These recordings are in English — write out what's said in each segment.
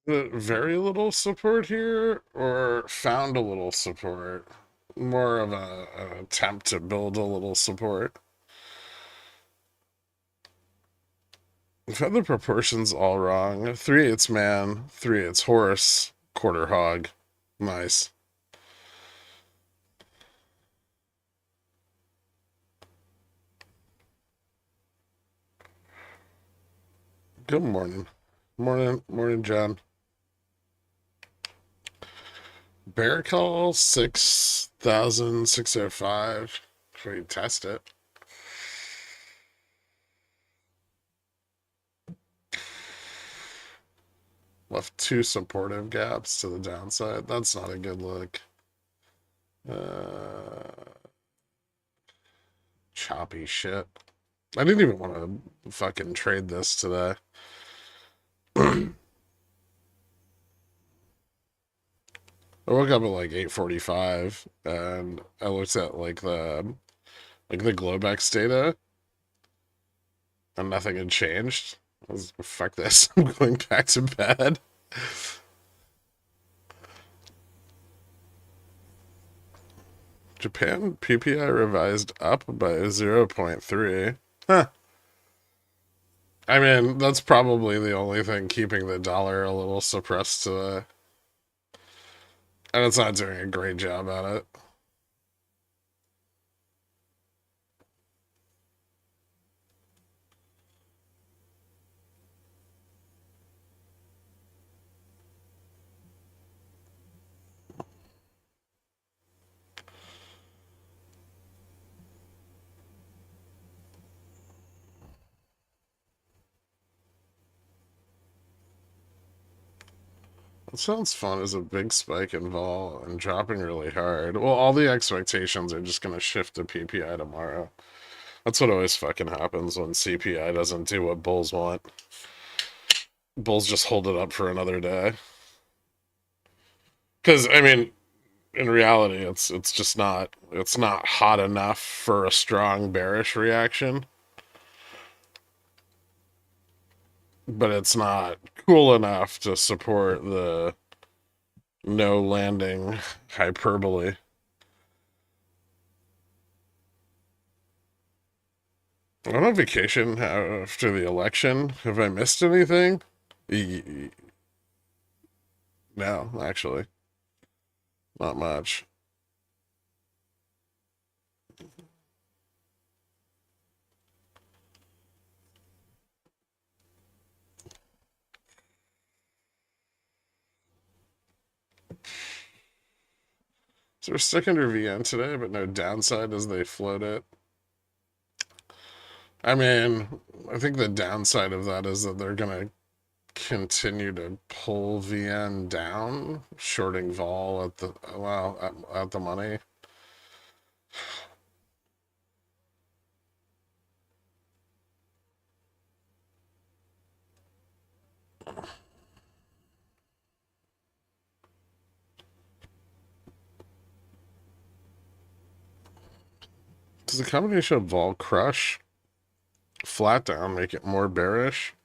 Very little support here, or found a little support. More of an attempt to build a little support. We've had the proportions all wrong. 3/8 man, 3/8 horse, quarter hog. Nice. Good morning. Morning, John. Bear call 6,605. Should we test it? Left two supportive gaps to the downside. That's not a good look. Choppy shit. I didn't even want to fucking trade this today. I woke up at like 8:45 and I looked at like the Globex data and nothing had changed. I was like, fuck this. I'm going back to bed. Japan PPI revised up by 0.3. Huh. I mean, that's probably the only thing keeping the dollar a little suppressed today. And it's not doing a great job at it. It sounds fun as a big spike in vol and dropping really hard. Well, all the expectations are just going to shift to PPI tomorrow. That's what always fucking happens when CPI doesn't do what bulls want. Bulls just hold it up for another day. Because, I mean, in reality, it's just not hot enough for a strong bearish reaction, but it's not cool enough to support the no landing hyperbole. I'm on vacation after the election. Have I missed anything? No, actually, not much. So we're stuck under VN today, but no downside as they float it. I mean, I think the downside of that is that they're gonna continue to pull VN down, shorting vol at the well at the money. Does the combination of vol crush flat down make it more bearish?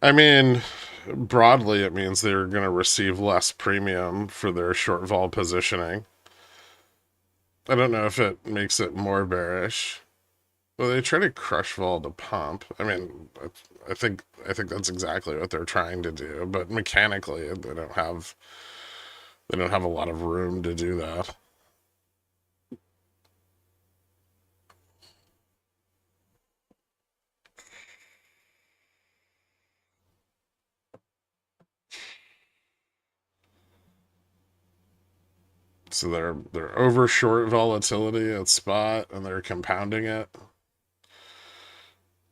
I mean, broadly, it means they're going to receive less premium for their short vol positioning. I don't know if it makes it more bearish. Well, they try to crush vol to pump. I mean, I think that's exactly what they're trying to do, but mechanically, they don't have a lot of room to do that. So they're over short volatility at spot, and they're compounding it,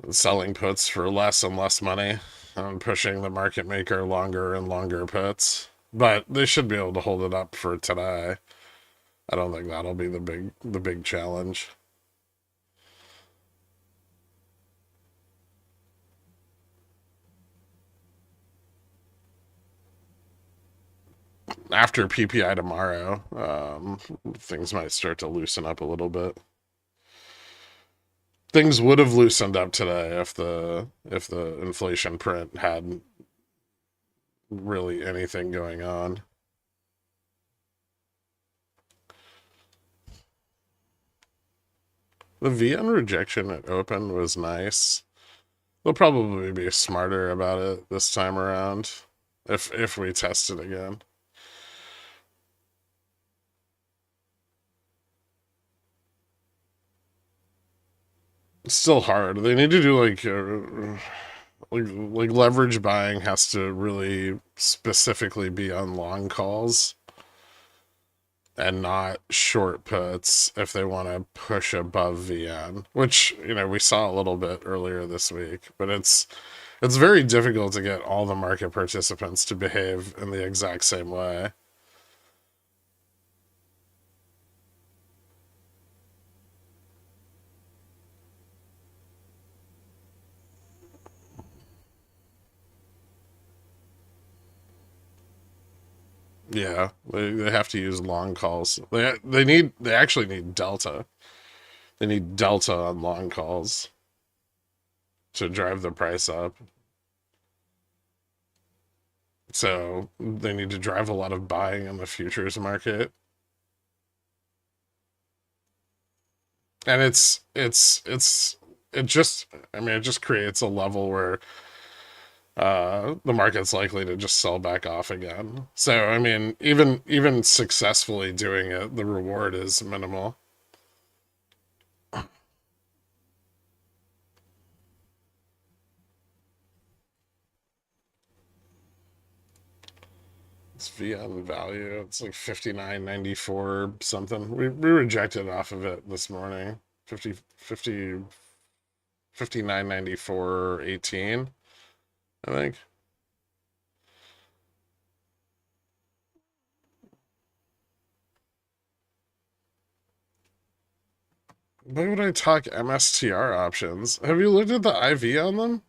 and selling puts for less and less money, and pushing the market maker longer and longer puts. But they should be able to hold it up for today. I don't think that'll be the big challenge. After PPI tomorrow, things might start to loosen up a little bit. Things would have loosened up today if the inflation print had really anything going on. The VN rejection at open was nice. They'll probably be smarter about it this time around if we test it again. It's still hard. They need to do like leverage buying has to really specifically be on long calls and not short puts if they want to push above VN, which we saw a little bit earlier this week, but it's very difficult to get all the market participants to behave in the exact same way. Yeah, they have to use long calls. They actually need delta. They need delta on long calls to drive the price up. So they need to drive a lot of buying in the futures market. And it just it just creates a level where the market's likely to just sell back off again. So even successfully doing it, the reward is minimal. It's VN value. It's like 59.94 something. We rejected off of it this morning. 50 59.94.18, I think. Why would I talk MSTR options? Have you looked at the IV on them?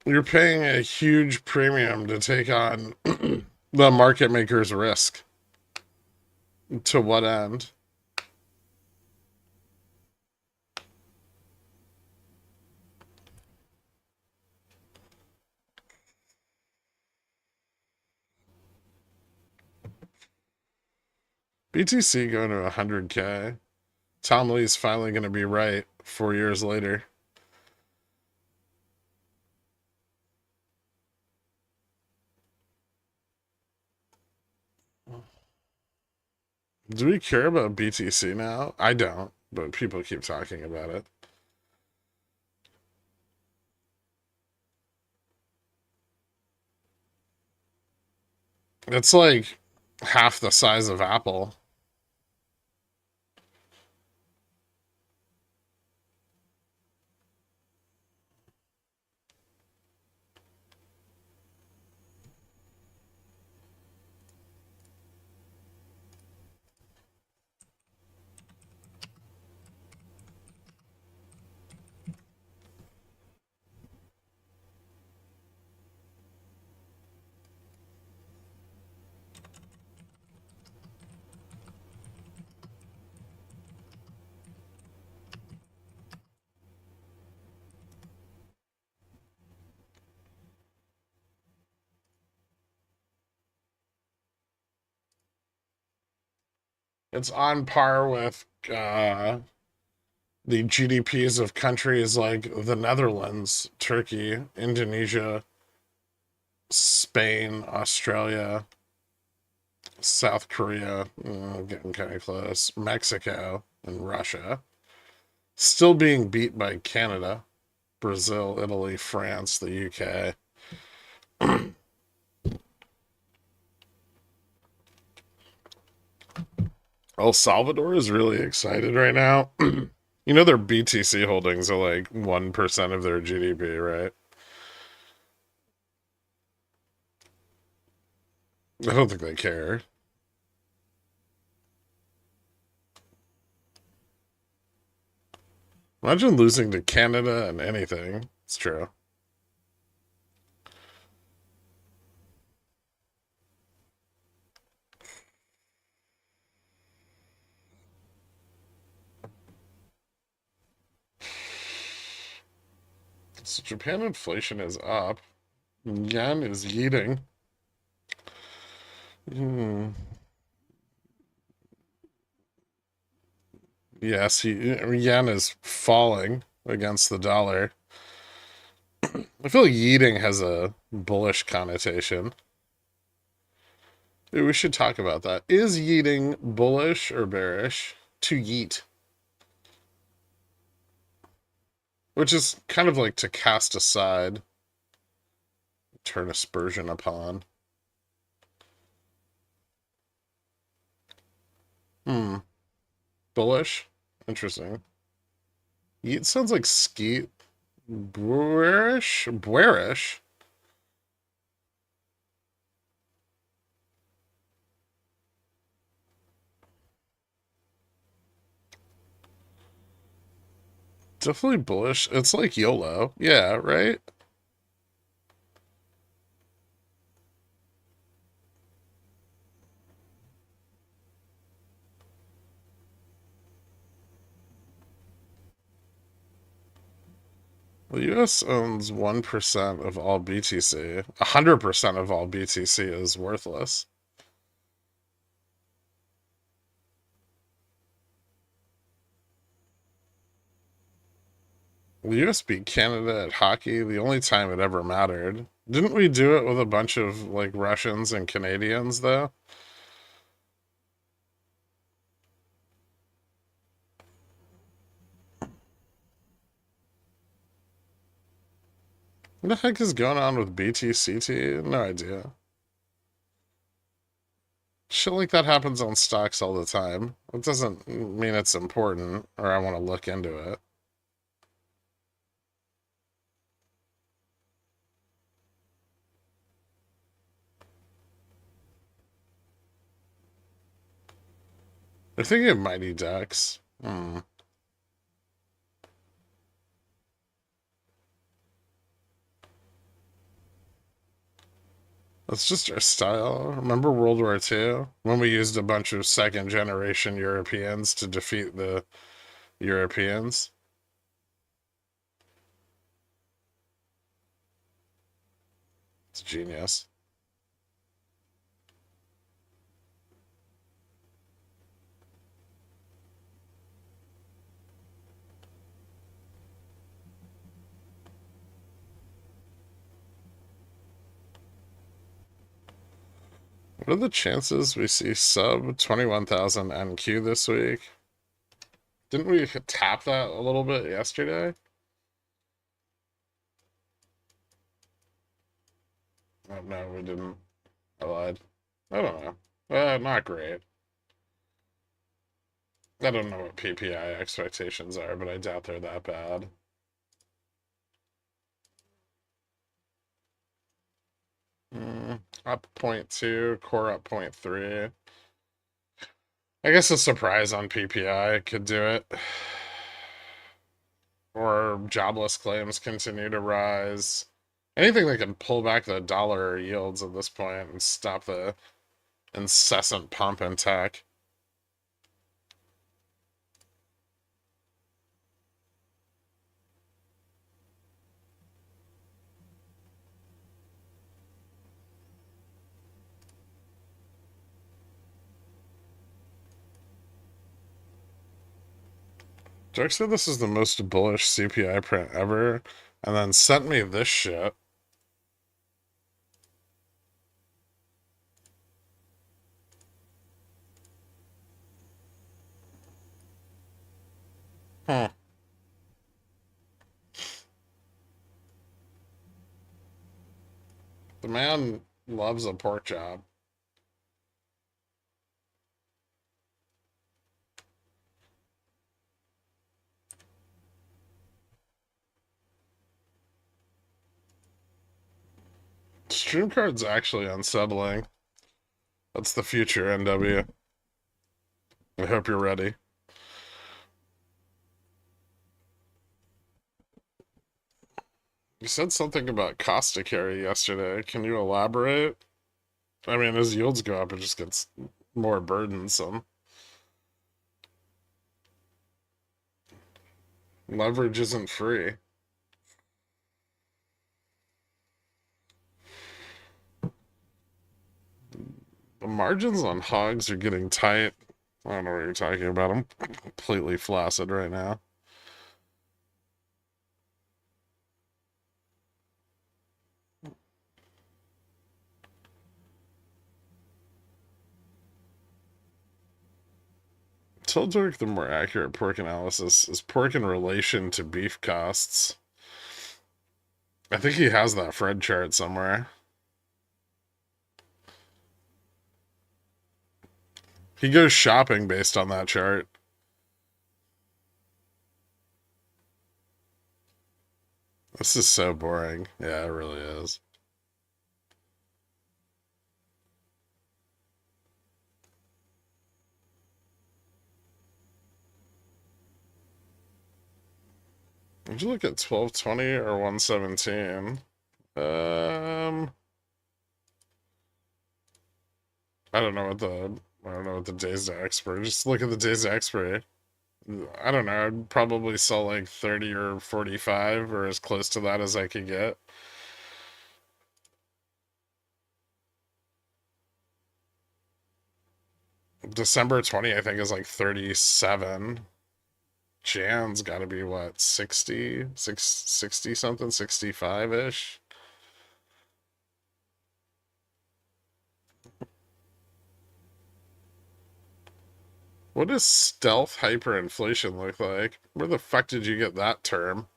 You're paying a huge premium to take on the market maker's risk. To what end? BTC going to 100K. Tom Lee's finally going to be right 4 years later. Do we care about BTC now? I don't, but people keep talking about it. It's like half the size of Apple. It's on par with the GDPs of countries like the Netherlands, Turkey, Indonesia, Spain, Australia, South Korea, getting kind of close, Mexico, and Russia. Still being beat by Canada, Brazil, Italy, France, the UK. El Salvador is really excited right now. Their BTC holdings are like 1% of their GDP, right? I don't think they care. Imagine losing to Canada and anything. It's true. So Japan inflation is up. Yen is yeeting. Yes, yen is falling against the dollar. I feel like yeeting has a bullish connotation. Maybe we should talk about that. Is yeeting bullish or bearish? To yeet. Which is kind of like to cast aside, turn aspersion upon. Bullish? Interesting. Yeet sounds like skeet. Bearish? Bearish? Definitely bullish. It's like YOLO. Yeah, right? The US owns 1% of all BTC. 100% of all BTC is worthless. The US beat Canada at hockey the only time it ever mattered. Didn't we do it with a bunch of like Russians and Canadians though? What the heck is going on with BTCT? No idea. Shit like that happens on stocks all the time. It doesn't mean it's important or I want to look into it. I think of Mighty Ducks. That's just our style. Remember World War II? When we used a bunch of second generation Europeans to defeat the Europeans? It's genius. What are the chances we see sub 21,000 NQ this week? Didn't we tap that a little bit yesterday? Oh, no, we didn't. I lied. I don't know. Not great. I don't know what PPI expectations are, but I doubt they're that bad. Up 0.2, core up 0.3. I guess a surprise on PPI could do it. Or jobless claims continue to rise. Anything that can pull back the dollar yields at this point and stop the incessant pump in tech. Dirk said this is the most bullish CPI print ever, and then sent me this shit. Huh. The man loves a pork job. Stream card's actually unsettling. That's the future, NW. I hope you're ready. You said something about cost to carry yesterday. Can you elaborate? I mean, as yields go up, it just gets more burdensome. Leverage isn't free. The margins on hogs are getting tight. I don't know what you're talking about. I'm completely flaccid right now. Tell Dirk the more accurate pork analysis is pork in relation to beef costs. I think he has that Fred chart somewhere. He goes shopping based on that chart. This is so boring. Yeah, it really is. Did you look at 1220 or 117? I don't know what the days to expiry. Just look at the days to expiry. I don't know. I'd probably sell like 30 or 45 or as close to that as I could get. December 20, I think, is like 37. Jan's got to be what, 60? 60 something, 65 ish? What does stealth hyperinflation look like? Where the fuck did you get that term?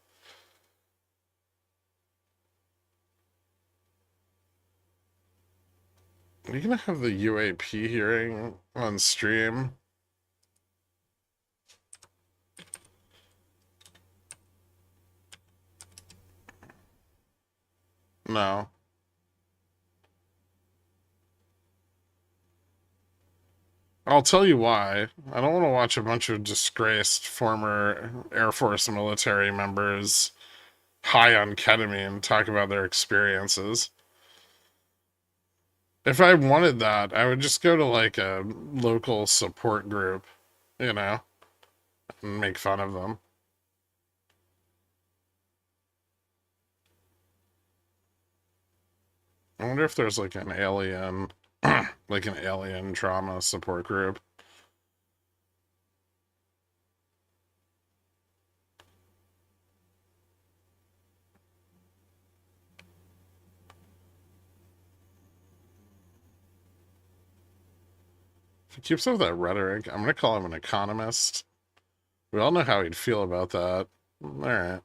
Are you gonna have the UAP hearing on stream? No. I'll tell you why. I don't want to watch a bunch of disgraced former Air Force military members high on ketamine talk about their experiences. If I wanted that, I would just go to like a local support group, you know, and make fun of them. I wonder if there's like an alien, like an alien trauma support group. If he keeps up that rhetoric, I'm gonna call him an economist. We all know how he'd feel about that. All right.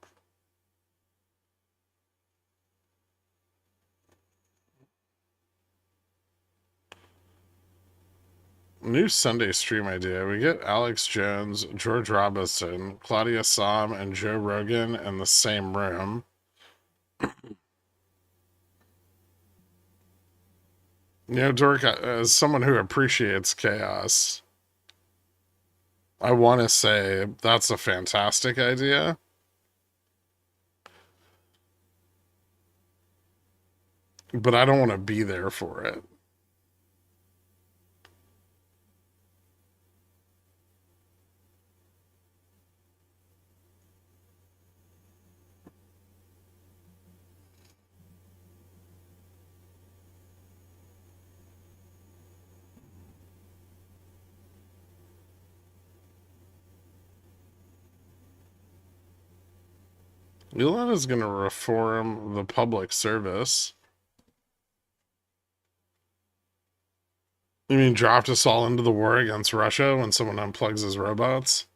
New Sunday stream idea. We get Alex Jones, George Robinson, Claudia Sam, and Joe Rogan in the same room. You know, Dork, as someone who appreciates chaos, I want to say that's a fantastic idea. But I don't want to be there for it. Elon is going to reform the public service. You mean dropped us all into the war against Russia when someone unplugs his robots?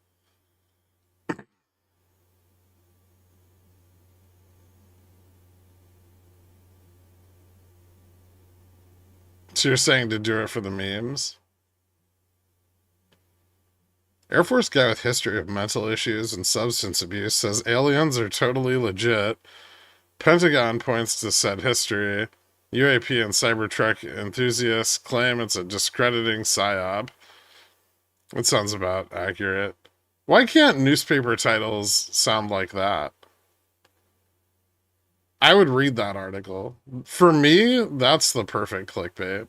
So you're saying to do it for the memes? Air Force guy with history of mental issues and substance abuse says aliens are totally legit. Pentagon points to said history. UAP and Cybertruck enthusiasts claim it's a discrediting psyop. It sounds about accurate. Why can't newspaper titles sound like that? I would read that article. For me, that's the perfect clickbait.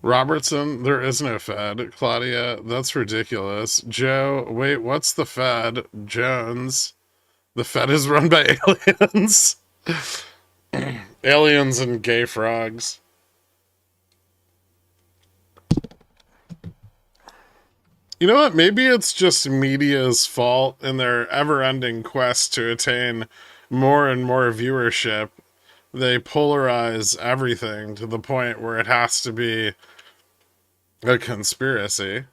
Robertson, there is no Fed. Claudia, that's ridiculous. Joe, wait, what's the Fed? Jones, the Fed is run by aliens. Aliens and gay frogs. You know what? Maybe it's just media's fault in their ever ending quest to attain more and more viewership. They polarize everything to the point where it has to be a conspiracy.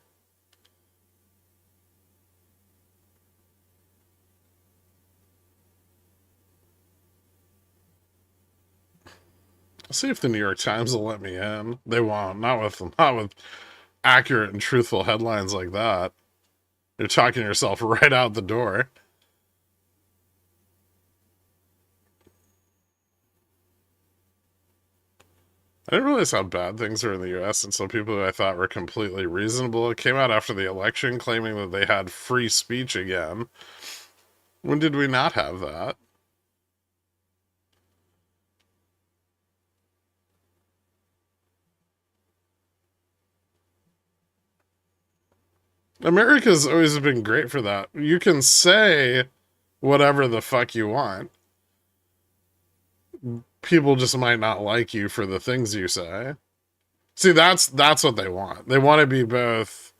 I'll see if the New York Times will let me in. They won't. Not with accurate and truthful headlines like that. You're talking yourself right out the door. I didn't realize how bad things are in the US, and some people who I thought were completely reasonable came out after the election claiming that they had free speech again. When did we not have that? America's always been great for that. You can say whatever the fuck you want. People just might not like you for the things you say. See, that's what they want. They want to be both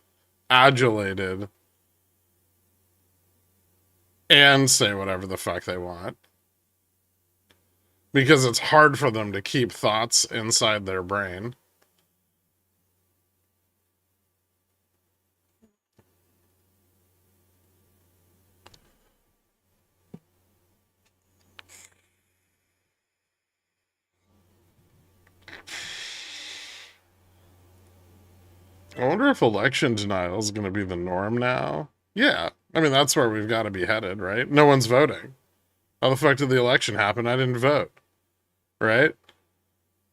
adulated and say whatever the fuck they want. Because it's hard for them to keep thoughts inside their brain. I wonder if election denial is going to be the norm now. Yeah. I mean, that's where we've got to be headed, right? No one's voting. How the fuck did the election happen? I didn't vote, right?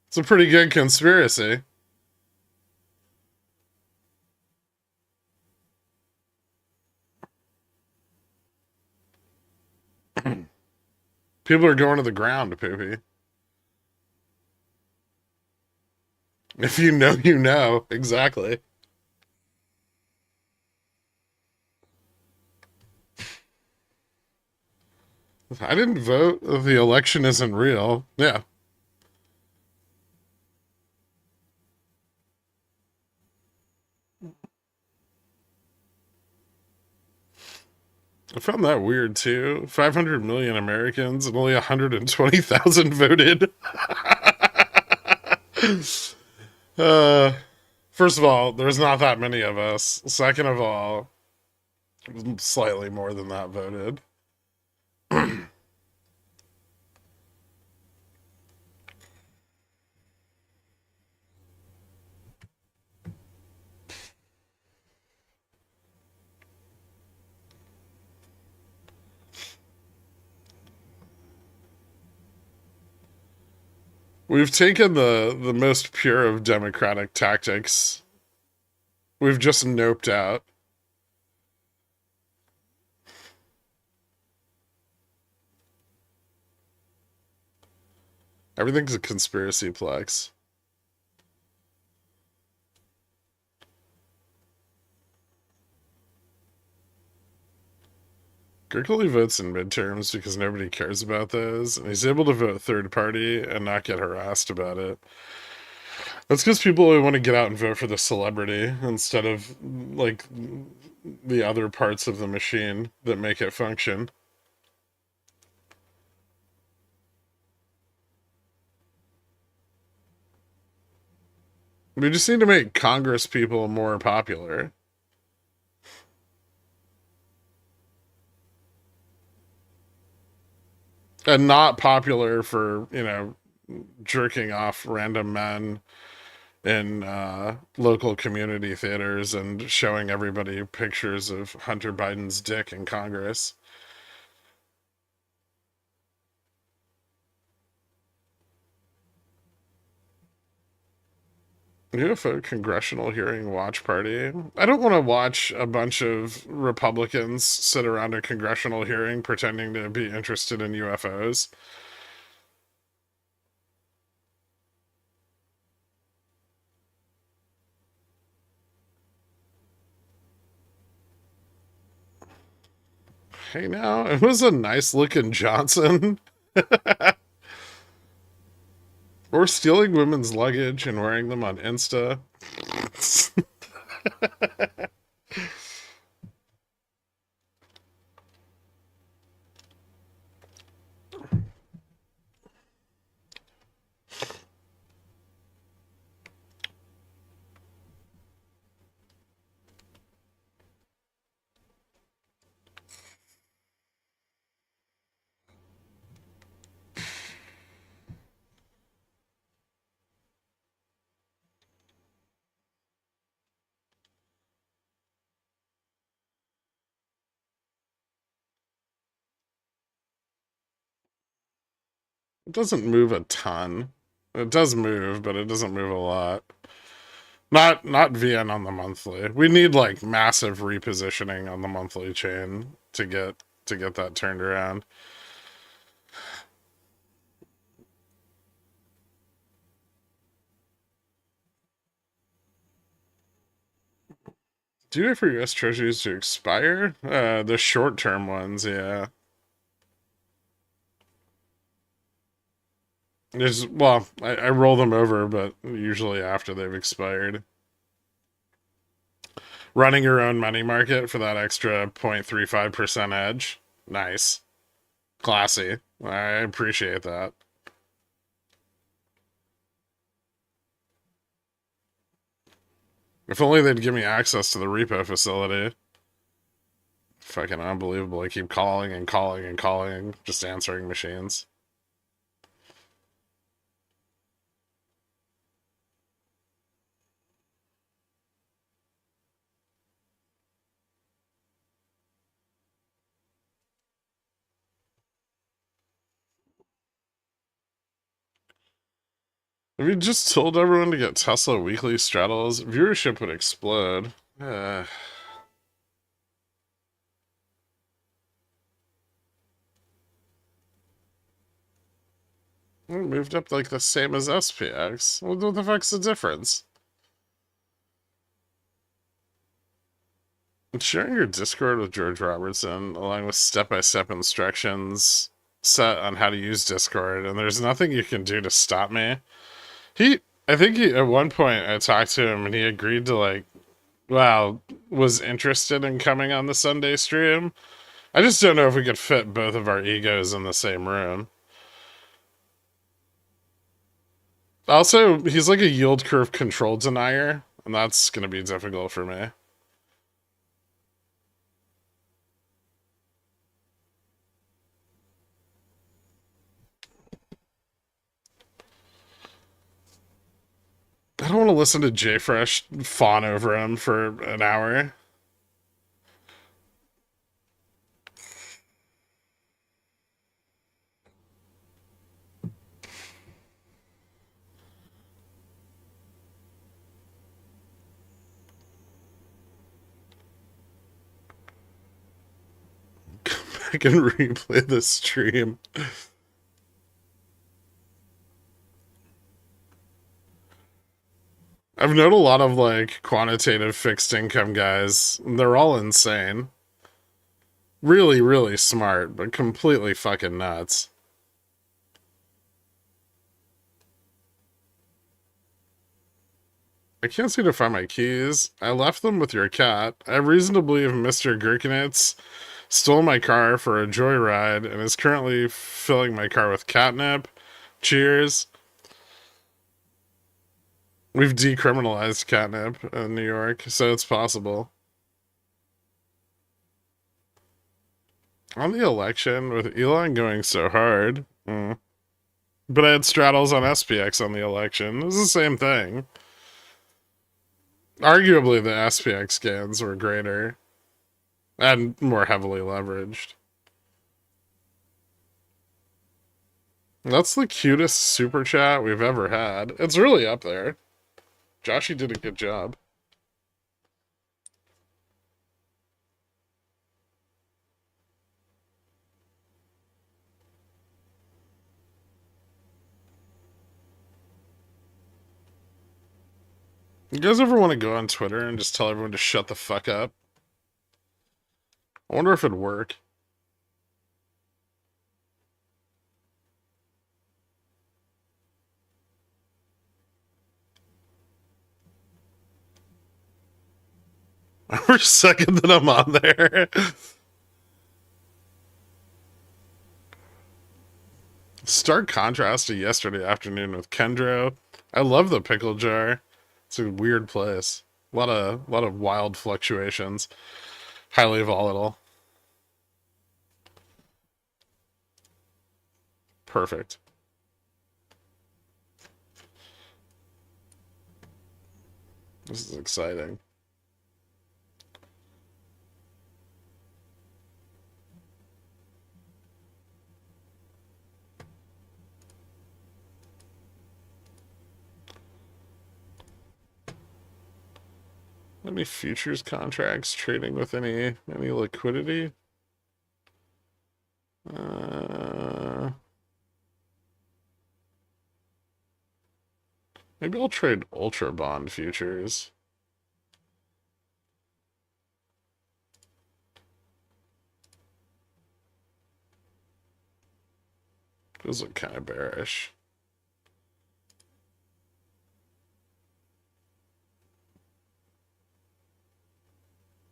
It's a pretty good conspiracy. People are going to the ground, Poopy. If you know, you know. Exactly. I didn't vote. The election isn't real. Yeah. I found that weird too. 500 million Americans and only 120,000 voted. uh, first of all, there's not that many of us. Second of all, slightly more than that voted. We've taken the most pure of democratic tactics. We've just noped out. Everything's a conspiracy plex. Gherkin only votes in midterms because nobody cares about those, and he's able to vote third party and not get harassed about it. That's because people want to get out and vote for the celebrity instead of like the other parts of the machine that make it function. We just need to make Congress people more popular. And not popular for, jerking off random men in local community theaters and showing everybody pictures of Hunter Biden's dick in Congress. UFO Congressional Hearing Watch Party. I don't want to watch a bunch of Republicans sit around a congressional hearing pretending to be interested in UFOs. Hey, now, it was a nice looking Johnson. Or stealing women's luggage and wearing them on Insta. It doesn't move a ton. It does move, but it doesn't move a lot. Not VN on the monthly. We need like massive repositioning on the monthly chain to get that turned around. Do you wait for US Treasuries to expire? The short term ones, yeah. Well, I roll them over, but usually after they've expired. Running your own money market for that extra 0.35% edge. Nice. Classy. I appreciate that. If only they'd give me access to the repo facility. Fucking unbelievable. I keep calling and calling and calling, just answering machines. If you just told everyone to get Tesla weekly straddles, viewership would explode. It moved up like the same as SPX. What the fuck's the difference? Sharing your Discord with George Robertson, along with step-by-step instructions set on how to use Discord, and there's nothing you can do to stop me. I think at one point I talked to him and he agreed to like, wow, was interested in coming on the Sunday stream. I just don't know if we could fit both of our egos in the same room. Also, he's like a yield curve control denier, and that's going to be difficult for me. I don't want to listen to JFresh fawn over him for an hour. Come back and replay the stream. I've known a lot of like quantitative fixed income guys. They're all insane. Really, really smart, but completely fucking nuts. I can't seem to find my keys. I left them with your cat. I have reason to believe Mr. Gherkinitz stole my car for a joyride and is currently filling my car with catnip. Cheers. We've decriminalized catnip in New York, so it's possible. On the election, with Elon going so hard. But I had straddles on SPX on the election. It was the same thing. Arguably, the SPX gains were greater and more heavily leveraged. That's the cutest super chat we've ever had. It's really up there. Joshy did a good job. You guys ever want to go on Twitter and just tell everyone to shut the fuck up? I wonder if it'd work. Every second that I'm on there. Stark contrast to yesterday afternoon with Kendro. I love the pickle jar. It's a weird place. A lot of wild fluctuations. Highly volatile. Perfect. This is exciting. Any futures contracts trading with any liquidity? Maybe I'll trade Ultra Bond futures. Those look kind of bearish.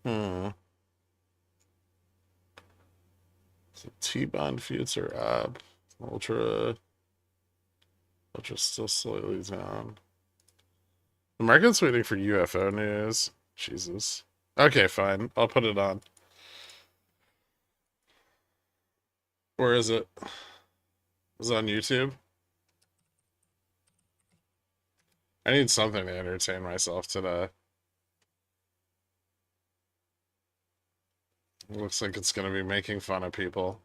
So T-bond futes are up. Ultra still slightly down. The market's waiting for UFO news. Jesus. Okay, fine. I'll put it on. Where is it? Is it on YouTube? I need something to entertain myself today. It looks like it's going to be making fun of people.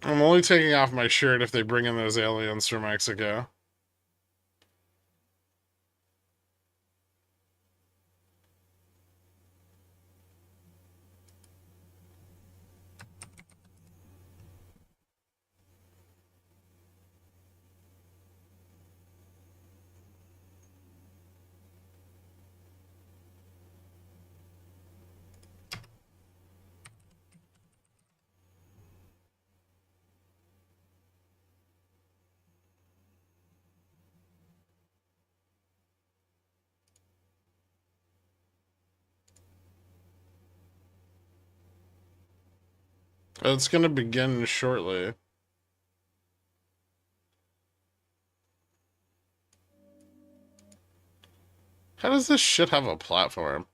I'm only taking off my shirt if they bring in those aliens from Mexico. It's going to begin shortly. How does this shit have a platform?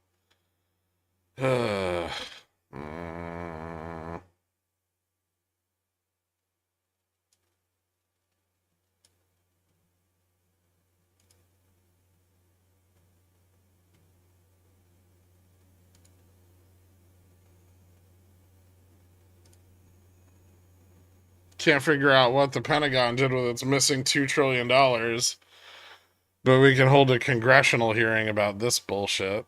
Can't figure out what the Pentagon did with its missing $2 trillion. But we can hold a congressional hearing about this bullshit.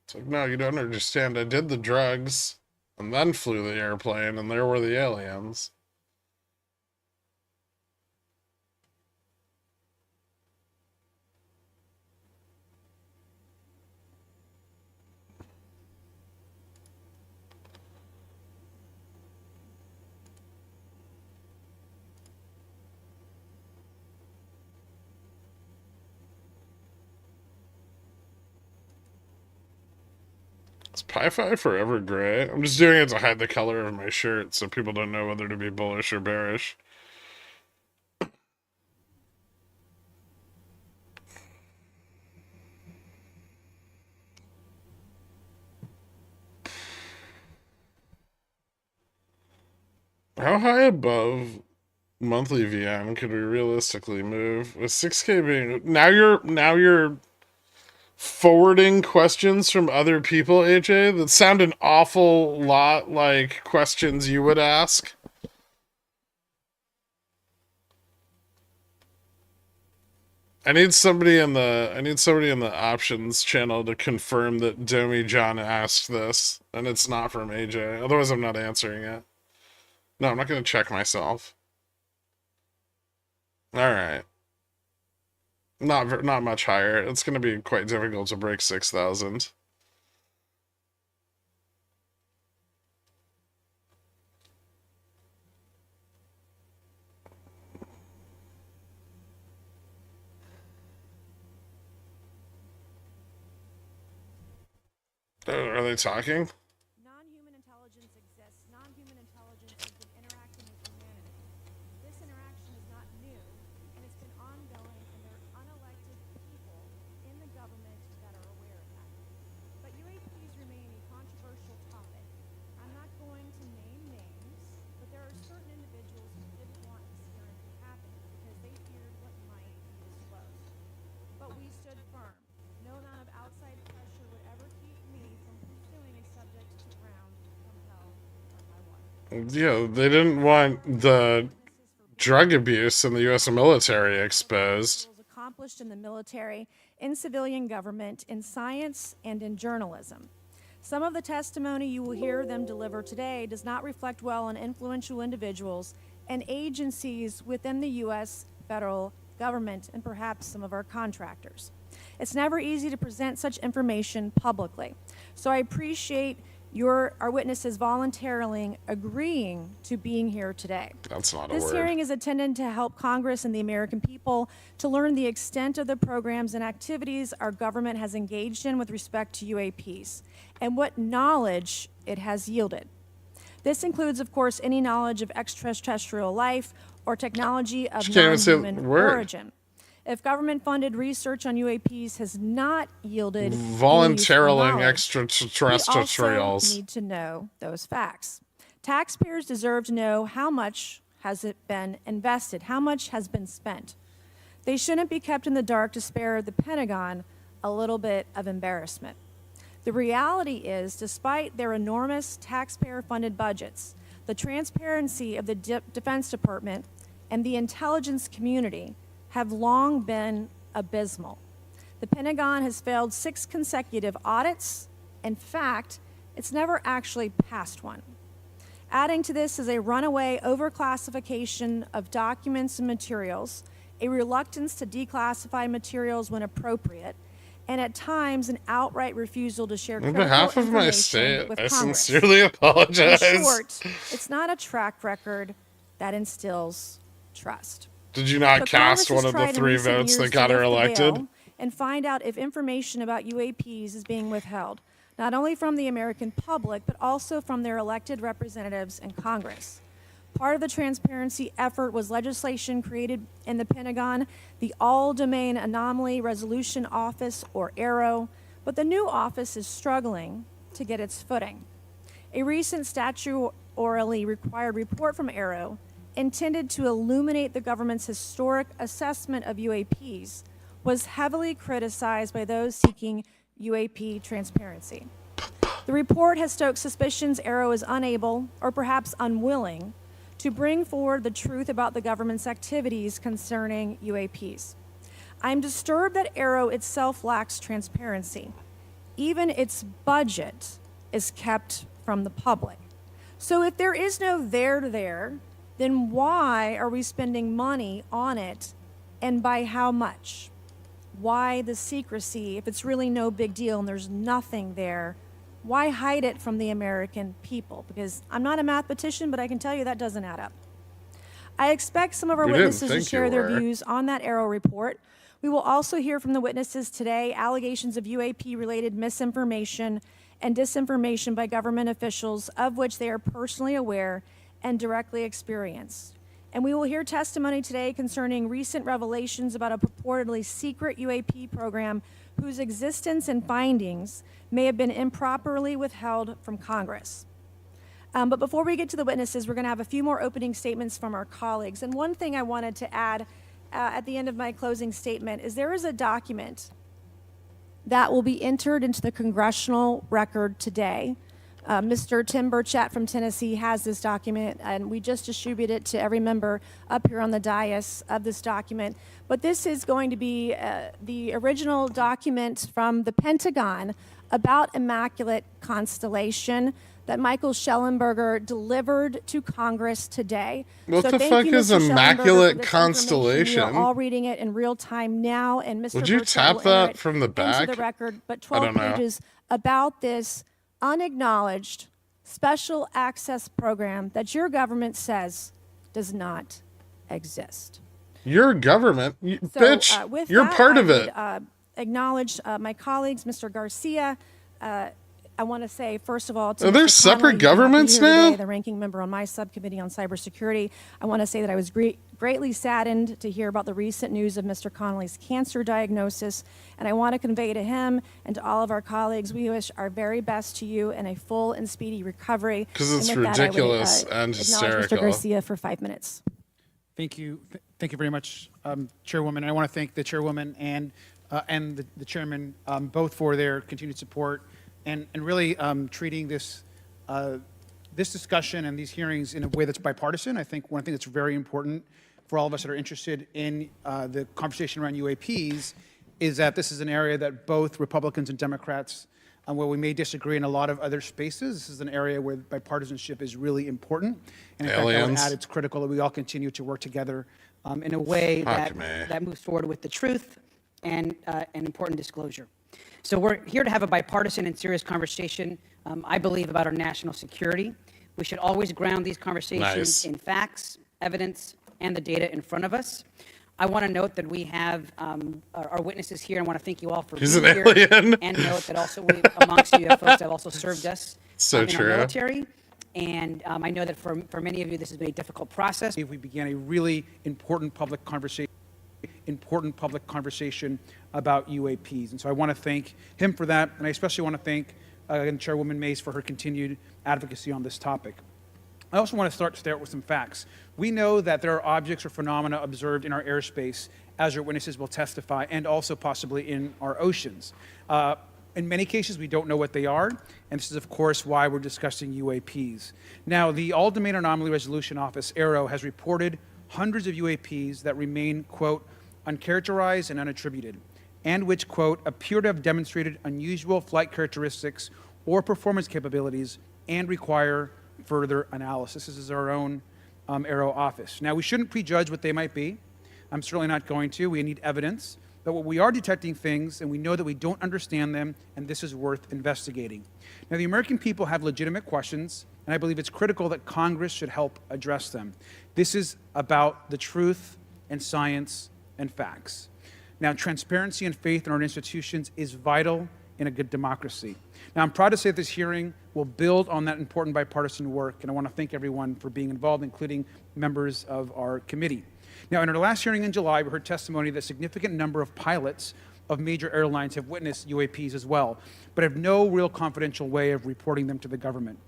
It's like, no, you don't understand. I did the drugs and then flew the airplane, and there were the aliens. Is Pi-Fi forever gray? I'm just doing it to hide the color of my shirt so people don't know whether to be bullish or bearish. How high above monthly VM could we realistically move? With 6K being now you're forwarding questions from other people, AJ, that sound an awful lot like questions you would ask. I need somebody in the options channel to confirm that Domi John asked this and it's not from AJ. Otherwise I'm not answering it. No, I'm not going to check myself. All right. Not much higher. It's going to be quite difficult to break 6,000. Are they talking? Non-human intelligence exists. Non-human intelligence has been interacting with humanity. This interaction is not new, and it's been ongoing, and there are unelected people in the government that are aware of that. But UAPs remain a controversial topic. I'm not going to name names, but there are certain individuals who didn't want this hearing to happen because they feared what might be disclosed. But we stood firm. No amount of outside pressure would ever keep me from pursuing a subject to ground, come hell or high water. Yeah, they didn't want the drug abuse in the U.S. military exposed. Accomplished in the military, in civilian government, in science, and in journalism. Some of the testimony you will hear them deliver today does not reflect well on influential individuals and agencies within the U.S. federal government and perhaps some of our contractors. It's never easy to present such information publicly. So I appreciate our witnesses voluntarily agreeing to being here today. That's not a This word. hearing is intended to help Congress and the American people to learn the extent of the programs and activities our government has engaged in with respect to UAPs and what knowledge it has yielded. This includes, of course, any knowledge of extraterrestrial life or technology of non-human origin. If government-funded research on UAPs has not yielded voluntarily extraterrestrials, we also need to know those facts. Taxpayers deserve to know how much has it been invested, how much has been spent. They shouldn't be kept in the dark to spare the Pentagon a little bit of embarrassment. The reality is, despite their enormous taxpayer-funded budgets, the transparency of the Defense Department and the intelligence community have long been abysmal. The Pentagon has failed 6 consecutive audits. In fact, it's never actually passed one. Adding to this is a runaway overclassification of documents and materials, a reluctance to declassify materials when appropriate, and at times an outright refusal to share critical information with Congress. On behalf of my state, I sincerely apologize. In short, it's not a track record that instills trust. Did you not cast one of the 3 votes that got her elected? And find out if information about UAPs is being withheld, not only from the American public, but also from their elected representatives in Congress. Part of the transparency effort was legislation created in the Pentagon, the All-Domain Anomaly Resolution Office, or AARO, but the new office is struggling to get its footing. A recent statutorily required report from AARO, intended to illuminate the government's historic assessment of UAPs, was heavily criticized by those seeking UAP transparency. The report has stoked suspicions AARO is unable, or perhaps unwilling, to bring forward the truth about the government's activities concerning UAPs. I'm disturbed that AARO itself lacks transparency. Even its budget is kept from the public. So if there is no there, then why are we spending money on it, and by how much? Why the secrecy if it's really no big deal and there's nothing there? Why hide it from the American people? Because I'm not a mathematician, but I can tell you that doesn't add up. I expect some of our witnesses to share their views on that AARO report. We will also hear from the witnesses today allegations of UAP-related misinformation and disinformation by government officials of which they are personally aware and directly experienced. And we will hear testimony today concerning recent revelations about a purportedly secret UAP program whose existence and findings may have been improperly withheld from Congress. But before we get to the witnesses, we're going to have a few more opening statements from our colleagues. And one thing I wanted to add at the end of my closing statement is there is a document that will be entered into the congressional record today. Mr. Tim Burchett from Tennessee has this document, and we just distributed it to every member up here on the dais of this document. But this is going to be the original document from the Pentagon about Immaculate Constellation that Michael Schellenberger delivered to Congress today. What the fuck is Immaculate Constellation? We are all reading it in real time now, and Mr. Would you tap that from the back? Into the record, but 12 pages about this unacknowledged special access program that your government says does not exist. Your government? Bitch, you're part of it. Acknowledge my colleagues, Mr. Garcia, I want to say, first of all, to Are there Mr. separate Connolly, who cannot be governments here now? today, the ranking member on my subcommittee on cybersecurity, I want to say that I was greatly saddened to hear about the recent news of Mr. Connolly's cancer diagnosis, and I want to convey to him and to all of our colleagues, we wish our very best to you in a full and speedy recovery. 'Cause it's And with that, I would, ridiculous and acknowledge hysterical. Mr. Garcia for 5 minutes. Thank you. Thank you very much, Chairwoman. And I want to thank the Chairwoman and the Chairman both for their continued support and really treating this this discussion and these hearings in a way that's bipartisan. I think one thing that's very important for all of us that are interested in the conversation around UAPs is that this is an area that both Republicans and Democrats, where we may disagree in a lot of other spaces, this is an area where bipartisanship is really important. And in fact, I would Aliens. add it's critical that we all continue to work together in a way Fuck that, me. that moves forward with the truth and important disclosure. So we're here to have a bipartisan and serious conversation, I believe, about our national security. We should always ground these conversations Nice. in facts, evidence, and the data in front of us. I want to note that we have our witnesses here. I want to thank you all for He's being an here. alien. And note that also amongst you have folks that have also served us So in true. our military. And I know that for many of you, this has been a difficult process. we began a really important public conversation about UAPs. And so I want to thank him for that. And I especially want to thank Chairwoman Mace for her continued advocacy on this topic. I also want to start with some facts. We know that there are objects or phenomena observed in our airspace, as our witnesses will testify, and also possibly in our oceans. In many cases, we don't know what they are, and this is, of course, why we're discussing UAPs. Now, the All-Domain Anomaly Resolution Office, AARO, has reported hundreds of UAPs that remain, quote, uncharacterized and unattributed, and which, quote, appear to have demonstrated unusual flight characteristics or performance capabilities and require further analysis. This is our own AARO office. Now, we shouldn't prejudge what they might be. I'm certainly not going to. We need evidence. But what we are detecting things, and we know that we don't understand them, and this is worth investigating. Now, the American people have legitimate questions, and I believe it's critical that Congress should help address them. This is about the truth and science and facts. Now, transparency and faith in our institutions is vital in a good democracy. Now, I'm proud to say that this hearing will build on that important bipartisan work, and I want to thank everyone for being involved, including members of our committee. Now, in our last hearing in July, we heard testimony that a significant number of pilots of major airlines have witnessed UAPs as well, but have no real confidential way of reporting them to the government.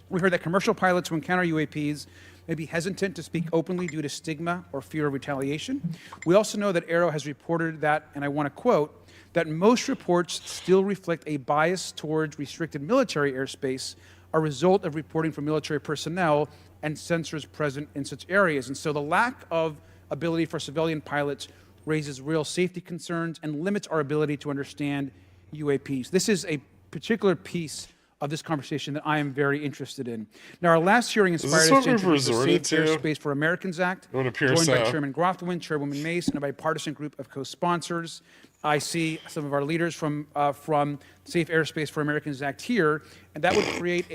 We heard that commercial pilots who encounter UAPs may be hesitant to speak openly due to stigma or fear of retaliation. We also know that AARO has reported that, and I want to quote, that most reports still reflect a bias towards restricted military airspace, a result of reporting from military personnel and sensors present in such areas. And so the lack of ability for civilian pilots raises real safety concerns and limits our ability to understand UAPs. This is a particular piece of this conversation that I am very interested in. Now, our last hearing inspired this us what to we've introduce the Safe resorted to? Airspace for Americans Act, It would appear joined by so. Chairman Grothwin, Chairwoman Mace, and a bipartisan group of co-sponsors. I see some of our leaders from Safe Airspace for Americans Act here, and that would create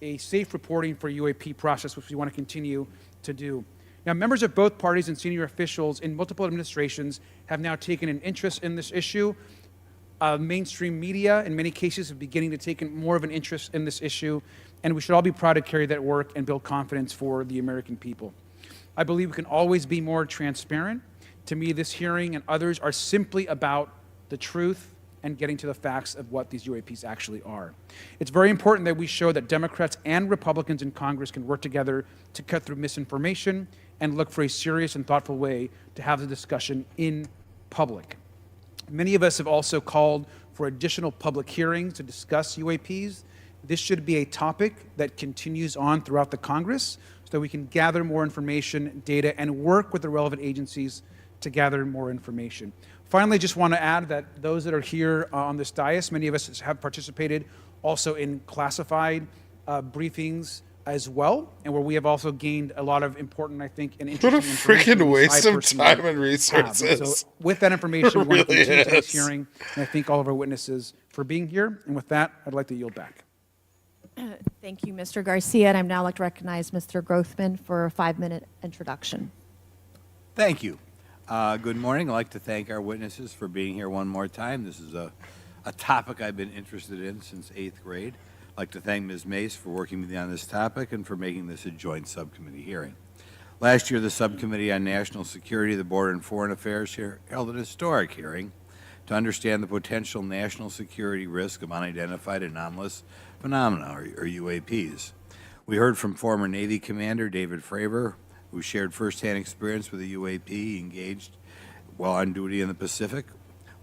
a safe reporting for UAP process, which we want to continue to do. Now, members of both parties and senior officials in multiple administrations have now taken an interest in this issue. Mainstream media, in many cases, are beginning to take more of an interest in this issue, and we should all be proud to carry that work and build confidence for the American people. I believe we can always be more transparent. To me, this hearing and others are simply about the truth and getting to the facts of what these UAPs actually are. It's very important that we show that Democrats and Republicans in Congress can work together to cut through misinformation and look for a serious and thoughtful way to have the discussion in public. Many of us have also called for additional public hearings to discuss UAPs. This should be a topic that continues on throughout the Congress so that we can gather more information, data, and work with the relevant agencies to gather more information. Finally, just want to add that those that are here on this dais, many of us have participated also in classified briefings as well, and where we have also gained a lot of important, I think, and What a interesting information. freaking waste I of personally time and have. resources. So with that information, we want to really continue to this is. hearing, and I thank all of our witnesses for being here. And with that, I'd like to yield back. Thank you, Mr. Garcia, and I'd now like to recognize Mr. Grothman for a 5-minute introduction. Thank you. Good morning. I'd like to thank our witnesses for being here one more time. This is a a topic I've been interested in since 8th grade. I'd like to thank Ms. Mace for working with me on this topic and for making this a joint subcommittee hearing. Last year, the Subcommittee on National Security of the Board and Foreign Affairs held an historic hearing to understand the potential national security risk of unidentified anomalous phenomena, or UAPs. We heard from former Navy Commander David Fravor, who shared firsthand experience with a UAP he engaged while on duty in the Pacific.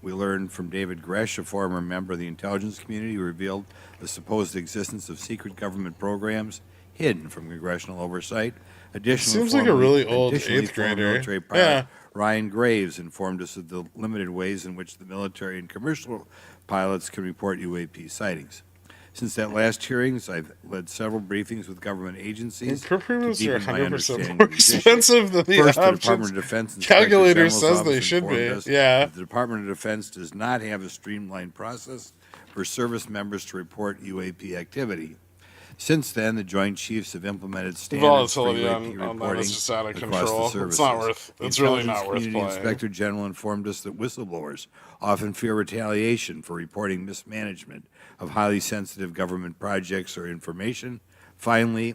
We learned from David Gresh, a former member of the intelligence community, who revealed the supposed existence of secret government programs hidden from congressional oversight. Additionally, Seems like a really old additionally, 8th former grader. military pilot Yeah. Ryan Graves informed us of the limited ways in which the military and commercial pilots can report UAP sightings. Since that last hearings, I've led several briefings with government agencies to Improvements are deepen my 100% understanding more of these issues. expensive than the First, the options Department of Defense Inspector calculator General's says they office should be. informed us Yeah. that the Department of Defense does not have a streamlined process for service members to report UAP activity. Since then, the Joint Chiefs have implemented standards for Volatility UAP on that reporting is just out of across control. the It's services. not worth. The It's really Intelligence not worth Community playing. Inspector General informed us that whistleblowers often fear retaliation for reporting mismanagement of highly sensitive government projects or information. Finally,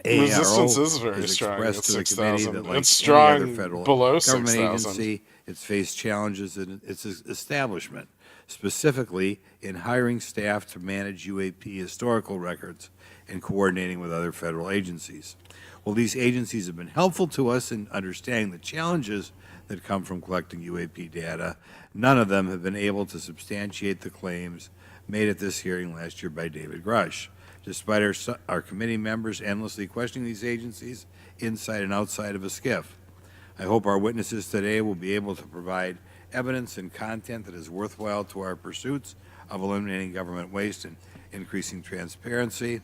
AARO Resistance is very has strong expressed at to the committee 6,000. that, like It's any other strong federal below government 6,000. agency, it's faced challenges in its establishment, specifically in hiring staff to manage UAP historical records and coordinating with other federal agencies. While these agencies have been helpful to us in understanding the challenges that come from collecting UAP data, none of them have been able to substantiate the claims made at this hearing last year by David Grush. Despite our committee members endlessly questioning these agencies inside and outside of a SCIF, I hope our witnesses today will be able to provide evidence and content that is worthwhile to our pursuits of eliminating government waste and increasing transparency.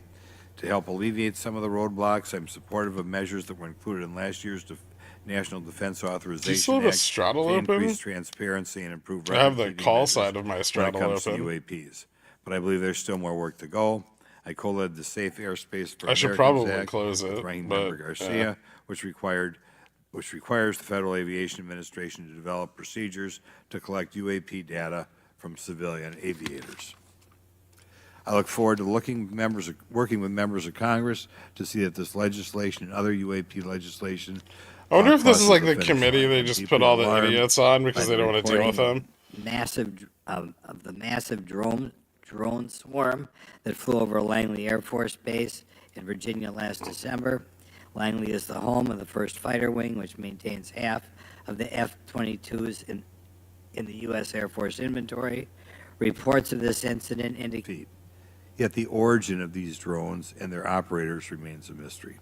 To help alleviate some of the roadblocks, I'm supportive of measures that were included in last year's National Defense Authorization still have a Act straddle to open? increase transparency and improve I have the record-keeping call measures side of my when it straddle comes to open. UAPs. But I believe there's still more work to go. I co-led the Safe Airspace for I should Americans probably Act close with it, Ranking but, Member Garcia, yeah. which requires the Federal Aviation Administration to develop procedures to collect UAP data from civilian aviators. I look forward to working with members of Congress to see that this legislation and other UAP legislation. I wonder if this is crosses like the finish committee line. they I'm just deeply put all the alarmed idiots on by because the they don't want to deal with them. Of the massive drone swarm that flew over Langley Air Force Base in Virginia last December. Langley is the home of the 1st Fighter Wing, which maintains half of the F-22s in the U.S. Air Force inventory. Reports of this incident indicate. Yet the origin of these drones and their operators remains a mystery.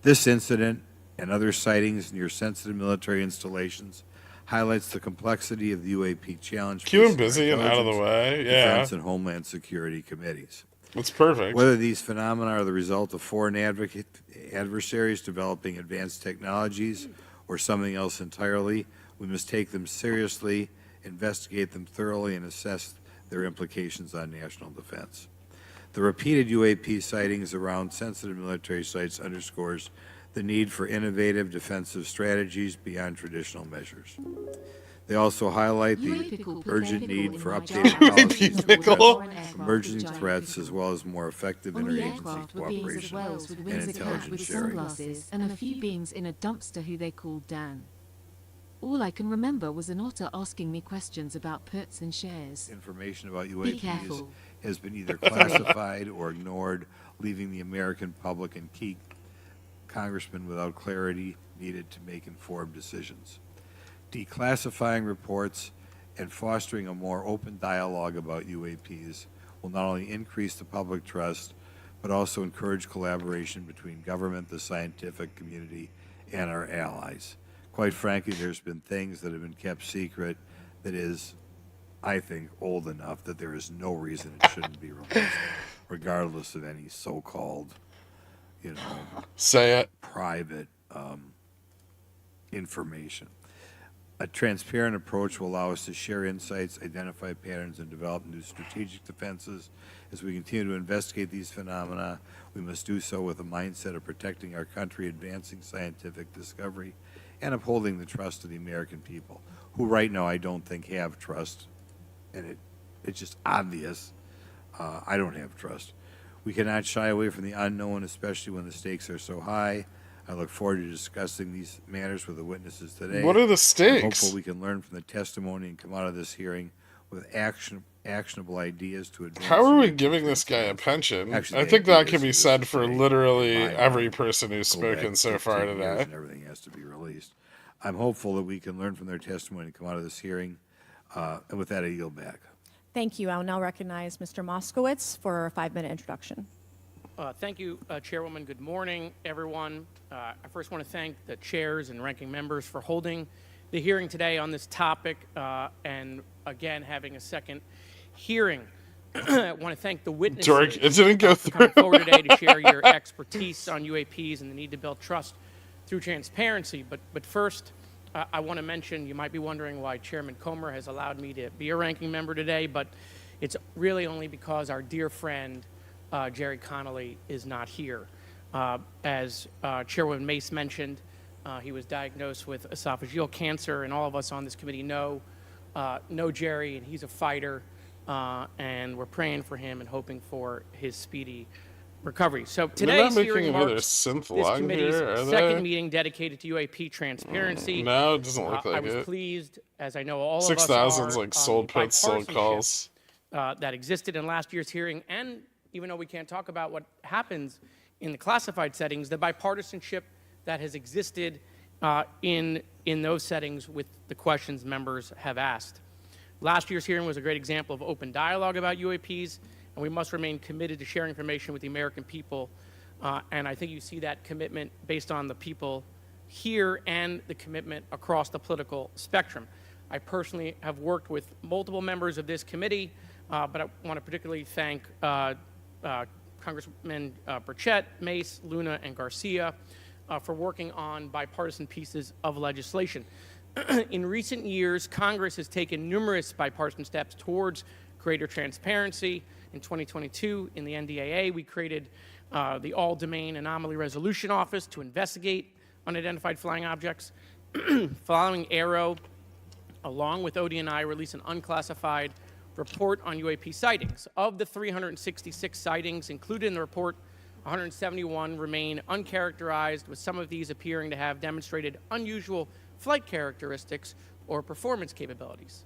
This incident and other sightings near sensitive military installations highlights the complexity of the UAP challenge. Keep them facing our busy and out of the intelligence, way. Yeah, Defense and Homeland Security committees. it's perfect. Whether these phenomena are the result of foreign adversaries developing advanced technologies or something else entirely, we must take them seriously, investigate them thoroughly, and assess their implications on national defense. The repeated UAP sightings around sensitive military sites underscores the need for innovative defensive strategies beyond traditional measures. They also highlight the urgent need for updated policies to address emerging threats as well as more effective On the interagency aircraft were beings at cooperation Wales with and wings a cat intelligence with sharing. sunglasses and a few beings in a dumpster who they called Dan. All I can remember was an otter asking me questions about puts and shares. Information about Be UAPs careful. has been either classified or ignored, leaving the American public and key congressmen without clarity needed to make informed decisions. Declassifying reports and fostering a more open dialogue about UAPs will not only increase the public trust, but also encourage collaboration between government, the scientific community, and our allies. Quite frankly, there's been things that have been kept secret that is, I think, old enough that there is no reason it shouldn't be released, regardless of any so-called, Say it. private information. A transparent approach will allow us to share insights, identify patterns, and develop new strategic defenses. As we continue to investigate these phenomena, we must do so with a mindset of protecting our country, advancing scientific discovery, and upholding the trust of the American people, who right now I don't think have trust, and it it's just obvious, I don't have trust. We cannot shy away from the unknown, especially when the stakes are so high. I look forward to discussing these matters with the witnesses today. What are the I'm stakes? hopeful we can learn from the testimony and come out of this hearing with actionable ideas to advance. How are we UAP giving this guy a transparency. pension? Actually, I they think do that this can be in said this for today. literally Fine. every person who's Go back spoken so 15 far years today. and everything has to be released. I'm hopeful that we can learn from their testimony and come out of this hearing. And with that, I yield back. Thank you. I'll now recognize Mr. Moskowitz for a 5-minute introduction. Thank you, Chairwoman. Good morning, everyone. I first want to thank the chairs and ranking members for holding the hearing today on this topic and, again, having a second hearing. I want to thank the witnesses Dork, it didn't go for coming through. forward today to share your expertise on UAPs and the need to build trust through transparency. But first, I want to mention, you might be wondering why Chairman Comer has allowed me to be a ranking member today, but it's really only because our dear friend, Jerry Connolly, is not here. As Chairwoman Mace mentioned, he was diagnosed with esophageal cancer, and all of us on this committee know Jerry, and he's a fighter, and we're praying for him and hoping for his speedy recovery. So today's making hearing another marks synth this log committee's here, are second they? meeting dedicated to UAP transparency. No, it doesn't look I like was it. pleased, as I know all of us 6,000's are, like sold the puts, sold bipartisanship, calls. that existed in last year's hearing, and even though we can't talk about what happens in the classified settings, the bipartisanship that has existed in those settings with the questions members have asked. Last year's hearing was a great example of open dialogue about UAPs, and we must remain committed to sharing information with the American people. And I think you see that commitment based on the people here and the commitment across the political spectrum. I personally have worked with multiple members of this committee, but I want to particularly thank Congressman Burchett, Mace, Luna, and Garcia for working on bipartisan pieces of legislation. In recent years, Congress has taken numerous bipartisan steps towards greater transparency. In 2022, in the NDAA, we created the All-Domain Anomaly Resolution Office to investigate unidentified flying objects. Following Arrow, along with ODNI, released an unclassified report on UAP sightings. Of the 366 sightings included in the report, 171 remain uncharacterized, with some of these appearing to have demonstrated unusual flight characteristics or performance capabilities.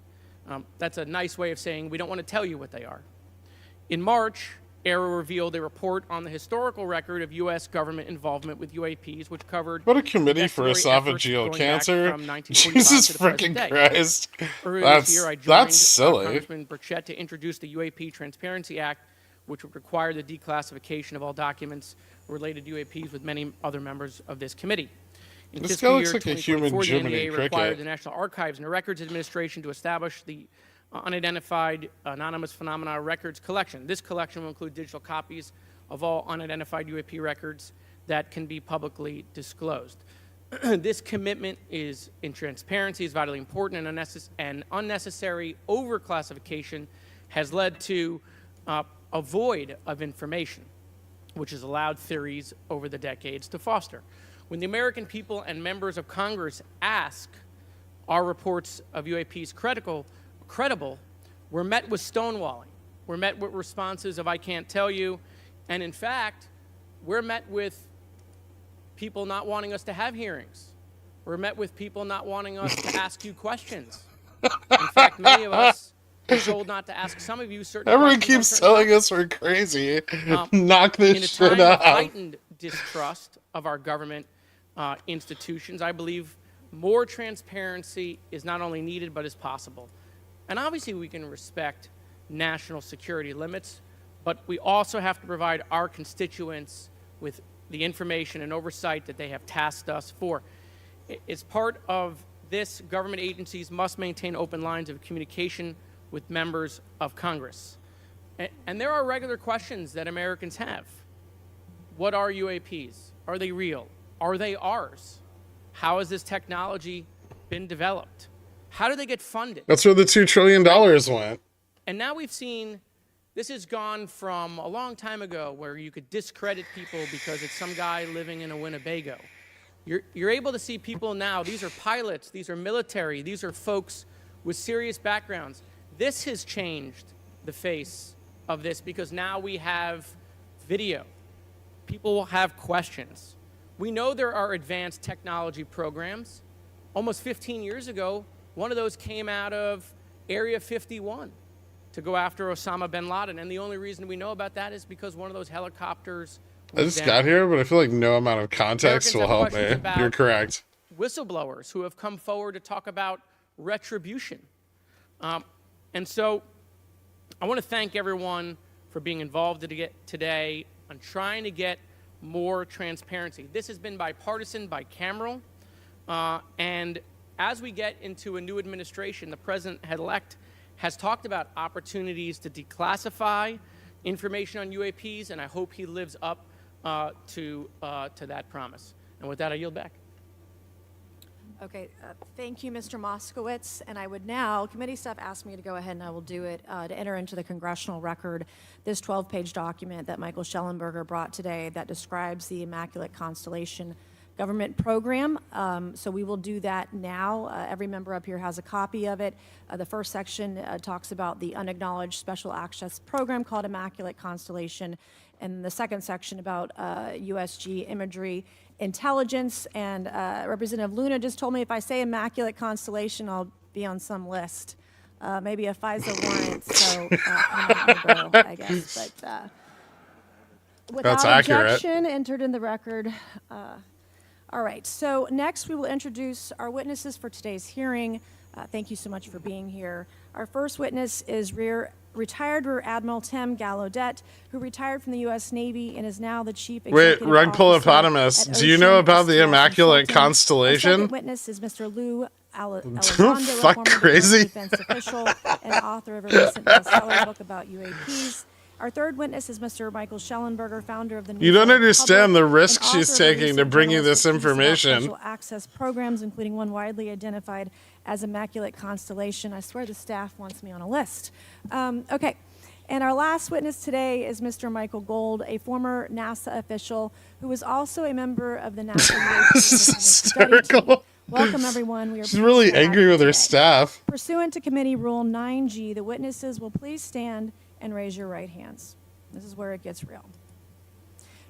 That's a nice way of saying we don't want to tell you what they are. In March, Arrow revealed a report on the historical record of U.S. government involvement with UAPs, which covered What a committee for investigatory efforts esophageal going back cancer. from 1945 Jesus to the present freaking day. Christ. Earlier this year, I joined That's silly. Congressman Burchett to introduce the UAP Transparency Act, which would require the declassification of all documents related to UAPs with many other members of this committee. In This fiscal guy looks year like a human 2024, the Jiminy NDA required Cricket. the National Archives and Records Administration to establish the unidentified anonymous phenomena records collection. This collection will include digital copies of all unidentified UAP records that can be publicly disclosed. This commitment in transparency is vitally important, and unnecessary overclassification has led to a void of information, which has allowed theories over the decades to foster. When the American people and members of Congress ask, are reports of UAPs credible, we're met with stonewalling. We're met with responses of I can't tell you, and in fact, we're met with people not wanting us to have hearings. We're met with people not wanting us to ask you questions. In fact, many of us are told not to ask some of you certain Everyone questions on keeps certain telling us we're crazy. Knock in a this time shit of out. heightened distrust of our government institutions, I believe more transparency is not only needed but is possible. And obviously we can respect national security limits, but we also have to provide our constituents with the information and oversight that they have tasked us for. As part of this, government agencies must maintain open lines of communication with members of Congress. And there are regular questions that Americans have. What are UAPs? Are they real? Are they ours? How has this technology been developed? How do they get funded? That's where the $2 trillion went. And now we've seen this has gone from a long time ago where you could discredit people because it's some guy living in a Winnebago. You're able to see people now, these are pilots, these are military, these are folks with serious backgrounds. This has changed the face of this because now we have video. People will have questions. We know there are advanced technology programs. Almost 15 years ago, one of those came out of Area 51 to go after Osama bin Laden. And the only reason we know about that is because one of those helicopters I was just down. got here, but I feel like no amount of context Americans will have help questions me. about You're correct. whistleblowers who have come forward to talk about retribution. And so I want to thank everyone for being involved today on trying to get more transparency. This has been bipartisan, bicameral, and as we get into a new administration, the president-elect has talked about opportunities to declassify information on UAPs, and I hope he lives up to that promise. And with that, I yield back. Okay, thank you, Mr. Moskowitz. And I would now, committee staff asked me to go ahead and I will do it, to enter into the congressional record this 12-page document that Michael Schellenberger brought today that describes the Immaculate Constellation government program. So we will do that now. Every member up here has a copy of it. The first section talks about the unacknowledged special access program called Immaculate Constellation, and the second section about USG imagery intelligence. And Representative Luna just told me if I say Immaculate Constellation, I'll be on some list, maybe a FISA warrant. So I'm bill, I guess. But without That's accurate. objection, entered in the record. All right, so next we will introduce our witnesses for today's hearing. Thank you so much for being here. Our first witness is retired Rear Admiral Tim Gallaudet, who retired from the U.S. Navy and is now the Chief Wait, Executive Rug Officer Polopotamus, at do you know Ocean about the STL Immaculate Consulting. Our Constellation? second witness is Mr. Lou Elizondo, a fuck former crazy. Defense official and author of a recent bestseller book about UAPs. Our third witness is Mr. Michael Schellenberger, founder of the You don't New understand Republic, the risk and she's author of a taking to recent bring you this journalistic piece about information. special access programs, including one widely identified as Immaculate Constellation. I swear the staff wants me on a list. Okay. And our last witness today is Mr. Michael Gold, a former NASA official who is also a member of the NASA UAP This is Independent Study Team. hysterical. Welcome, everyone. We are She's pleased really to have angry you with her today. staff. Pursuant to Committee Rule 9G, the witnesses will please stand and raise your right hands. This is where it gets real.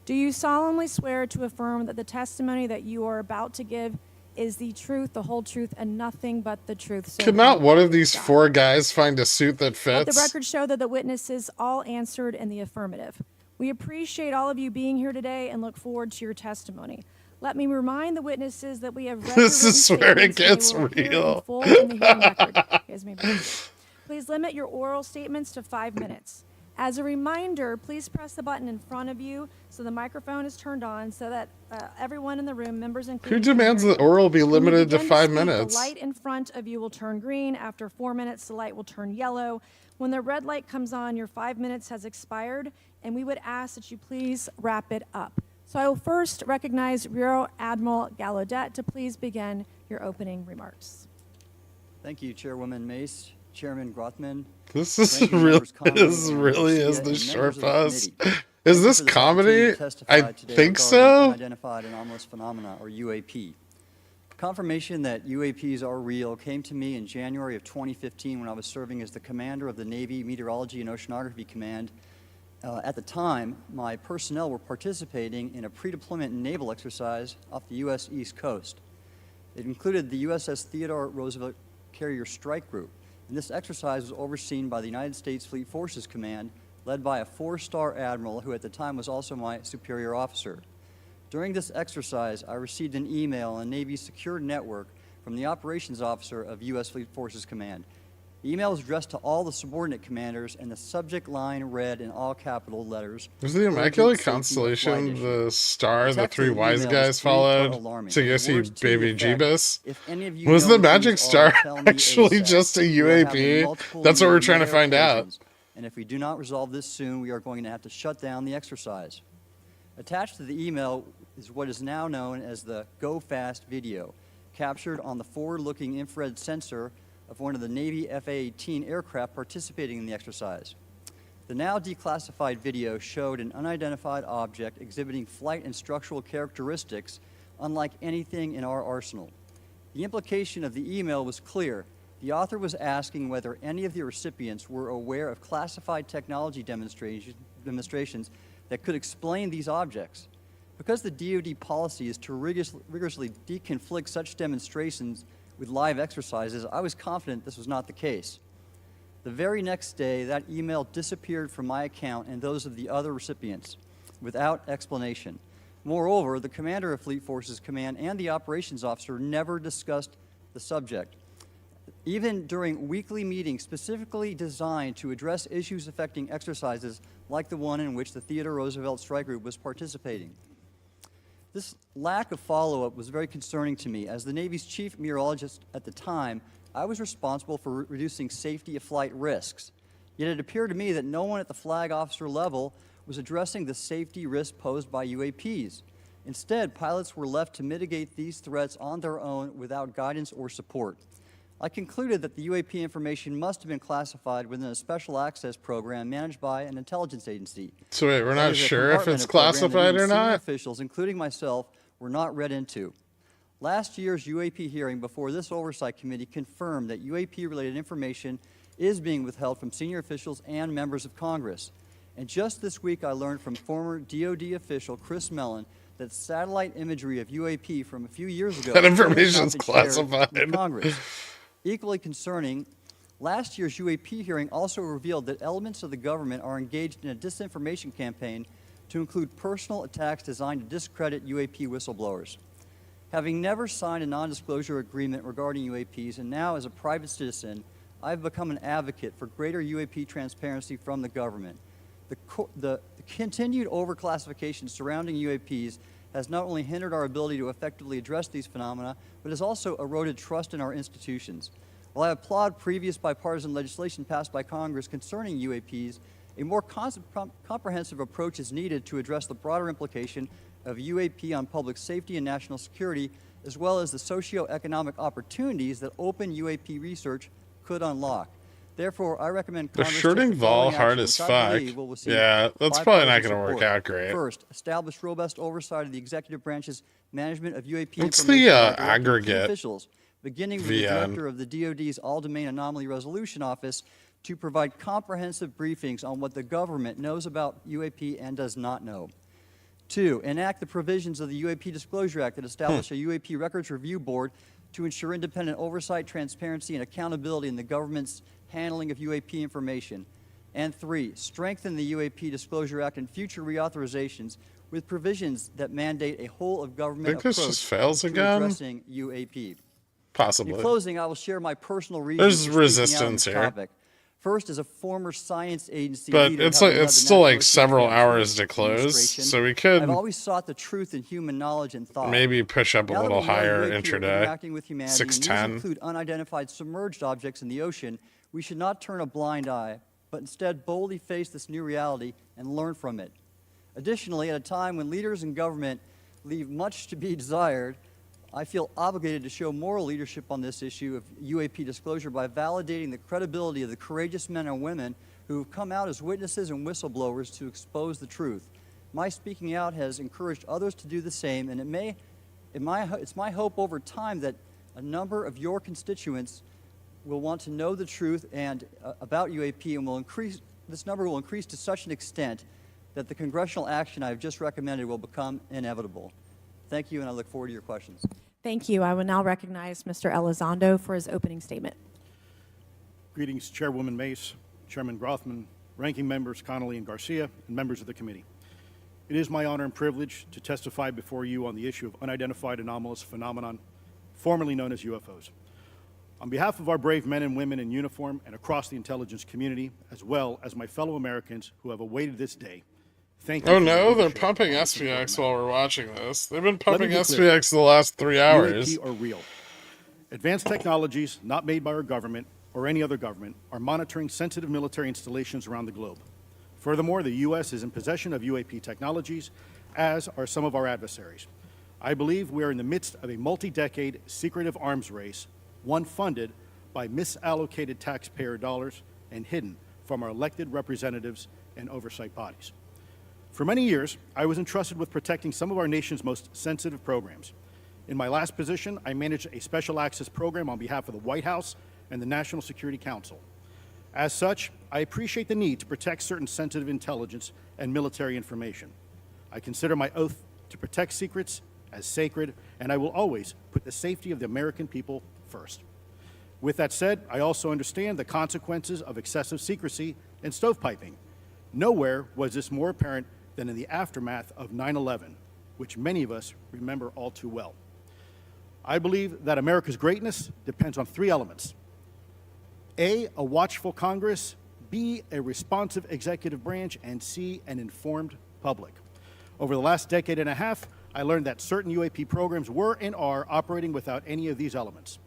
Do you solemnly swear to affirm that the testimony that you are about to give is the truth, the whole truth, and nothing but the truth? So Could not help one you of these God. four guys find a suit that Let the fits? record show that the witnesses all answered in the affirmative. We appreciate all of you being here today and look forward to your testimony. Let me remind the witnesses that we have read This your is written where it statements and gets they will appear in real. full in the hearing record. You guys may be seated. Please limit your oral statements to 5 minutes. As a reminder, please press the button in front of you so the microphone is turned on so that everyone in the room, members included, Who demands that oral be limited to 5 minutes? The light in front of you will turn green. After 4 minutes, the light will turn yellow. When the red light comes on, your 5 minutes has expired, and we would ask that you please wrap it up. So I will first recognize Rear Admiral Gallaudet to please begin your opening remarks. Thank you, Chairwoman Mace, Chairman Grothman. This is ranking really, members Conley this and really Garcia, is the and short members of the bus. committee. Is Thank you this for this opportunity comedy? to testify I today think regarding so. Unidentified anomalous phenomena, or UAP. Confirmation that UAPs are real came to me in January of 2015 when I was serving as the commander of the Navy Meteorology and Oceanography Command. At the time, my personnel were participating in a pre-deployment naval exercise off the U.S. East Coast. It included the USS Theodore Roosevelt Carrier Strike Group, and this exercise was overseen by the United States Fleet Forces Command, led by a 4-star admiral who at the time was also my superior officer. During this exercise, I received an email on the Navy's secure network from the operations officer of U.S. Fleet Forces Command. The email was addressed to all the subordinate commanders, and the subject line read in all capital letters. Was the Immaculate "Safety of Constellation flight the star The the text three of the wise email guys is three-part followed alarming. to go see Words to the Baby effect, Jeebus? "If any of you Was know the what Magic these Star are, tell me actually ASAP. just a We are having UAP? multiple That's what we're new trying to find out. occasions, and if we do not resolve this soon, we are going to have to shut down the exercise." Attached to the email is what is now known as the Go Fast video, captured on the forward-looking infrared sensor of one of the Navy F-A-18 aircraft participating in the exercise. The now declassified video showed an unidentified object exhibiting flight and structural characteristics unlike anything in our arsenal. The implication of the email was clear. The author was asking whether any of the recipients were aware of classified technology demonstrations that could explain these objects. Because the DoD policy is to rigorously deconflict such demonstrations with live exercises, I was confident this was not the case. The very next day, that email disappeared from my account and those of the other recipients without explanation. Moreover, the commander of Fleet Forces Command and the operations officer never discussed the subject. Even during weekly meetings specifically designed to address issues affecting exercises like the one in which the Theodore Roosevelt Strike Group was participating. This lack of follow-up was very concerning to me. As the Navy's chief meteorologist at the time, I was responsible for reducing safety of flight risks. Yet it appeared to me that no one at the flag officer level was addressing the safety risk posed by UAPs. Instead, pilots were left to mitigate these threats on their own without guidance or support. I concluded that the UAP information must have been classified within a special access program managed by an intelligence agency. So wait, we're That not is, a sure if compartment it's of program that classified even or senior not? officials, including myself, were not read into. Last year's UAP hearing before this oversight committee confirmed that UAP-related information is being withheld from senior officials and members of Congress. And just this week, I learned from former DoD official Chris Mellon that satellite imagery of UAP from a few years ago That has not information's been shared classified. with Congress. Equally concerning, last year's UAP hearing also revealed that elements of the government are engaged in a disinformation campaign to include personal attacks designed to discredit UAP whistleblowers. Having never signed a non-disclosure agreement regarding UAPs, and now as a private citizen, I've become an advocate for greater UAP transparency from the government. The continued overclassification surrounding UAPs has not only hindered our ability to effectively address these phenomena, but has also eroded trust in our institutions. While I applaud previous bipartisan legislation passed by Congress concerning UAPs, a more comprehensive approach is needed to address the broader implication of UAP on public safety and national security, as well as the socioeconomic opportunities that open UAP research could unlock. Therefore, I recommend They're Congress shorting take the following Vol hard action, as which I fuck. believe will receive Yeah, that's probably not bipartisan going to work support. out great. First, establish robust oversight of the executive branch's management of UAP What's information the, by directing key aggregate officials, beginning with the VN? director of the DoD's All-Domain Anomaly Resolution Office, to provide comprehensive briefings on what the government knows about UAP and does not know. 2, enact the provisions of the UAP Disclosure Act that establish a UAP Records Review Board to ensure independent oversight, transparency, and accountability in the government's handling of UAP information. And 3, strengthen the UAP Disclosure Act and future reauthorizations with provisions that mandate a whole-of-government Think this approach just fails to again? addressing UAP. Possibly. In closing, I will share my personal reasons There's for speaking out on resistance this here. topic. First, as a former science agency But leader, it's having like led it's the still National like Ocean several Atmospheric hours to close, Administration, so we could I've always sought the truth in human knowledge and thought. maybe push up a Now that little we know higher UAP are intraday. interacting with humanity, and these 610. include unidentified submerged objects in the ocean, we should not turn a blind eye, but instead boldly face this new reality and learn from it. Additionally, at a time when leaders in government leave much to be desired, I feel obligated to show moral leadership on this issue of UAP disclosure by validating the credibility of the courageous men and women who have come out as witnesses and whistleblowers to expose the truth. My speaking out has encouraged others to do the same, and it's my hope over time that a number of your constituents will want to know the truth and about UAP, and this number will increase to such an extent that the congressional action I have just recommended will become inevitable. Thank you, and I look forward to your questions. Thank you. I will now recognize Mr. Elizondo for his opening statement. Greetings, Chairwoman Mace, Chairman Grothman, Ranking Members Connolly and Garcia, and members of the committee. It is my honor and privilege to testify before you on the issue of unidentified anomalous phenomenon, formerly known as UFOs. On behalf of our brave men and women in uniform and across the intelligence community, as well as my fellow Americans who have awaited this day, thank you. Oh for your no, they're leadership pumping on this important SPX matter. while we're watching this. They've been pumping be clear. SPX the last 3 hours. UAP are real. Advanced technologies, not made by our government or any other government, are monitoring sensitive military installations around the globe. Furthermore, the U.S. is in possession of UAP technologies, as are some of our adversaries. I believe we are in the midst of a multi-decade secretive arms race, one funded by misallocated taxpayer dollars and hidden from our elected representatives and oversight bodies. For many years, I was entrusted with protecting some of our nation's most sensitive programs. In my last position, I managed a special access program on behalf of the White House and the National Security Council. As such, I appreciate the need to protect certain sensitive intelligence and military information. I consider my oath to protect secrets as sacred, and I will always put the safety of the American people first. With that said, I also understand the consequences of excessive secrecy and stovepiping. Nowhere was this more apparent than in the aftermath of 9/11, which many of us remember all too well. I believe that America's greatness depends on three elements. A watchful Congress, B, a responsive executive branch, and C, an informed public. Over the last decade and a half, I learned that certain UAP programs were and are operating without any of these elements.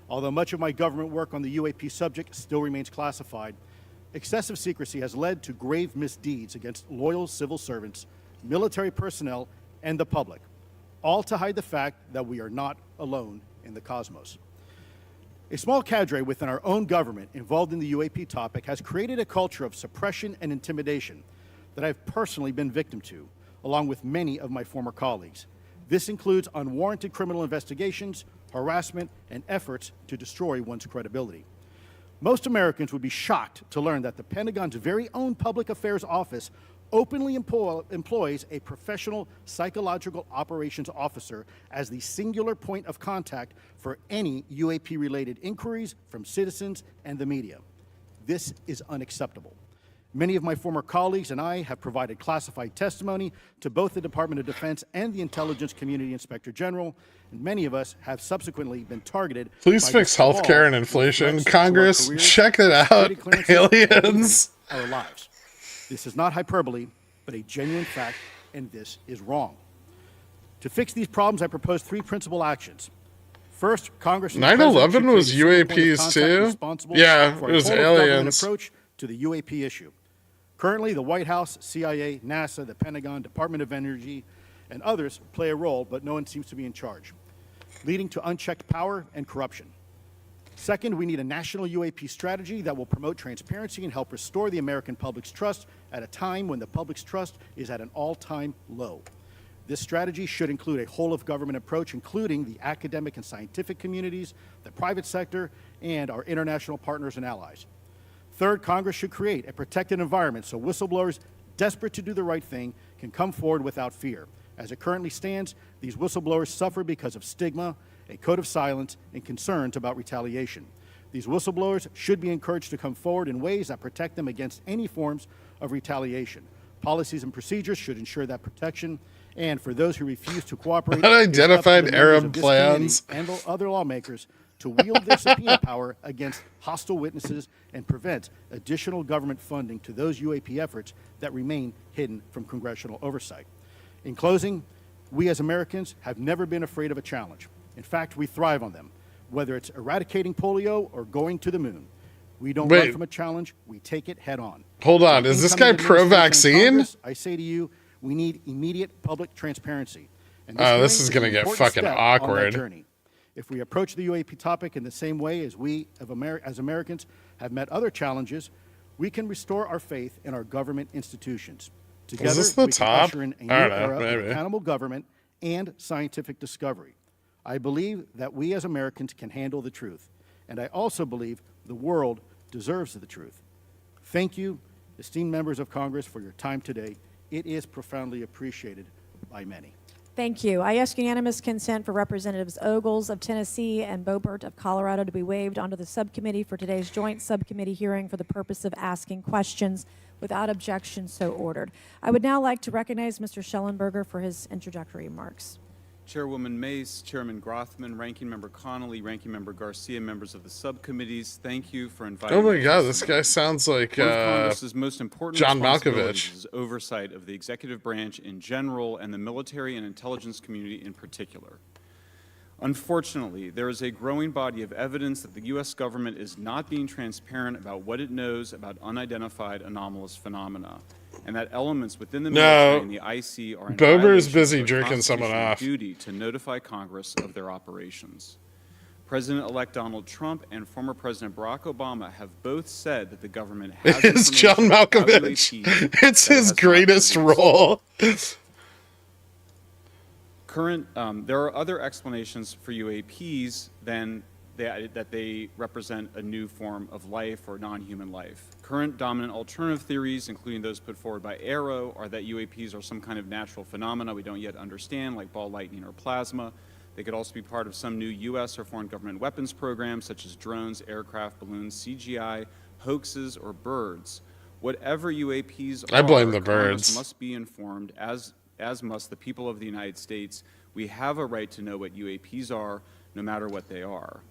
Although much of my government work on the UAP subject still remains classified, excessive secrecy has led to grave misdeeds against loyal civil servants, military personnel, and the public, all to hide the fact that we are not alone in the cosmos. A small cadre within our own government involved in the UAP topic has created a culture of suppression and intimidation that I've personally been victim to, along with many of my former colleagues. This includes unwarranted criminal investigations, harassment, and efforts to destroy one's credibility. Most Americans would be shocked to learn that the Pentagon's very own Public Affairs Office openly employs a professional psychological operations officer as the singular point of contact for any UAP-related inquiries from citizens and the media. This is unacceptable. Many of my former colleagues and I have provided classified testimony to both the Department of Defense and the Intelligence Community Inspector General, and many of us have subsequently been targeted. Please fix healthcare and inflation. Congress, check it out. Aliens. Our lives. This is not hyperbole, but a genuine fact, and this is wrong. To fix these problems, I propose three principal actions. First, Congress. 9/11 was UAPs too? Yeah, it was aliens. Approach to the UAP issue. Currently, the White House, CIA, NASA, the Pentagon, Department of Energy, and others play a role, but no one seems to be in charge, leading to unchecked power and corruption. Second, we need a national UAP strategy that will promote transparency and help restore the American public's trust at a time when the public's trust is at an all-time low. This strategy should include a whole-of-government approach, including the academic and scientific communities, the private sector, and our international partners and allies. Third, Congress should create a protected environment so whistleblowers desperate to do the right thing can come forward without fear. As it currently stands, these whistleblowers suffer because of stigma, a code of silence, and concerns about retaliation. These whistleblowers should be encouraged to come forward in ways that protect them against any forms of retaliation. Policies and procedures should ensure that protection, and for those who refuse to cooperate, unidentified Arab plans and other lawmakers to wield their subpoena power against hostile witnesses and prevent additional government funding to those UAP efforts that remain hidden from congressional oversight. In closing, we as Americans have never been afraid of a challenge. In fact, we thrive on them, whether it's eradicating polio or going to the moon. We don't run from a challenge, we take it head on. Hold on, is this guy pro-vaccine? I say to you, we need immediate public transparency. And this is going to get fucking awkward. If we approach the UAP topic in the same way as we as Americans have met other challenges, we can restore our faith in our government institutions. Together, is this the we top? can usher in a new era of accountable government and scientific discovery. I believe that we as Americans can handle the truth, and I also believe the world deserves the truth. Thank you, esteemed members of Congress, for your time today. It is profoundly appreciated by many. Thank you. I ask unanimous consent for Representatives Ogles of Tennessee and Boebert of Colorado to be waived onto the subcommittee for today's joint subcommittee hearing for the purpose of asking questions. Without objection, so ordered. I would now like to recognize Mr. Schellenberger for his introductory remarks. Chairwoman Mace, Chairman Grothman, Ranking Member Connolly, Ranking Member Garcia, members of the subcommittees, thank you for inviting Oh my me God, to this guy sounds like One of Congress's most important John responsibilities Malkovich. is oversight of the executive branch in general and the military and intelligence community in particular. Unfortunately, there is a growing body of evidence that the U.S. government is not being transparent about what it knows about unidentified anomalous phenomena, and that elements within the military and the IC are in Bober's violation busy of their jerking someone constitutional off. duty to notify Congress of their operations. President-elect Donald Trump and former President Barack Obama have both said that the government has It's John information about Malkovich. UAPs It's that it his has not greatest released. role. There are other explanations for UAPs than that they represent a new form of life or non-human life. Current dominant alternative theories, including those put forward by Arrow, are that UAPs are some kind of natural phenomena we don't yet understand, like ball lightning or plasma. They could also be part of some new U.S. or foreign government weapons programs, such as drones, aircraft, balloons, CGI, hoaxes, or birds. Whatever UAPs are, I blame the Congress birds. must be informed, as must the people of the United States. We have a right to know what UAPs are, no matter what they are.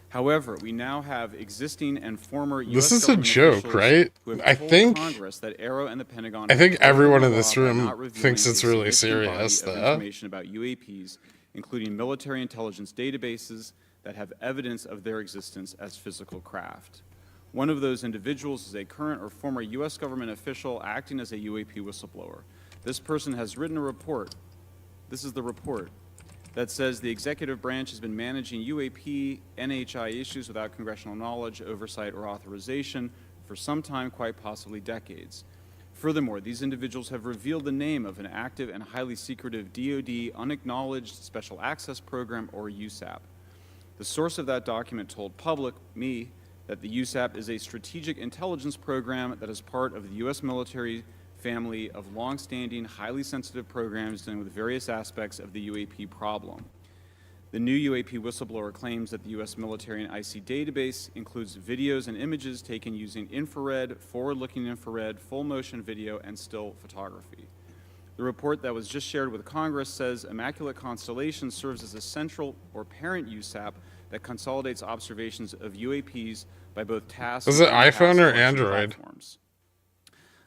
However, we now have existing and former U.S. This is a government joke, officials right? who have I told think Congress that Arrow and the Pentagon I think have broken everyone the in law this by room not revealing thinks it's a really significant body serious, of though. information about UAPs, including military intelligence databases that have evidence of their existence as physical craft. One of those individuals is a current or former U.S. government official acting as a UAP whistleblower. This person has written a report. This is the report that says the executive branch has been managing UAP NHI issues without congressional knowledge, oversight, or authorization for some time, quite possibly decades. Furthermore, these individuals have revealed the name of an active and highly secretive DoD unacknowledged special access program, or USAP. The source of that document told me, that the USAP is a strategic intelligence program that is part of the U.S. military family of long-standing, highly sensitive programs dealing with various aspects of the UAP problem. The new UAP whistleblower claims that the U.S. military and IC database includes videos and images taken using infrared, forward-looking infrared, full-motion video, and still photography. The report that was just shared with Congress says Immaculate Constellation serves as a central or parent USAP that consolidates observations of UAPs by both task Is it and iPhone task or collection Android? platforms.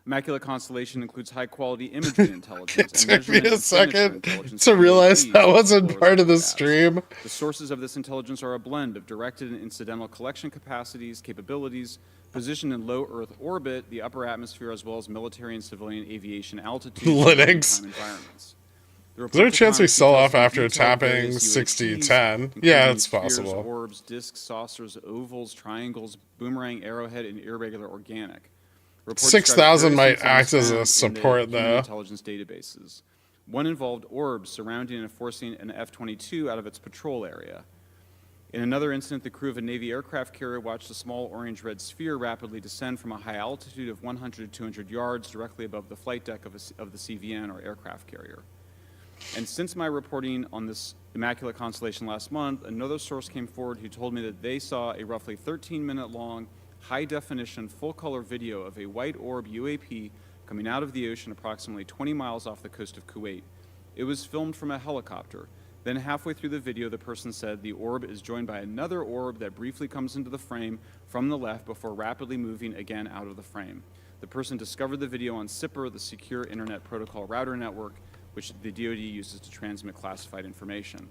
Immaculate Constellation includes high-quality imagery intelligence It and took me measurement a of signature second intelligence to of realize UAPs that wasn't whistleblowers part of the have. stream. The sources of this intelligence are a blend of directed and incidental collection capacities, capabilities, positioned in low Earth orbit, the upper atmosphere, as well as military and civilian aviation altitudes and Linux. maritime environments. Is there a chance we sell off after tapping tapping 60-10? Yeah, it's possible. Orbs, discs, saucers, ovals, triangles, boomerang, arrowhead, and irregular organic. Reports 6,000 describe might various act as a found in the support, human though. Intelligence databases. One involved orbs surrounding and enforcing an F-22 out of its patrol area. In another incident, the crew of a Navy aircraft carrier watched a small orange-red sphere rapidly descend from a high altitude of 100 to 200 yards directly above the flight deck of the CVN, or aircraft carrier. And since my reporting on this Immaculate Constellation last month, another source came forward who told me that they saw a roughly 13-minute-long, high-definition, full-color video of a white orb UAP coming out of the ocean approximately 20 miles off the coast of Kuwait. It was filmed from a helicopter. Then halfway through the video, the person said the orb is joined by another orb that briefly comes into the frame from the left before rapidly moving again out of the frame. The person discovered the video on SIPR, the Secure Internet Protocol Router Network, which the DoD uses to transmit classified information.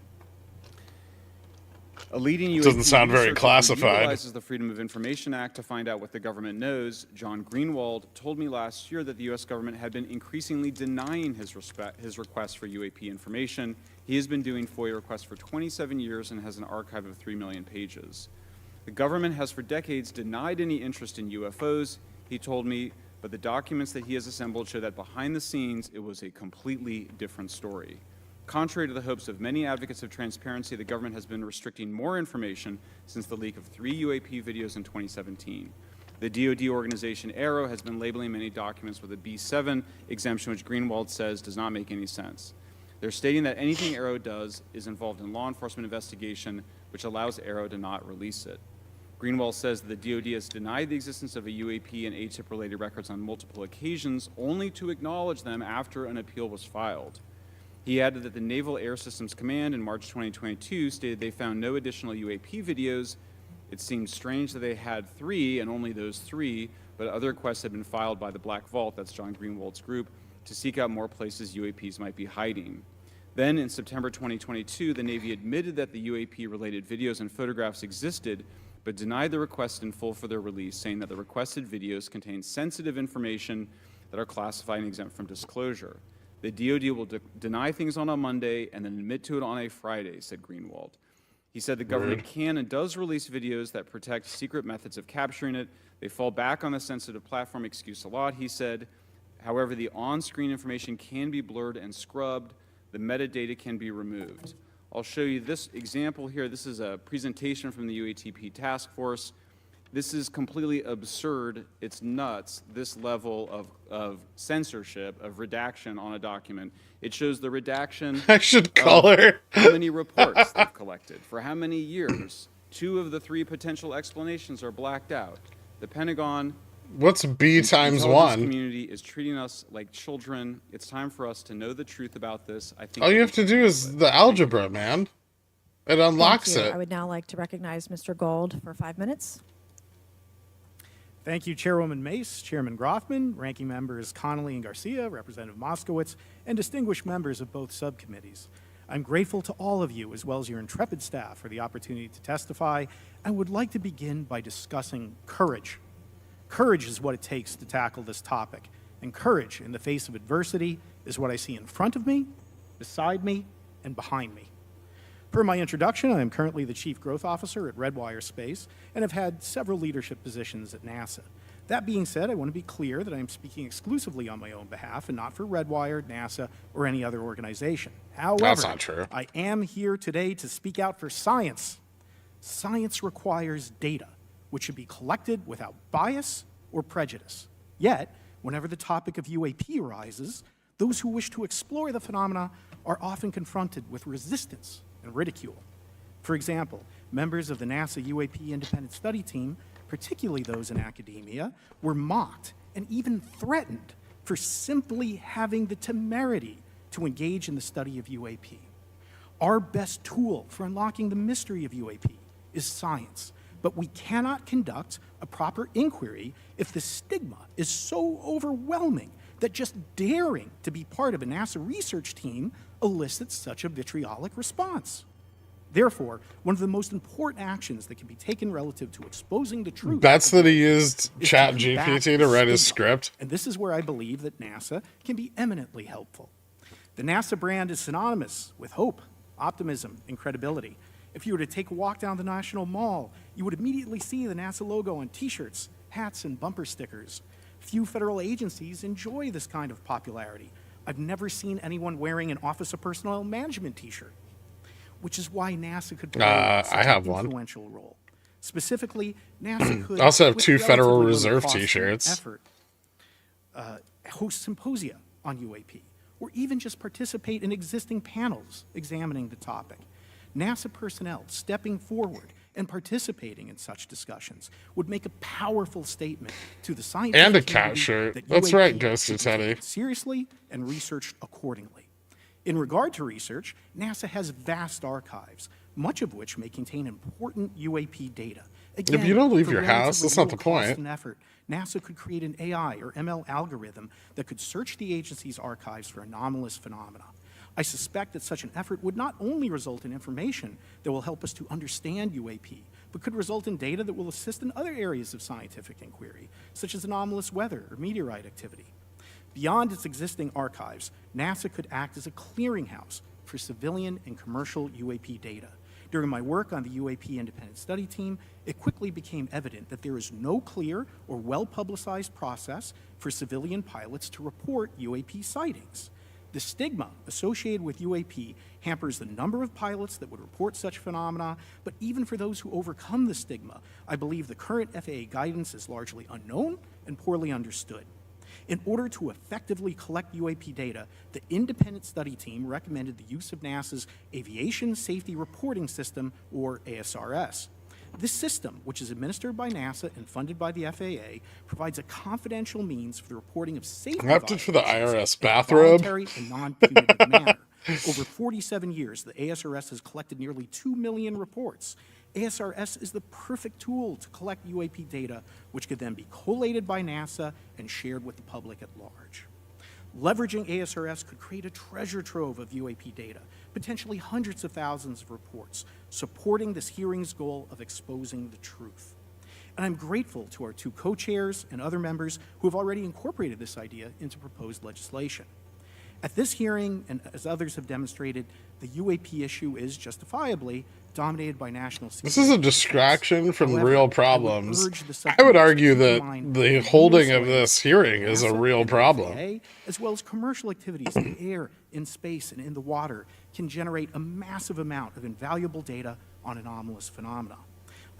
A leading UAP Doesn't sound very researcher who classified. utilizes the Freedom of Information Act to find out what the government knows, John Greenwald, told me last year that the U.S. government had been increasingly denying his requests for UAP information. He has been doing FOIA requests for 27 years and has an archive of 3 million pages. The government has for decades denied any interest in UFOs, he told me, but the documents that he has assembled show that behind the scenes, it was a completely different story. Contrary to the hopes of many advocates of transparency, the government has been restricting more information since the leak of 3 UAP videos in 2017. The DoD organization Arrow has been labeling many documents with a B7 exemption, which Greenwald says does not make any sense. They're stating that anything Arrow does is involved in law enforcement investigation, which allows Arrow to not release it. Greenwald says that the DoD has denied the existence of a UAP and ATIP-related records on multiple occasions, only to acknowledge them after an appeal was filed. He added that the Naval Air Systems Command in March 2022 stated they found no additional UAP videos. It seemed strange that they had 3, and only those 3, but other requests had been filed by the Black Vault, that's John Greenwald's group, to seek out more places UAPs might be hiding. Then in September 2022, the Navy admitted that the UAP-related videos and photographs existed, but denied the request in full for their release, saying that the requested videos contain sensitive information that are classified and exempt from disclosure. The DoD will deny things on a Monday and then admit to it on a Friday, said Greenwald. He said the government can and does release videos that protect secret methods of capturing it. They fall back on the sensitive platform excuse a lot, he said. However, the on-screen information can be blurred and scrubbed. The metadata can be removed. I'll show you this example here. This is a presentation from the UATP task force. This is completely absurd. It's nuts, this level of censorship, of redaction on a document. It shows the redaction I should call her. how many reports they've collected, for how many years. 2 of the 3 potential explanations are blacked out. The Pentagon What's B the times intelligence 1? community is treating us like children. It's time for us to know the truth about this. I think All you that have to we do can is the algebra, man. It unlocks Thank you. it. I would now like to recognize Mr. Gold for 5 minutes. Thank you, Chairwoman Mace, Chairman Groffman, Ranking Members Connolly and Garcia, Representative Moskowitz, and distinguished members of both subcommittees. I'm grateful to all of you, as well as your intrepid staff, for the opportunity to testify, and would like to begin by discussing courage. Courage is what it takes to tackle this topic, and courage in the face of adversity is what I see in front of me, beside me, and behind me. Per my introduction, I am currently the Chief Growth Officer at Redwire Space and have had several leadership positions at NASA. That being said, I want to be clear that I am speaking exclusively on my own behalf and not for Redwire, NASA, or any other organization. However, That's not true. I am here today to speak out for science. Science requires data, which should be collected without bias or prejudice. Yet, whenever the topic of UAP arises, those who wish to explore the phenomena are often confronted with resistance and ridicule. For example, members of the NASA UAP Independent Study Team, particularly those in academia, were mocked and even threatened for simply having the temerity to engage in the study of UAP. Our best tool for unlocking the mystery of UAP is science, but we cannot conduct a proper inquiry if the stigma is so overwhelming that just daring to be part of a NASA research team elicits such a vitriolic response. Therefore, one of the most important actions that can be taken relative to exposing the truth. That's that he used is Chat to combat GPT the to write his stigma. script. And this is where I believe that NASA can be eminently helpful. The NASA brand is synonymous with hope, optimism, and credibility. If you were to take a walk down the National Mall, you would immediately see the NASA logo on T-shirts, hats, and bumper stickers. Few federal agencies enjoy this kind of popularity. I've never seen anyone wearing an Office of Personnel Management T-shirt, which is why NASA could play such I have an one. influential role. Specifically, NASA could I also have with 2 Federal relatively Reserve little cost and T-shirts. effort, host symposia on UAP, or even just participate in existing panels examining the topic. NASA personnel stepping forward and participating in such discussions would make a powerful statement to the scientific And a cat community shirt. that That's UAP right, Ghost should of be Teddy. taken seriously and researched accordingly. In regard to research, NASA has vast archives, much of which may contain important UAP data. Again, you don't leave for your house, relatively that's not the little cost point. and effort, NASA could create an AI or ML algorithm that could search the agency's archives for anomalous phenomena. I suspect that such an effort would not only result in information that will help us to understand UAP, but could result in data that will assist in other areas of scientific inquiry, such as anomalous weather or meteorite activity. Beyond its existing archives, NASA could act as a clearinghouse for civilian and commercial UAP data. During my work on the UAP Independent Study Team, it quickly became evident that there is no clear or well-publicized process for civilian pilots to report UAP sightings. The stigma associated with UAP hampers the number of pilots that would report such phenomena, but even for those who overcome the stigma, I believe the current FAA guidance is largely unknown and poorly understood. In order to effectively collect UAP data, the independent study team recommended the use of NASA's Aviation Safety Reporting System, or ASRS. This system, which is administered by NASA and funded by the FAA, provides a confidential means for the reporting of safety Opted for the violations IRS in a bathrobe. voluntary and non-punitive manner. Over 47 years, the ASRS has collected nearly 2 million reports. ASRS is the perfect tool to collect UAP data, which could then be collated by NASA and shared with the public at large. Leveraging ASRS could create a treasure trove of UAP data, potentially hundreds of thousands of reports, supporting this hearing's goal of exposing the truth. And I'm grateful to our 2 co-chairs and other members who have already incorporated this idea into proposed legislation. At this hearing, and as others have demonstrated, the UAP issue is justifiably dominated by national security. This is a distraction from However, real I would problems. urge the I would subcommittee to argue keep in that mind the numerous holding of ways this hearing is a NASA real and problem. FAA, as well as commercial activities in the air, in space, and in the water, can generate a massive amount of invaluable data on anomalous phenomena.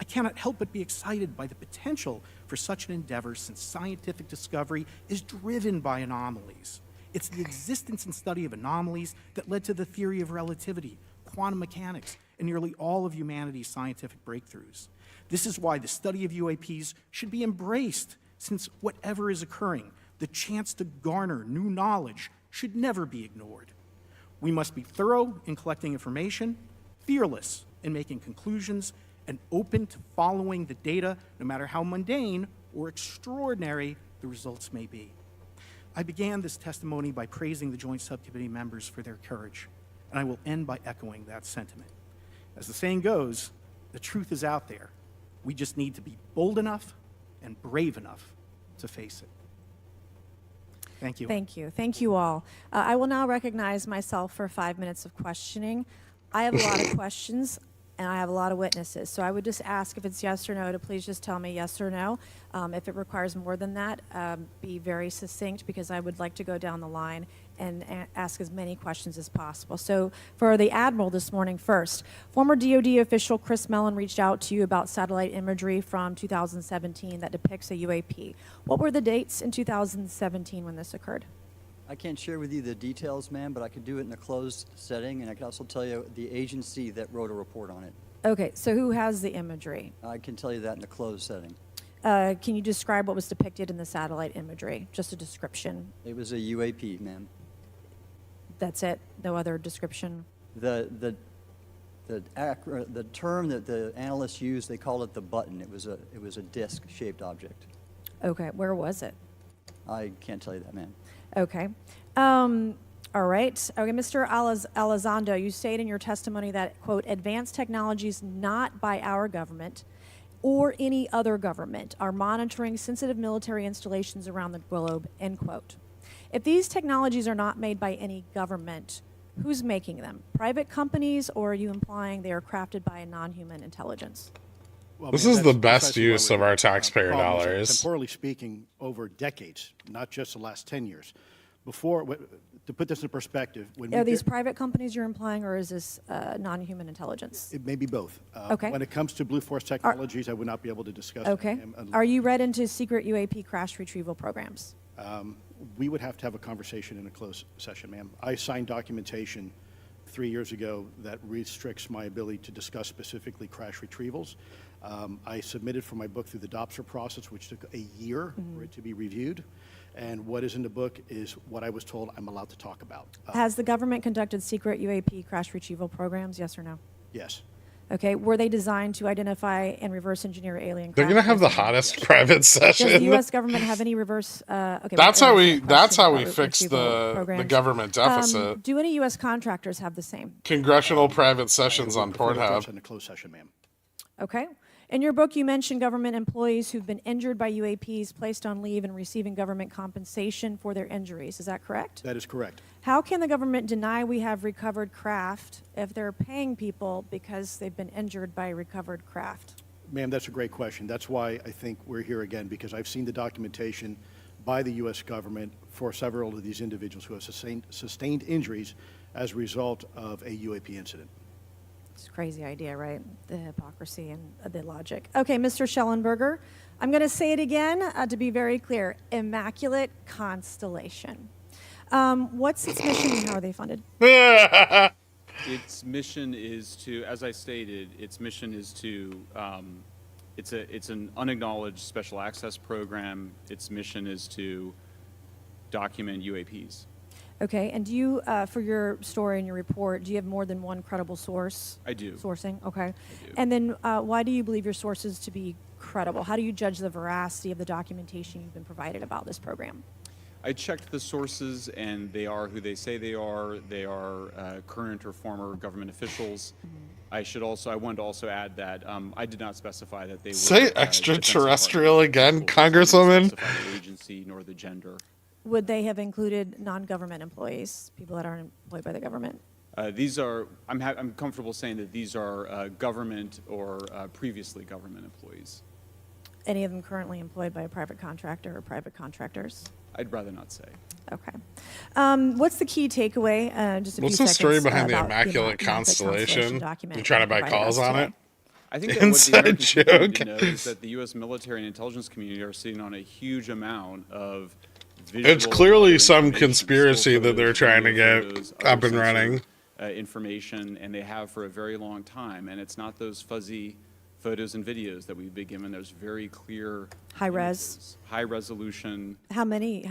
I cannot help but be excited by the potential for such an endeavor, since scientific discovery is driven by anomalies. It's the existence and study of anomalies that led to the theory of relativity, quantum mechanics, and nearly all of humanity's scientific breakthroughs. This is why the study of UAPs should be embraced, since whatever is occurring, the chance to garner new knowledge should never be ignored. We must be thorough in collecting information, fearless in making conclusions, and open to following the data, no matter how mundane or extraordinary the results may be. I began this testimony by praising the Joint Subcommittee members for their courage, and I will end by echoing that sentiment. As the saying goes, the truth is out there. We just need to be bold enough and brave enough to face it. Thank you. Thank you. Thank you all. I will now recognize myself for 5 minutes of questioning. I have a lot of questions, and I have a lot of witnesses. So I would just ask, if it's yes or no, to please just tell me yes or no. If it requires more than that, be very succinct, because I would like to go down the line and ask as many questions as possible. So for the Admiral this morning first, former DoD official Chris Mellon reached out to you about satellite imagery from 2017 that depicts a UAP. What were the dates in 2017 when this occurred? I can't share with you the details, ma'am, but I could do it in a closed setting, and I can also tell you the agency that wrote a report on it. Okay, so who has the imagery? I can tell you that in a closed setting. Can you describe what was depicted in the satellite imagery? Just a description. It was a UAP, ma'am. That's it? No other description? The term that the analysts used, they called it the button. It was a disc-shaped object. Okay, where was it? I can't tell you that, ma'am. Okay. All right. Okay, Mr. Elizondo, you state in your testimony that, quote, advanced technologies not by our government or any other government are monitoring sensitive military installations around the globe, end quote. If these technologies are not made by any government, who's making them? Private companies, or are you implying they are crafted by a non-human intelligence? Well, This ma'am, is that's the best precisely use why of we're- our taxpayer problem is that dollars. Temporally speaking, over decades, not just the last 10 years. Before, to put this in perspective, when Are we these did- private companies you're implying, or is this non-human intelligence? it may be both. Okay. When it comes to Blue Force Technologies, I would not be able to discuss it, Okay. ma'am, Are you read into secret UAP crash retrieval programs? we would have to have a conversation in a closed session, ma'am. I signed documentation 3 years ago that restricts my ability to discuss specifically crash retrievals. I submitted for my book through the DOPSR process, which took a year for it to be reviewed. And what is in the book is what I was told I'm allowed to talk about. Has the government conducted secret UAP crash retrieval programs, yes or no? Yes. Okay, were they designed to identify and reverse engineer alien They're craft? gonna have the Yes or no? hottest private Does the session. U.S. government have any reverse? Okay, That's we'll how answer we. that That's question how about we fix retrieval the programs. government deficit. Do any U.S. contractors have the same? Congressional private sessions I on would prefer to address Pornhub. it in a closed session, ma'am. Okay. In your book, you mentioned government employees who've been injured by UAPs, placed on leave, and receiving government compensation for their injuries. Is that correct? That is correct. How can the government deny we have recovered craft if they're paying people because they've been injured by recovered craft? Ma'am, that's a great question. That's why I think we're here again, because I've seen the documentation by the U.S. government for several of these individuals who have sustained injuries as a result of a UAP incident. It's a crazy idea, right? The hypocrisy and the logic. Okay, Mr. Schellenberger, I'm going to say it again to be very clear. Immaculate Constellation. What's its mission and how are they funded? Its mission is to, as I stated, its mission is to, it's an unacknowledged special access program. Its mission is to document UAPs. Okay, and do you, for your story and your report, do you have more than one credible source? I do. Sourcing, okay. I do. And then why do you believe your sources to be credible? How do you judge the veracity of the documentation you've been provided about this program? I checked the sources, and they are who they say they are. They are current or former government officials. I wanted to also add that I did not specify that they were Say Defense extraterrestrial Department again, people. I didn't Congresswoman. specify the agency nor the gender. Would they have included non-government employees, people that aren't employed by the government? These are, I'm comfortable saying that these are government or previously government employees. Any of them currently employed by a private contractor or private contractors? I'd rather not say. Okay. What's the key takeaway? Just a What's few the story seconds, behind the about Immaculate Constellation? document You trying to buy provided calls us on today? it? I think that what the Inside American people need to joke. know is that the U.S. military and intelligence community are sitting on a huge amount of It's visual clearly and some information, conspiracy still that they're photos, trying to video get photos, up other and sensitive, running. Information, and they have for a very long time. And it's not those fuzzy photos and videos that we've been given. There's very clear High res. images, high resolution. How many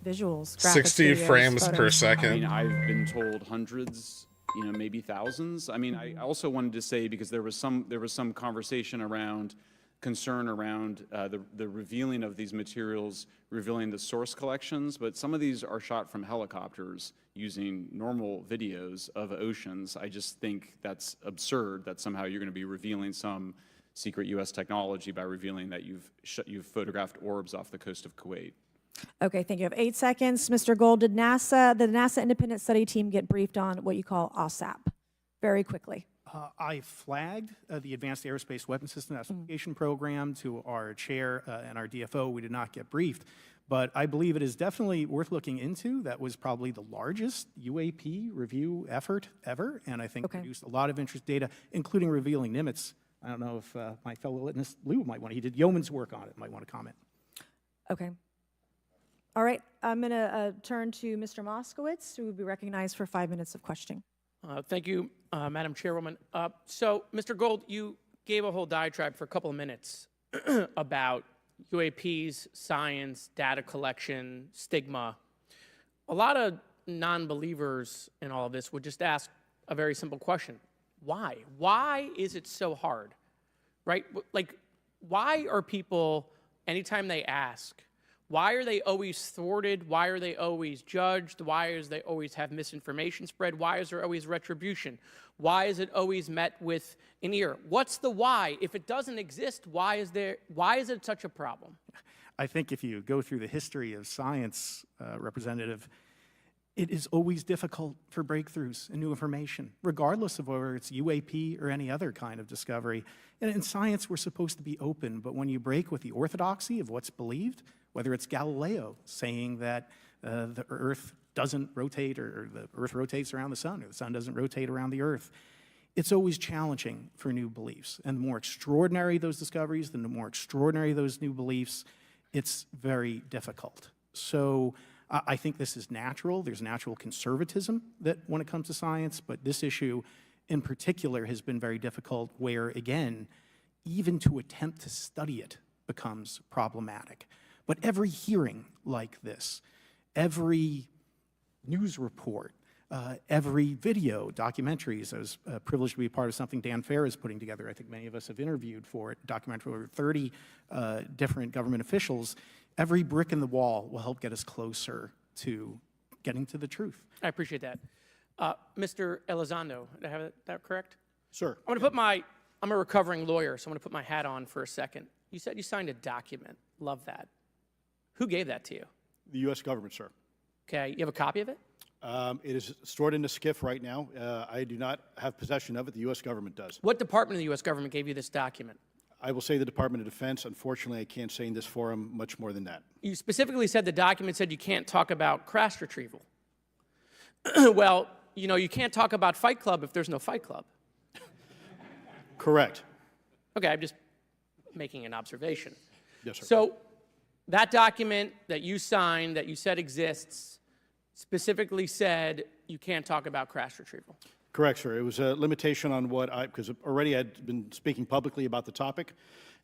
visuals? Graphics, 60 videos, frames per photos? I mean, second. I've been told hundreds, maybe thousands. I mean, I also wanted to say, because there was some conversation around concern around the revealing of these materials, revealing the source collections, but some of these are shot from helicopters using normal videos of oceans. I just think that's absurd that somehow you're going to be revealing some secret U.S. technology by revealing that you've photographed orbs off the coast of Kuwait. Okay, thank you. I have 8 seconds. Mr. Gold, did the NASA independent study team get briefed on what you call OSAP? Very quickly. I flagged the Advanced Aerospace Weapons System Application Program to our chair and our DFO. We did not get briefed, but I believe it is definitely worth looking into. That was probably the largest UAP review effort ever, and I think produced a lot of interest data, including revealing Nimitz. I don't know if my fellow witness Lou might want to, he did yeoman's work on it, might want to comment. Okay. All right, I'm going to turn to Mr. Moskowitz, who will be recognized for 5 minutes of questioning. Thank you, Madam Chairwoman. So, Mr. Gold, you gave a whole diatribe for a couple of minutes about UAPs, science, data collection, stigma. A lot of non-believers in all of this would just ask a very simple question. Why? Why is it so hard, right? Like, why are people, anytime they ask, why are they always thwarted? Why are they always judged? Why is they always have misinformation spread? Why is there always retribution? Why is it always met with an ear? What's the why? If it doesn't exist, why is it such a problem? I think if you go through the history of science, Representative, it is always difficult for breakthroughs and new information, regardless of whether it's UAP or any other kind of discovery. And in science, we're supposed to be open, but when you break with the orthodoxy of what's believed, whether it's Galileo saying that the Earth doesn't rotate, or the Earth rotates around the sun, or the sun doesn't rotate around the Earth, it's always challenging for new beliefs. And the more extraordinary those discoveries, the more extraordinary those new beliefs, it's very difficult. So I think this is natural. There's natural conservatism that when it comes to science, but this issue in particular has been very difficult where, again, even to attempt to study it becomes problematic. But every hearing like this, every news report, every video, documentaries, I was privileged to be a part of something Dan Fair is putting together. I think many of us have interviewed for it, documentary over 30 different government officials. Every brick in the wall will help get us closer to getting to the truth. I appreciate that. Mr. Elizondo, did I have that correct? Sir. I'm a recovering lawyer, so I'm going to put my hat on for a second. You said you signed a document. Love that. Who gave that to you? The U.S. government, sir. Okay, you have a copy of it? It is stored in a SCIF right now. I do not have possession of it. The U.S. government does. What department of the U.S. government gave you this document? I will say the Department of Defense. Unfortunately, I can't say in this forum much more than that. You specifically said the document said you can't talk about crash retrieval. Well, you can't talk about Fight Club if there's no Fight Club. Correct. Okay, I'm just making an observation. Yes, sir. So that document that you signed, that you said exists, specifically said you can't talk about crash retrieval. Correct, sir. It was a limitation on because already I'd been speaking publicly about the topic,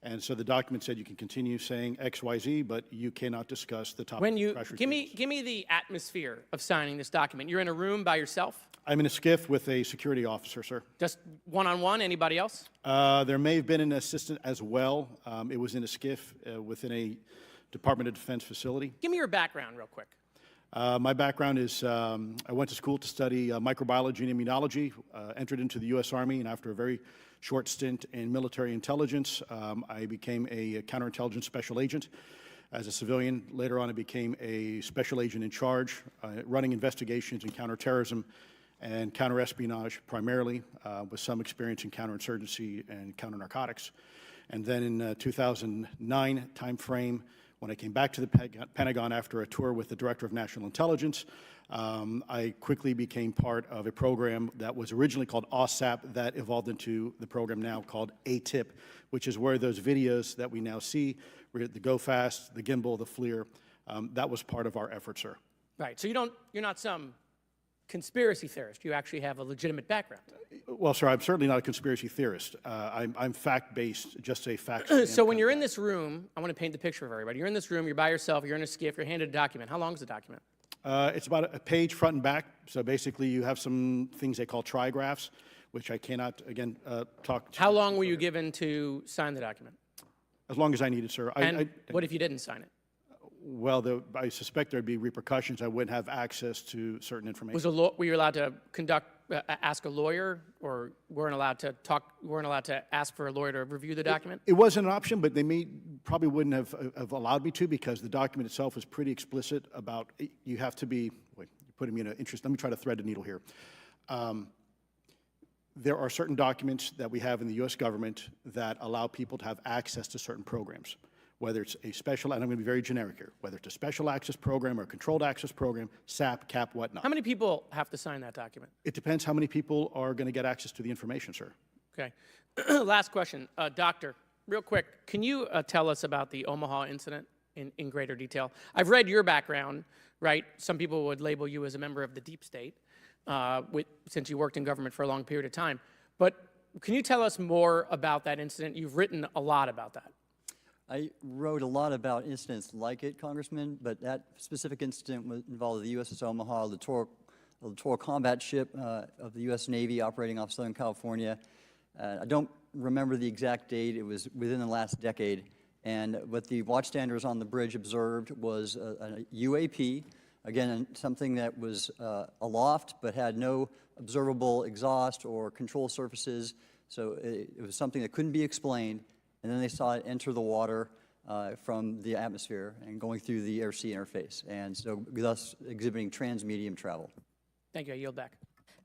and so the document said you can continue saying X, Y, Z, but you cannot discuss the topic of crash retrievals. Give me the atmosphere of signing this document. You're in a room by yourself? I'm in a SCIF with a security officer, sir. Just one-on-one? Anybody else? There may have been an assistant as well. It was in a SCIF within a Department of Defense facility. Give me your background real quick. My background is I went to school to study microbiology and immunology, entered into the U.S. Army, and after a very short stint in military intelligence, I became a counterintelligence special agent. As a civilian, later on I became a special agent in charge, running investigations in counterterrorism and counterespionage primarily, with some experience in counterinsurgency and counter-narcotics. And then in 2009 timeframe, when I came back to the Pentagon after a tour with the Director of National Intelligence, I quickly became part of a program that was originally called OSAP that evolved into the program now called ATIP, which is where those videos that we now see, the Go Fast, the Gimbal, the FLIR, that was part of our effort, sir. Right. So you're not some conspiracy theorist. You actually have a legitimate background. Well, sir, I'm certainly not a conspiracy theorist. I'm fact-based, just say facts. So when you're in this room, I want to paint the picture of everybody. You're in this room, you're by yourself, you're in a skiff, you're handed a document. How long is the document? It's about a page front and back. So basically, you have some things they call trigraphs, which I cannot, again, talk to. How long were you given to sign the document? As long as I needed, sir. And what if you didn't sign it? Well, I suspect there'd be repercussions. I wouldn't have access to certain information. Were you allowed to ask a lawyer, or weren't allowed to ask for a lawyer to review the document? It wasn't an option, but they probably wouldn't have allowed me to, because the document itself is pretty explicit about you have to be, wait, you're putting me in an interest. Let me try to thread the needle here. There are certain documents that we have in the U.S. government that allow people to have access to certain programs, whether it's a special, and I'm going to be very generic here, whether it's a special access program or a controlled access program, SAP, CAP, whatnot. How many people have to sign that document? It depends how many people are going to get access to the information, sir. Okay. Last question. Doctor, real quick, can you tell us about the Omaha incident in greater detail? I've read your background, right? Some people would label you as a member of the deep state, since you worked in government for a long period of time. But can you tell us more about that incident? You've written a lot about that. I wrote a lot about incidents like it, Congressman, but that specific incident involved the USS Omaha, a littoral combat ship of the U.S. Navy operating off Southern California. I don't remember the exact date. It was within the last decade. And what the watchstanders on the bridge observed was a UAP, again, something that was aloft but had no observable exhaust or control surfaces. So it was something that couldn't be explained. And then they saw it enter the water from the atmosphere and going through the air-sea interface, and so thus exhibiting trans-medium travel. Thank you. I yield back.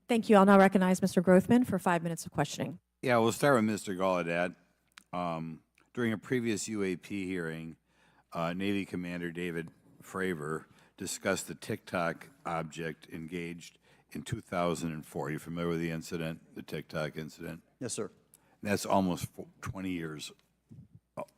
Thank you. I'll now recognize Mr. Grothman for 5 minutes of questioning. Yeah, we'll start with Mr. Gallaudet. During a previous UAP hearing, Navy Commander David Fravor discussed the TikTok object engaged in 2004. Are you familiar with the incident, the TikTok incident? Yes, sir. That's almost 20 years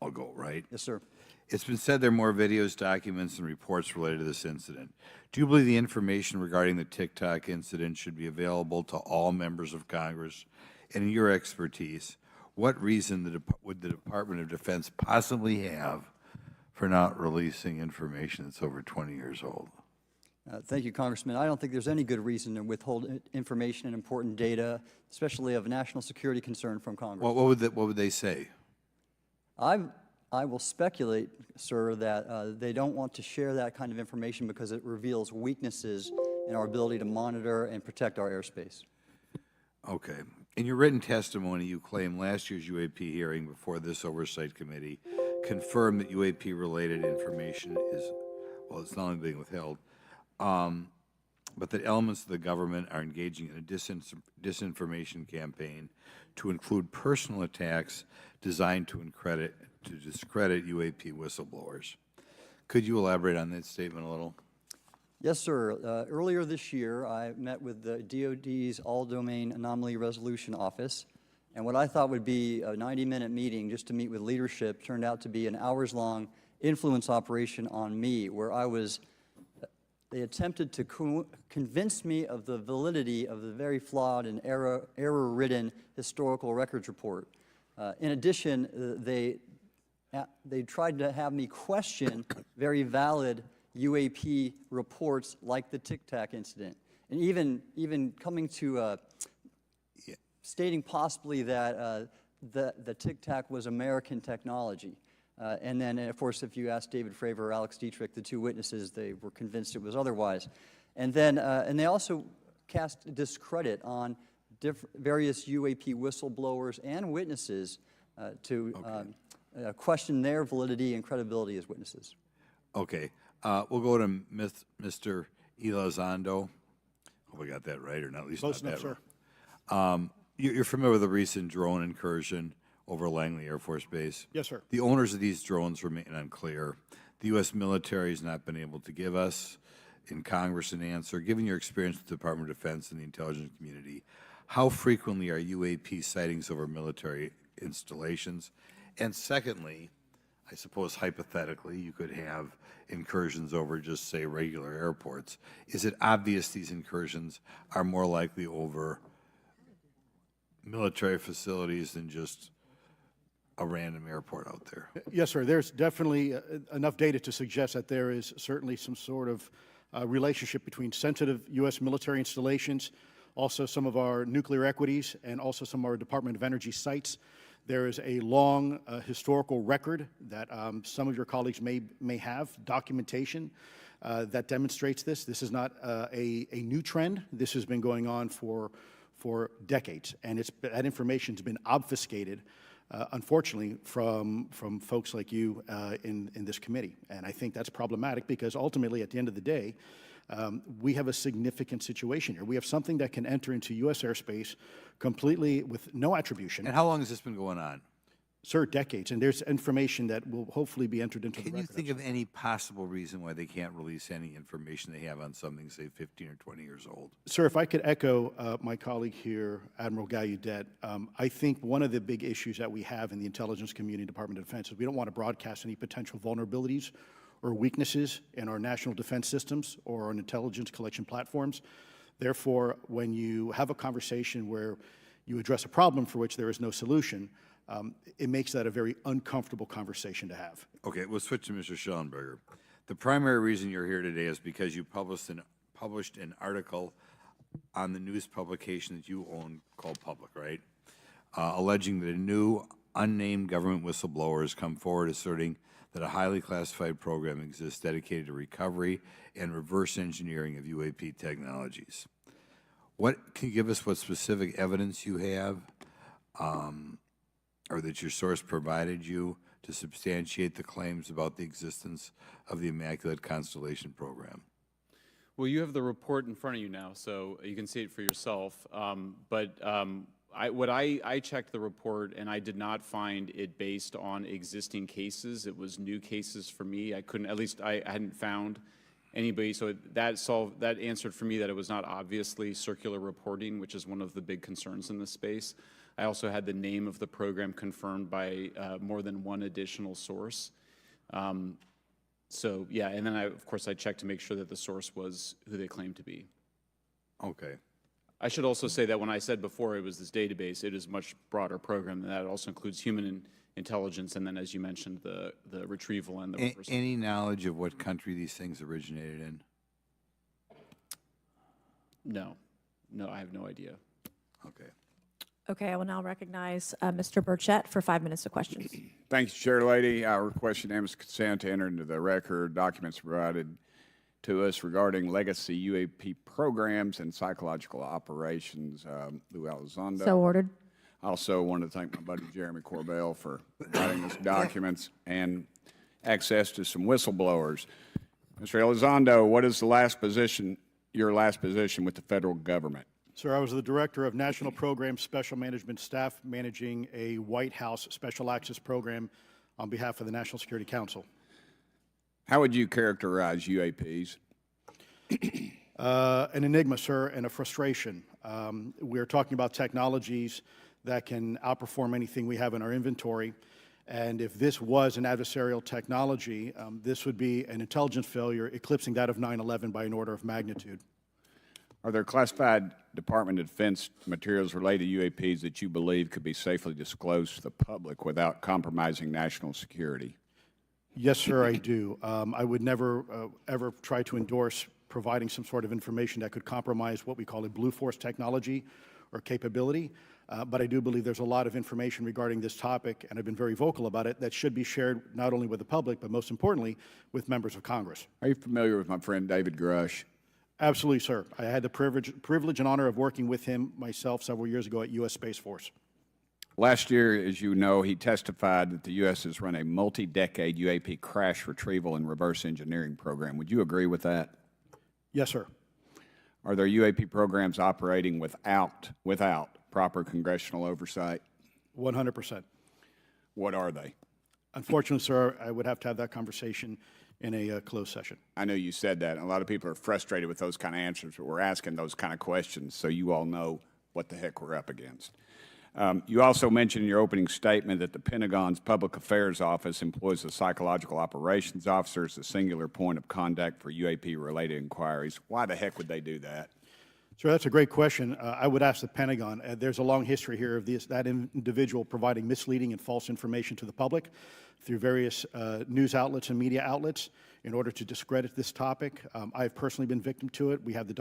ago, right? Yes, sir. It's been said there are more videos, documents, and reports related to this incident. Do you believe the information regarding the TikTok incident should be available to all members of Congress? And in your expertise, what reason would the Department of Defense possibly have for not releasing information that's over 20 years old? Thank you, Congressman. I don't think there's any good reason to withhold information and important data, especially of national security concern, from Congress. What would they say? I will speculate, sir, that they don't want to share that kind of information because it reveals weaknesses in our ability to monitor and protect our airspace. Okay. In your written testimony, you claim last year's UAP hearing before this Oversight Committee confirmed that UAP-related information is, well, it's not only being withheld, but that elements of the government are engaging in a disinformation campaign to include personal attacks designed to discredit UAP whistleblowers. Could you elaborate on that statement a little? Yes, sir. Earlier this year, I met with the DoD's All-Domain Anomaly Resolution Office, and what I thought would be a 90-minute meeting just to meet with leadership turned out to be an hours-long influence operation on me, where they attempted to convince me of the validity of the very flawed and error-ridden historical records report. In addition, they tried to have me question very valid UAP reports like the Tic Tac incident, and even coming to stating possibly that the Tic Tac was American technology. And then, of course, if you ask David Fravor or Alex Dietrich, the two witnesses, they were convinced it was otherwise. And then, and they also cast discredit on various UAP whistleblowers and witnesses to question their validity and credibility as witnesses. Okay. We'll go to Mr. Elizondo, Hope I got that right, or not at least Close not enough, that sir. wrong. You're familiar with the recent drone incursion over Langley Air Force Base? Yes, sir. The owners of these drones remain unclear. The U.S. military has not been able to give us in Congress an answer. Given your experience with the Department of Defense and the intelligence community, how frequently are UAP sightings over military installations? And secondly, I suppose hypothetically, you could have incursions over just, say, regular airports. Is it obvious these incursions are more likely over military facilities than just a random airport out there? Yes, sir. There's definitely enough data to suggest that there is certainly some sort of relationship between sensitive U.S. military installations, also some of our nuclear equities, and also some of our Department of Energy sites. There is a long historical record that some of your colleagues may have, documentation that demonstrates this. This is not a new trend. This has been going on for decades, and that information's been obfuscated, unfortunately, from folks like you in this committee. And I think that's problematic because ultimately, at the end of the day, we have a significant situation here. We have something that can enter into U.S. airspace completely with no attribution. And how long has this been going on? Sir, decades. And there's information that will hopefully be entered into the Can you record. think of any possible reason why they can't release any information they have on something, say, 15 or 20 years old? Sir, if I could echo my colleague here, Admiral Gallaudet, I think one of the big issues that we have in the intelligence community, Department of Defense, is we don't want to broadcast any potential vulnerabilities or weaknesses in our national defense systems or on intelligence collection platforms. Therefore, when you have a conversation where you address a problem for which there is no solution, it makes that a very uncomfortable conversation to have. Okay, we'll switch to Mr. Schellenberger. The primary reason you're here today is because you published an article on the news publication that you own called Public, right? Alleging that a new unnamed government whistleblower has come forward asserting that a highly classified program exists dedicated to recovery and reverse engineering of UAP technologies. Can you give us what specific evidence you have or that your source provided you to substantiate the claims about the existence of the Immaculate Constellation program? Well, you have the report in front of you now, so you can see it for yourself. I checked the report, and I did not find it based on existing cases. It was new cases for me. I couldn't, at least I hadn't found anybody. So that answered for me that it was not obviously circular reporting, which is one of the big concerns in this space. I also had the name of the program confirmed by more than one additional source. So yeah, and then of course I checked to make sure that the source was who they claimed to be. Okay. I should also say that when I said before it was this database, it is a much broader program than that. It also includes human intelligence, and then, as you mentioned, the retrieval and the reversal. Any knowledge of what country these things originated in? No, I have no idea. Okay. Okay, I will now recognize Mr. Burchett for 5 minutes of questions. Thank you, Chair Lady. I request unanimous consent to enter into the record documents provided to us regarding legacy UAP programs and psychological operations. Lou Elizondo. So ordered. I also wanted to thank my buddy Jeremy Corbell for providing us documents and access to some whistleblowers. Mr. Elizondo, what is your last position with the federal government? Sir, I was the Director of National Program Special Management Staff managing a White House Special Access Program on behalf of the National Security Council. How would you characterize UAPs? An enigma, sir, and a frustration. We're talking about technologies that can outperform anything we have in our inventory. And if this was an adversarial technology, this would be an intelligence failure eclipsing that of 9/11 by an order of magnitude. Are there classified Department of Defense materials related to UAPs that you believe could be safely disclosed to the public without compromising national security? Yes, sir, I do. I would never, ever try to endorse providing some sort of information that could compromise what we call a blue force technology or capability. But I do believe there's a lot of information regarding this topic, and I've been very vocal about it, that should be shared not only with the public, but most importantly, with members of Congress. Are you familiar with my friend David Grush? Absolutely, sir. I had the privilege and honor of working with him myself several years ago at U.S. Space Force. Last year, as you know, he testified that the U.S. has run a multi-decade UAP crash retrieval and reverse engineering program. Would you agree with that? Yes, sir. Are there UAP programs operating without proper congressional oversight? 100%. What are they? Unfortunately, sir, I would have to have that conversation in a closed session. I know you said that, and a lot of people are frustrated with those kind of answers, but we're asking those kind of questions so you all know what the heck we're up against. You also mentioned in your opening statement that the Pentagon's Public Affairs Office employs a psychological operations officer as the singular point of contact for UAP-related inquiries. Why the heck would they do that? Sir, that's a great question. I would ask the Pentagon. There's a long history here of that individual providing misleading and false information to the public through various news outlets and media outlets in order to discredit this topic. I've personally been victim to it. We have the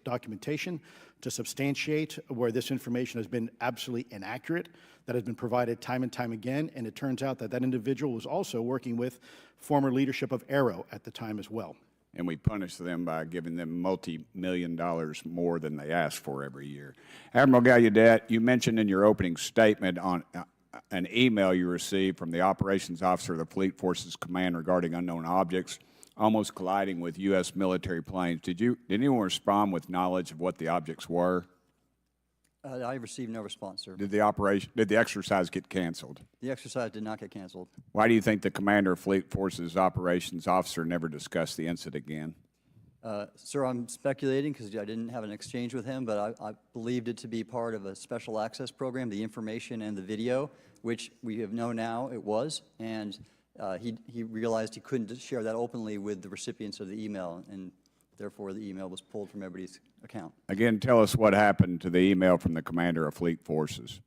documentation to substantiate where this information has been absolutely inaccurate, that has been provided time and time again, and it turns out that that individual was also working with former leadership of Arrow at the time as well. And we punish them by giving them multi-million dollars more than they ask for every year. Admiral Gallaudet, you mentioned in your opening statement on an email you received from the operations officer of the Fleet Forces Command regarding unknown objects almost colliding with U.S. military planes. Did anyone respond with knowledge of what the objects were? I received no response, sir. Did the exercise get canceled? The exercise did not get canceled. Why do you think the commander of Fleet Forces operations officer never discussed the incident again? Sir, I'm speculating because I didn't have an exchange with him, but I believed it to be part of a special access program, the information and the video, which we have known now it was, and he realized he couldn't share that openly with the recipients of the email, and therefore the email was pulled from everybody's account. Again, tell us what happened to the email from the commander of Fleet Forces.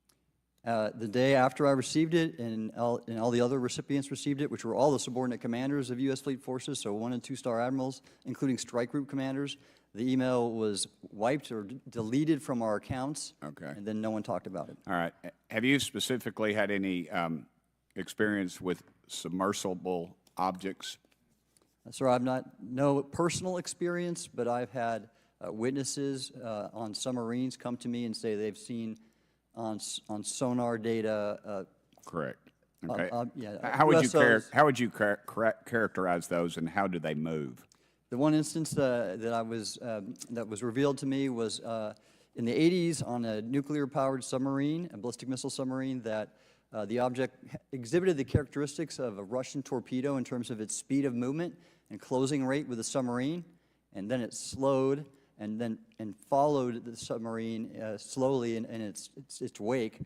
The day after I received it, and all the other recipients received it, which were all the subordinate commanders of U.S. Fleet Forces, so 1- and 2-star admirals, including strike group commanders, the email was wiped or deleted from our accounts, and then no one talked about it. All right. Have you specifically had any experience with submersible objects? Sir, I've no personal experience, but I've had witnesses on submarines come to me and say they've seen on sonar data. Correct. Okay. Yeah, how would you USOs. Characterize those, and how do they move? The one instance that was revealed to me was in the 80s on a nuclear-powered submarine, a ballistic missile submarine, that the object exhibited the characteristics of a Russian torpedo in terms of its speed of movement and closing rate with the submarine, and then it slowed and followed the submarine slowly in its wake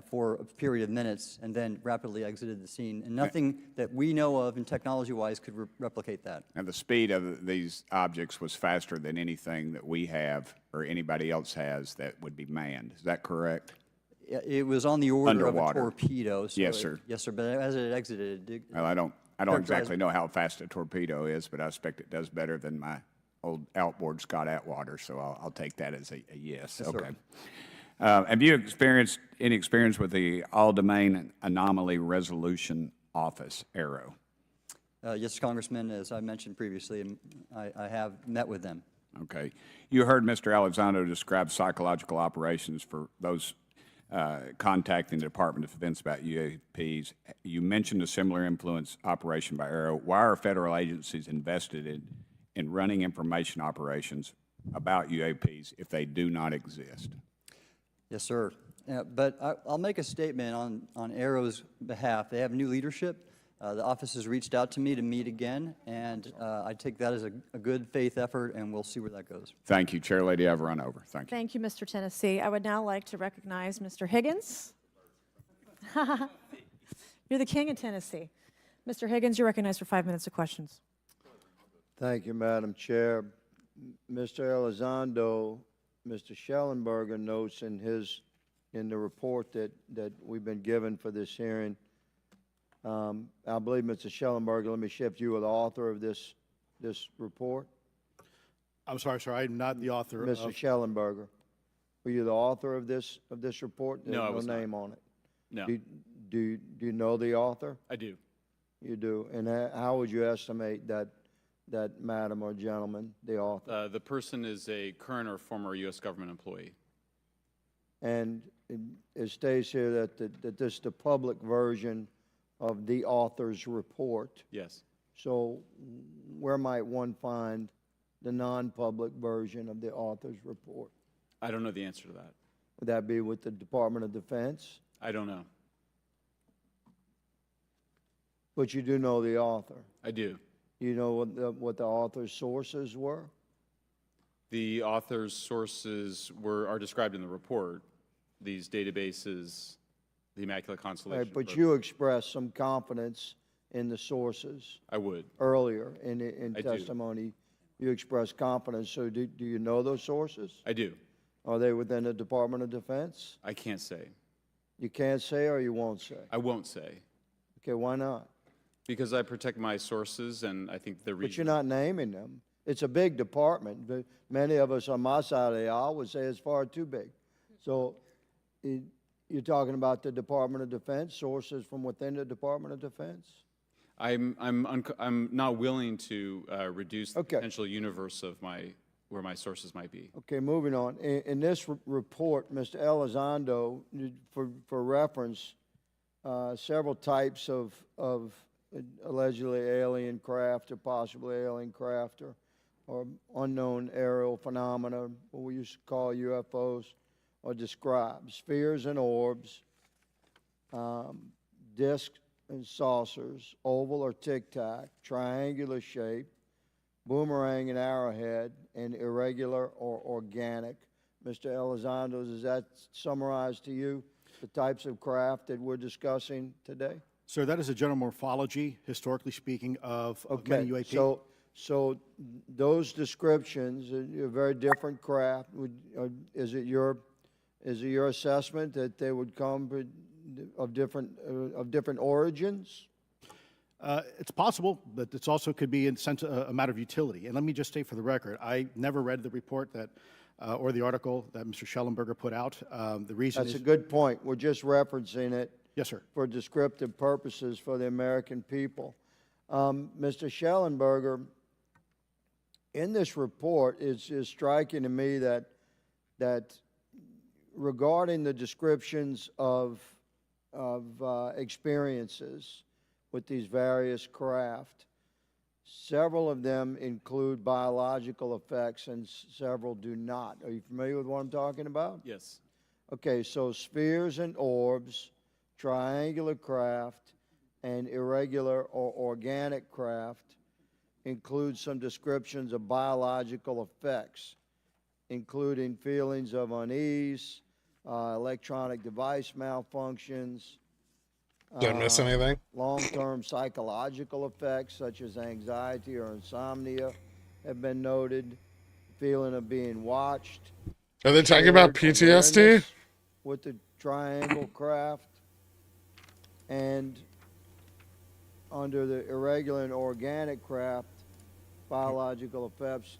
for a period of minutes, and then rapidly exited the scene. And nothing that we know of and technology-wise could replicate that. And the speed of these objects was faster than anything that we have or anybody else has that would be manned. Is that correct? It was on the order Underwater. of a torpedo. So Yes, sir. Yes, sir. But as it exited, it did. Well, I don't exactly know how fast a torpedo is, but I expect it does better than my old outboard Scott Atwater, so I'll take that as a yes. Yes, okay. sir. Have you experienced any experience with the All-Domain Anomaly Resolution Office, ARROW? Yes, Congressman, as I mentioned previously, and I have met with them. Okay. You heard Mr. Elizondo describe psychological operations for those contacting the Department of Defense about UAPs. You mentioned a similar influence operation by ARROW. Why are federal agencies invested in running information operations about UAPs if they do not exist? Yes, sir. But I'll make a statement on ARROW's behalf. They have new leadership. The office has reached out to me to meet again, and I take that as a good faith effort, and we'll see where that goes. Thank you, Chair Lady. I've run over. Thank you. Thank you, Mr. Tennessee. I would now like to recognize Mr. Higgins. You're the king of Tennessee. Mr. Higgins, you're recognized for 5 minutes of questions. Thank you, Madam Chair. Mr. Elizondo, Mr. Schellenberger notes in the report that we've been given for this hearing. I believe, Mr. Schellenberger, let me shift you, are the author of this report. I'm sorry, sir. I'm not the author of. Mr. Schellenberger, were you the author of this report? No, I was no not. name on it. No. Do you know the author? I do. You do. And how would you estimate that madam or gentleman, the author? The person is a current or former U.S. government employee. And it states here that this is the public version of the author's report. Yes. So where might one find the non-public version of the author's report? I don't know the answer to that. Would that be with the Department of Defense? I don't know. But you do know the author. I do. You know what the author's sources were? The author's sources are described in the report. These databases, the Immaculate Constellation. Right, but you expressed some confidence in the sources. I would. Earlier in I do. testimony, you expressed confidence. So do you know those sources? I do. Are they within the Department of Defense? I can't say. You can't say or you won't say? I won't say. Okay, why not? Because I protect my sources, and I think the reason. But you're not naming them. It's a big department, but many of us on my side of the aisle would say it's far too big. So you're talking about the Department of Defense, sources from within the Department of Defense? I'm not willing to reduce the potential universe of where my sources might be. Okay, moving on. In this report, Mr. Elizondo, for reference, several types of allegedly alien craft or possibly alien craft or unknown aerial phenomena, what we used to call UFOs, are described. Spheres and orbs, discs and saucers, oval or tic-tac, triangular shape, boomerang and arrowhead, and irregular or organic. Mr. Elizondo, does that summarize to you the types of craft that we're discussing today? Sir, that is a general morphology, historically speaking, of many UAP. So those descriptions are very different craft. Is it your assessment that they would come of different origins? It's possible, but it's also could be in sense a matter of utility. And let me just state for the record, I never read the report that or the article that Mr. Schellenberger put out. The reason That's a good point. We're just referencing it. Yes, sir. For descriptive purposes for the American people. Mr. Schellenberger, in this report, it's striking to me that regarding the descriptions of experiences with these various craft, several of them include biological effects and several do not. Are you familiar with what I'm talking about? Yes. Okay, so spheres and orbs, triangular craft, and irregular or organic craft include some descriptions of biological effects, including feelings of unease, electronic device malfunctions. Did I miss anything? Long-term psychological effects such as anxiety or insomnia have been noted. Feeling of being watched. Are they talking about PTSD? With the triangle craft. And under the irregular and organic craft, biological effects.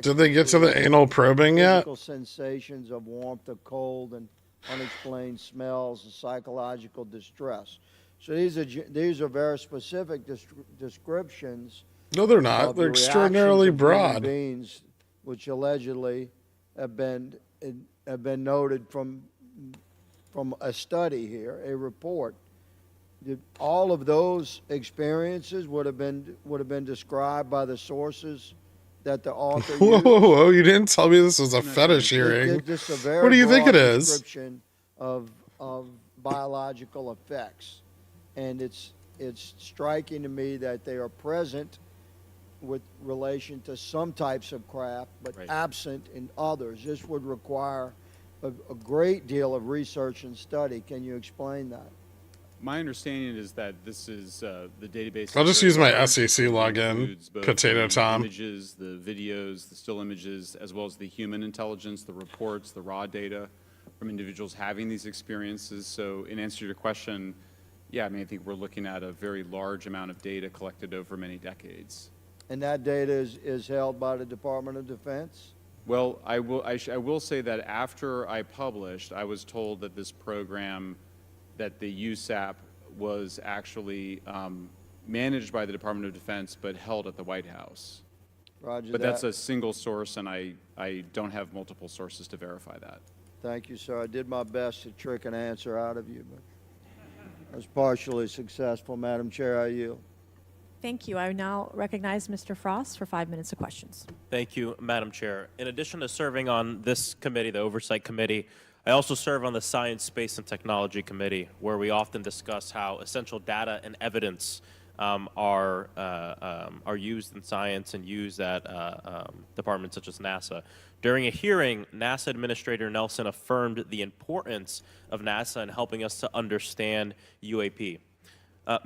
Did they get to the anal probing yet? Physical sensations of warmth or cold and unexplained smells and psychological distress. So these are very specific descriptions. No, they're not. They're extraordinarily broad. Beings, which allegedly have been noted from a study here, a report. All of those experiences would have been described by the sources that the author used. Whoa, you didn't tell me this was a fetish hearing. Just a very What do you think it broad is? Description of biological effects, and it's striking to me that they are present with relation to some types of craft, but absent in others. This would require a great deal of research and study. Can you explain that? My understanding is that this is the database. I'll just use my SEC Includes login, both Potato the Tom. Images, the videos, the still images, as well as the human intelligence, the reports, the raw data from individuals having these experiences. So in answer to your question, yeah, I mean, I think we're looking at a very large amount of data collected over many decades. And that data is held by the Department of Defense? Well, I will say that after I published, I was told that this program, that the USAP was actually managed by the Department of Defense, but held at the White House. Roger But that. that's a single source, and I don't have multiple sources to verify that. Thank you, sir. I did my best to trick an answer out of you, but I was partially successful. Madam Chair, I yield. Thank you. I now recognize Mr. Frost for 5 minutes of questions. Thank you, Madam Chair. In addition to serving on this committee, the Oversight Committee, I also serve on the Science, Space, and Technology Committee, where we often discuss how essential data and evidence are used in science and used at departments such as NASA. During a hearing, NASA Administrator Nelson affirmed the importance of NASA in helping us to understand UAP.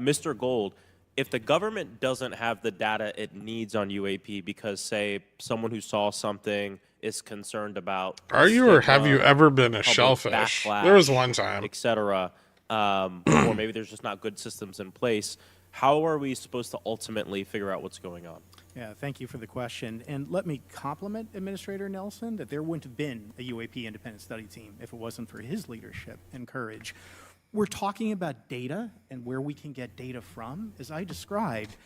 Mr. Gold, if the government doesn't have the data it needs on UAP because, say, someone who saw something is concerned about Are you or have stigma, you ever been a public shellfish? backlash, There was one time. et cetera, or maybe there's just not good systems in place, how are we supposed to ultimately figure out what's going on? Yeah, thank you for the question. And let me compliment Administrator Nelson that there wouldn't have been a UAP independent study team if it wasn't for his leadership and courage. We're talking about data and where we can get data from. As I described,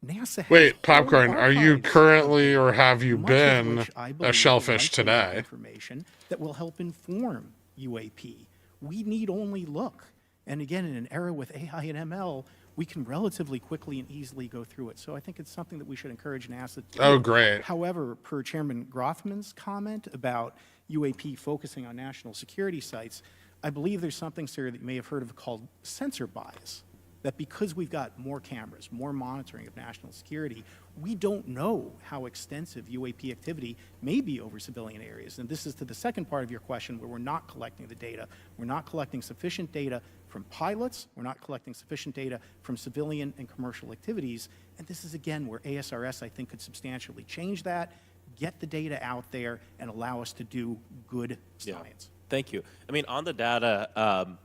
NASA has Wait, Popcorn, whole are you archives currently or have you much of been which I a believe shellfish is likely today? information that will help inform UAP. We need only look. And again, in an era with AI and ML, we can relatively quickly and easily go through it. So I think it's something that we should encourage NASA to do. Oh, great. However, per Chairman Grothman's comment about UAP focusing on national security sites, I believe there's something, sir, that you may have heard of called sensor bias. That because we've got more cameras, more monitoring of national security, we don't know how extensive UAP activity may be over civilian areas. And this is to the second part of your question where we're not collecting the data. We're not collecting sufficient data from pilots. We're not collecting sufficient data from civilian and commercial activities. And this is, again, where ASRS, I think, could substantially change that, get the data out there, and allow us to do good science. Thank you. I mean, on the data,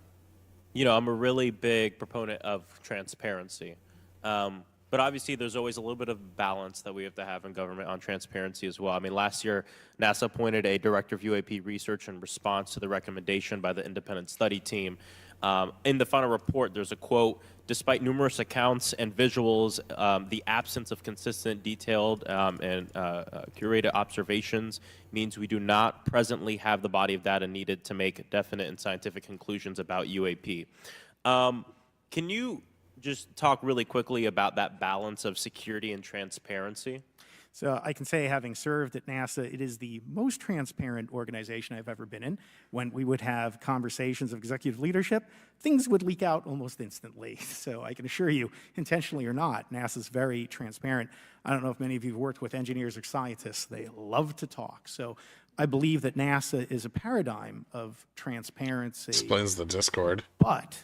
you know, I'm a really big proponent of transparency. But obviously, there's always a little bit of balance that we have to have in government on transparency as well. I mean, last year, NASA appointed a director of UAP research in response to the recommendation by the independent study team. In the final report, there's a quote, despite numerous accounts and visuals, the absence of consistent, detailed, and curated observations means we do not presently have the body of data needed to make definite and scientific conclusions about UAP. Can you just talk really quickly about that balance of security and transparency? So I can say, having served at NASA, it is the most transparent organization I've ever been in. When we would have conversations of executive leadership, things would leak out almost instantly. So I can assure you, intentionally or not, NASA's very transparent. I don't know if many of you have worked with engineers or scientists. They love to talk. So I believe that NASA is a paradigm of transparency. Explains the Discord. But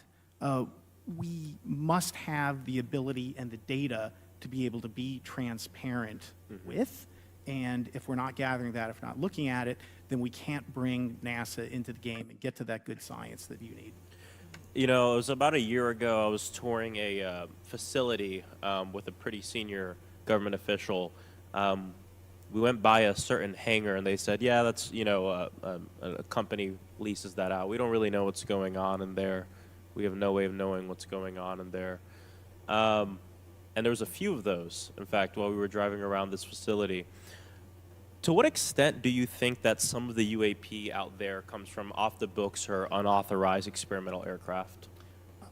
we must have the ability and the data to be able to be transparent with. And if we're not gathering that, if we're not looking at it, then we can't bring NASA into the game and get to that good science that you need. You know, it was about a year ago, I was touring a facility with a pretty senior government official. We went by a certain hangar and they said, yeah, that's, you know, a company leases that out. We don't really know what's going on in there. We have no way of knowing what's going on in there. And there was a few of those, in fact, while we were driving around this facility. To what extent do you think that some of the UAP out there comes from off the books or unauthorized experimental aircraft?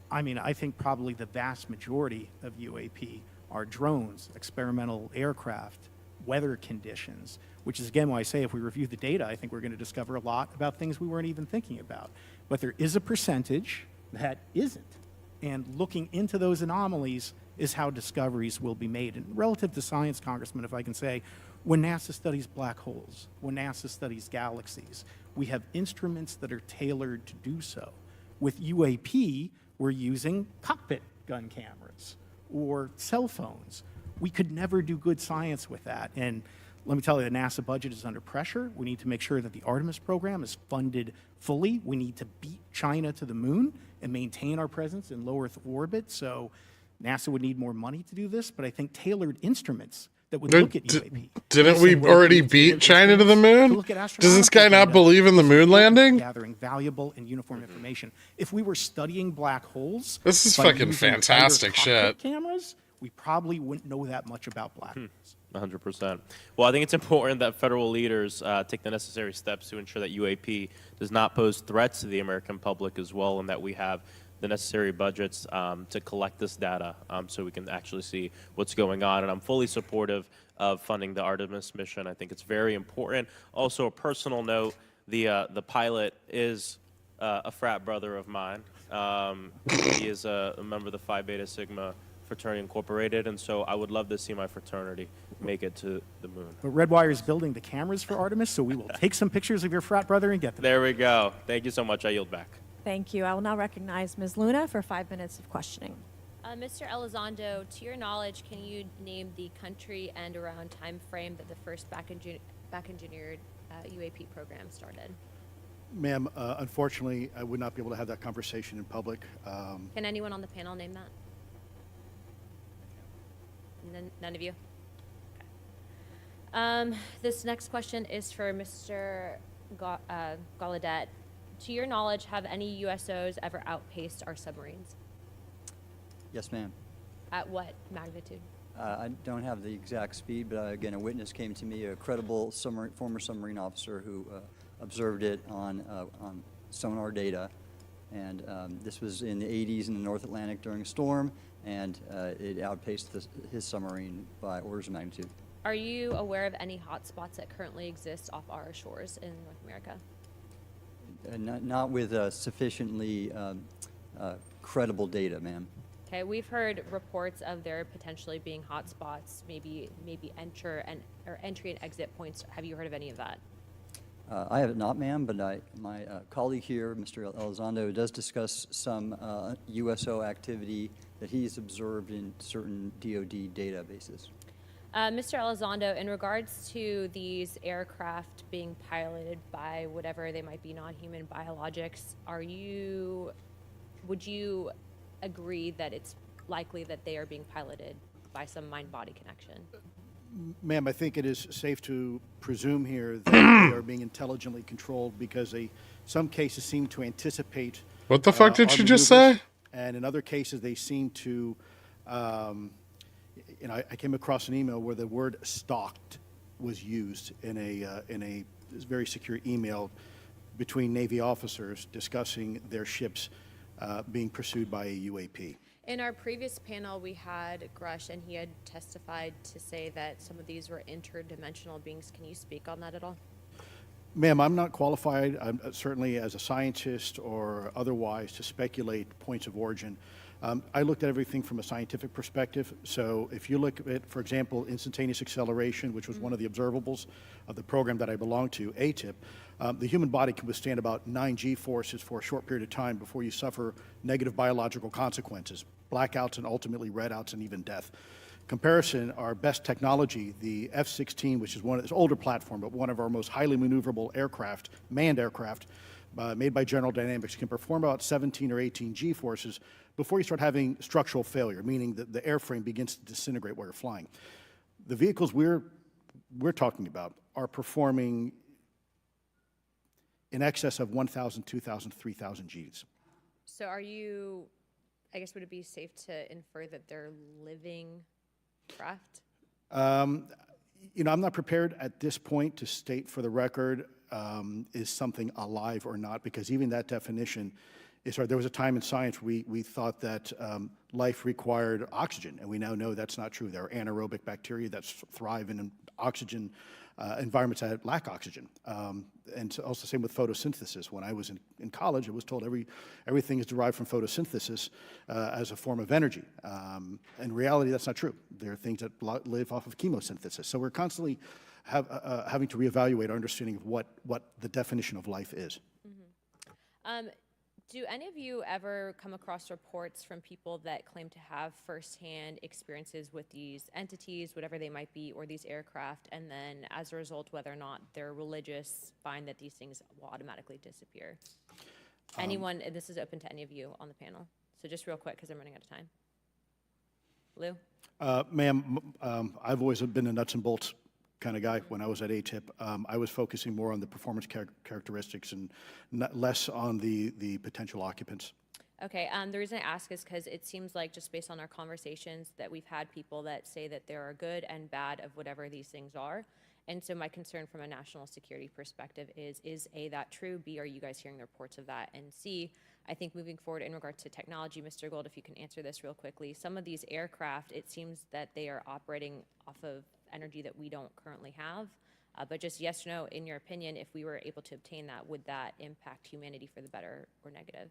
I mean, I think probably the vast majority of UAP are drones, experimental aircraft, weather conditions, which is again why I say if we review the data, I think we're going to discover a lot about things we weren't even thinking about. But there is a percentage that isn't. And looking into those anomalies is how discoveries will be made. And relative to science, Congressman, if I can say, when NASA studies black holes, when NASA studies galaxies, we have instruments that are tailored to do so. With UAP, we're using cockpit gun cameras or cell phones. We could never do good science with that. And let me tell you, the NASA budget is under pressure. We need to make sure that the Artemis program is funded fully. We need to beat China to the moon and maintain our presence in low Earth orbit. So NASA would need more money to do this, but I think tailored instruments that would look at UAP. Didn't we already beat China to the moon? Does this guy not believe in the moon landing? Gathering valuable and uniform information. If we were studying black holes, this is by fucking using fantastic fighter shit. Cameras, we probably wouldn't know that much about black holes. 100%. Well, I think it's important that federal leaders take the necessary steps to ensure that UAP does not pose threats to the American public as well, and that we have the necessary budgets to collect this data so we can actually see what's going on. And I'm fully supportive of funding the Artemis mission. I think it's very important. Also, a personal note, the pilot is a frat brother of mine. He is a member of the Phi Beta Sigma Fraternity Incorporated, and so I would love to see my fraternity make it to the moon. But Redwire is building the cameras for Artemis, so we will take some pictures of your frat brother and get them. There we go. Thank you so much. I yield back. Thank you. I will now recognize Ms. Luna for 5 minutes of questioning. Mr. Elizondo, to your knowledge, can you name the country and around time frame that the first back-engineered UAP program started? Ma'am, unfortunately, I would not be able to have that conversation in public. Can anyone on the panel name that? None of you? Okay. This next question is for Mr. Gallaudet. To your knowledge, have any USOs ever outpaced our submarines? Yes, ma'am. At what magnitude? I don't have the exact speed, but again, a witness came to me, a credible former submarine officer who observed it on sonar data. And this was in the 80s in the North Atlantic during a storm, and it outpaced his submarine by orders of magnitude. Are you aware of any hotspots that currently exist off our shores in North America? Not with sufficiently credible data, ma'am. Okay, we've heard reports of there potentially being hotspots, maybe entry and exit points. Have you heard of any of that? I have not, ma'am, but my colleague here, Mr. Elizondo, does discuss some USO activity that he's observed in certain DoD databases. Mr. Elizondo, in regards to these aircraft being piloted by whatever they might be, non-human biologics, would you agree that it's likely that they are being piloted by some mind-body connection? Ma'am, I think it is safe to presume here that they are being intelligently controlled because some cases seem to anticipate. What the fuck did our you just maneuvers, say? And in other cases, they seem to. I came across an email where the word "stalked" was used in a very secure email between Navy officers discussing their ships being pursued by a UAP. In our previous panel, we had Grush, and he had testified to say that some of these were interdimensional beings. Can you speak on that at all? Ma'am, I'm not qualified, certainly as a scientist or otherwise, to speculate points of origin. I looked at everything from a scientific perspective. So if you look at, for example, instantaneous acceleration, which was one of the observables of the program that I belong to, ATIP, the human body can withstand about 9 G-forces for a short period of time before you suffer negative biological consequences, blackouts and ultimately redouts and even death. Comparison, our best technology, the F-16, which is this older platform, but one of our most highly maneuverable aircraft, manned aircraft, made by General Dynamics, can perform about 17 or 18 G-forces before you start having structural failure, meaning that the airframe begins to disintegrate while you're flying. The vehicles we're talking about are performing in excess of 1,000, 2,000, 3,000 Gs. So would it be safe to infer that they're living craft? I'm not prepared at this point to state for the record is something alive or not, because even that definition is hard. There was a time in science we thought that life required oxygen, and we now know that's not true. There are anaerobic bacteria that thrive in oxygen environments that lack oxygen. And also same with photosynthesis. When I was in college, I was told everything is derived from photosynthesis as a form of energy. In reality, that's not true. There are things that live off of chemosynthesis. So we're constantly having to reevaluate our understanding of what the definition of life is. Mm-hmm. Do any of you ever come across reports from people that claim to have firsthand experiences with these entities, whatever they might be, or these aircraft, and then as a result, whether or not they're religious, find that these things will automatically disappear? Anyone, and this is open to any of you on the panel. So just real quick, because I'm running out of time. Lou? Ma'am, I've always been a nuts and bolts kind of guy. When I was at ATIP, I was focusing more on the performance characteristics and less on the potential occupants. Okay, the reason I ask is because it seems like, just based on our conversations, that we've had people that say that there are good and bad of whatever these things are. And so my concern from a national security perspective is A, that true? B, are you guys hearing the reports of that? And C, I think moving forward in regard to technology, Mr. Gold, if you can answer this real quickly, some of these aircraft, it seems that they are operating off of energy that we don't currently have. But just yes or no, in your opinion, if we were able to obtain that, would that impact humanity for the better or negative?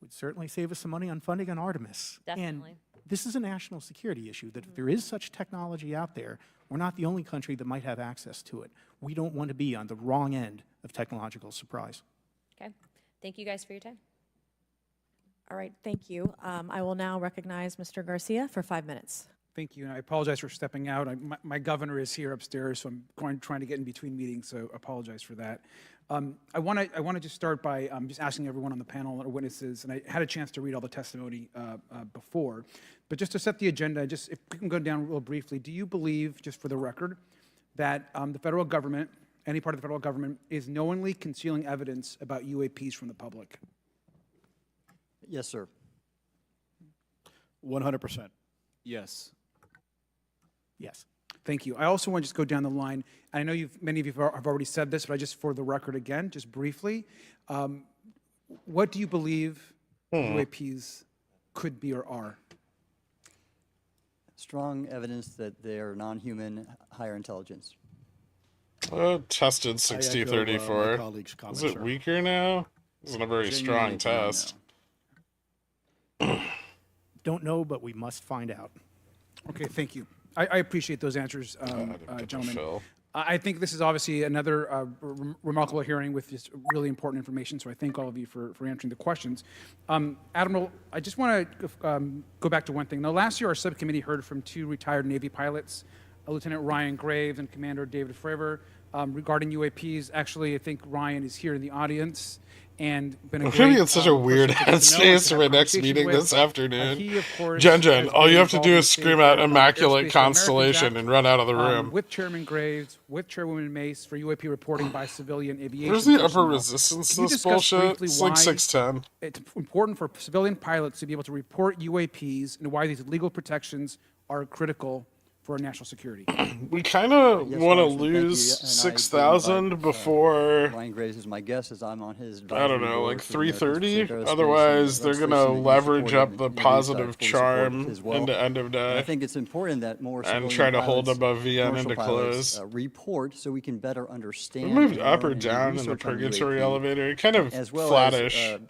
Would certainly save us some money on funding on Artemis. Definitely. And this is a national security issue, that if there is such technology out there, we're not the only country that might have access to it. We don't want to be on the wrong end of technological surprise. Okay. Thank you guys for your time. All right, thank you. I will now recognize Mr. Garcia for 5 minutes. Thank you, and I apologize for stepping out. My governor is here upstairs, so I'm trying to get in between meetings, so apologize for that. I want to just start by just asking everyone on the panel or witnesses, and I had a chance to read all the testimony before, but just to set the agenda, just if we can go down real briefly, do you believe, just for the record, that the federal government, any part of the federal government, is knowingly concealing evidence about UAPs from the public? Yes, sir. 100%. Yes. Yes. Thank you. I also want to just go down the line. I know many of you have already said this, but I just, for the record again, just briefly, what do you believe UAPs could be or are? Strong evidence that they are non-human, higher intelligence. Tested 60-34. colleague's comment, Is it sir. weaker now? It's not a very strong test. Don't know, but we must find out. Okay, thank you. I appreciate those answers, gentlemen. Phil. I think this is obviously another remarkable hearing with just really important information, so I thank all of you for answering the questions. Admiral, I just want to go back to one thing. Now, last year, our subcommittee heard from 2 retired Navy pilots, Lieutenant Ryan Graves and Commander David Fravor, regarding UAPs. Actually, I think Ryan is here in the audience. And been a I'm great, gonna be in such a weird person to get to know and headspace to for have my next conversation meeting with. this afternoon. He, of course, Jen, has all been you have to involved do in is the scream state out of Immaculate Airspace for Americans Constellation Act, and run out of the room. with Chairman Graves, with Chairwoman Mace for UAP reporting by civilian aviation. Where's the upper personnel. resistance to Can you this discuss bullshit? briefly It's like why 610. It's important for civilian pilots to be able to report UAPs and why these legal protections are critical for our national security. We kind of Yes, want to Congressman, thank you. lose And I 6,000 invite, before, Ryan Graves is my guest as I'm on his I don't advisory know, board like for the Americans 3:30. Pacific Aerospace Otherwise, and they're going to legislation that you leverage supported up the and positive fully support charm as well. into end of And I day think it's important that more and civilian try to hold pilots, above VN commercial into pilots, close. report so we can better understand. We moved and up or learn and do down in the research on purgatory UAP, elevator. Kind of as well flattish. as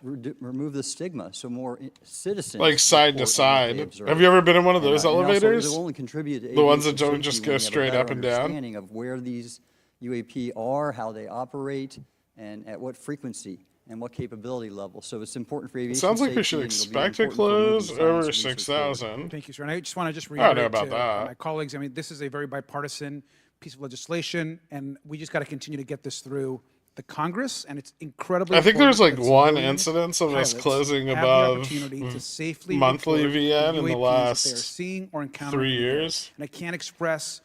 remove the stigma so more citizens Like side to report on what they side. observe. Have you ever been in one of And, those and also, elevators? it will only contribute to The ones that aviation don't just safety go when we have a straight better up and down? understanding of where these UAP are, how they operate, and at what frequency and what capability level. So it's important for aviation It sounds like we safety, should and it'll be expect to important for moving close science over and research forward. 6,000. Thank you, sir. And I just want to I don't reiterate know about to that. my colleagues, I mean, this is a very bipartisan piece of legislation, and we just got to continue to get this through the Congress, and it's incredibly I think there's like important that one civilian incidence of us pilots closing have the above opportunity to safely monthly report VN in the UAPs that they are last seeing or encountering 3 in the air. years. And I can't express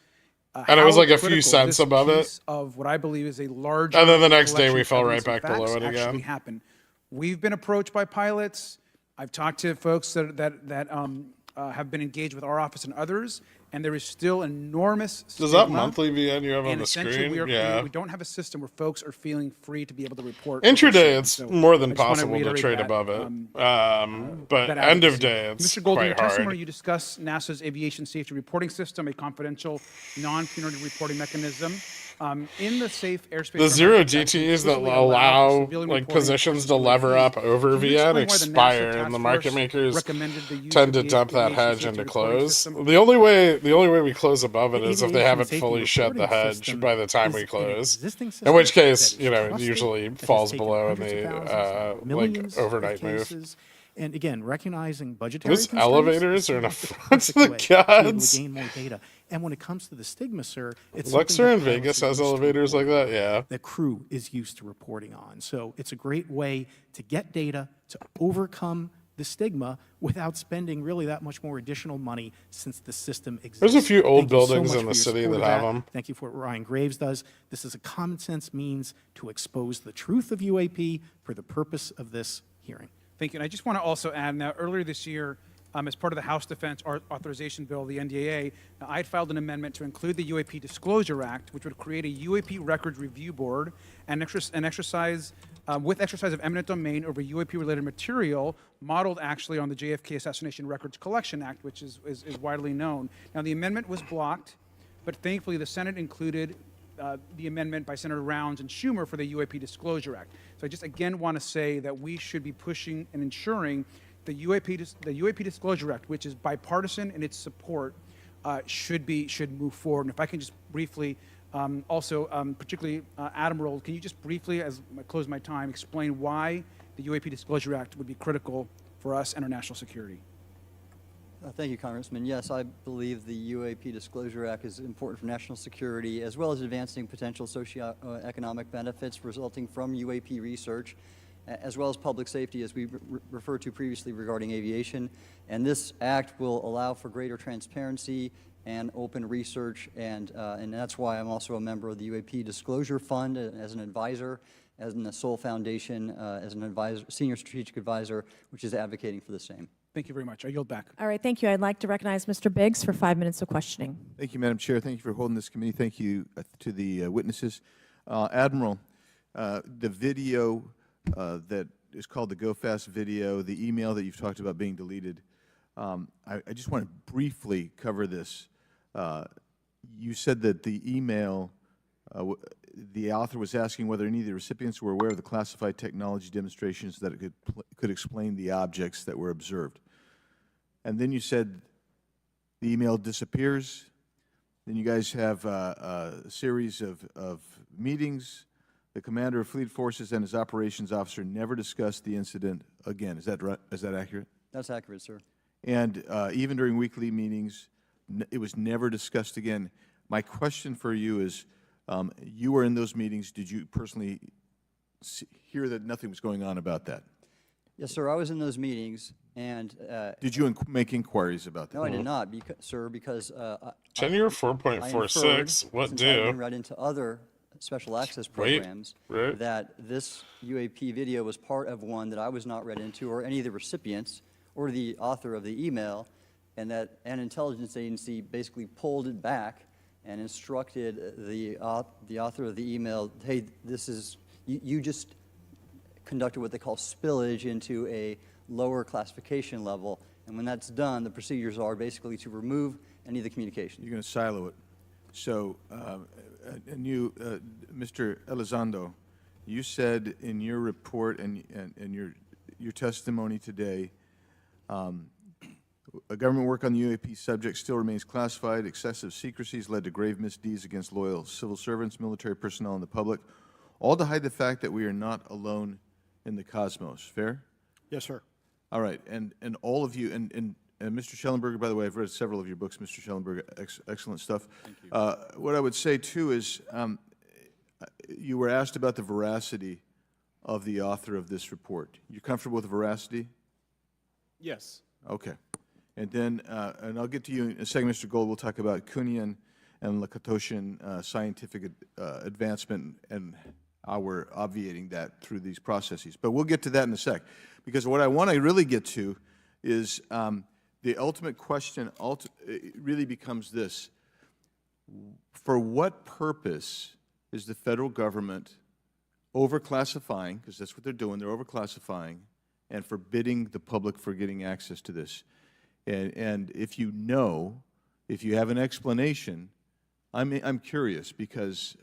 And it was how like a few critical cents this above it. piece of what I believe is a large. And then the next day we fell right back below it actually again. happen. We've been approached by pilots. I've talked to folks that have been engaged with our office and others, and there is still enormous Does that stigma. monthly VN you have on And the essentially, screen? Yeah. we don't have a system where folks are feeling free to be able to report. Intraday, it's So more than I just wanna possible to reiterate trade that, above it. But that end of advocacy. day, it's Mr. Golden, in your quite testimony, hard. you discuss NASA's aviation safety reporting system, a confidential, non-punitive reporting mechanism. In the Safe Airspace The for zero Americans Act, GTs that explicitly allow civilian like reporting positions to of lever UAPs. up over Can you VN explain why the NASA expire, task and the market force makers recommended the use tend of to the dump that aviation hedge safety into reporting close. system? The only way we close above it is if they Aviation haven't safety fully shed the reporting hedge system by the time is we an close. existing In system which case, that is trusted, usually that has falls taken below in hundreds of the thousands, millions of overnight move. cases. And again, recognizing budgetary Those constraints elevators is are an the affront to perfect the way to be able gods. to gain more data. And when it comes to the stigma, sir, it's Luxor something in that pilots Vegas are has used to elevators like reporting that, on, yeah. that crew is used to reporting on. So it's a great way to get data, to overcome the stigma without spending really that much more additional money since the system exists. There's a few old Thank you so buildings much in the for your city support that of have them. Thank you for what Ryan Graves does. This is a common sense means to expose the truth of UAP for the purpose of this hearing. Thank you. And I just want to also add, now, earlier this year, as part of the House Defense Authorization Bill, the NDAA, I had filed an amendment to include the UAP Disclosure Act, which would create a UAP Records Review Board and exercise with exercise of eminent domain over UAP-related material, modeled actually on the JFK Assassination Records Collection Act, which is widely known. Now, the amendment was blocked, but thankfully the Senate included the amendment by Senator Rounds and Schumer for the UAP Disclosure Act. So I just again want to say that we should be pushing and ensuring the UAP Disclosure Act, which is bipartisan in its support, should move forward. And if I can just briefly, particularly Admiral, can you just briefly, as I close my time, explain why the UAP Disclosure Act would be critical for us and our national security? Thank you, Congressman. Yes, I believe the UAP Disclosure Act is important for national security, as well as advancing potential socioeconomic benefits resulting from UAP research, as well as public safety, as we referred to previously regarding aviation. And this act will allow for greater transparency and open research, and that's why I'm also a member of the UAP Disclosure Fund as an advisor, as in the Sol Foundation, as an advisor, senior strategic advisor, which is advocating for the same. Thank you very much. I yield back. All right, thank you. I'd like to recognize Mr. Biggs for 5 minutes of questioning. Thank you, Madam Chair. Thank you for holding this committee. Thank you to the witnesses. Admiral, the video that is called the Go Fast video, the email that you've talked about being deleted, I just want to briefly cover this. You said that the email, the author was asking whether any of the recipients were aware of the classified technology demonstrations that it could explain the objects that were observed. And then you said the email disappears. Then you guys have a series of meetings. The commander of fleet forces and his operations officer never discussed the incident again. Is that right? Is that accurate? That's accurate, sir. And even during weekly meetings, it was never discussed again. My question for you is, you were in those meetings. Did you personally hear that nothing was going on about that? Yes, sir. I was in those meetings, and did you make inquiries about that? No, I did not, sir, because Tenure 4.46. What since do? I've been read into other special access programs right. that this UAP video was part of one that I was not read into, or any of the recipients, or the author of the email, and that an intelligence agency basically pulled it back and instructed the author of the email, hey, this is, you just conducted what they call spillage into a lower classification level, and when that's done, the procedures are basically to remove any of the communication. You're going to silo it. So, and you, Mr. Elizondo, you said in your report and your testimony today, a government work on the UAP subject still remains classified. Excessive secrecies led to grave misdeeds against loyal civil servants, military personnel, and the public, all to hide the fact that we are not alone in the cosmos. Fair? Yes, sir. All right. And all of you, and Mr. Schellenberger, by the way, I've read several of your books, Mr. Schellenberger, excellent stuff. Thank you. What I would say, too, is you were asked about the veracity of the author of this report. You comfortable with the veracity? Yes. Okay. And then, and I'll get to you in a second, Mr. Gold. We'll talk about Kuhnian and Lakatoshian scientific advancement and how we're obviating that through these processes. But we'll get to that in a sec. Because what I want to really get to is the ultimate question really becomes this. For what purpose is the federal government overclassifying, because that's what they're doing, they're overclassifying, and forbidding the public for getting access to this? And if you know, if you have an explanation, I'm curious, because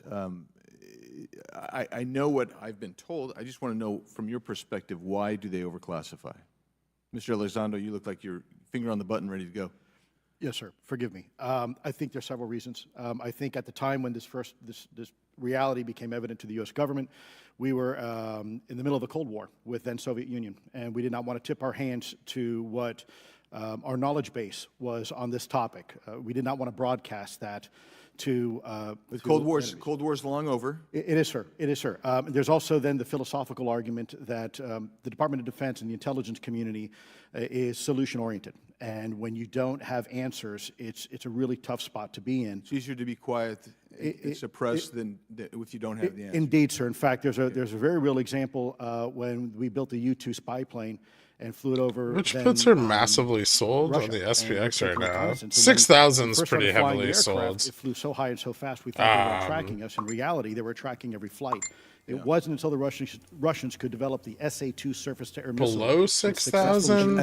I know what I've been told. I just want to know from your perspective, why do they overclassify? Mr. Elizondo, you look like you're finger on the button, ready to go. Yes, sir. Forgive me. I think there's several reasons. I think at the time when this reality became evident to the U.S. government, we were in the middle of the Cold War with then Soviet Union, and we did not want to tip our hands to what our knowledge base was on this topic. We did not want to broadcast that to the Cold War's long over. It is, sir. It is, sir. There's also then the philosophical argument that the Department of Defense and the intelligence community is solution-oriented. And when you don't have answers, it's a really tough spot to be in. It's easier to be quiet and suppressed than if you don't have the answer. Indeed, sir. In fact, there's a very real example when we built the U-2 spy plane, and flew it over. Which then, puts her massively sold Russia on the and SPX right now. reconnaissance. And 6,000 is first pretty started flying heavily the aircraft, sold. It flew so high and so fast we thought they were tracking us. In reality, they were tracking every flight. It wasn't until the Russians could develop the SA-2 surface-to-air missile. Below 6,000?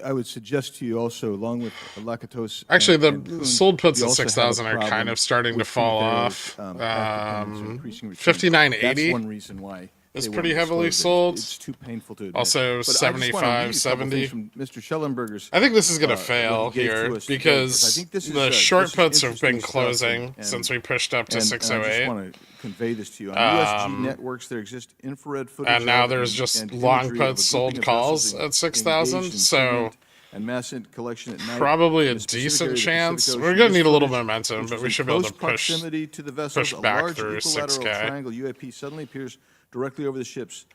I would suggest to you also, along with Lakatos. Actually, the and Kuhn, sold puts you at also have a 6,000 are problem kind of starting to with fall various, off. path dependence or increasing returns. 5980. That's one reason why. It's they pretty won't heavily disclose it. sold. It's too painful to admit. Also, But I just wanna read a couple 75, things 70. from Mr. Schellenberger's. I think this is going to what fail he gave to here us today, because I think this is, the this short is puts have been interesting stuff, closing since we pushed up to and I 608. just want to convey this to you. On USG networks, there exist infrared footage. And now of there's and- just and long imagery of a puts grouping sold of calls vessels at 6,000. engaged in So treatment and mass collection at night probably a in the Pacific decent area of the chance. Pacific We're Ocean. going to This need a little footage, momentum, which but is we in should be able to close proximity to the vessels, push back a large through equilateral 6K. triangle UAP suddenly appears directly over the ships.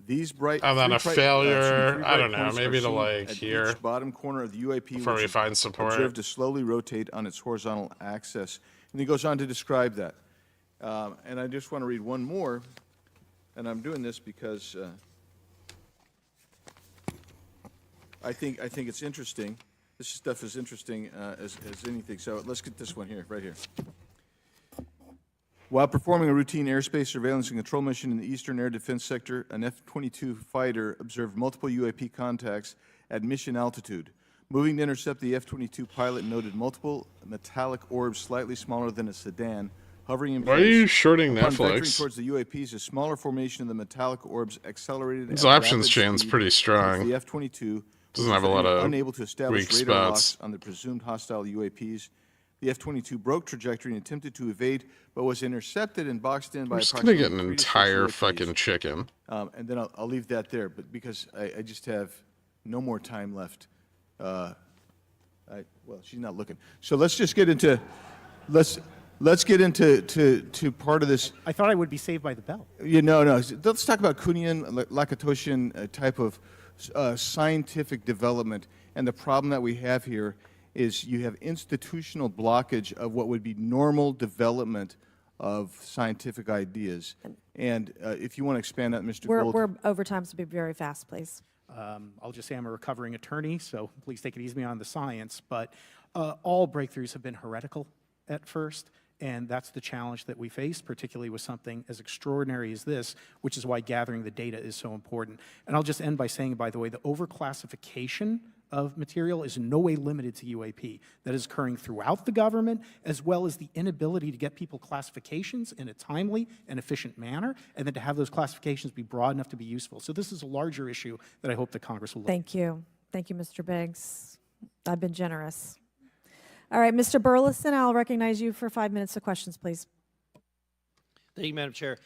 These bright And then three a bright- failure, three I bright don't know, points are maybe to seen like at here each bottom corner of the UAP, before which we is find support. observed to slowly rotate on its horizontal axis. And he goes on to describe that. And I just want to read one more, and I'm doing this because I think it's interesting. This stuff is interesting as anything. So let's get this one here, right here. While performing a routine airspace surveillance and control mission in the Eastern Air Defense Sector, an F-22 fighter observed multiple UAP contacts at mission altitude. Moving to intercept, the F-22 pilot noted multiple metallic orbs slightly smaller than a sedan, hovering in place. Why are you shorting Upon Netflix? vectoring towards the UAPs, a smaller formation of the metallic orbs accelerated This at options rapid chain's speed pretty strong. towards the F-22 Doesn't have a lot of unable to establish weak radar spots. locks on the presumed hostile UAPs. The F-22 broke trajectory and attempted to evade, but was intercepted and boxed in by I'm just going to approximately get an 3 to 6 entire UAPs. fucking chicken. And then I'll leave that there, but because I just have no more time left. Well, she's not looking. So let's just get into, let's get into to part of this. I thought I would be saved by the bell. No. Let's talk about Kuhnian, Lakatoshian type of scientific development. And the problem that we have here is you have institutional blockage of what would be normal development of scientific ideas. And if you want to expand that, Mr. Gold. We're over time, so be very fast, please. I'll just say I'm a recovering attorney, so please take it easy on the science. But all breakthroughs have been heretical at first, and that's the challenge that we face, particularly with something as extraordinary as this, which is why gathering the data is so important. And I'll just end by saying, by the way, the overclassification of material is in no way limited to UAP. That is occurring throughout the government, as well as the inability to get people classifications in a timely and efficient manner, and then to have those classifications be broad enough to be useful. So this is a larger issue that I hope that Congress will look at. Thank you. Thank you, Mr. Biggs. I've been generous. All right, Mr. Burleson, I'll recognize you for 5 minutes of questions, please. Thank you, Madam Chair.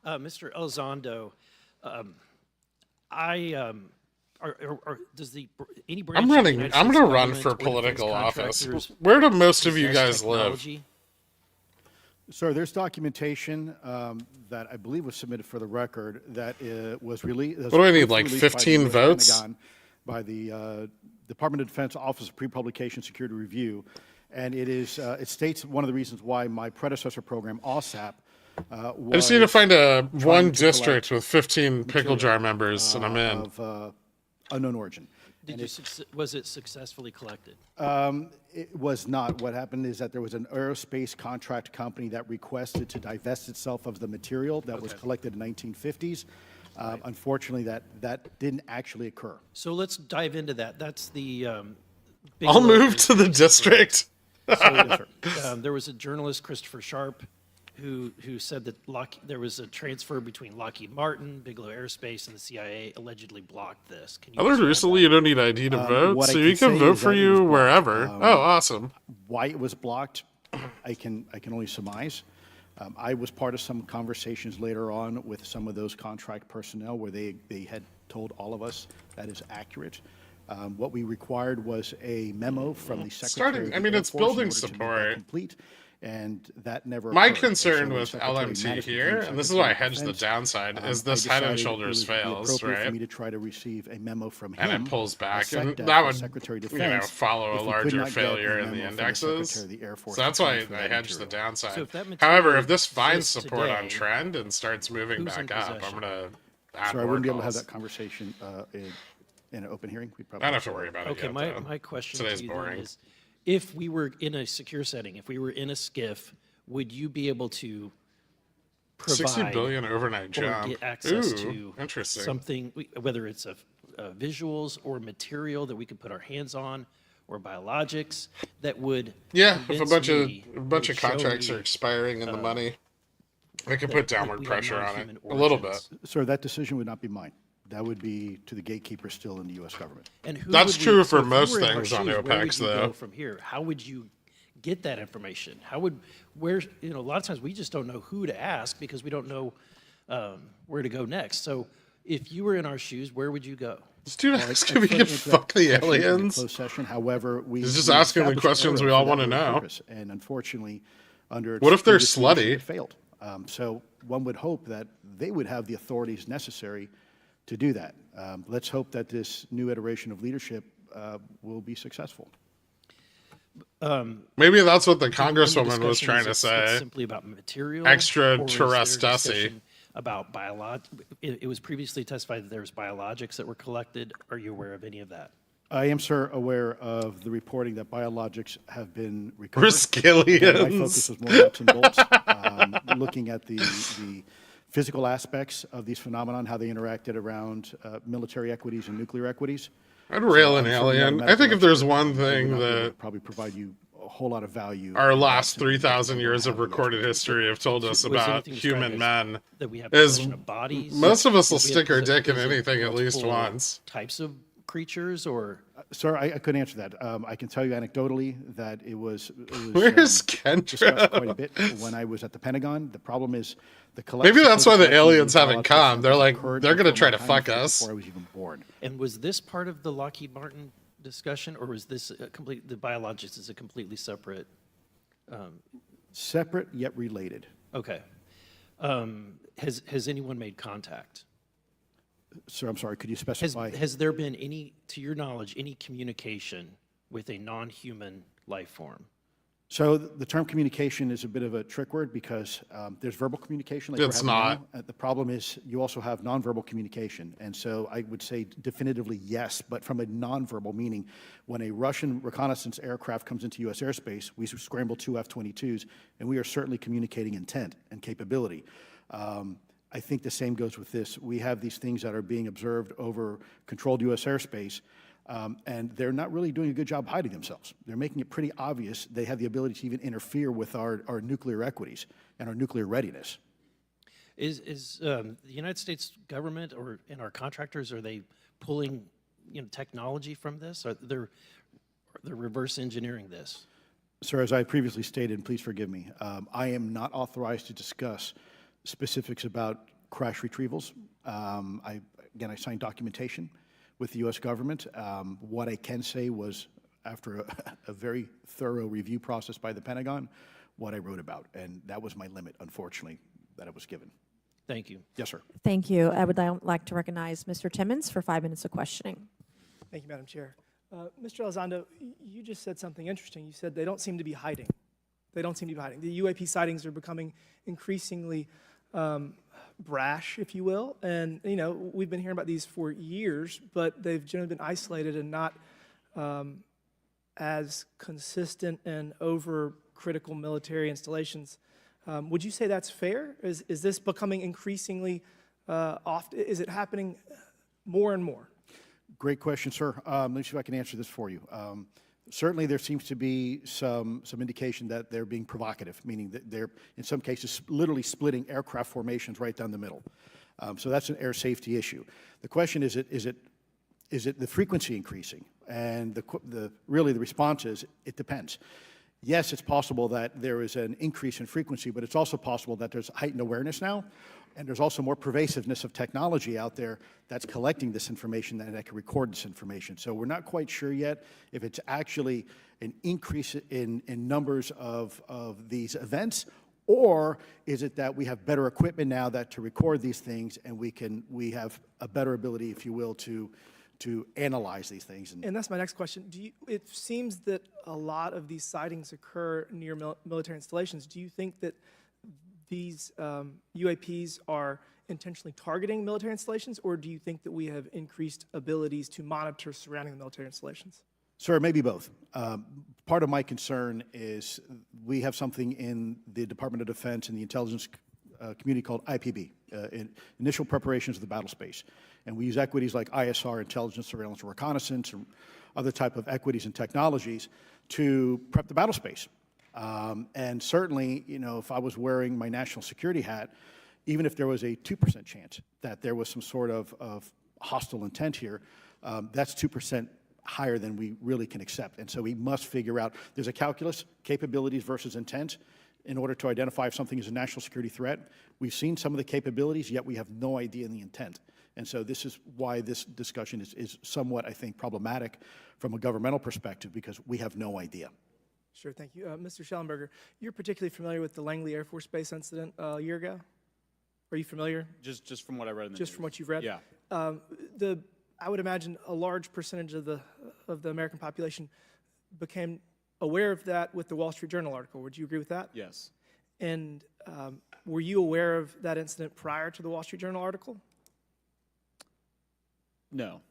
Mr. Elizondo, does any branch I'm of the running. United I'm States going to run government for or defense political office. contractors Where do most of you possess guys live? technology? Sir, there's documentation that I believe was submitted for the record that was released. What do I need, like 15 votes? By the Department of Defense Office of Pre-Publication Security Review, and it states one of the reasons why my predecessor program, OSAP, I just need to find one district with 15 pickle jar members, and I'm in. Of unknown origin. Was it successfully collected? It was not. What happened is that there was an aerospace contract company that requested to divest itself of the material that was collected in the 1950s. Unfortunately, that didn't actually occur. So let's dive into that. That's the. I'll move to the district. There was a journalist, Christopher Sharp, who said that there was a transfer between Lockheed Martin, Bigelow Aerospace, and the CIA allegedly blocked this. Can you I learned recently you don't need ID to vote, what I so can you can say vote is for that it you was blocked. wherever. Oh, awesome. Why it was blocked, I can only surmise. I was part of some conversations later on with some of those contract personnel where they had told all of us that is accurate. What we required was a memo from the Secretary of the Air it's Force in building order to make that support. complete, and that never My occurred. concern And so when with Secretary LMT Madison here, became and this is why I Secretary of hedge the Defense, downside, is I this Head and decided Shoulders it would be fails, appropriate right? for me to try to receive a memo from him. And it pulls back, a and SecDef, that the would, Secretary of you know, Defense, follow if a we could larger not get failure a in the memo from indexes. Secretary of the Air Force So that's to why pay for I that hedge the material. downside. So if that However, material if this finds exists support on today, trend and starts moving who's in back up, I'm possession? going to add So I more wouldn't be able to have calls. that conversation in an open hearing, we'd probably. I don't have to worry about it Okay, yet, my, though. my question Today's to you then boring. is, if we were in a secure setting, if we were in a SCIF, would you be able to provide 60 billion overnight or jump. get access Ooh, to interesting. something, whether it's visuals or material that we could put our hands on, or biologics that would Yeah, if a convince bunch me, of would contracts show are me, expiring and the money, I could that put downward we have pressure on it non-human a little bit. origins. Sir, that decision would not be mine. That would be to the gatekeeper still in the U.S. government. And who That's would we- true so for if you most were in our things on shoes, where would OPEX, you though. go from here? How would you get that information? How would, where, a lot of times we just don't know who to ask because we don't know where to go next. So if you were in our shoes, where would you go? This dude Well, asked I if we couldn't could answer that fuck the question in aliens. closed session. However, He's just we asking the established questions an we era all for wanna that very know. purpose, and unfortunately, under What if they're previous leadership, slutty? it failed. So one would hope that they would have the authorities necessary to do that. Let's hope that this new iteration of leadership will be successful. Maybe that's what the in congresswoman was discussion, trying is to it's say. simply about material? Extra or is there a terrestasi. discussion about it was previously testified that there was biologics that were collected. Are you aware of any of that? I am, sir, aware of the reporting that biologics have been recovered. Riskillions. Again, my focus was more nuts and bolts, looking at the physical aspects of these phenomenon, how they interacted around military equities and nuclear equities. I'd rail an I'm certainly not a alien. I medical think if there's expert. one I would thing not be able to that probably provide you a whole lot of value. our in that last simply because 3,000 I years don't of have the recorded expertise. history have told us Was about anything described human as men that we have is possession of bodies? most of us will That we have stick our dick in possession of anything at least multiple once. Types of creatures, or Sir, I couldn't answer that. I can tell you anecdotally that it was Where's discussed Kendra? quite a bit when I was at the Pentagon. The problem is the collection. Maybe that's why the collection of aliens these haven't biological come. They're samples like, occurred they're gonna before try my to time fuck was us. Before I was even born. and was this part of the Lockheed Martin discussion, or was this the biologics is a completely separate? Separate yet related. Okay. Has anyone made contact? Sir, I'm sorry, could you specify? Has there been any, to your knowledge, any communication with a non-human life form? So the term communication is a bit of a trick word because there's verbal communication. Like It's we're having not. now. The problem is you also have nonverbal communication. And so I would say definitively yes, but from a nonverbal meaning, when a Russian reconnaissance aircraft comes into U.S. airspace, we scramble two F-22s, and we are certainly communicating intent and capability. I think the same goes with this. We have these things that are being observed over controlled U.S. airspace, and they're not really doing a good job hiding themselves. They're making it pretty obvious they have the ability to even interfere with our nuclear equities and our nuclear readiness. Is the United States government or and our contractors, are they pulling technology from this? Are they're reverse engineering this? Sir, as I previously stated, and please forgive me, I am not authorized to discuss specifics about crash retrievals. I signed documentation with the U.S. government. What I can say was, after a very thorough review process by the Pentagon, what I wrote about, and that was my limit, unfortunately, that I was given. Thank you. Yes, sir. Thank you. I would like to recognize Mr. Timmons for 5 minutes of questioning. Thank you, Madam Chair. Mr. Elizondo, you just said something interesting. You said they don't seem to be hiding. They don't seem to be hiding. The UAP sightings are becoming increasingly brash, if you will. And, we've been hearing about these for years, but they've generally been isolated and not as consistent and over-critical military installations. Would you say that's fair? Is this becoming increasingly often? Is it happening more and more? Great question, sir. Let me see if I can answer this for you. Certainly, there seems to be some indication that they're being provocative, meaning that they're, in some cases, literally splitting aircraft formations right down the middle. So that's an air safety issue. The question is it the frequency increasing? And really the response is it depends. Yes, it's possible that there is an increase in frequency, but it's also possible that there's heightened awareness now, and there's also more pervasiveness of technology out there that's collecting this information and that can record this information. So we're not quite sure yet if it's actually an increase in numbers of these events, or is it that we have better equipment now to record these things, and we have a better ability, if you will, to analyze these things. And that's my next question. It seems that a lot of these sightings occur near military installations. Do you think that these UAPs are intentionally targeting military installations, or do you think that we have increased abilities to monitor surrounding the military installations? Sir, maybe both. Part of my concern is we have something in the Department of Defense and the intelligence community called IPB, Initial Preparations of the Battle Space. And we use equities like ISR, intelligence, surveillance, and reconnaissance, and other type of equities and technologies to prep the battle space. And certainly, you know, if I was wearing my national security hat, even if there was a 2% chance that there was some sort of hostile intent here, that's 2% higher than we really can accept. And so we must figure out, there's a calculus, capabilities versus intent, in order to identify if something is a national security threat. We've seen some of the capabilities, yet we have no idea in the intent. And so this is why this discussion is somewhat, I think, problematic from a governmental perspective, because we have no idea. Sure, thank you. Mr. Schellenberger, you're particularly familiar with the Langley Air Force Base incident a year ago? Are you familiar? Just from what I read in the Just news. from what you've read? Yeah. I would imagine a large percentage of the American population became aware of that with the Wall Street Journal article. Would you agree with that? Yes. And were you aware of that incident prior to the Wall Street Journal article? No.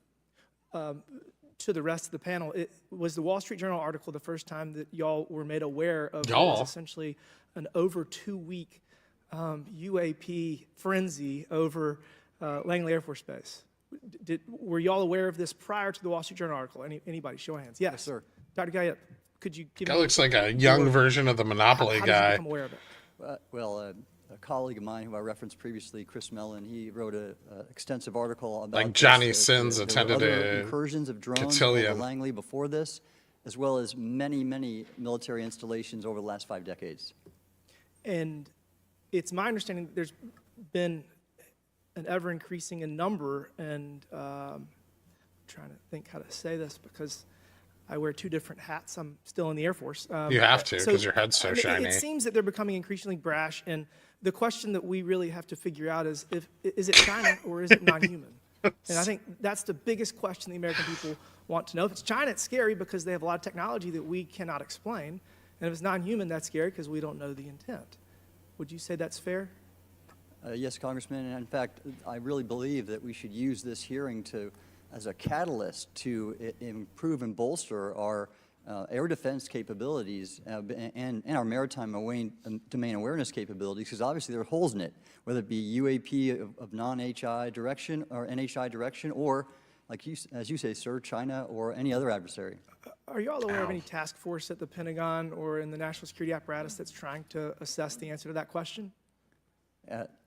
To the rest of the panel, was the Wall Street Journal article the first time that y'all were made aware of Y'all? what was essentially an over 2-week UAP frenzy over Langley Air Force Base? Were y'all aware of this prior to the Wall Street Journal article? Anybody? Show of hands. Yes, sir. Dr. Guyette, could you give That me... looks like a young version of the Monopoly how guy. Did you become aware of it? A colleague of mine who I referenced previously, Chris Mellon, he wrote an extensive article about Like Johnny this. Sins There were attended other a incursions of drones cotillion. over Langley before this, as well as many, many military installations over the last 5 decades. And it's my understanding that there's been an ever-increasing in number, and I'm trying to think how to say this because I wear 2 different hats. I'm still in the Air Force. You have to, because your head's so it shiny. It seems that they're becoming increasingly brash, and the question that we really have to figure out is it China or is it non-human? And I think that's the biggest question the American people want to know. If it's China, it's scary because they have a lot of technology that we cannot explain. And if it's non-human, that's scary because we don't know the intent. Would you say that's fair? Yes, Congressman, and in fact, I really believe that we should use this hearing as a catalyst to improve and bolster our air defense capabilities and our maritime domain awareness capabilities, because obviously there are holes in it, whether it be UAP of non-HI direction or NHI direction, or, like as you say, sir, China or any other adversary. Are you all aware of any task force at the Pentagon or in the national security apparatus that's trying to assess the answer to that question?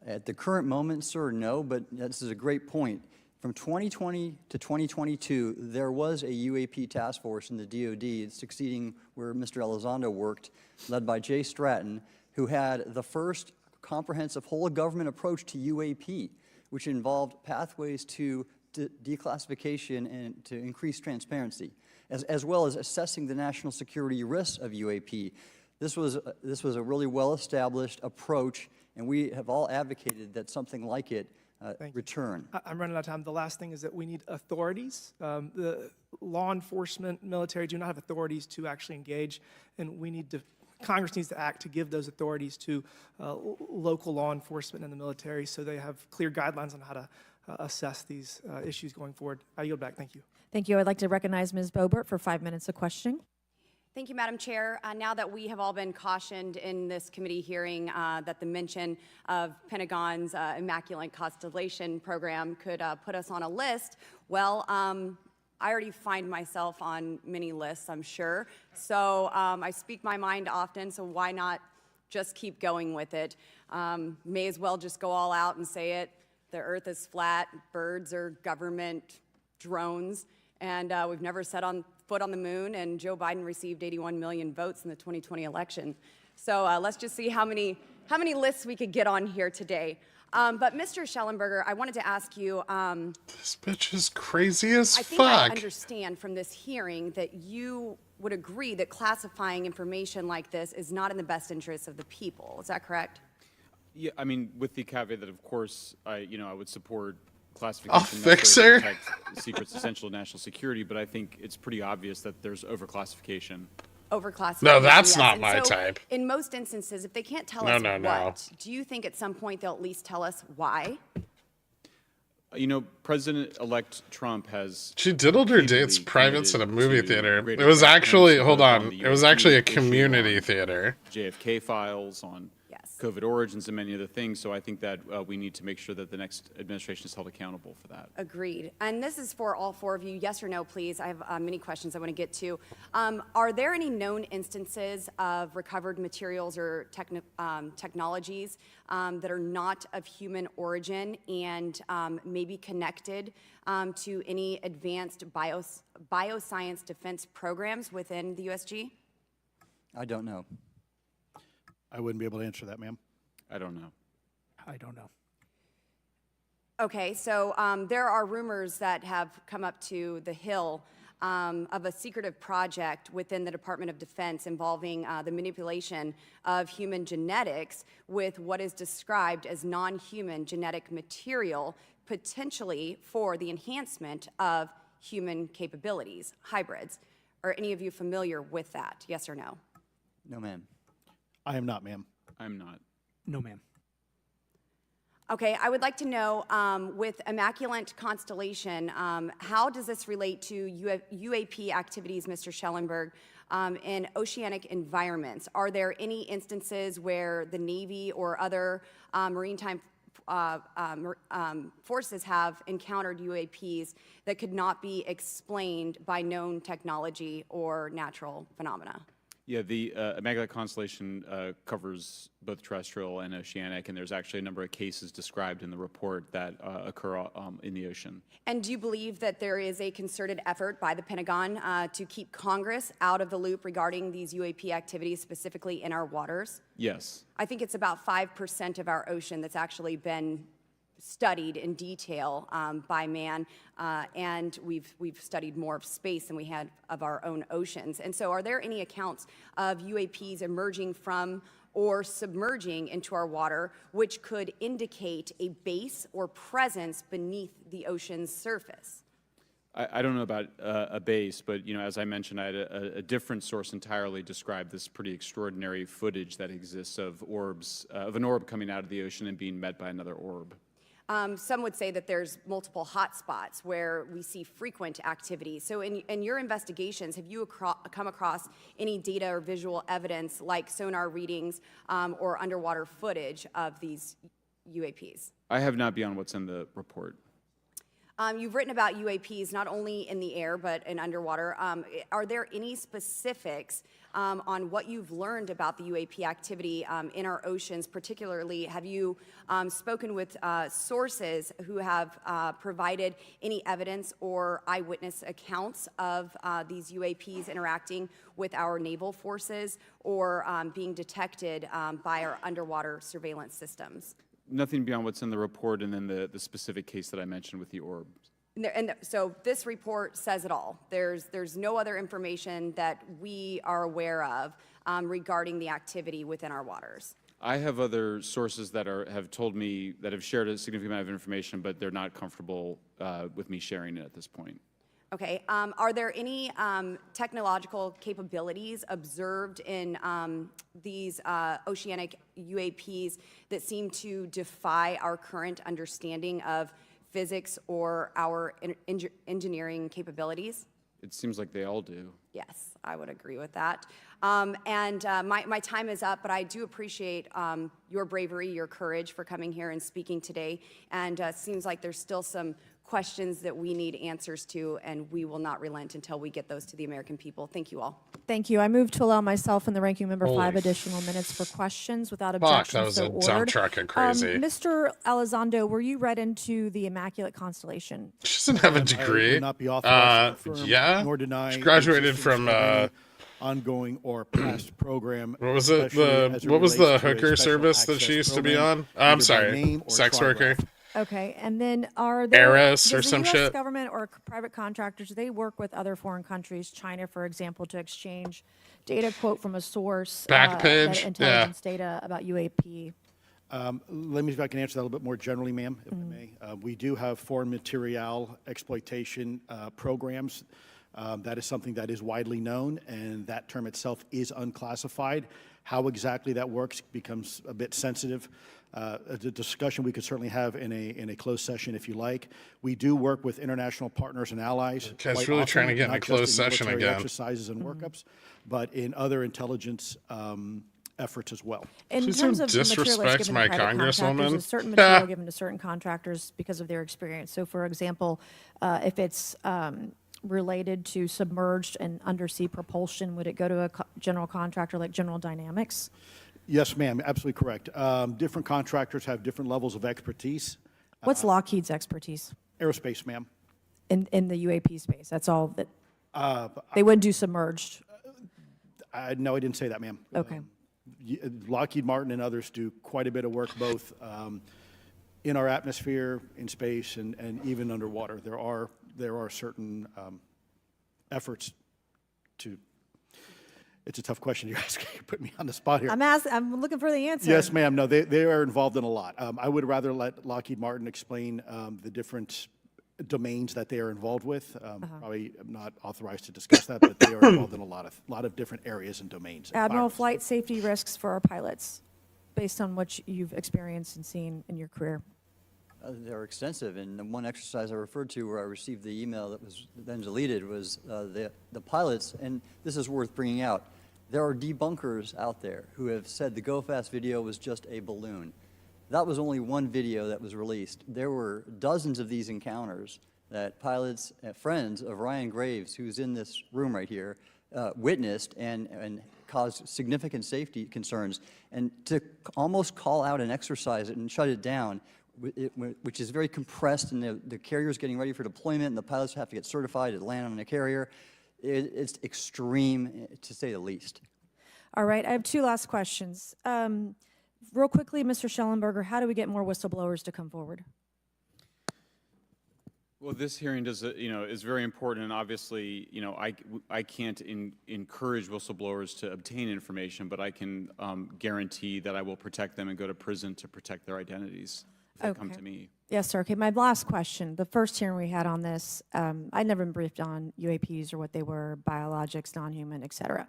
At the current moment, sir, no, but this is a great point. From 2020 to 2022, there was a UAP task force in the DoD succeeding where Mr. Elizondo worked, led by Jay Stratton, who had the first comprehensive whole-of-government approach to UAP, which involved pathways to declassification and to increase transparency, as well as assessing the national security risks of UAP. This was a really well-established approach, and we have all advocated that something like it return. I'm running out of time. The last thing is that we need authorities. The law enforcement, military do not have authorities to actually engage, and Congress needs to act to give those authorities to local law enforcement and the military so they have clear guidelines on how to assess these issues going forward. I yield back. Thank you. Thank you. I'd like to recognize Ms. Boebert for 5 minutes of questioning. Thank you, Madam Chair. Now that we have all been cautioned in this committee hearing that the mention of Pentagon's Immaculate Constellation program could put us on a list, well, I already find myself on many lists, I'm sure. So I speak my mind often, so why not just keep going with it? May as well just go all out and say it. The earth is flat, birds are government drones, and we've never set foot on the moon, and Joe Biden received 81 million votes in the 2020 election. So let's just see how many lists we could get on here today. But Mr. Schellenberger, I wanted to ask you. This bitch is crazy as I think I fuck. understand from this hearing that you would agree that classifying information like this is not in the best interest of the people. Is that correct? Yeah, I mean, with the caveat that, of course, I would support I'll classification fix necessary her. to protect secrets essential to national security, but I think it's pretty obvious that there's overclassification overclassification. No, that's yes. not And my so type. In most instances, if they can't tell No, us no, what, no. do you think at some point they'll at least tell us why? You know, President-elect Trump has. She diddled her repeatedly dates privates at a committed movie to theater. greater It was actually, transparency hold both on, the it was UAP actually a issue, community on theater. JFK files, on COVID origins, and many other things. So I think that we need to make sure that the next administration is held accountable for that. Agreed. And this is for all four of you. Yes or no, please. I have many questions I want to get to. Are there any known instances of recovered materials or technologies that are not of human origin and maybe connected to any advanced bioscience defense programs within the USG? I don't know. I wouldn't be able to answer that, ma'am. I don't know. I don't know. Okay, so there are rumors that have come up to the Hill of a secretive project within the Department of Defense involving the manipulation of human genetics with what is described as non-human genetic material, potentially for the enhancement of human capabilities, hybrids. Are any of you familiar with that? Yes or no? No, ma'am. I am not, ma'am. I'm not. No, ma'am. Okay, I would like to know, with Immaculate Constellation, how does this relate to UAP activities, Mr. Schellenberg, in oceanic environments? Are there any instances where the Navy or other maritime forces have encountered UAPs that could not be explained by known technology or natural phenomena? Yeah, the Immaculate Constellation covers both terrestrial and oceanic, and there's actually a number of cases described in the report that occur in the ocean. And do you believe that there is a concerted effort by the Pentagon to keep Congress out of the loop regarding these UAP activities, specifically in our waters? Yes. I think it's about 5% of our ocean that's actually been studied in detail by man, and we've studied more of space than we had of our own oceans. And so are there any accounts of UAPs emerging from or submerging into our water which could indicate a base or presence beneath the ocean's surface? I don't know about a base, but you know, as I mentioned, I had a different source entirely describe this pretty extraordinary footage that exists of orbs, of an orb coming out of the ocean and being met by another orb. Some would say that there's multiple hotspots where we see frequent activity. So in your investigations, have you come across any data or visual evidence like sonar readings or underwater footage of these UAPs? I have not beyond what's in the report. You've written about UAPs not only in the air but in underwater. Are there any specifics on what you've learned about the UAP activity in our oceans? Particularly, have you spoken with sources who have provided any evidence or eyewitness accounts of these UAPs interacting with our naval forces or being detected by our underwater surveillance systems? Nothing beyond what's in the report and then the specific case that I mentioned with the orb. So this report says it all. There's no other information that we are aware of regarding the activity within our waters. I have other sources that have told me that have shared a significant amount of information, but they're not comfortable with me sharing it at this point. Okay. Are there any technological capabilities observed in these oceanic UAPs that seem to defy our current understanding of physics or our engineering capabilities? It seems like they all do. Yes, I would agree with that. My time is up, but I do appreciate your bravery, your courage for coming here and speaking today. And it seems like there's still some questions that we need answers to, and we will not relent until we get those to the American people. Thank you all. Thank you. I move to allow myself and the ranking member Holy 5 additional minutes for questions without Fuck, objection. that was so a dump ordered. truck and crazy. Mr. Elizondo, were you read into the Immaculate Constellation? She doesn't have a I degree. will not be authorized to confirm Yeah, nor deny she the graduated existence from of any ongoing or past program. what was it? especially as it What was relates the to a hooker special service that access she used to be program, on? I'm either by sorry, name or sex worker. trigraph. Okay, and then are there Heiress or does the some US shit? government or private contractors, do they work with other foreign countries, China, for example, to exchange data, quote from a source, Back page? that intelligence data about UAP? Let me see if I can answer that a little bit more generally, ma'am, if I may. We do have foreign material exploitation programs That is something that is widely known, and that term itself is unclassified. How exactly that works becomes a bit sensitive. A discussion we could certainly have in a closed session if you like. We do work with international partners and allies. Okay, it's quite really often, trying to get in a not just closed session military again. exercises and workups, but in other intelligence efforts as well. In Please terms don't of material that's disrespect given my to private contractors, congresswoman. there's certain material given to certain contractors because of their experience. So, for example, if it's related to submerged and undersea propulsion, would it go to a general contractor like General Dynamics? Yes, ma'am, absolutely correct. Different contractors have different levels of expertise. What's Lockheed's expertise Aerospace, ma'am. in the UAP space? That's all that they wouldn't do submerged. No, I didn't say that, ma'am. Okay. Lockheed Martin and others do quite a bit of work both in our atmosphere, in space, and even underwater. There are certain efforts to. It's a tough question you're asking. You put me on the spot here. I'm looking for the answer. Yes, ma'am. No, they are involved in a lot. I would rather let Lockheed Martin explain the different domains that they are involved with. Probably am not authorized to discuss that, but they are involved in a lot of different areas and domains. Admiral, flight safety risks for our pilots, based on what you've experienced and seen in your career. They're extensive, and the one exercise I referred to where I received the email that was then deleted was the pilots, and this is worth bringing out. There are debunkers out there who have said the Go Fast video was just a balloon. That was only one video that was released. There were dozens of these encounters that pilots, friends of Ryan Graves, who's in this room right here, witnessed and caused significant safety concerns. And to almost call out an exercise and shut it down, which is very compressed, and the carrier's getting ready for deployment, and the pilots have to get certified to land on a carrier. It's extreme, to say the least. All right, I have two last questions. Real quickly, Mr. Schellenberger, how do we get more whistleblowers to come forward? Well, this hearing does, is very important, and obviously, I can't encourage whistleblowers to obtain information, but I can guarantee that I will protect them and go to prison to protect their identities if they come to me. Yes, sir. Okay, my last question. The first hearing we had on this, I'd never been briefed on UAPs or what they were, biologics, non-human, et cetera.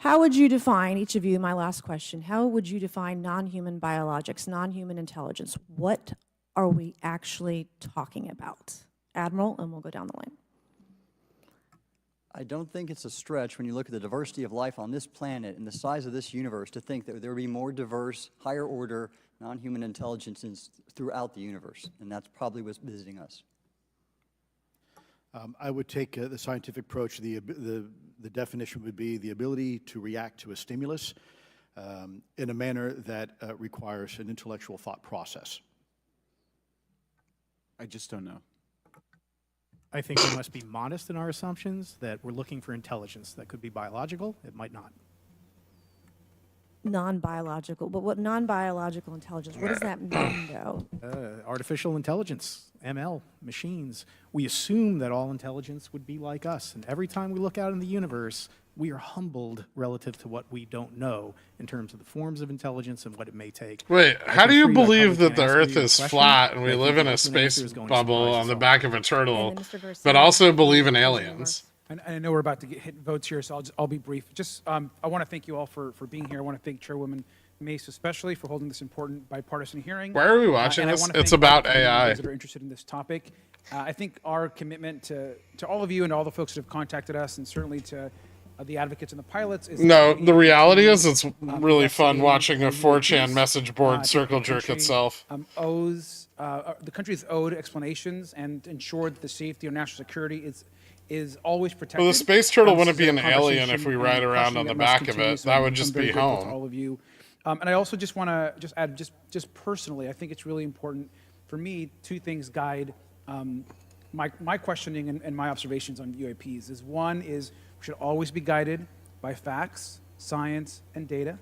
How would you define, each of you, my last question, how would you define non-human biologics, non-human intelligence? What are we actually talking about? Admiral, and we'll go down the line. I don't think it's a stretch when you look at the diversity of life on this planet and the size of this universe to think that there would be more diverse, higher order, non-human intelligences throughout the universe, and that's probably what's visiting us. I would take the scientific approach. The definition would be the ability to react to a stimulus in a manner that requires an intellectual thought process. I just don't know. I think we must be modest in our assumptions that we're looking for intelligence that could be biological, it might not. Non-biological, but what non-biological intelligence, what does that mean, though? Artificial intelligence, ML, machines. We assume that all intelligence would be like us, and every time we look out in the universe, we are humbled relative to what we don't know in terms of the forms of intelligence and what it may take. Wait, I how can do you assure I believe probably that the can't answer Earth your is question, flat and but we I live think in the a answer space is going to bubble surprise on us the all. back of a turtle, And then Mr. Garcia. but also believe in aliens? And I know we're about to hit votes here, so I'll be brief. Just, I want to thank you all for being here. I want to thank Chairwoman Mace especially for holding this important bipartisan hearing. Why are we watching and I this? wanna It's thank all about the community AI. members that are interested in this topic. I think our commitment to all of you and all the folks that have contacted us, and certainly to the advocates and the pilots, is No, that we the need reality to, is it's really fun investigate watching a the 4chan UAPs. message I board think circle the jerk country, itself. The country is owed explanations and ensure that the safety of national security is always protected. Well, the space turtle This wouldn't is be a an alien if we conversation ride and around question on the that must back of continue, it. so That would I'm just very be grateful to home. all of you. And I also just want to add, just personally, I think it's really important for me, two things guide my questioning and my observations on UAPs. One is we should always be guided by facts, science, and data,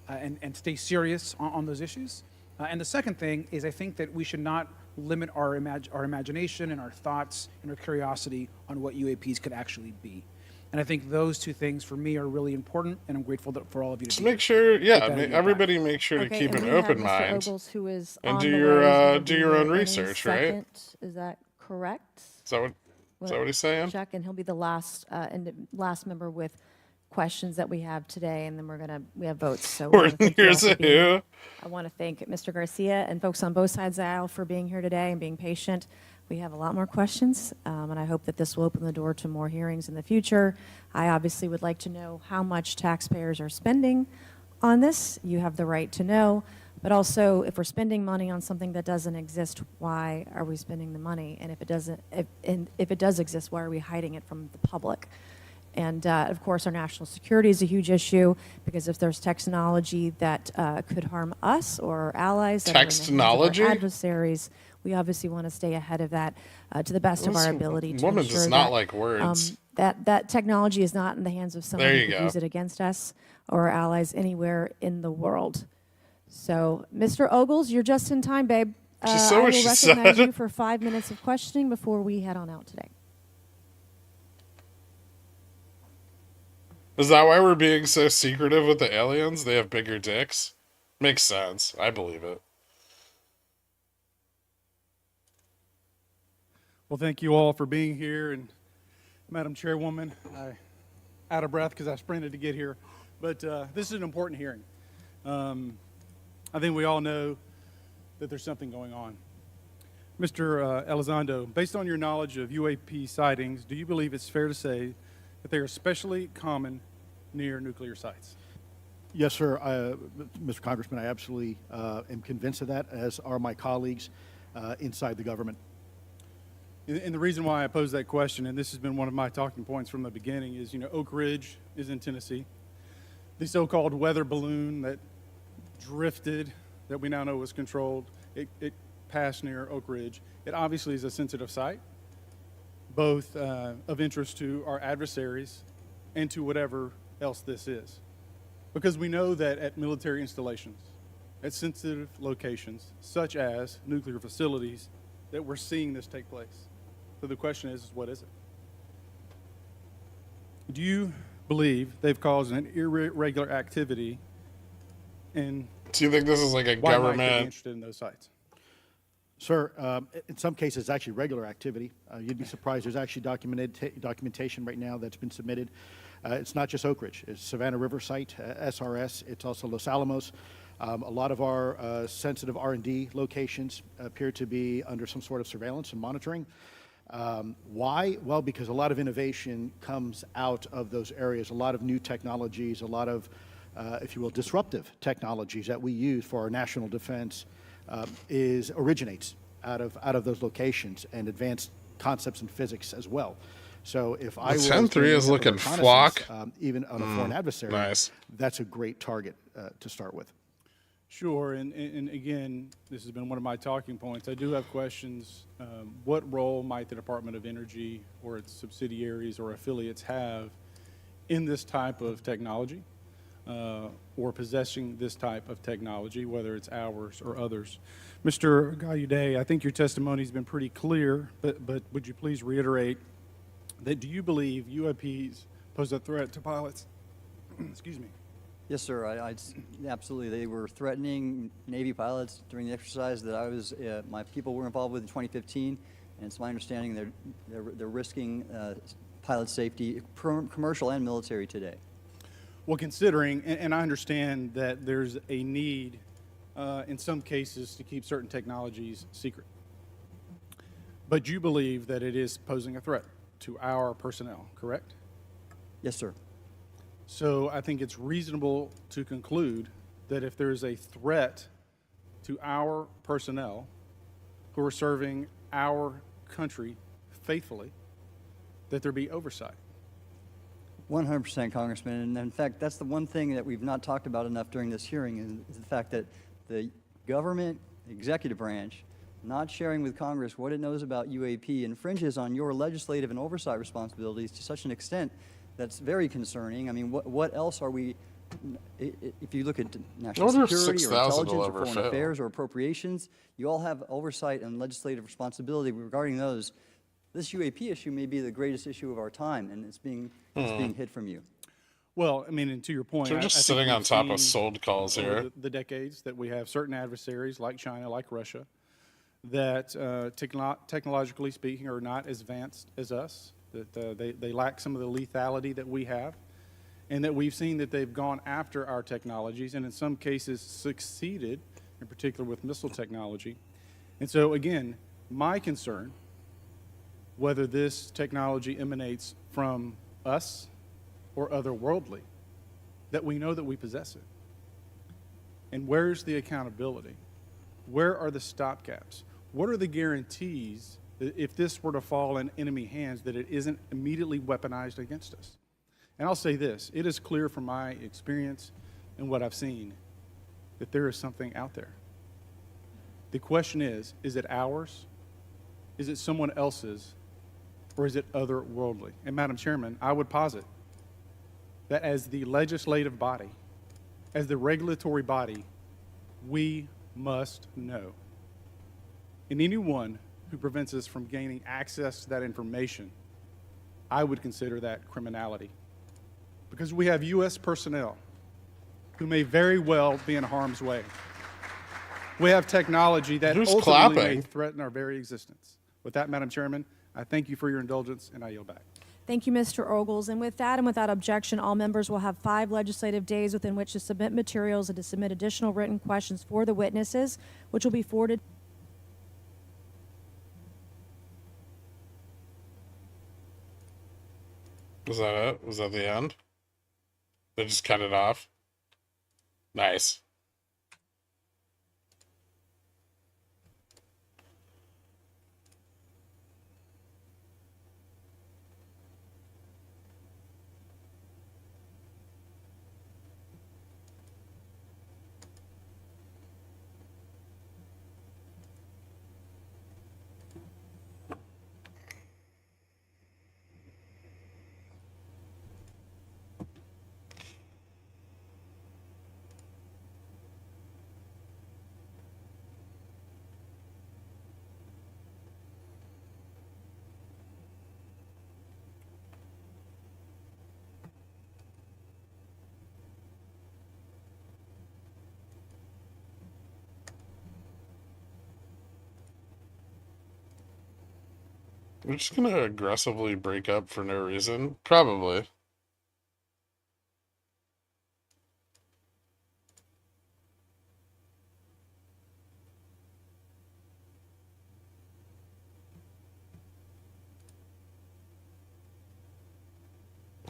and stay serious on those issues. And the second thing is I think that we should not limit our imagination and our thoughts and our curiosity on what UAPs could actually be. And I think those two things for me are really important, and I'm grateful for all of you to Just be make here. sure, yeah, With that in everybody make sure to Okay, keep and an we have open Mr. mind Ogles, who is and on do the your way. He's gonna do be your here own any research, right? second. Is that correct? Is that what? Is that what he's saying? Chuck, and he'll be the last last member with questions that we have today, and then we have votes. So Or here's a who. I want to thank Mr. Garcia and folks on both sides of the aisle for being here today and being patient. We have a lot more questions, and I hope that this will open the door to more hearings in the future. I obviously would like to know how much taxpayers are spending on this. You have the right to know. But also, if we're spending money on something that doesn't exist, why are we spending the money? And if it does exist, why are we hiding it from the public? And of course, our national security is a huge issue, because if there's technology that could harm us or our allies, that are in the hands of our adversaries, we obviously want to stay ahead of that to the best of our ability. To Woman ensure does not that, like words. that technology is not in the hands of someone who could use it against us or our allies anywhere in the world. So, Mr. Ogles, you're just in time, babe. She said what she I will recognize said. you for 5 minutes of questioning before we head on out today. Is that why we're being so secretive with the aliens? They have bigger dicks? Makes sense. I believe it. Well, thank you all for being here. And Madam Chairwoman, I'm out of breath because I sprinted to get here. But this is an important hearing. I think we all know that there's something going on. Mr. Elizondo, based on your knowledge of UAP sightings, do you believe it's fair to say that they are especially common near nuclear sites? Yes, sir. Mr. Congressman, I absolutely am convinced of that, as are my colleagues inside the government. And the reason why I pose that question, and this has been one of my talking points from the beginning, is, Oak Ridge is in Tennessee. The so-called weather balloon that drifted, that we now know was controlled, it passed near Oak Ridge. It obviously is a sensitive site, both of interest to our adversaries and to whatever else this is. Because we know that at military installations, at sensitive locations, such as nuclear facilities, that we're seeing this take place. So the question is what is it? Do you believe they've caused an irregular activity, and do you think this is like a why government? Might they be interested in those sites? Sir, in some cases, it's actually regular activity. You'd be surprised. There's actually documentation right now that's been submitted. It's not just Oak Ridge. It's Savannah River site, SRS. It's also Los Alamos. A lot of our sensitive R&D locations appear to be under some sort of surveillance and monitoring. Why? Well, because a lot of innovation comes out of those areas, a lot of new technologies, a lot of, if you will, disruptive technologies that we use for our national defense originates out of those locations, and advanced concepts in physics as well. So if I was 10-3 is looking flock, even on a foreign adversary, nice. That's a great target to start with. Sure, and again, this has been one of my talking points. I do have questions. What role might the Department of Energy or its subsidiaries or affiliates have in this type of technology, or possessing this type of technology, whether it's ours or others? Mr. Gallaudet, I think your testimony has been pretty clear, but would you please reiterate that do you believe UAPs pose a threat to pilots? Excuse me. Yes, sir. Absolutely. They were threatening Navy pilots during the exercise that my people were involved with in 2015, and it's my understanding they're risking pilot safety, commercial and military, today. Well, considering, and I understand that there's a need in some cases to keep certain technologies secret, but you believe that it is posing a threat to our personnel, correct? Yes, sir. So I think it's reasonable to conclude that if there's a threat to our personnel who are serving our country faithfully, that there be oversight. 100%, Congressman. And in fact, that's the one thing that we've not talked about enough during this hearing, is the fact that the government executive branch not sharing with Congress what it knows about UAP infringes on your legislative and oversight responsibilities to such an extent that's very concerning. I mean, what else are we, if you look at national security or intelligence or foreign affairs or appropriations, you all have oversight and legislative responsibility regarding those. This UAP issue may be the greatest issue of our time, and it's being hid from you. Well, I mean, and to your point, so we're just sitting on top of sold calls here. The decades that we have certain adversaries like China, like Russia, that technologically speaking are not as advanced as us, that they lack some of the lethality that we have, and that we've seen that they've gone after our technologies and in some cases succeeded, in particular with missile technology. And so again, my concern, whether this technology emanates from us or otherworldly, that we know that we possess it. And where's the accountability? Where are the stopgaps? What are the guarantees that if this were to fall in enemy hands, that it isn't immediately weaponized against us? And I'll say this, it is clear from my experience and what I've seen that there is something out there. The question is it ours? Is it someone else's? Or is it otherworldly? And Madam Chairman, I would posit that as the legislative body, as the regulatory body, we must know. And anyone who prevents us from gaining access to that information, I would consider that criminality. Because we have U.S. personnel who may very well be in harm's way. We have technology that ultimately may threaten our very existence. With that, Madam Chairman, I thank you for your indulgence, and I yield back. Thank you, Mr. Ogles. And with that and without objection, all members will have 5 legislative days within which to submit materials and to submit additional written questions for the witnesses, which will be forwarded. Was that it? Was that the end? They just cut it off? Nice. We're just gonna aggressively break up for no reason? Probably.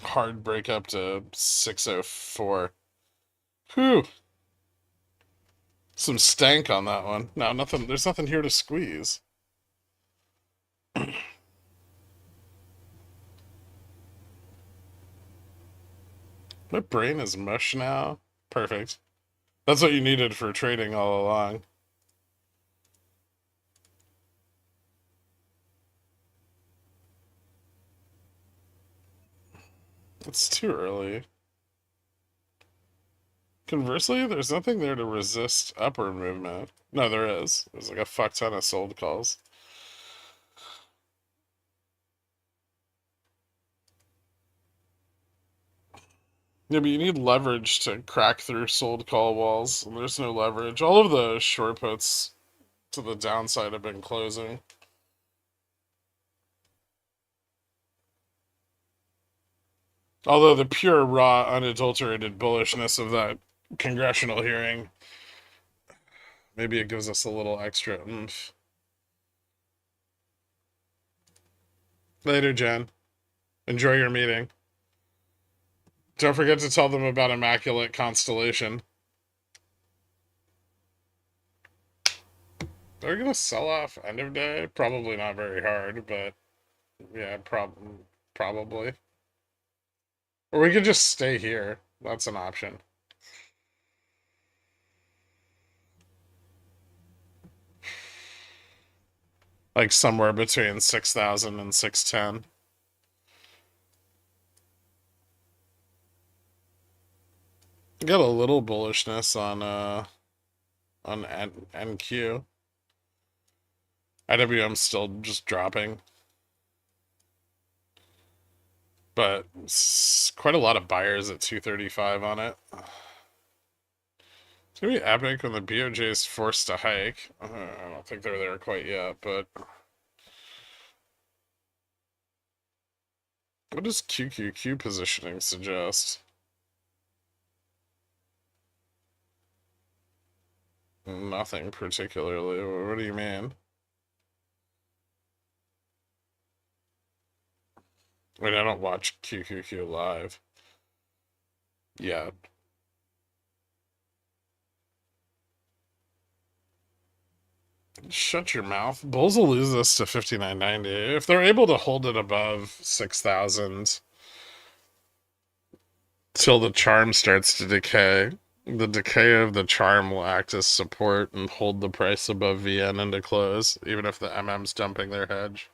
Hard break up to 6:04. Whew. Some stank on that one. No, nothing. There's nothing here to squeeze. My brain is mush now. Perfect. That's what you needed for trading all along. It's too early. Conversely, there's nothing there to resist upward movement. No, there is. There's like a fuck ton of sold calls. Yeah, but you need leverage to crack through sold call walls. And there's no leverage. All of the short puts to the downside have been closing. Although the pure, raw, unadulterated bullishness of that congressional hearing, maybe it gives us a little extra oomph. Later, Jen. Enjoy your meeting. Don't forget to tell them about Immaculate Constellation. They're gonna sell off end of day? Probably not very hard, but yeah, probably. Or we could just stay here. That's an option. Like somewhere between 6,000 and 610. Got a little bullishness on NQ. IWM's still just dropping. But quite a lot of buyers at 235 on it. It's gonna be epic when the BOJ is forced to hike. I don't think they're there quite yet, but what does QQQ positioning suggest? Nothing particularly. What do you mean? I mean, I don't watch QQQ live. Yeah. Shut your mouth. Bulls will lose this to 59.90. If they're able to hold it above 6,000 till the charm starts to decay, the decay of the charm will act as support and hold the price above VN into close, even if the MM's dumping their hedge.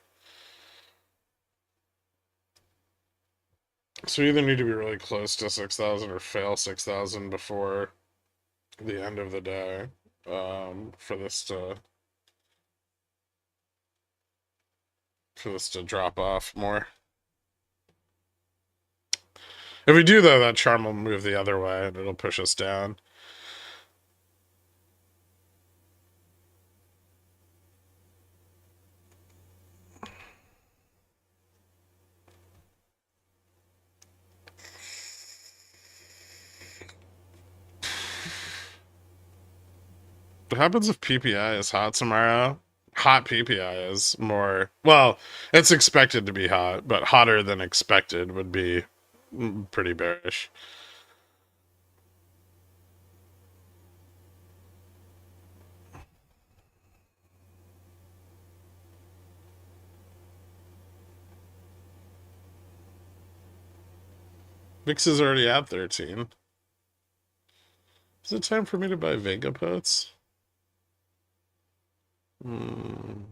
So you either need to be really close to 6,000 or fail 6,000 before the end of the day for this to drop off more. If we do, though, that charm will move the other way and it'll push us down. What happens if PPI is hot tomorrow? Hot PPI is more, well, it's expected to be hot, but hotter than expected would be pretty bearish. VIX is already at 13. Is it time for me to buy Vega puts?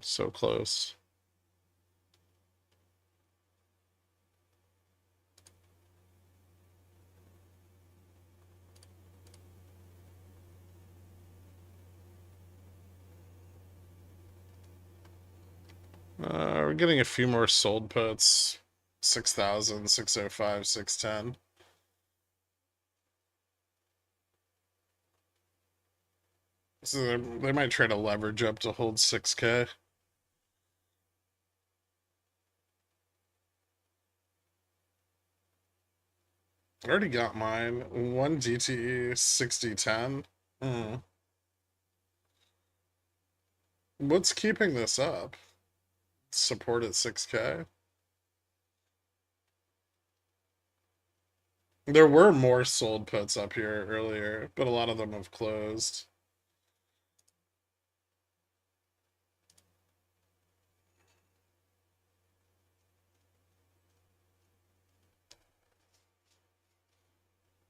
So close. We're getting a few more sold puts. 6,000, 605, 610. So they might try to leverage up to hold 6K. I already got mine. 1 DTE 6010. What's keeping this up? Support at 6K? There were more sold puts up here earlier, but a lot of them have closed.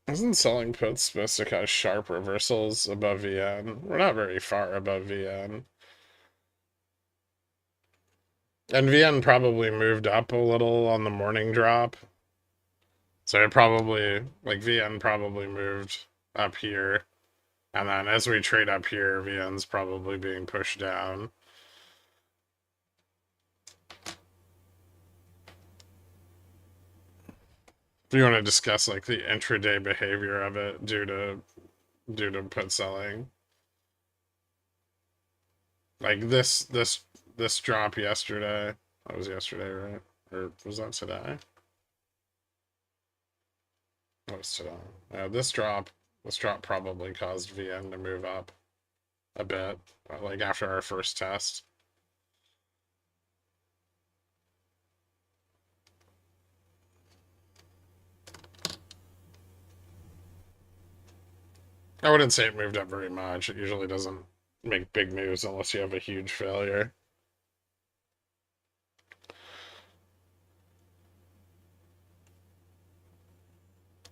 Isn't selling puts supposed to cause sharp reversals above VN? We're not very far above VN. And VN probably moved up a little on the morning drop. So it probably, like VN probably moved up here. And then as we trade up here, VN's probably being pushed down. Do you want to discuss like the intraday behavior of it due to put selling? Like this drop yesterday. That was yesterday, right? Or was that today? That was today. Yeah, this drop probably caused VN to move up a bit, like after our first test. I wouldn't say it moved up very much. It usually doesn't make big moves unless you have a huge failure.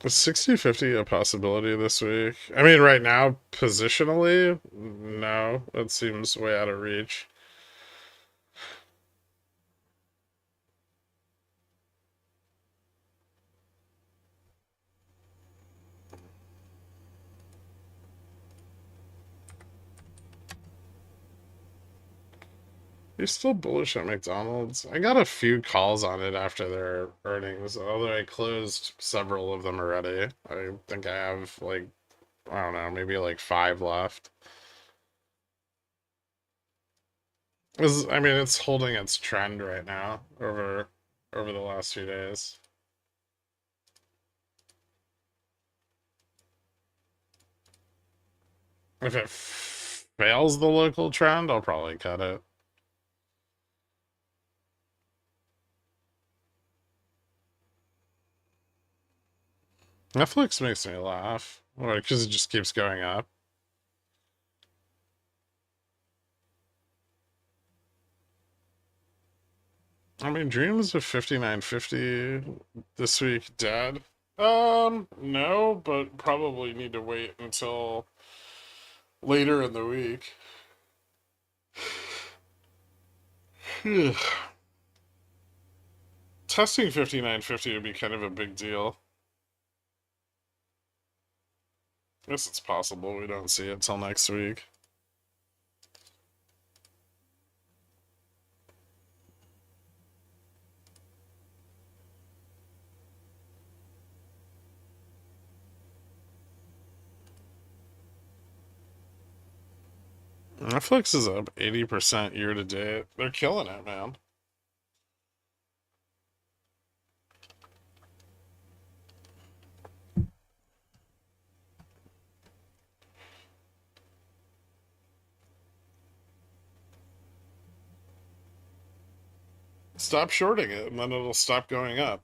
Is 60-50 a possibility this week? I mean, right now, positionally, no. It seems way out of reach. You're still bullish on McDonald's? I got a few calls on it after their earnings, although I closed several of them already. I think I have like I don't know, maybe like 5 left. I mean, it's holding its trend right now over the last few days. If it fails the local trend, I'll probably cut it. Netflix makes me laugh, because it just keeps going up. I mean, Dreams of 5950 this week dead. No, but probably need to wait until later in the week. Testing 5950 would be kind of a big deal. Guess it's possible we don't see it till next week. Netflix is up 80% year to date. They're killing it, man. Stop shorting it, and then it'll stop going up.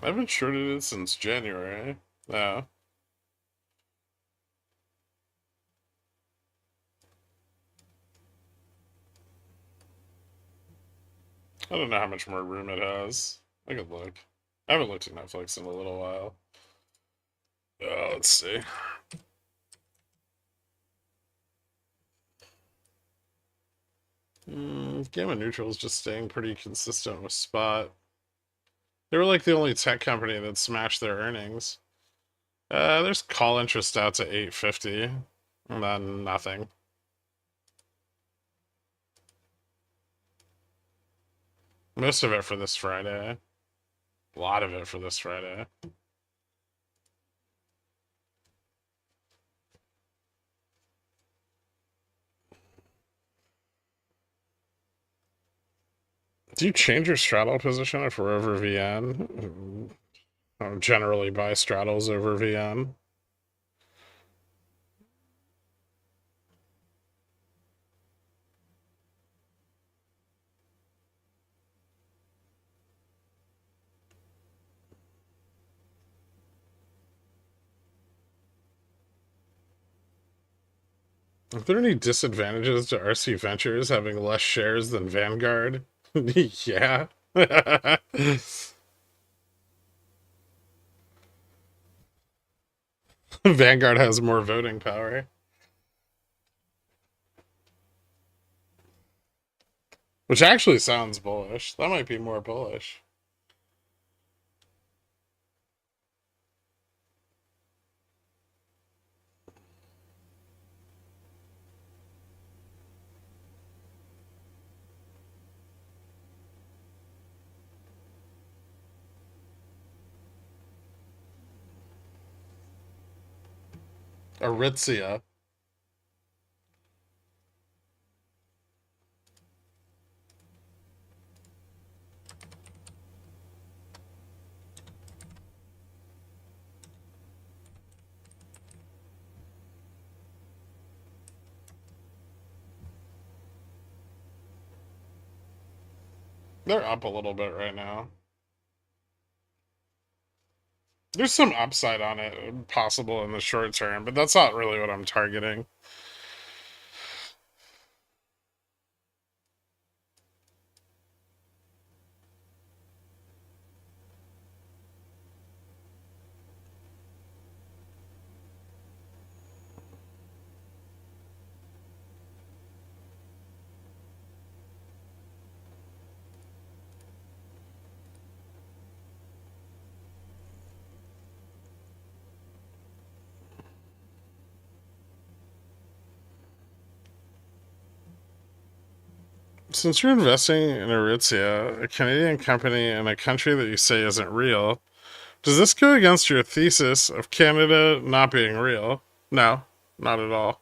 I haven't shorted it since January. Yeah. I don't know how much more room it has. I could look. I haven't looked at Netflix in a little while. Let's see. Gamma Neutral is just staying pretty consistent with Spot. They were like the only tech company that smashed their earnings. There's call interest out to 850, and then nothing. Most of it for this Friday. A lot of it for this Friday. Do you change your straddle position if we're over VN? I generally buy straddles over VN. Are there any disadvantages to RC Ventures having less shares than Vanguard? Yeah. Vanguard has more voting power. Which actually sounds bullish. That might be more bullish. Aritzia. They're up a little bit right now. There's some upside on it possible in the short term, but that's not really what I'm targeting. Since you're investing in Aritzia, a Canadian company in a country that you say isn't real, does this go against your thesis of Canada not being real? No, not at all.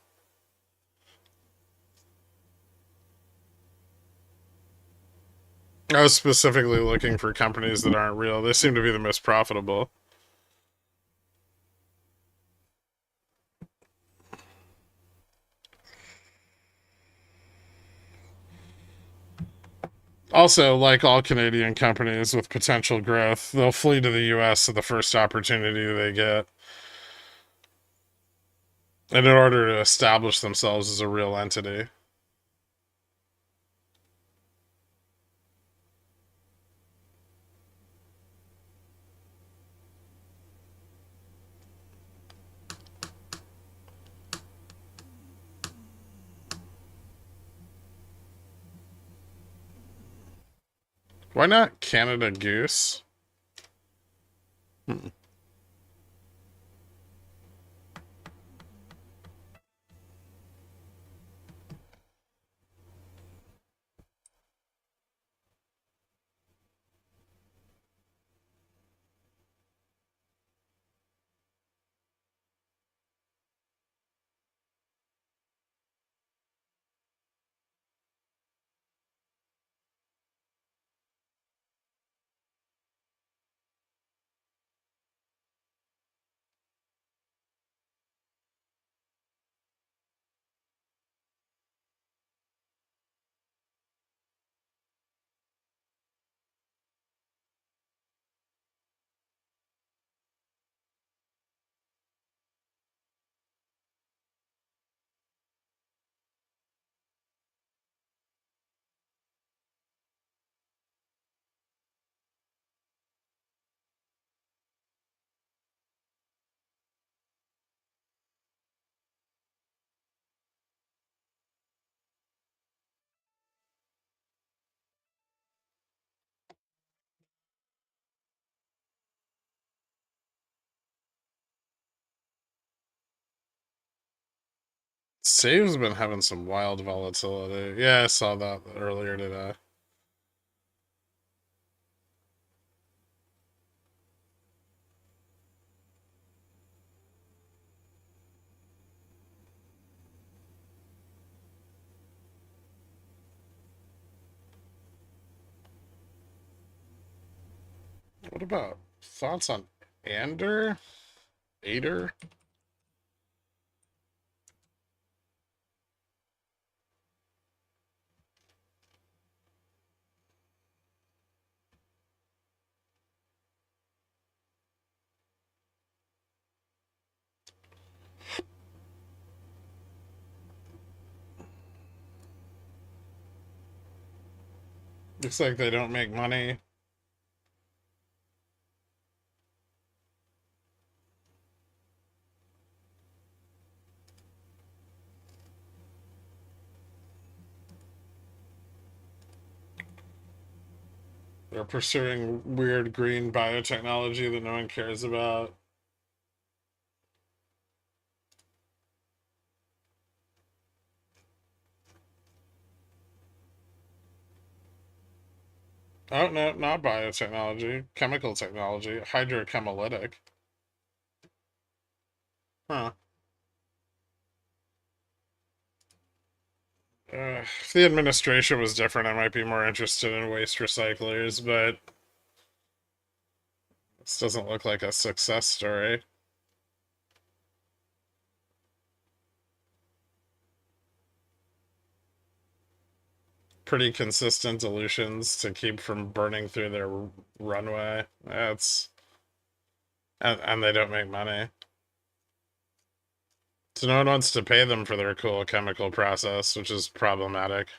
I was specifically looking for companies that aren't real. They seem to be the most profitable. Also, like all Canadian companies with potential growth, they'll flee to the US at the first opportunity they get in order to establish themselves as a real entity. Why not Canada Goose? Save's been having some wild volatility. Yeah, I saw that earlier today. What about thoughts on Ader? Looks like they don't make money. They're pursuing weird green biotechnology that no one cares about. Oh, no, not biotechnology. Chemical technology. Hydrochemolytic. Huh. If the administration was different, I might be more interested in waste recyclers, but this doesn't look like a success story. Pretty consistent dilutions to keep from burning through their runway. That's and they don't make money. So no one wants to pay them for their cool chemical process, which is problematic.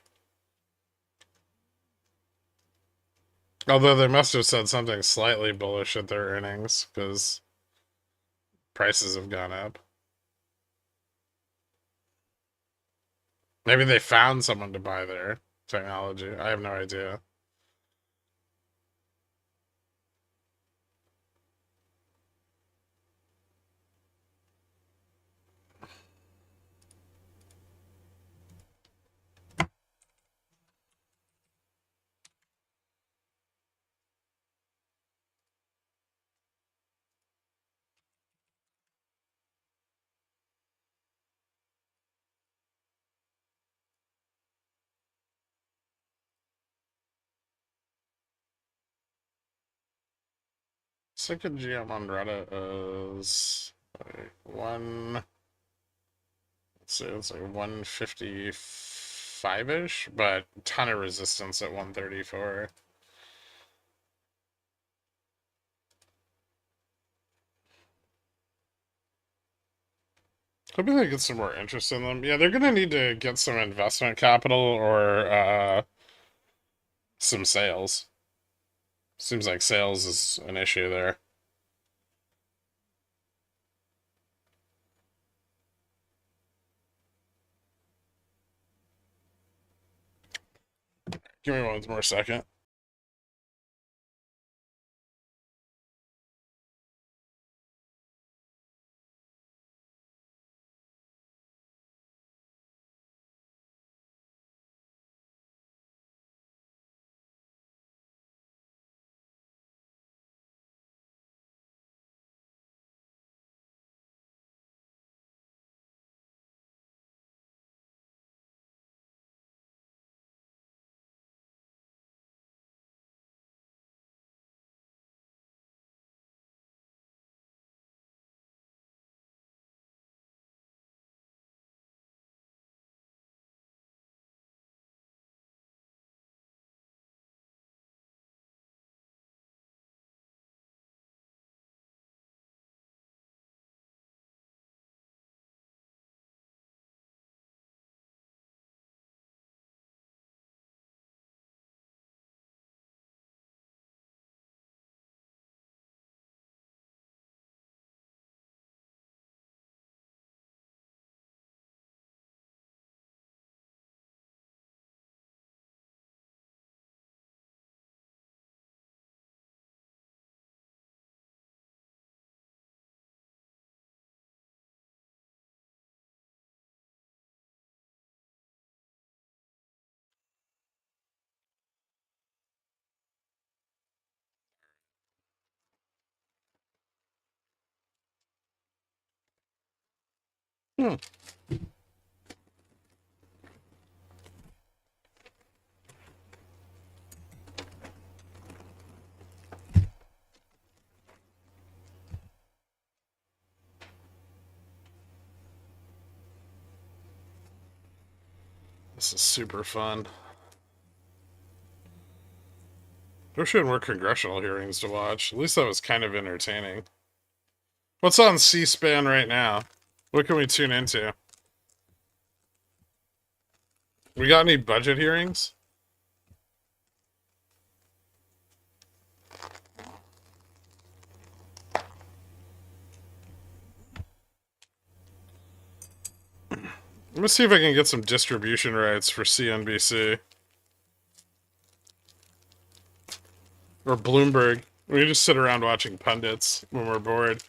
Although they must have said something slightly bullish at their earnings, because prices have gone up. Maybe they found someone to buy their technology. I have no idea. Second GM on Reddit is like one. Let's see, it's like 155-ish, but ton of resistance at 134. Hoping they get some more interest in them. Yeah, they're gonna need to get some investment capital or some sales. Seems like sales is an issue there. Give me one more second. Hmm. This is super fun. There should more congressional hearings to watch. At least that was kind of entertaining. What's on C-SPAN right now? What can we tune into? We got any budget hearings? Let me see if I can get some distribution rights for CNBC. Or Bloomberg. We just sit around watching pundits when we're bored.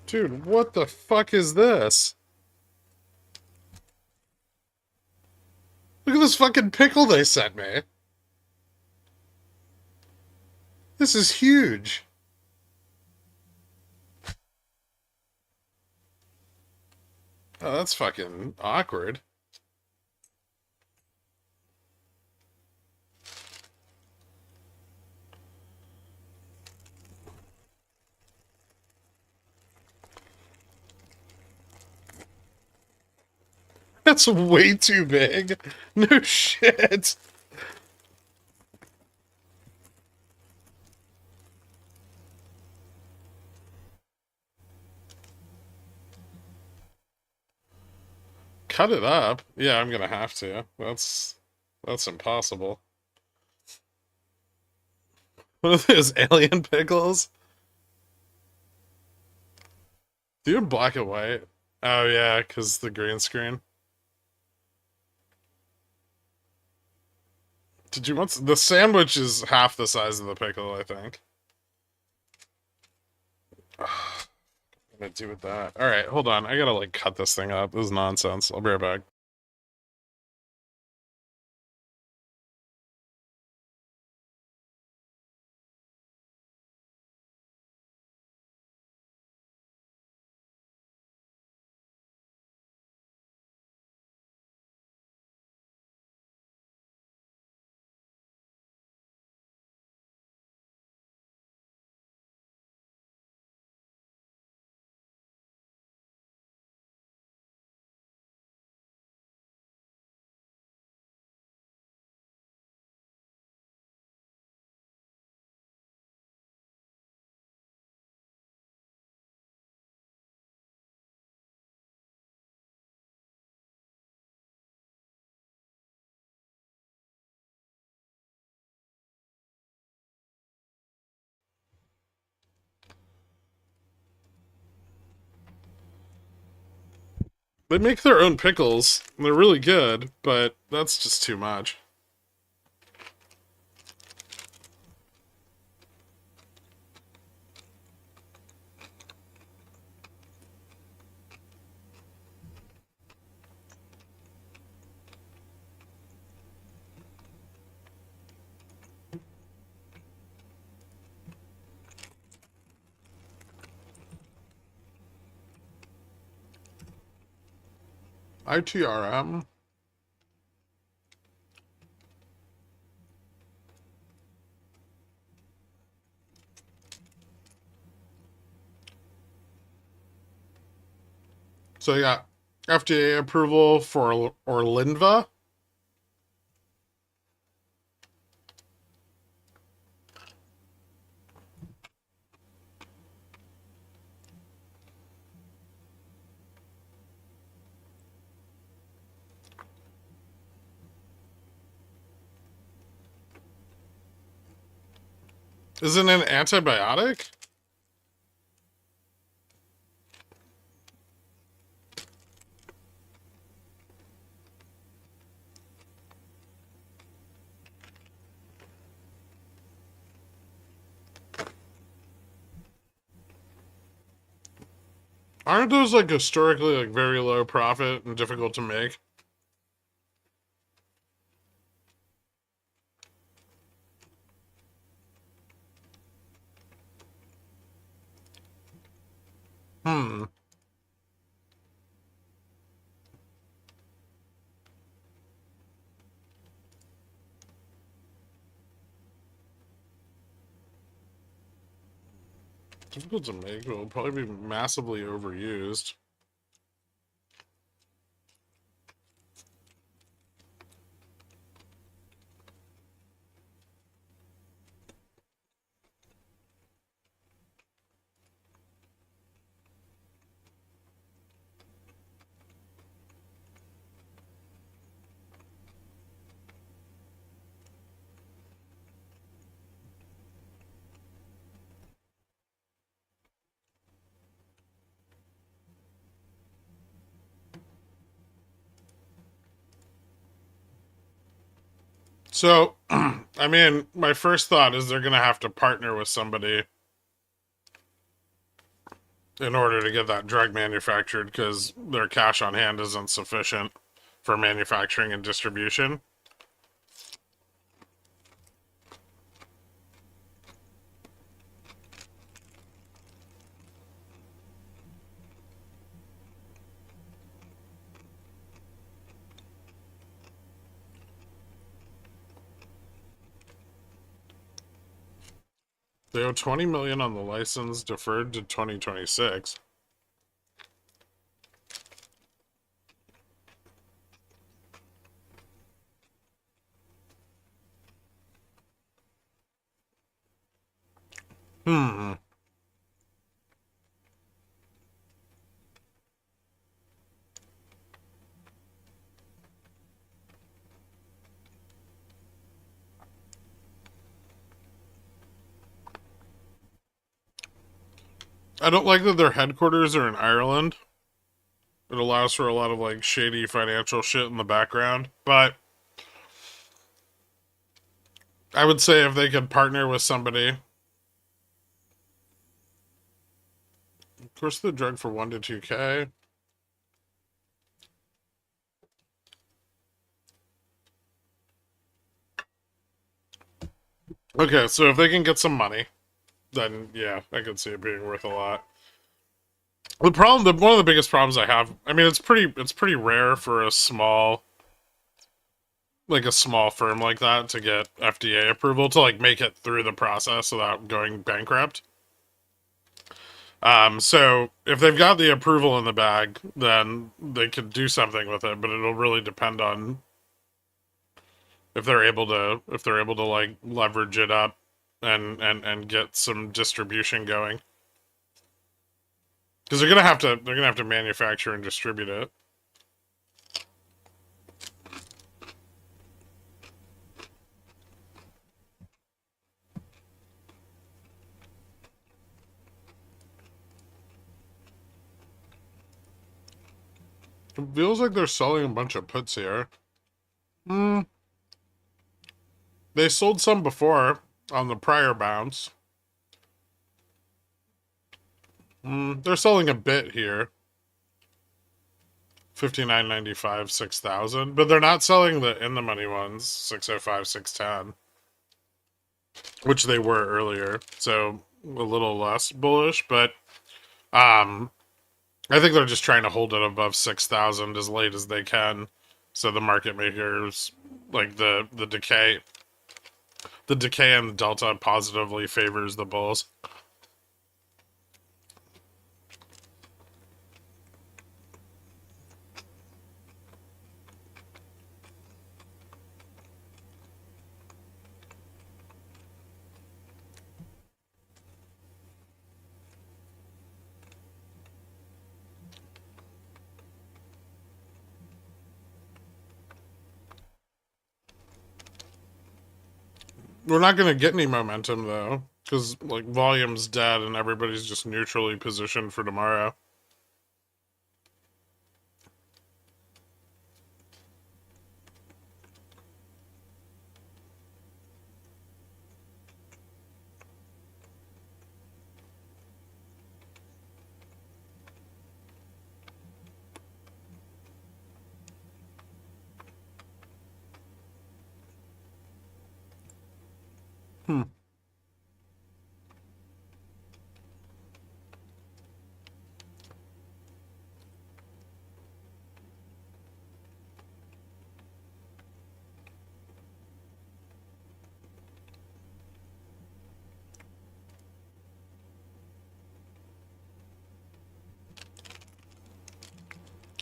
Dude, what the fuck is this? Look at this fucking pickle they sent me. This is huge. Oh, that's fucking awkward. That's way too big. No shit. Cut it up. Yeah, I'm gonna have to. That's impossible. What are those alien pickles? Do you have black and white? Oh yeah, because the green screen. Did you want the sandwich is half the size of the pickle, I think. What am I gonna do with that? Alright, hold on. I gotta like cut this thing up. This is nonsense. I'll be right back. They make their own pickles. And they're really good, but that's just too much. ITRM. So yeah, FDA approval for Orlinva. Isn't it an antibiotic? Aren't those like historically like very low profit and difficult to make? Hmm. Difficult to make, but will probably be massively overused. So, I mean, my first thought is they're going to have to partner with somebody in order to get that drug manufactured because their cash on hand isn't sufficient for manufacturing and distribution. They owe $20 million on the license, deferred to 2026. Hmm. I don't like that their headquarters are in Ireland. It allows for a lot of like shady financial shit in the background, but I would say if they could partner with somebody. Of course, the drug for 1 to 2K. Okay, so if they can get some money, then yeah, I could see it being worth a lot. The problem, one of the biggest problems I have, I mean, it's pretty rare for a small firm like that to get FDA approval to like make it through the process without going bankrupt. So if they've got the approval in the bag, then they could do something with it, but it'll really depend on if they're able to like leverage it up and get some distribution going. Because they're gonna have to manufacture and distribute it. It feels like they're selling a bunch of puts here. They sold some before on the prior bounce. They're selling a bit here. 59.95, 6,000. But they're not selling the in the money ones, 605, 610. Which they were earlier. So a little less bullish, but I think they're just trying to hold it above 6,000 as late as they can. So the market makers, like the decay and the delta positively favors the bulls. We're not going to get any momentum, though, because, like, volume's dead and everybody's just neutrally positioned for tomorrow.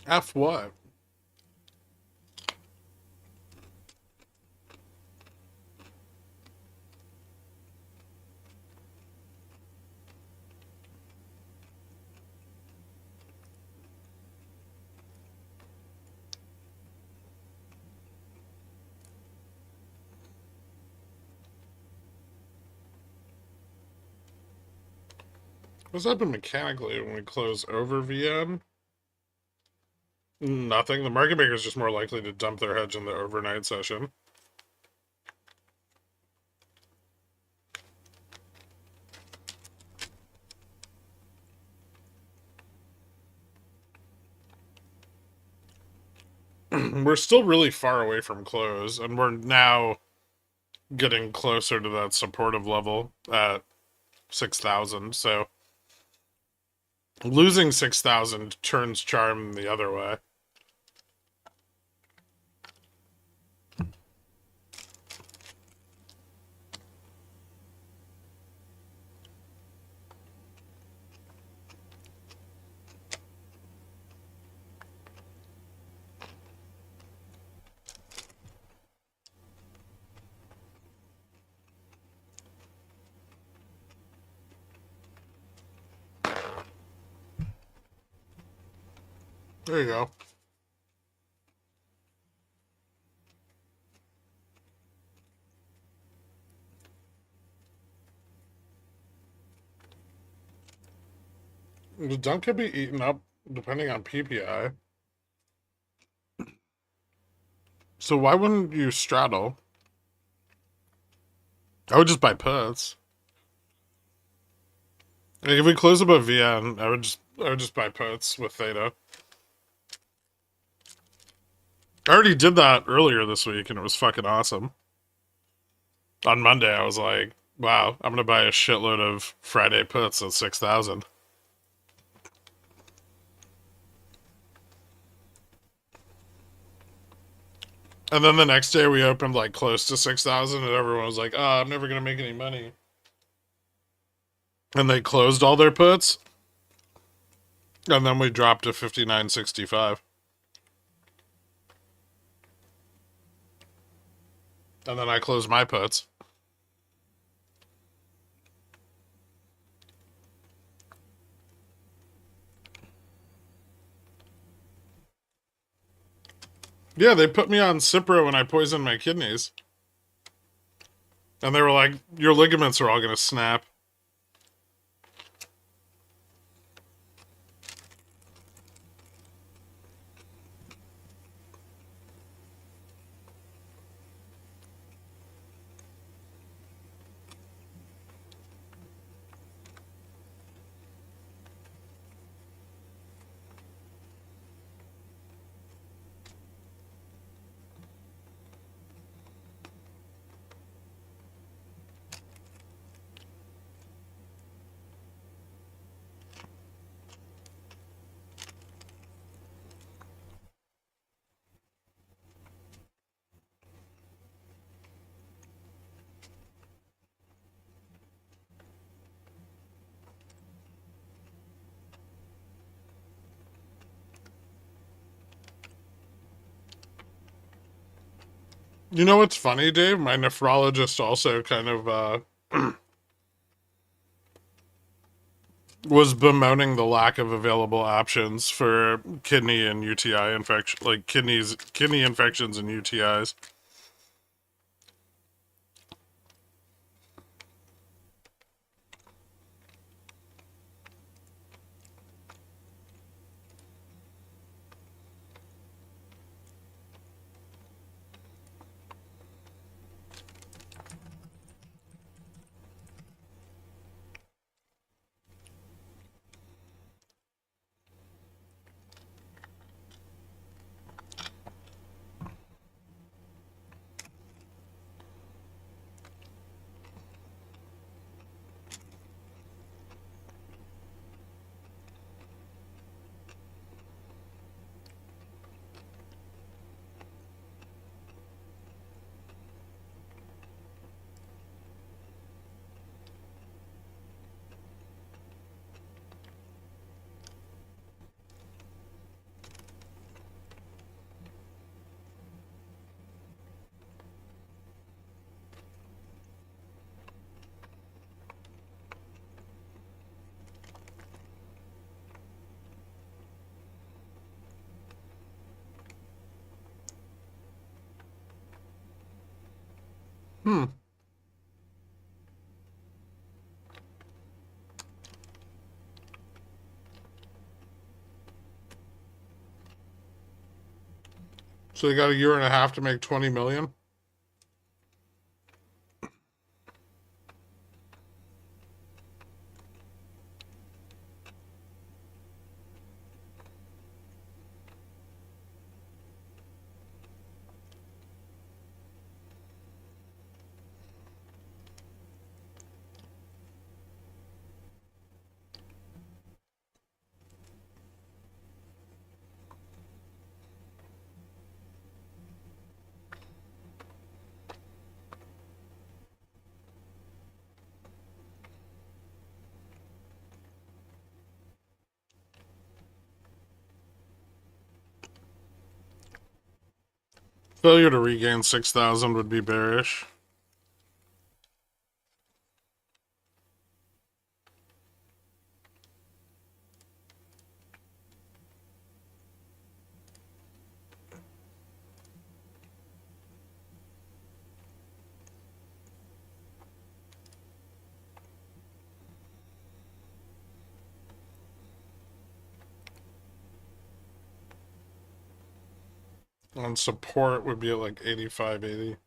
F what? What's happened mechanically when we close over VN? Nothing. The market maker is just more likely to dump their hedge in the overnight session. We're still really far away from close, and we're now getting closer to that supportive level at 6,000. So losing 6,000 turns charm the other way. There you go. The dunk could be eaten up depending on PPI. So why wouldn't you straddle? I would just buy puts. Like if we close above VN, I would just buy puts with theta. I already did that earlier this week and it was fucking awesome. On Monday I was like, wow, I'm gonna buy a shitload of Friday puts at 6,000. And then the next day we opened like close to 6,000 and everyone was like, oh, I'm never going to make any money. And they closed all their puts. And then we dropped to 59.65. And then I closed my puts. Yeah, they put me on Cipro when I poisoned my kidneys. And they were like, your ligaments are all going to snap. You know what's funny, Dave? My nephrologist also kind of was bemoaning the lack of available options for kidney and UTI infection, like kidney infections and UTIs. Hmm. So they got a year and a half to make 20 million? Failure to regain 6,000 would be bearish. And support would be at like 85, 80. It'd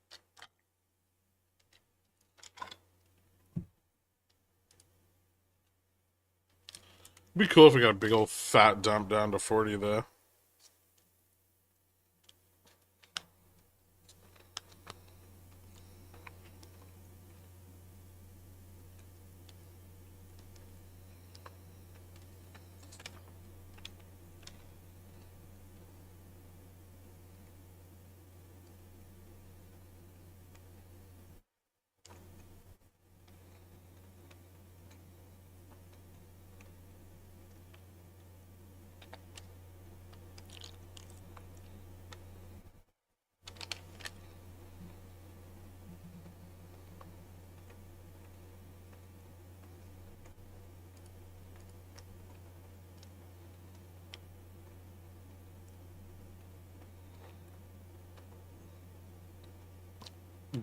be cool if we got a big old fat dump down to 40 though.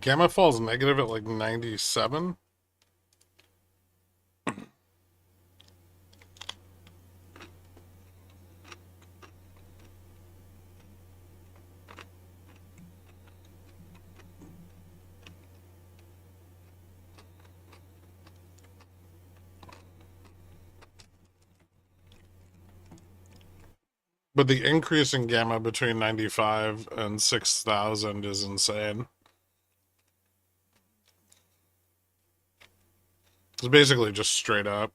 Gamma falls negative at like 97. But the increase in gamma between 95 and 6,000 is insane. It's basically just straight up.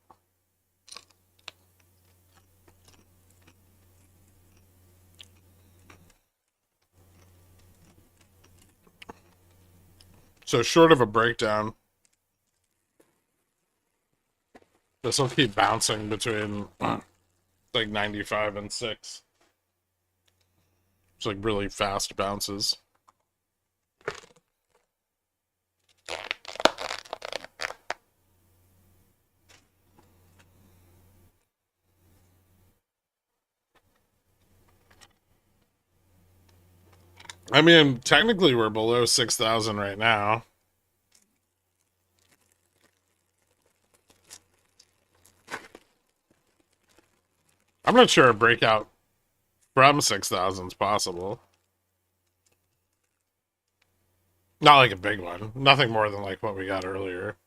So short of a breakdown, this will keep bouncing between like 95 and 6. It's like really fast bounces. I mean, technically we're below 6,000 right now. I'm not sure a breakout from 6,000 is possible. Not like a big one. Nothing more than like what we got earlier.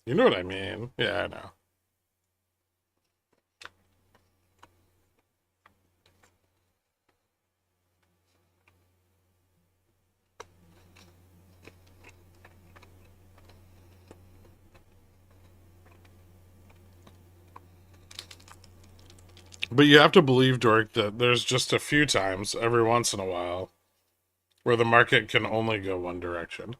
You know what I mean? Yeah, I know. But you have to believe, Dork, that there's just a few times every once in a while where the market can only go one direction.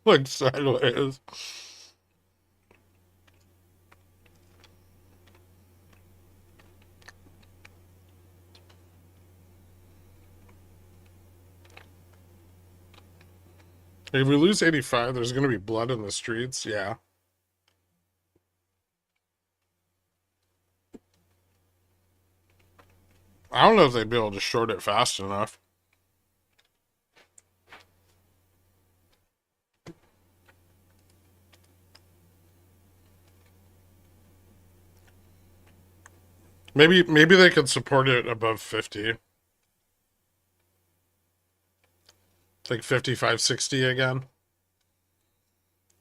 Like sideways. If we lose 85, there's going to be blood in the streets. Yeah. I don't know if they'd be able to short it fast enough. Maybe they could support it above 50. Like 55, 60 again.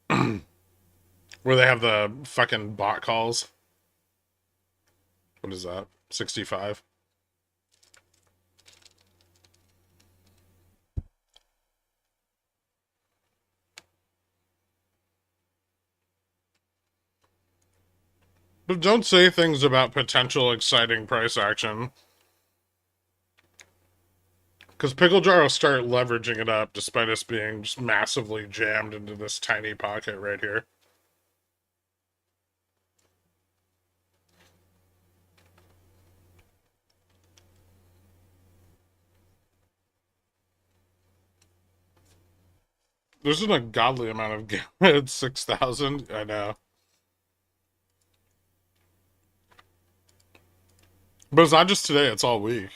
Where they have the fucking bot calls. What is that? 65. But don't say things about potential exciting price action. Because Pickle Jar will start leveraging it up despite us being just massively jammed into this tiny pocket right here. There's an ungodly amount of game at 6,000. I know. But it's not just today, it's all week.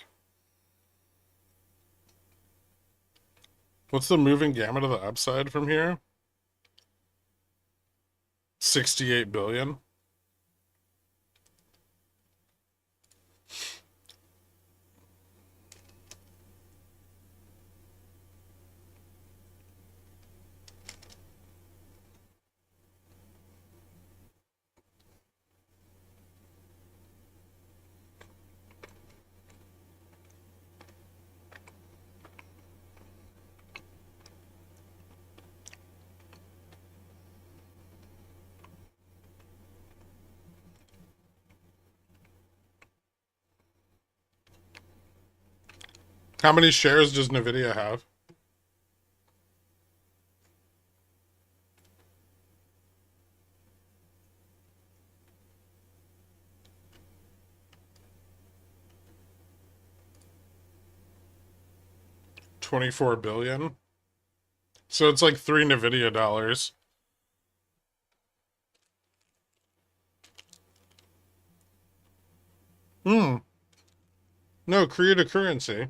What's the moving gamut of the upside from here? 68 billion. How many shares does NVIDIA have? $24 billion. So it's like 3 NVIDIA dollars. No, create a currency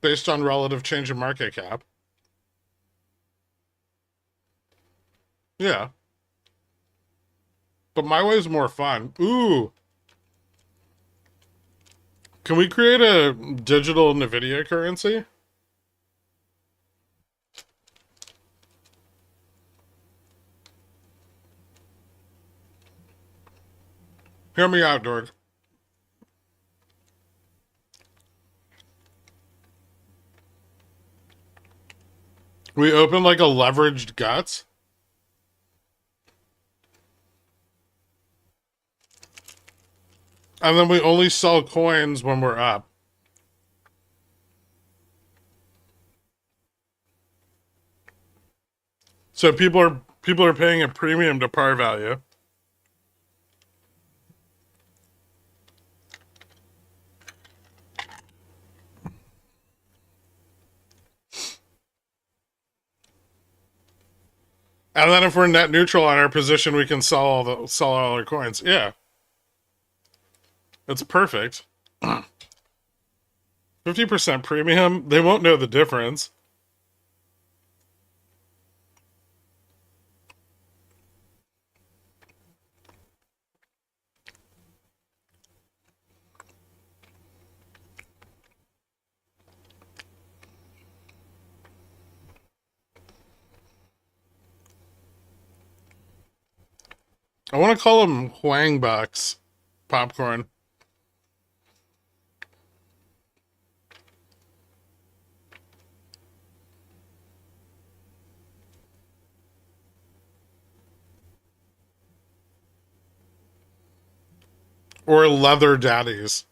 based on relative change in market cap. Yeah. But my way is more fun. Ooh. Can we create a digital NVIDIA currency? Hear me out, Dorg. We open like a leveraged guts. And then we only sell coins when we're up. So people are People are paying a premium to par value. And then if we're net neutral on our position, we can sell all our coins. Yeah. It's perfect. 50% premium, they won't know the difference. I want to call them Huang Bucks popcorn. Or leather daddies.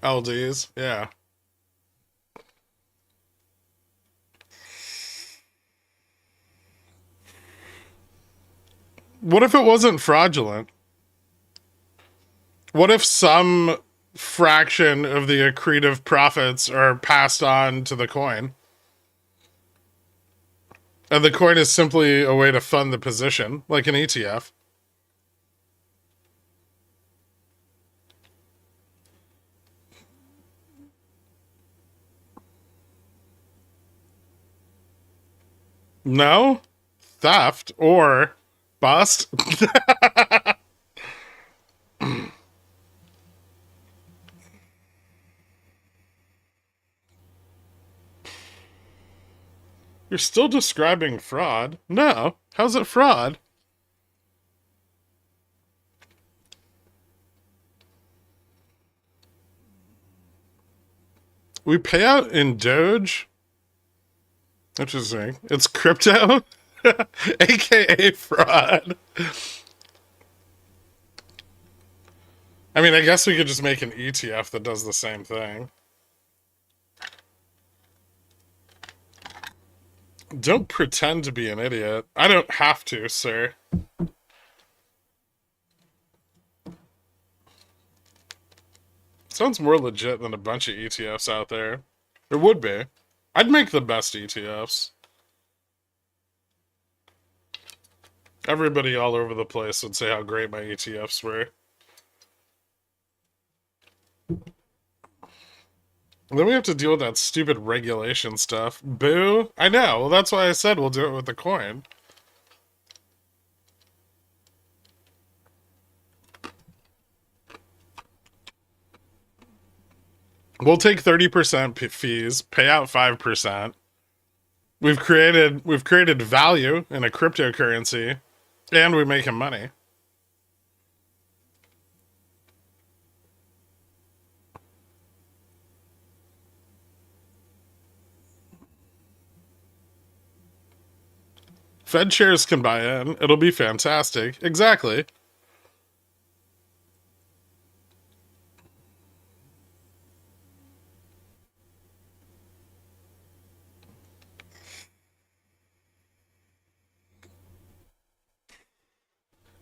LDs, yeah. What if it wasn't fraudulent? What if some fraction of the accretive profits are passed on to the coin? And the coin is simply a way to fund the position, like an ETF. No? Theft or bust? You're still describing fraud. No. How's it fraud? We pay out in Doge? Interesting. It's crypto? AKA fraud. I mean, I guess we could just make an ETF that does the same thing. Don't pretend to be an idiot. I don't have to, sir. Sounds more legit than a bunch of ETFs out there. There would be. I'd make the best ETFs. Everybody all over the place would say how great my ETFs were. And then we have to deal with that stupid regulation stuff. Boo. I know. Well, that's why I said we'll do it with the coin. We'll take 30% fees, pay out 5%. We've created value in a cryptocurrency, and we're making money. Fed shares can buy in. It'll be fantastic. Exactly.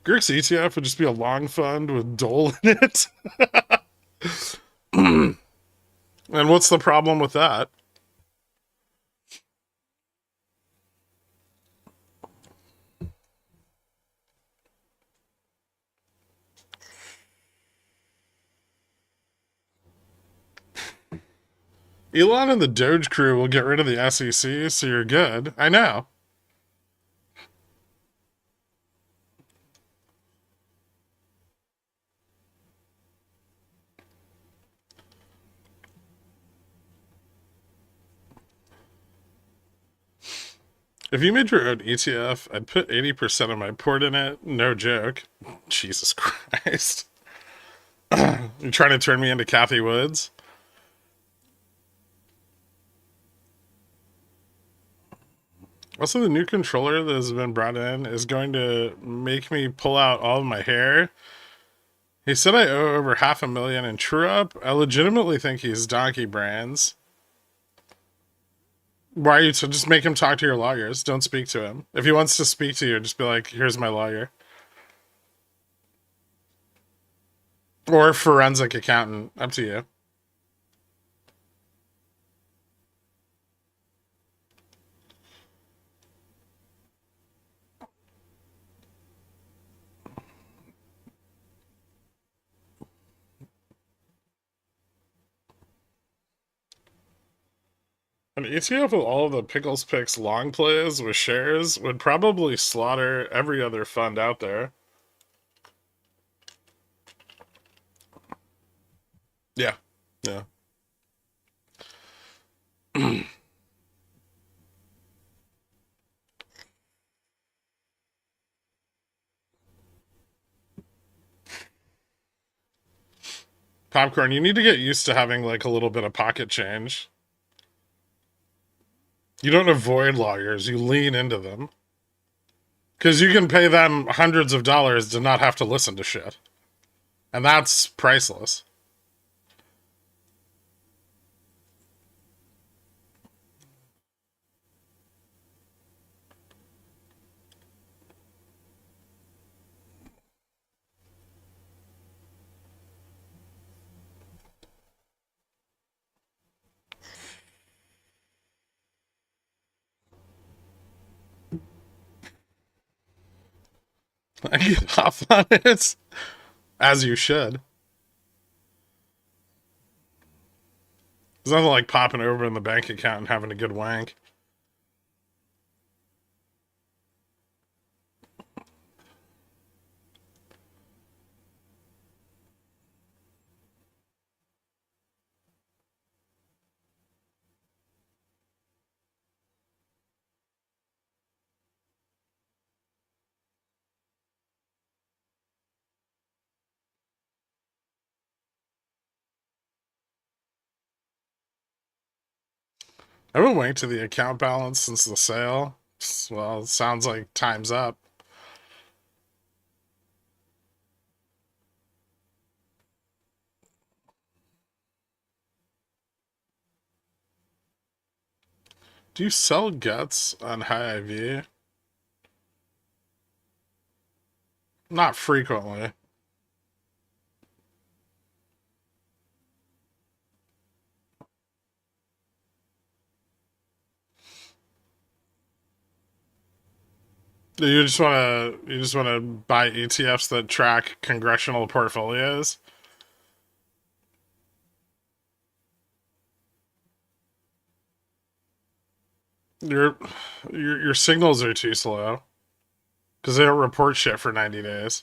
Gherk's ETF would just be a long fund with Dole in it. And what's the problem with that? Elon and the Doge crew will get rid of the SEC, so you're good. I know. If you made your own ETF, I'd put 80% of my port in it. No joke. Jesus Christ. You're trying to turn me into Kathy Woods? Also, the new controller that has been brought in is going to make me pull out all of my hair. He said I owe over $500,000 in true-up. I legitimately think he's donkey brands. Why are you to just make him talk to your lawyers? Don't speak to him. If he wants to speak to you, just be like, here's my lawyer. Or forensic accountant. Up to you. An ETF with all of the Pickles Picks long plays with shares would probably slaughter every other fund out there. Yeah. Yeah. Popcorn, you need to get used to having like a little bit of pocket change. You don't avoid lawyers, you lean into them. Because you can pay them hundreds of dollars to not have to listen to shit. And that's priceless. I get off on it. As you should. There's nothing like popping over in the bank account and having a good wank. I haven't wanked to the account balance since the sale. Well, it sounds like time's up. Do you sell guts on high IV? Not frequently. You just wanna buy ETFs that track congressional portfolios? Your signals are too slow. Because they don't report shit for 90 days.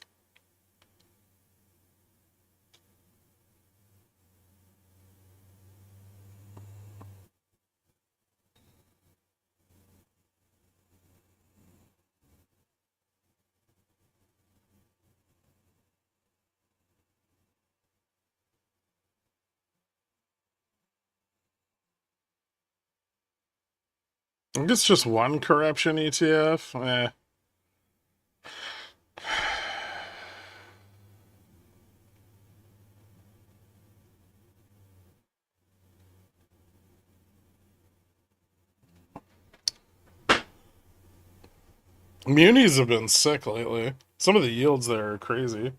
I think it's just one corruption ETF. Eh. Munis have been sick lately. Some of the yields there are crazy.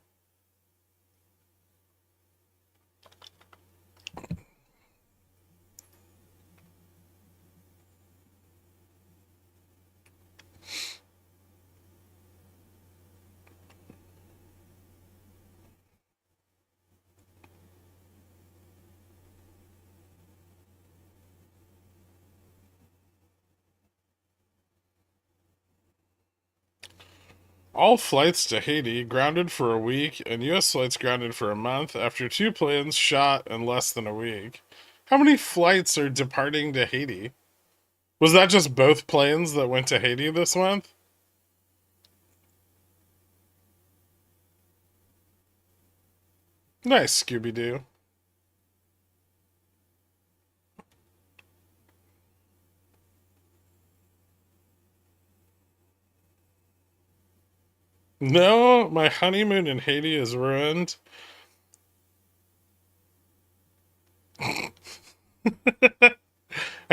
All flights to Haiti grounded for a week, and U.S. flights grounded for a month after 2 planes shot in less than a week. How many flights are departing to Haiti? Was that just both planes that went to Haiti this month? Nice, Scooby-Doo. No, my honeymoon in Haiti is ruined. I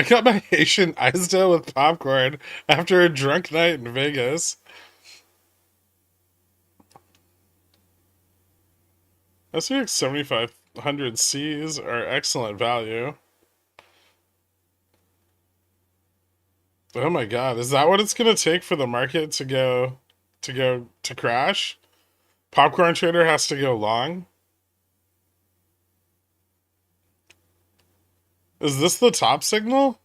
got my Haitian Isdale with popcorn after a drunk night in Vegas. SPX 7500 Cs are excellent value. Oh my god, is that what it's gonna take for the market to crash? Popcorn trader has to go long? Is this the top signal?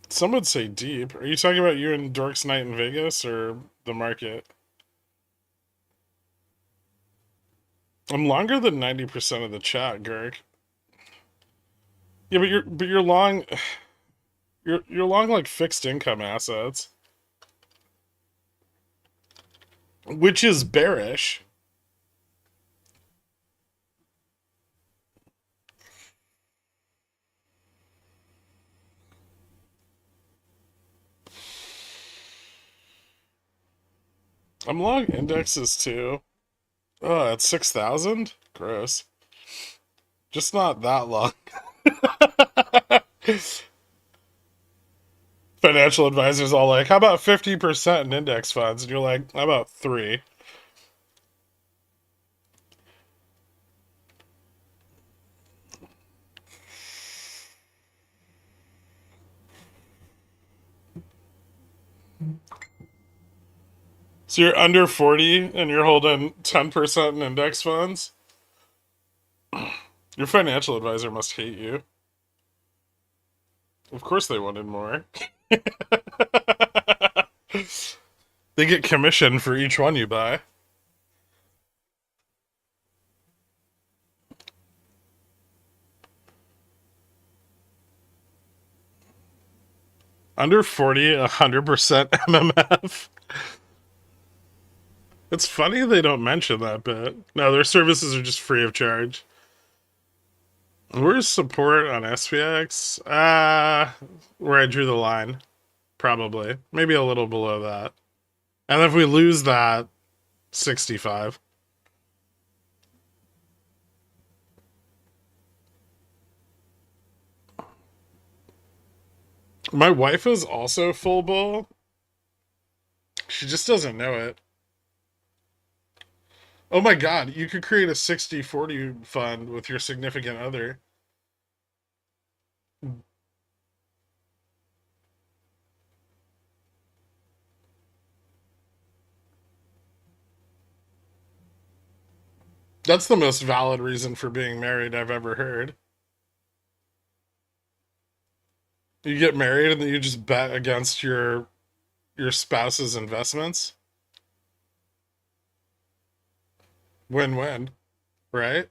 Some would say deep. Are you talking about you and Dork's night in Vegas or the market? I'm longer than 90% of the chat, Gherk. Yeah, but you're long you're long like fixed income assets. Which is bearish. I'm long indexes too. Oh, at 6,000? Gross. Just not that long. Financial advisors all like, how about 50% in index funds? And you're like, how about 3? So you're under 40 and you're holding 10% in index funds? Your financial advisor must hate you. Of course they wanted more. They get commission for each one you buy. Under 40, 100% MMF. It's funny they don't mention that bit. No, their services are just free of charge. Where's support on SPX? Where I drew the line. Probably. Maybe a little below that. And if we lose that, 65. My wife is also full bull. She just doesn't know it. Oh my god, you could create a 60-40 fund with your significant other. That's the most valid reason for being married I've ever heard. You get married and then you just bet against your spouse's investments. Win-win, right?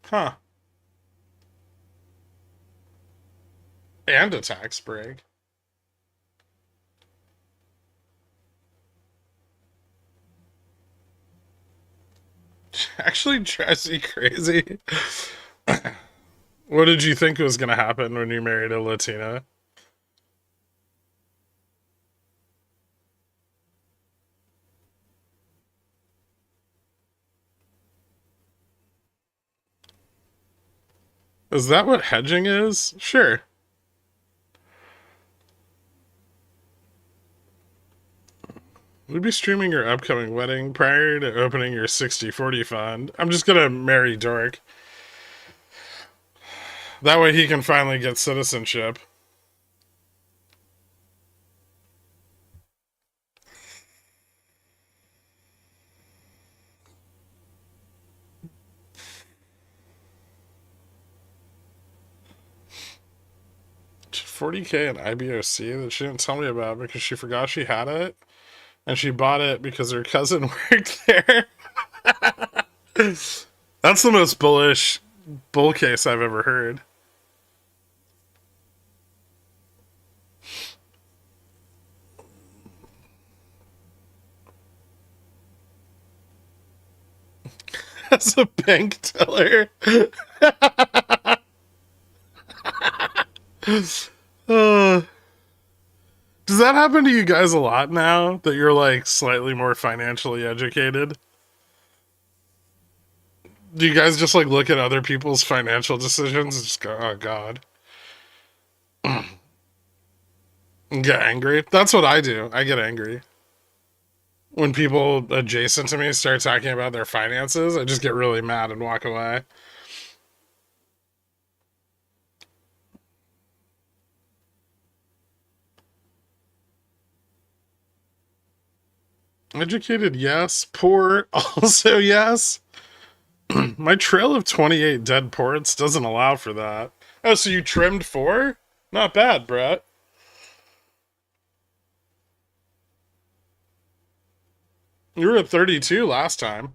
Huh. And a tax break. Actually drives me crazy. What did you think was going to happen when you married a Latina? Is that what hedging is? Sure. We'd be streaming your upcoming wedding prior to opening your 60-40 fund. I'm just gonna marry Dork. That way he can finally get citizenship. $40K in IBOC that she didn't tell me about because she forgot she had it. And she bought it because her cousin worked there. That's the most bullish bull case I've ever heard. As a bank teller. Uh, does that happen to you guys a lot now that you're like slightly more financially educated? Do you guys just like look at other people's financial decisions and just go, oh God? And get angry? That's what I do. I get angry. When people adjacent to me start talking about their finances, I just get really mad and walk away. Educated, yes. Poor, also yes. My trail of 28 dead ports doesn't allow for that. Oh, so you trimmed 4? Not bad, Brett. You were at 32 last time.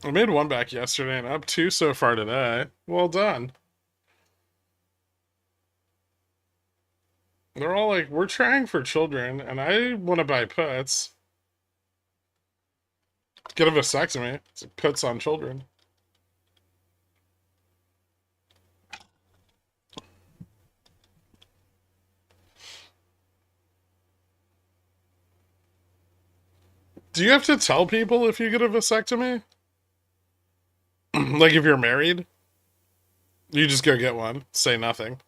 I made 1 back yesterday and up 2 so far today. Well done. They're all like, we're trying for children, and I want to buy puts. Get a vasectomy. It's like puts on children. Do you have to tell people if you get a vasectomy? Like if you're married? You just go get one. Say nothing.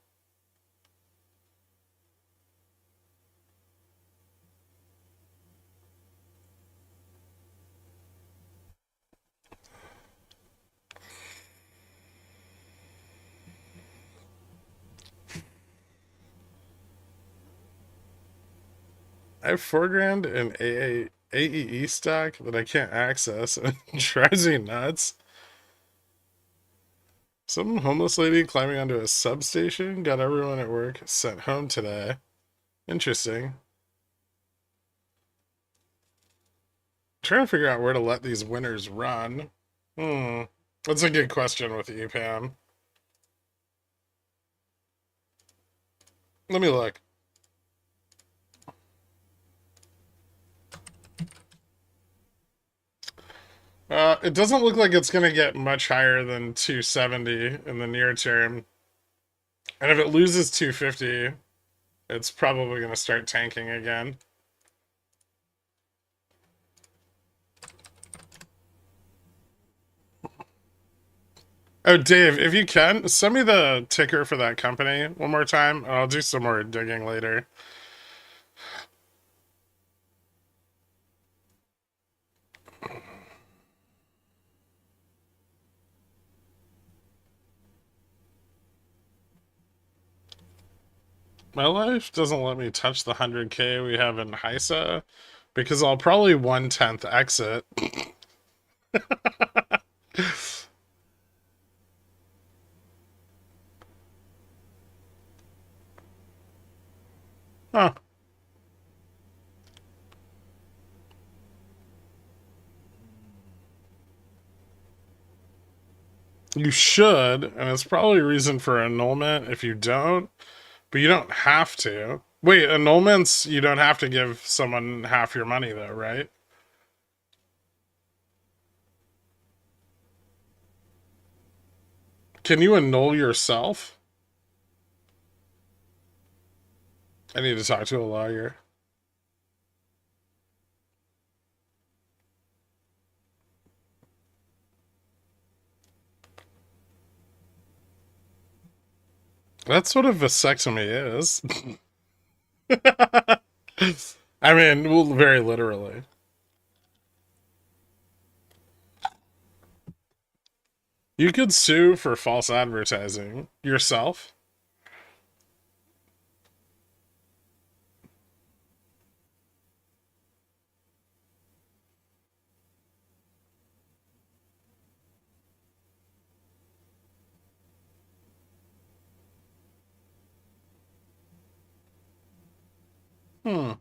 I have $4,000 in AEE stock that I can't access, and it drives me nuts. Some homeless lady climbing onto a substation got everyone at work sent home today. Interesting. Trying to figure out where to let these winners run. That's a good question with you, Pam. Let me look. It doesn't look like it's going to get much higher than 270 in the near term. And if it loses 250, it's probably going to start tanking again. Oh, Dave, if you can, send me the ticker for that company one more time. I'll do some more digging later. My life doesn't let me touch the 100K we have in HISA because I'll probably 1/10 exit. Huh. You should, and it's probably a reason for annulment if you don't, but you don't have to. Wait, annulments, you don't have to give someone half your money though, right? Can you annul yourself? I need to talk to a lawyer. That's what a vasectomy is. I mean, well, very literally. You could sue for false advertising yourself. Hmm.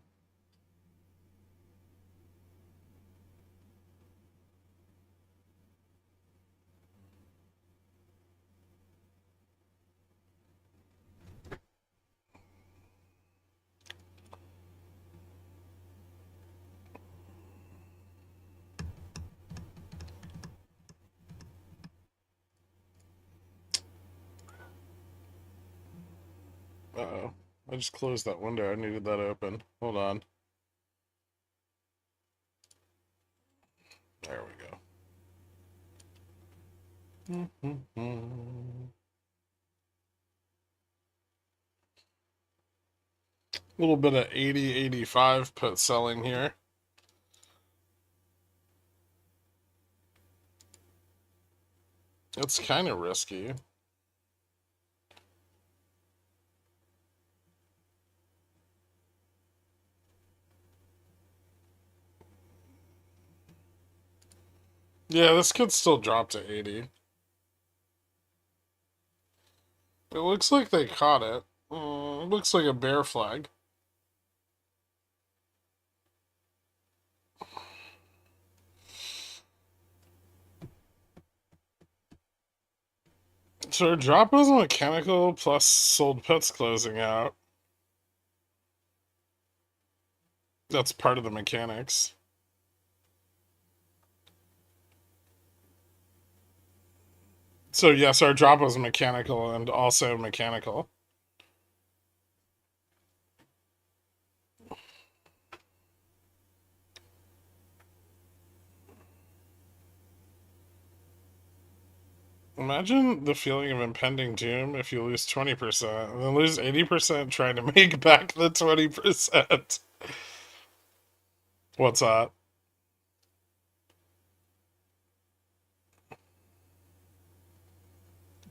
Uh-oh. I just closed that window. I needed that open. Hold on. There we go. A little bit of 80-85 put selling here. It's kind of risky. Yeah, this could still drop to 80. It looks like they caught it. It looks like a bear flag. So our drop was mechanical plus sold puts closing out. That's part of the mechanics. So yes, our drop was mechanical and also mechanical. Imagine the feeling of impending doom if you lose 20% and then lose 80% trying to make back the 20%. What's that?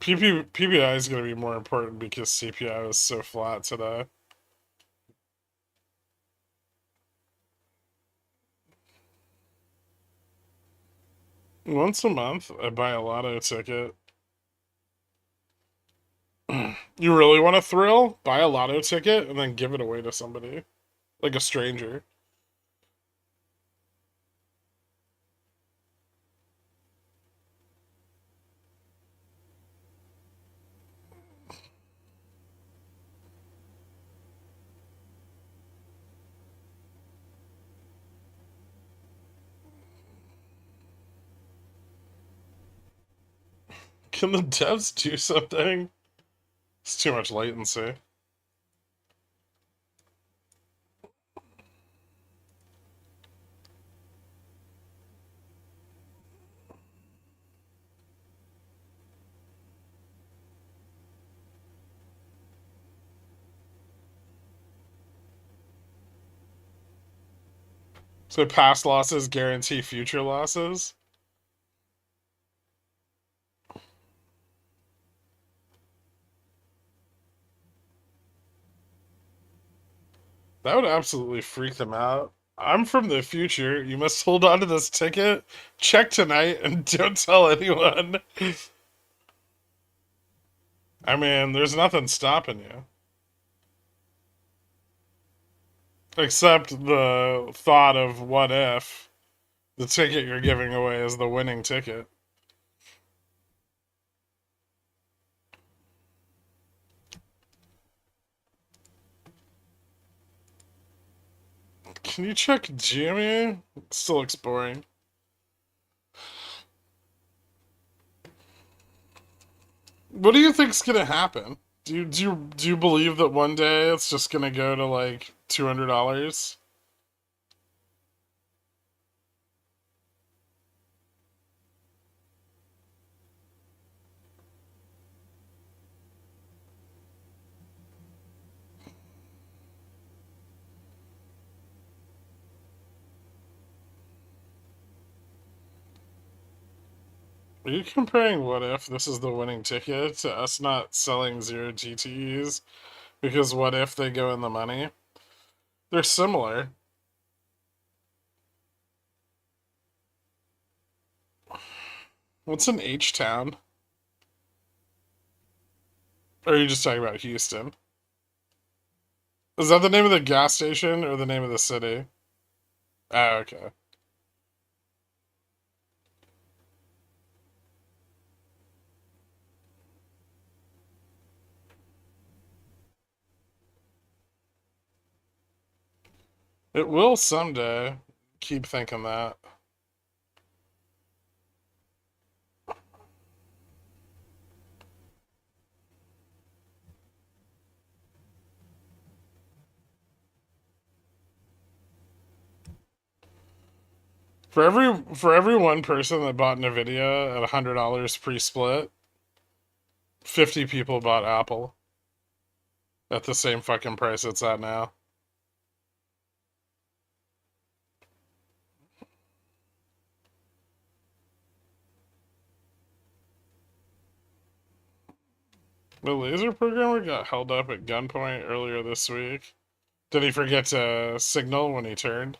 PPI is going to be more important because CPI was so flat today. Once a month, I buy a lotto ticket. You really want a thrill? Buy a lotto ticket and then give it away to somebody. Like a stranger. Can the devs do something? It's too much latency. So past losses guarantee future losses? That would absolutely freak them out. I'm from the future. You must hold on to this ticket, check tonight, and don't tell anyone. I mean, there's nothing stopping you. Except the thought of what if the ticket you're giving away is the winning ticket. Can you check Jimmy? It still looks boring. What do you think's gonna happen? Do you believe that one day it's just gonna go to like $200? Are you comparing what if this is the winning ticket to us not selling zero GTEs because what if they go in the money? They're similar. What's an H-town? Or are you just talking about Houston? Is that the name of the gas station or the name of the city? Oh, okay. It will someday. Keep thinking that. For every one person that bought NVIDIA at $100 pre-split, 50 people bought Apple at the same fucking price it's at now. The laser programmer got held up at gunpoint earlier this week. Did he forget to signal when he turned?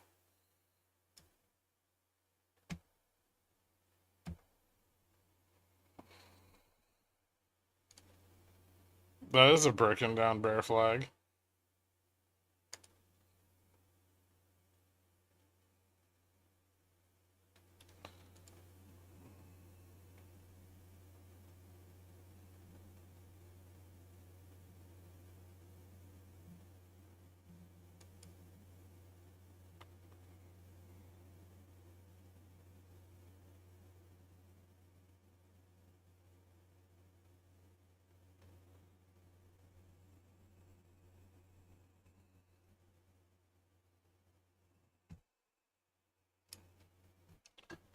That is a broken down bear flag.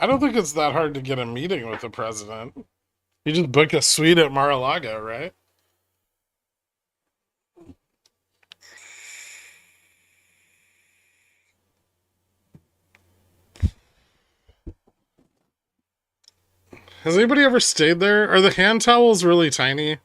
I don't think it's that hard to get a meeting with the president. You just book a suite at Mar-a-Lago, right? Has anybody ever stayed there? Are the hand towels really tiny?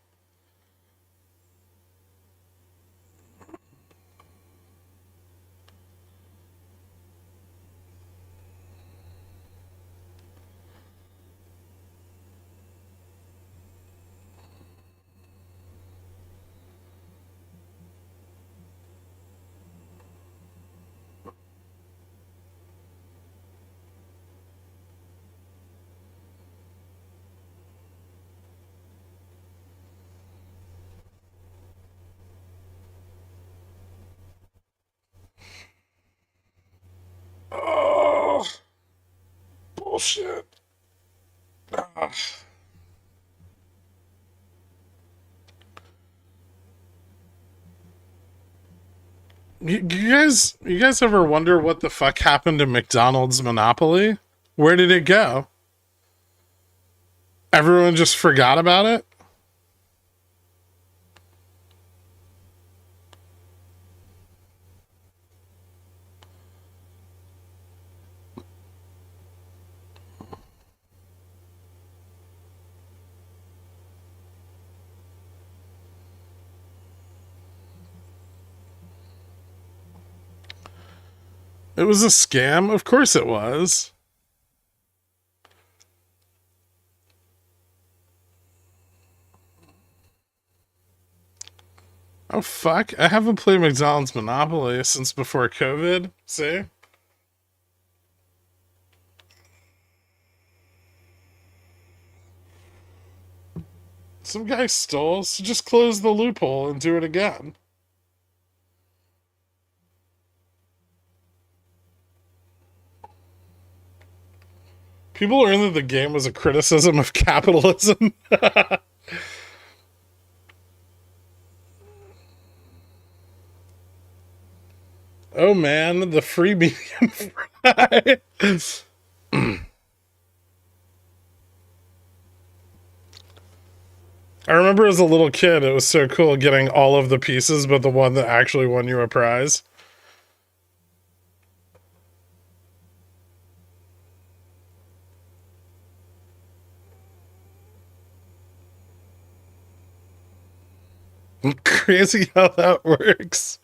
Oh, bullshit. Ah. You guys ever wonder what the fuck happened to McDonald's monopoly? Where did it go? Everyone just forgot about it? It was a scam? Of course it was. Oh fuck, I haven't played McDonald's Monopoly since before COVID, see? Some guy stole, so just close the loophole and do it again. People learned that the game was a criticism of capitalism. Oh man, the free medium fry. I remember as a little kid, it was so cool getting all of the pieces, but the one that actually won you a prize. Crazy how that works.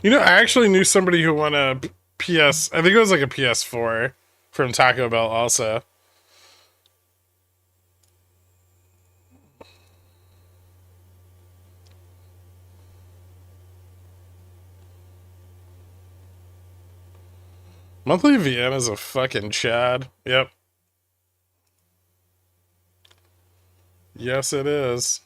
You know, I actually knew somebody who won a PS, I think it was like a PS4 from Taco Bell also. Monthly Vienna's a fucking Chad. Yep. Yes, it is.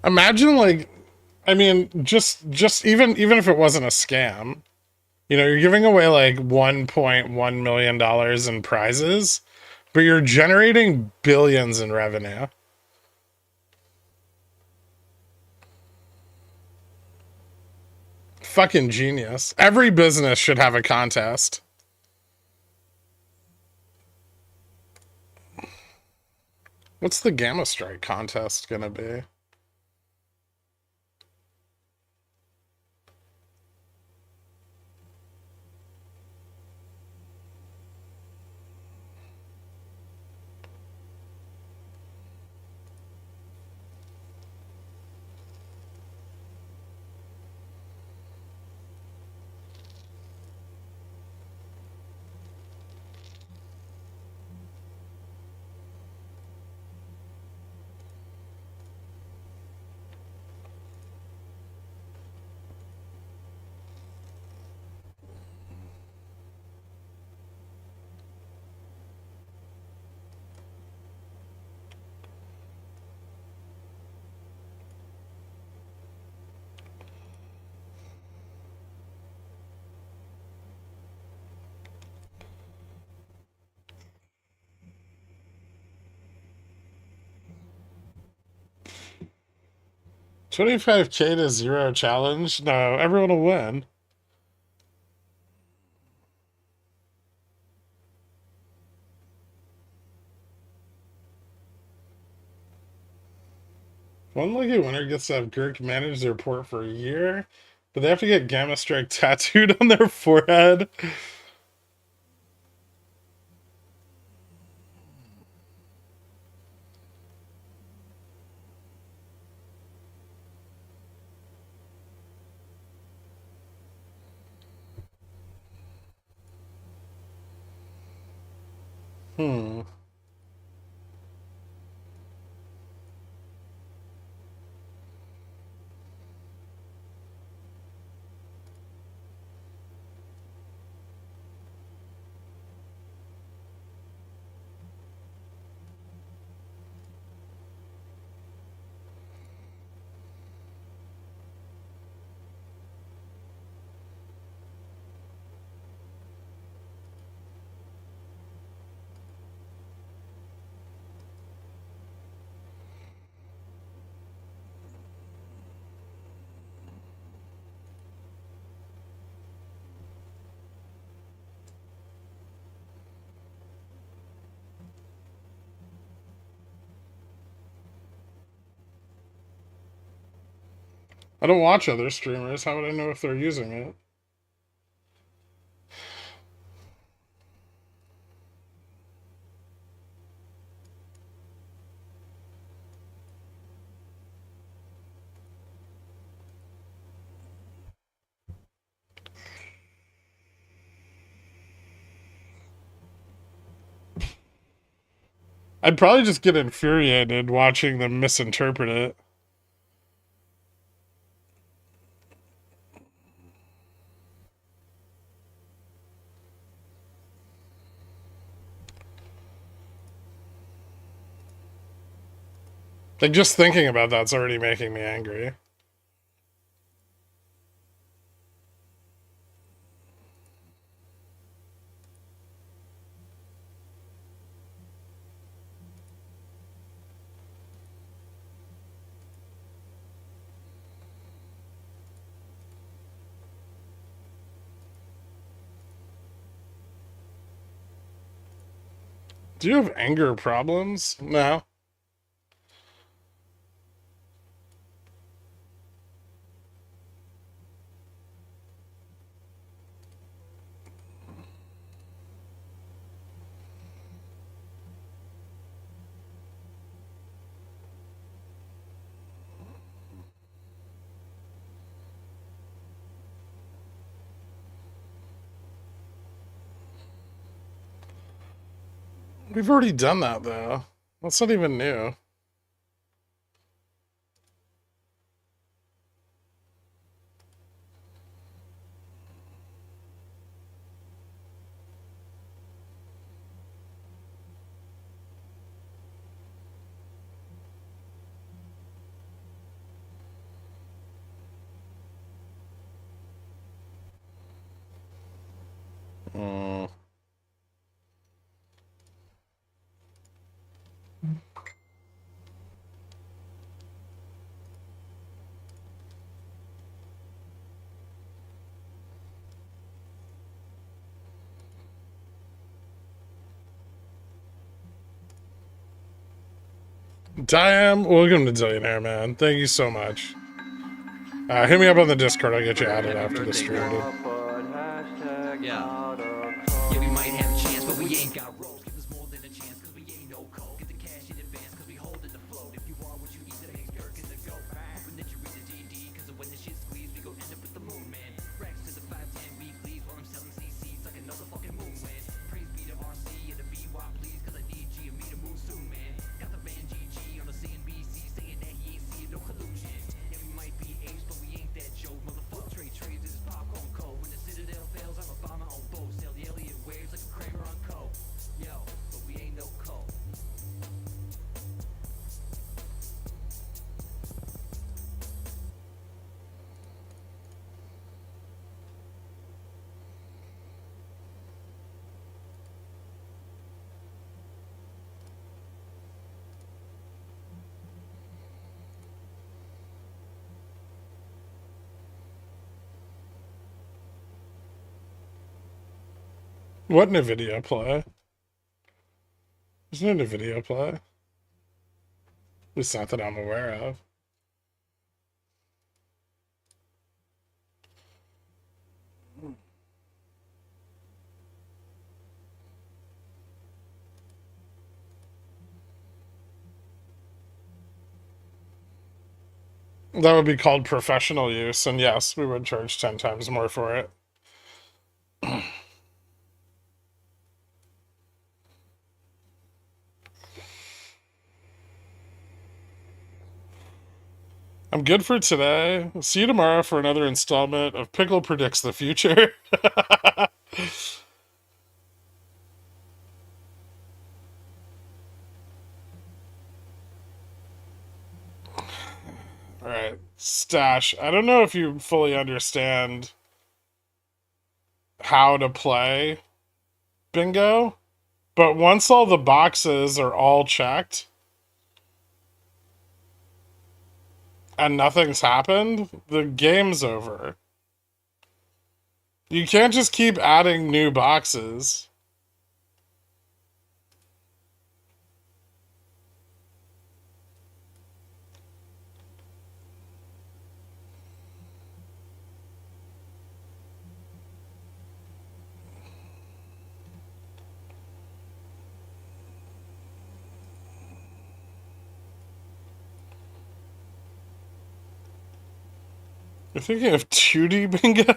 Imagine, like, I mean, just even if it wasn't a scam, you know, you're giving away like $1.1 million in prizes, but you're generating billions in revenue. Fucking genius. Every business should have a contest. What's the Gamma Strike contest gonna be? $25K to zero challenge? No, everyone will win. One lucky winner gets to have Gherkin manage their port for a year, but they have to get Gamma Strike tattooed on their forehead. Hmm. I don't watch other streamers. How would I know if they're using it? I'd probably just get infuriated watching them misinterpret it. Like, just thinking about that's already making me angry. Do you have anger problems? No. We've already done that, though. That's not even new. Mm. Diam, welcome to Zillionaire, man. Thank you so much. Hit me up on the Discord. I'll get you added after the stream, dude. Yeah. Yeah, we might have a chance, but we ain't got roles. Give us more than a chance, cause we ain't no cold. Get the cash in advance, cause we holding the float. If you are what you eat, that makes Gherkin to go. Hoping that you read the DD, cause when the shit squeeze, we gon' end up with the moon, man. Racks to the 510 weeklies while I'm selling CCs like another fucking moon, man. Praise be to RC and the BY, please, cause I need G and me to move soon, man. Got the van GG on the CNBC saying that he ain't seeing no collusion. Yeah, we might be aged, but we ain't that Joe. Motherfucker, trade this is popcorn cold. When the Citadel fails, I'm a bomber on boat. Sail the Elliott waves like a Kramer on coke. Yo, but we ain't no coke. What NVIDIA play? Isn't it a video play? At least not that I'm aware of. That would be called professional use, and yes, we would charge 10 times more for it. I'm good for today. See you tomorrow for another installment of Pickle Predicts the Future. Alright, Stash. I don't know if you fully understand how to play bingo, but once all the boxes are all checked and nothing's happened, the game's over. You can't just keep adding new boxes. You're thinking of 2D bingo?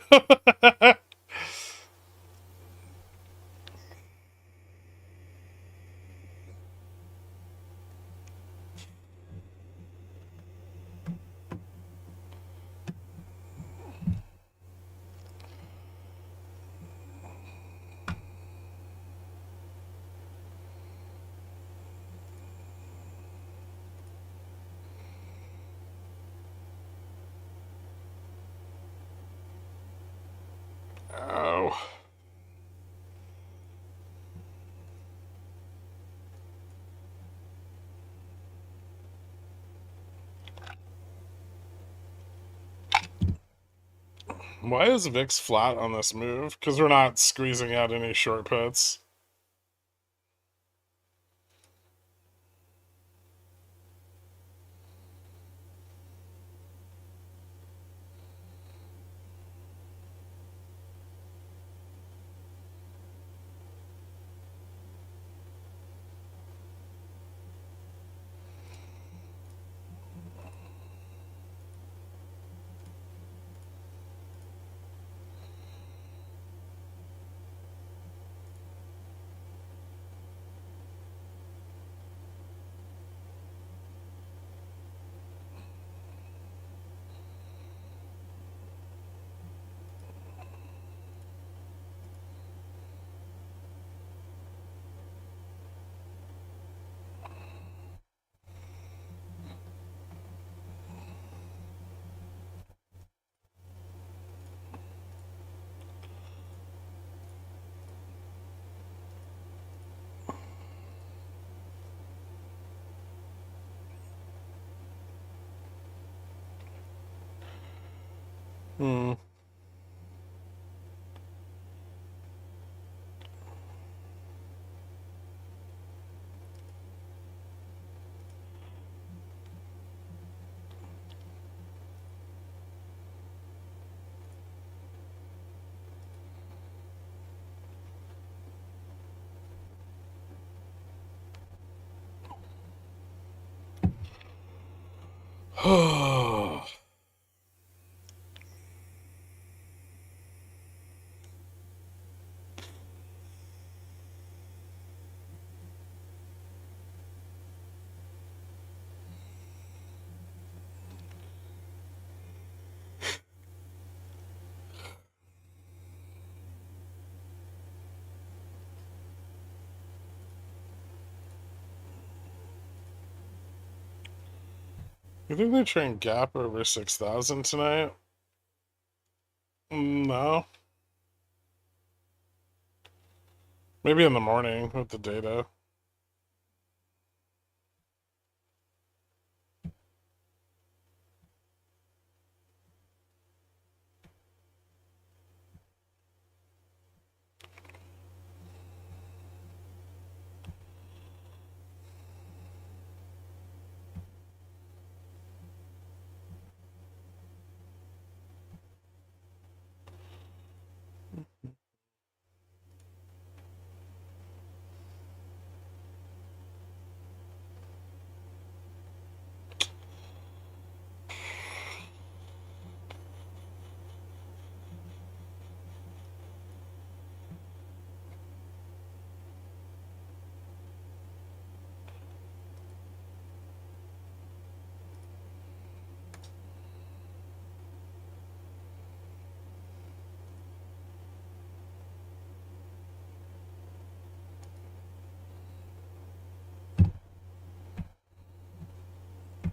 Oh. Why is VIX flat on this move? Because we're not squeezing out any short puts. Hmm. You think they train gap over 6,000 tonight? No. Maybe in the morning with the data.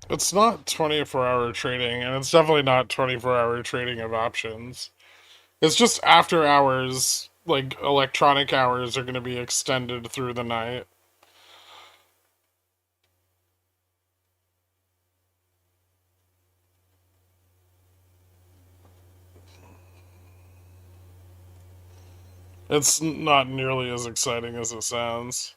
It's not 24-hour trading, and it's definitely not 24-hour trading of options. It's just after hours, like electronic hours, are going to be extended through the night. It's not nearly as exciting as it sounds.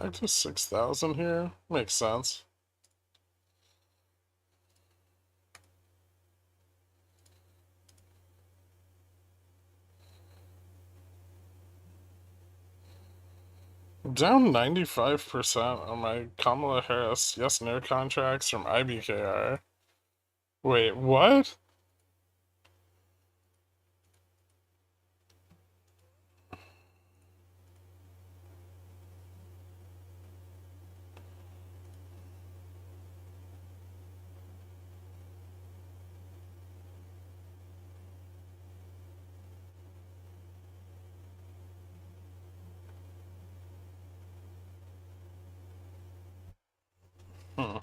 Back to 6,000 here? Makes sense. I'm down 95% on my Kamala Harris yes-no contracts from IBKR. Wait, what? Hmm.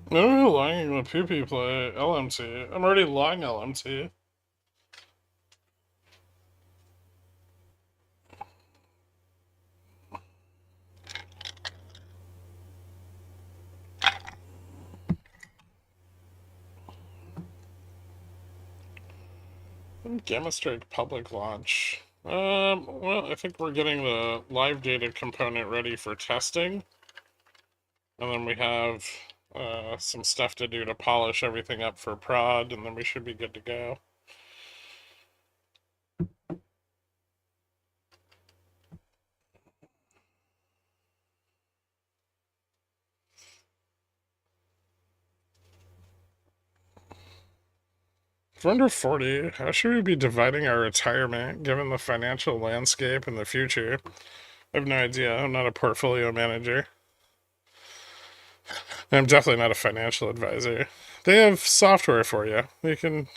I'm already longing with PP play LMT. I'm already long LMT. Gamma Strike public launch. Well, I think we're getting the live data component ready for testing. And then we have some stuff to do to polish everything up for prod, and then we should be good to go. If we're under 40, how should we be dividing our retirement given the financial landscape in the future? I have no idea. I'm not a portfolio manager. I'm definitely not a financial advisor. They have software for you. You can...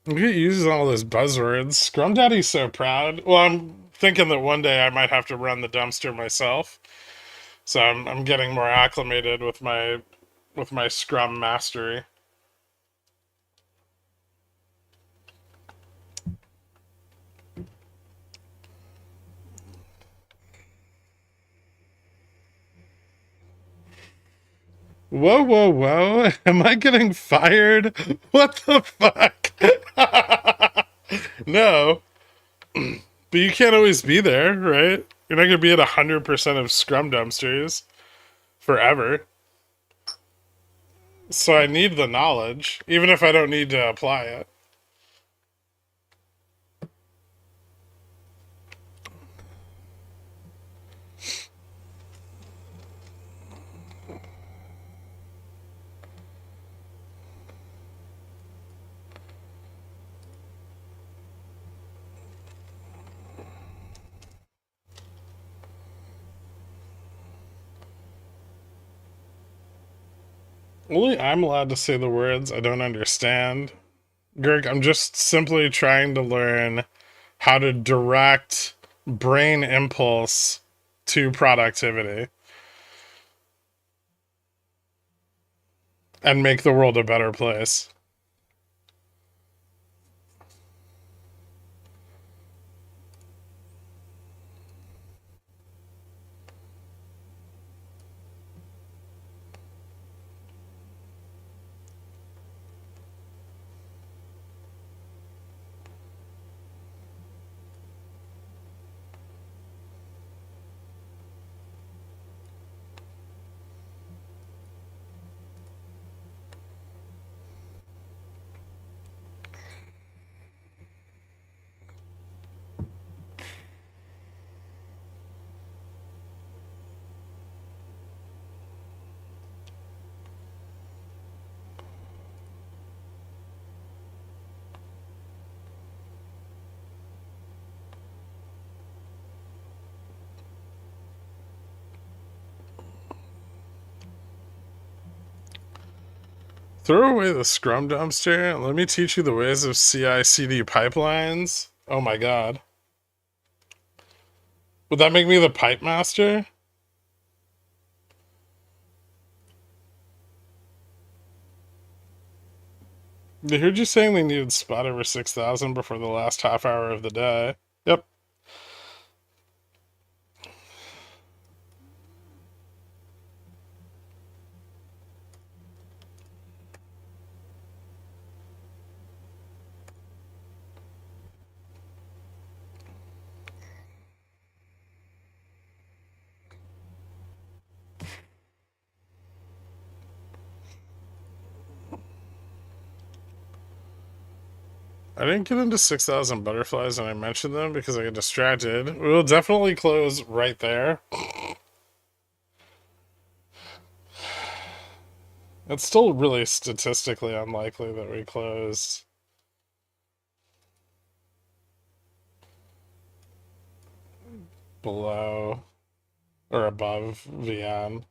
He uses all those buzzwords. Scrum Daddy's so proud. Well, I'm thinking that one day I might have to run the dumpster myself. So I'm getting more acclimated with my Scrum mastery. Whoa, whoa, whoa. Am I getting fired? What the fuck? No. But you can't always be there, right? You're not going to be at 100% of Scrum dumpsters forever. So I need the knowledge, even if I don't need to apply it. Only I'm allowed to say the words I don't understand. Gherk, I'm just simply trying to learn how to direct brain impulse to productivity and make the world a better place. Throw away the Scrum dumpster and let me teach you the ways of CI/CD pipelines. Oh my god. Would that make me the pipe master? I heard you saying they needed spot over 6,000 before the last half hour of the day. Yep. I didn't get into 6,000 butterflies when I mentioned them because I got distracted. We'll definitely close right there. It's still really statistically unlikely that we close below or above VN.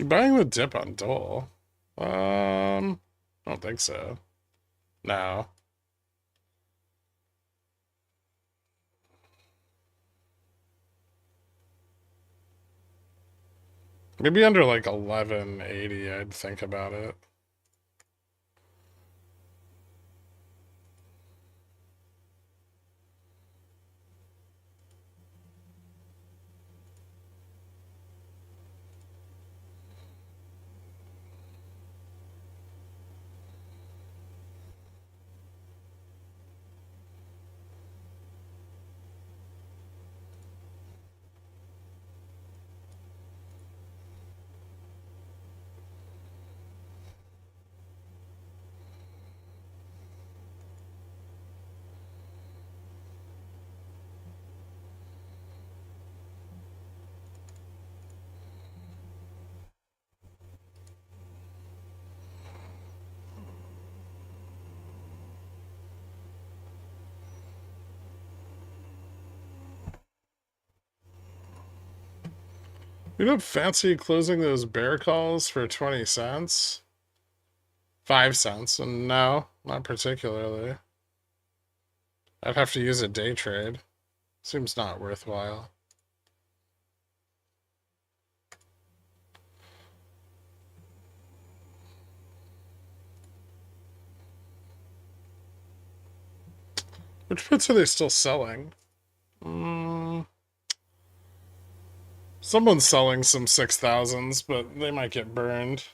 You buying the dip on Dole? I don't think so. No. Maybe under like 1180, I'd think about it. You don't fancy closing those bear calls for 20 cents? 5 cents? And no, not particularly. I'd have to use a day trade. Seems not worthwhile. Which puts are they still selling? Someone's selling some 6,000s, but they might get burned.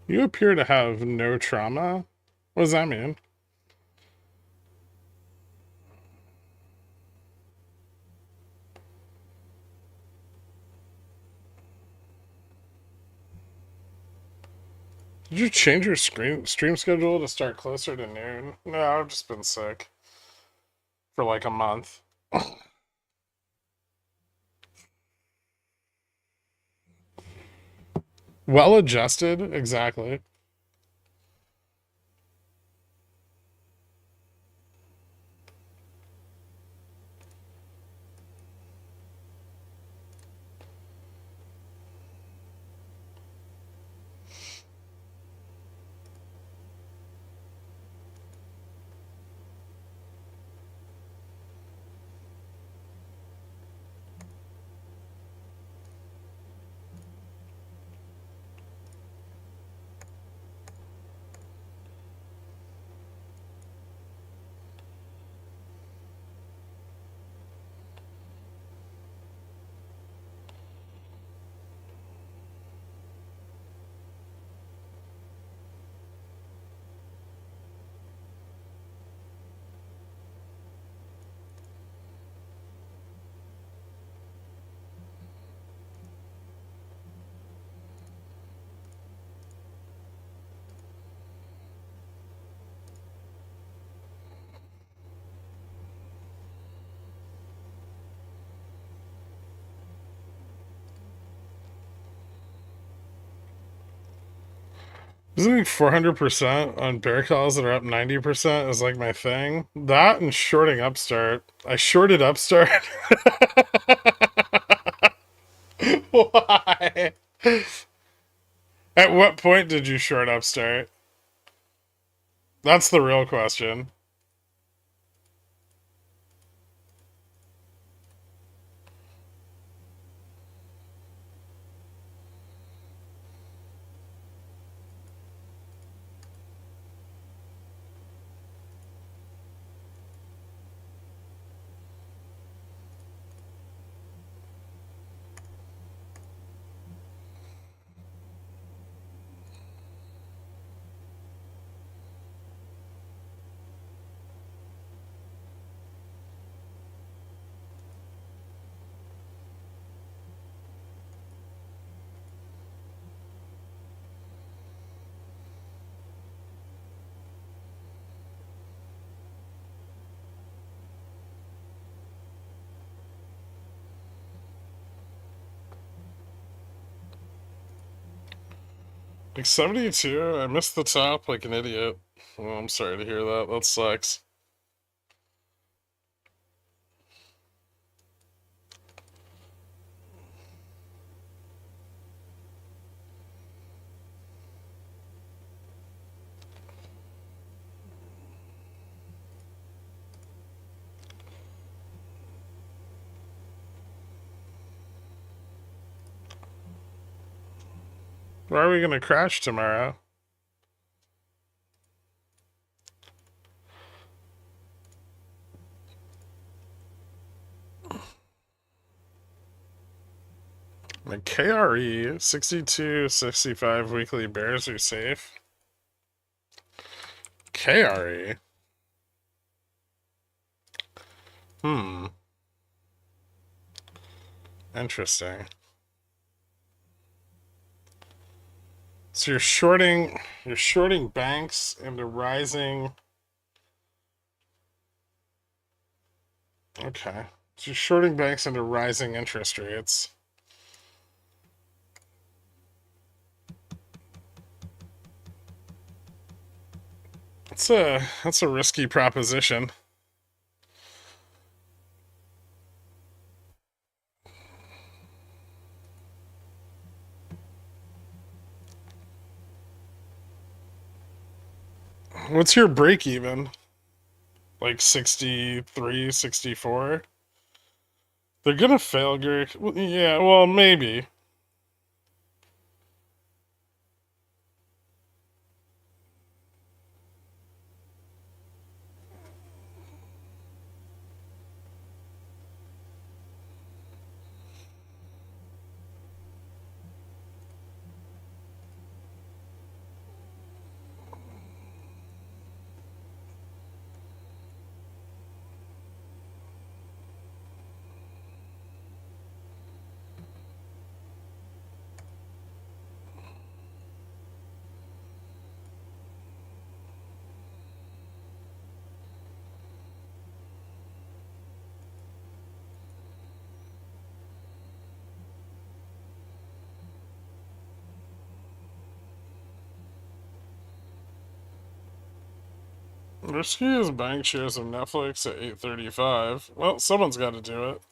You appear to have no trauma? What does that mean? Did you change your stream schedule to start closer to noon? No, I've just been sick for like a month. Well adjusted, exactly. Isn't like 400% on bear calls that are up 90% is like my thing? That and shorting Upstart. I shorted Upstart. Why? At what point did you short Upstart? That's the real question. Like 72? I missed the top like an idiot. Well, I'm sorry to hear that. That sucks. Why are we gonna crash tomorrow? The KRE 62, 65 weekly bears are safe. KRE. Interesting. So you're shorting banks into rising. Okay. So you're shorting banks into rising interest rates. That's a risky proposition. What's your break even? Like 63, 64? They're gonna fail, Gherkin. Yeah, well, maybe. Risky is buying shares of Netflix at 8.35. Well, someone's got to do it.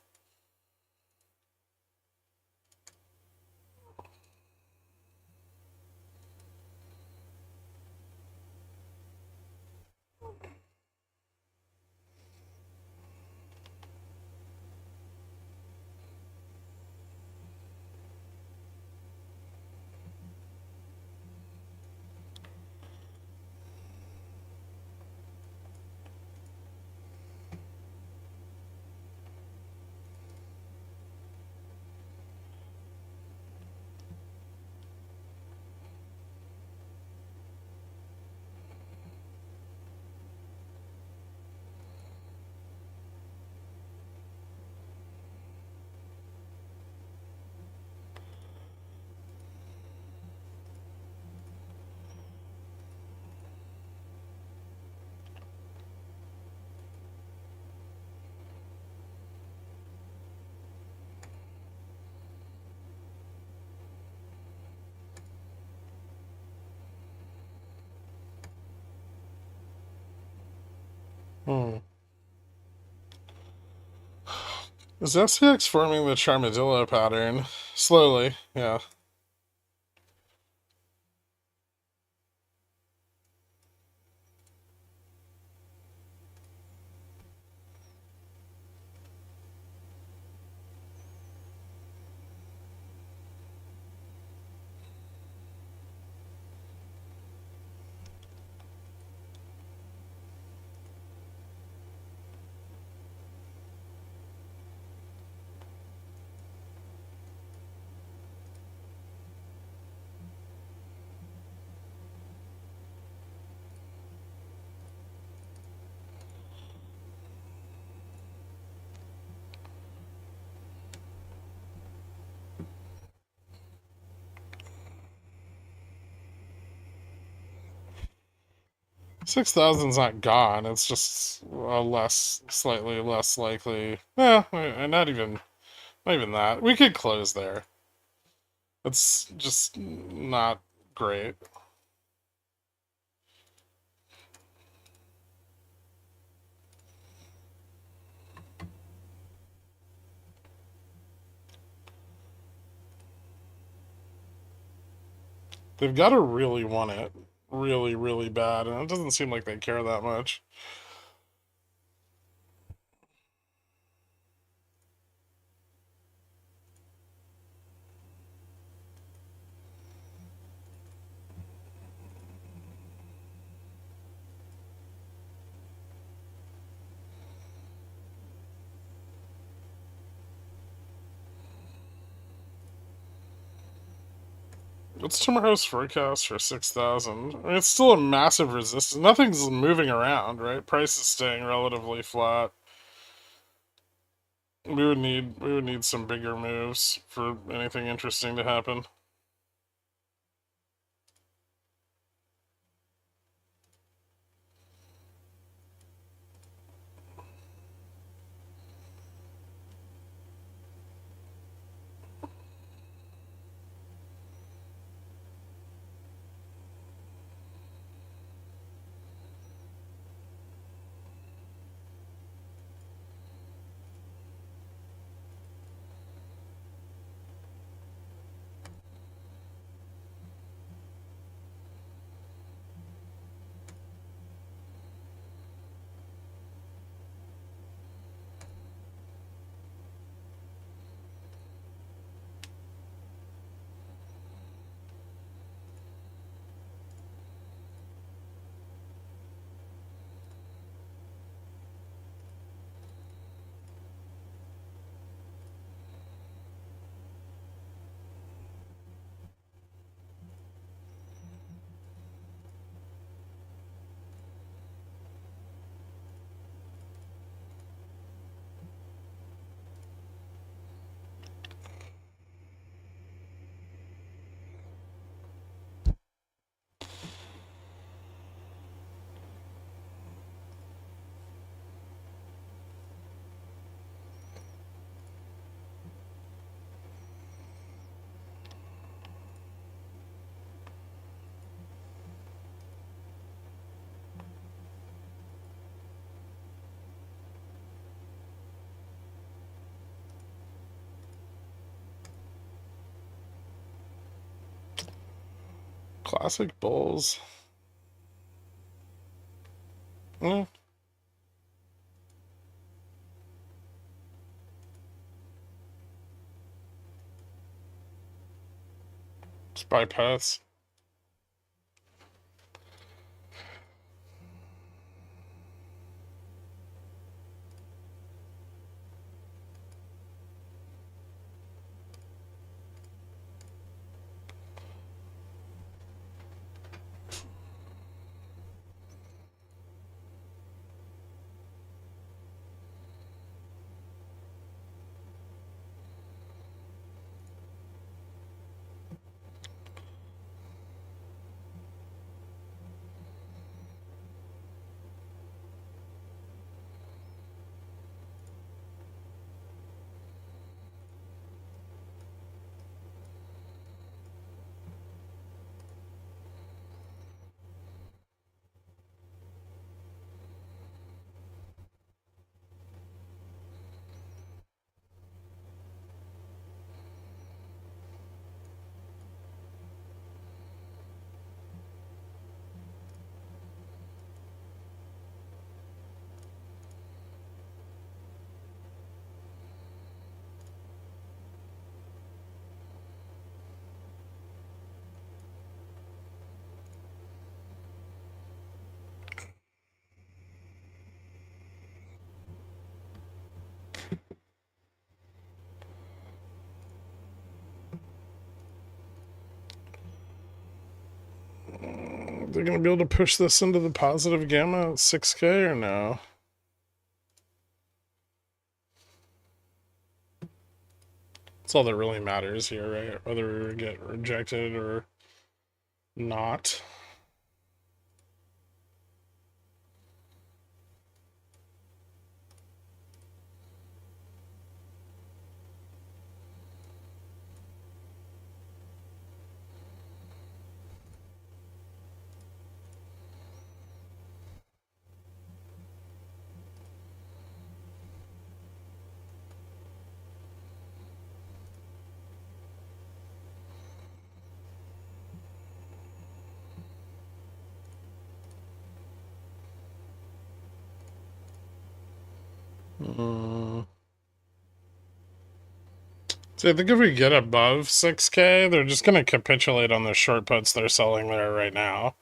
Is SPX forming the Charmadillo pattern? Slowly, yeah. $6,000's not gone. It's just a slightly less likely. Not even that. We could close there. It's just not great. They've got to really want it really, really bad, and it doesn't seem like they care that much. What's tomorrow's forecast for 6,000? I mean, it's still a massive resistance. Nothing's moving around, right? Price is staying relatively flat. We would need some bigger moves for anything interesting to happen. Classic bulls. Eh. Just buy pets. They're gonna be able to push this into the positive gamma at 6K or no? That's all that really matters here, right? Whether we get rejected or not. So I think if we get above 6K, they're just going to capitulate on the short puts they're selling there right now.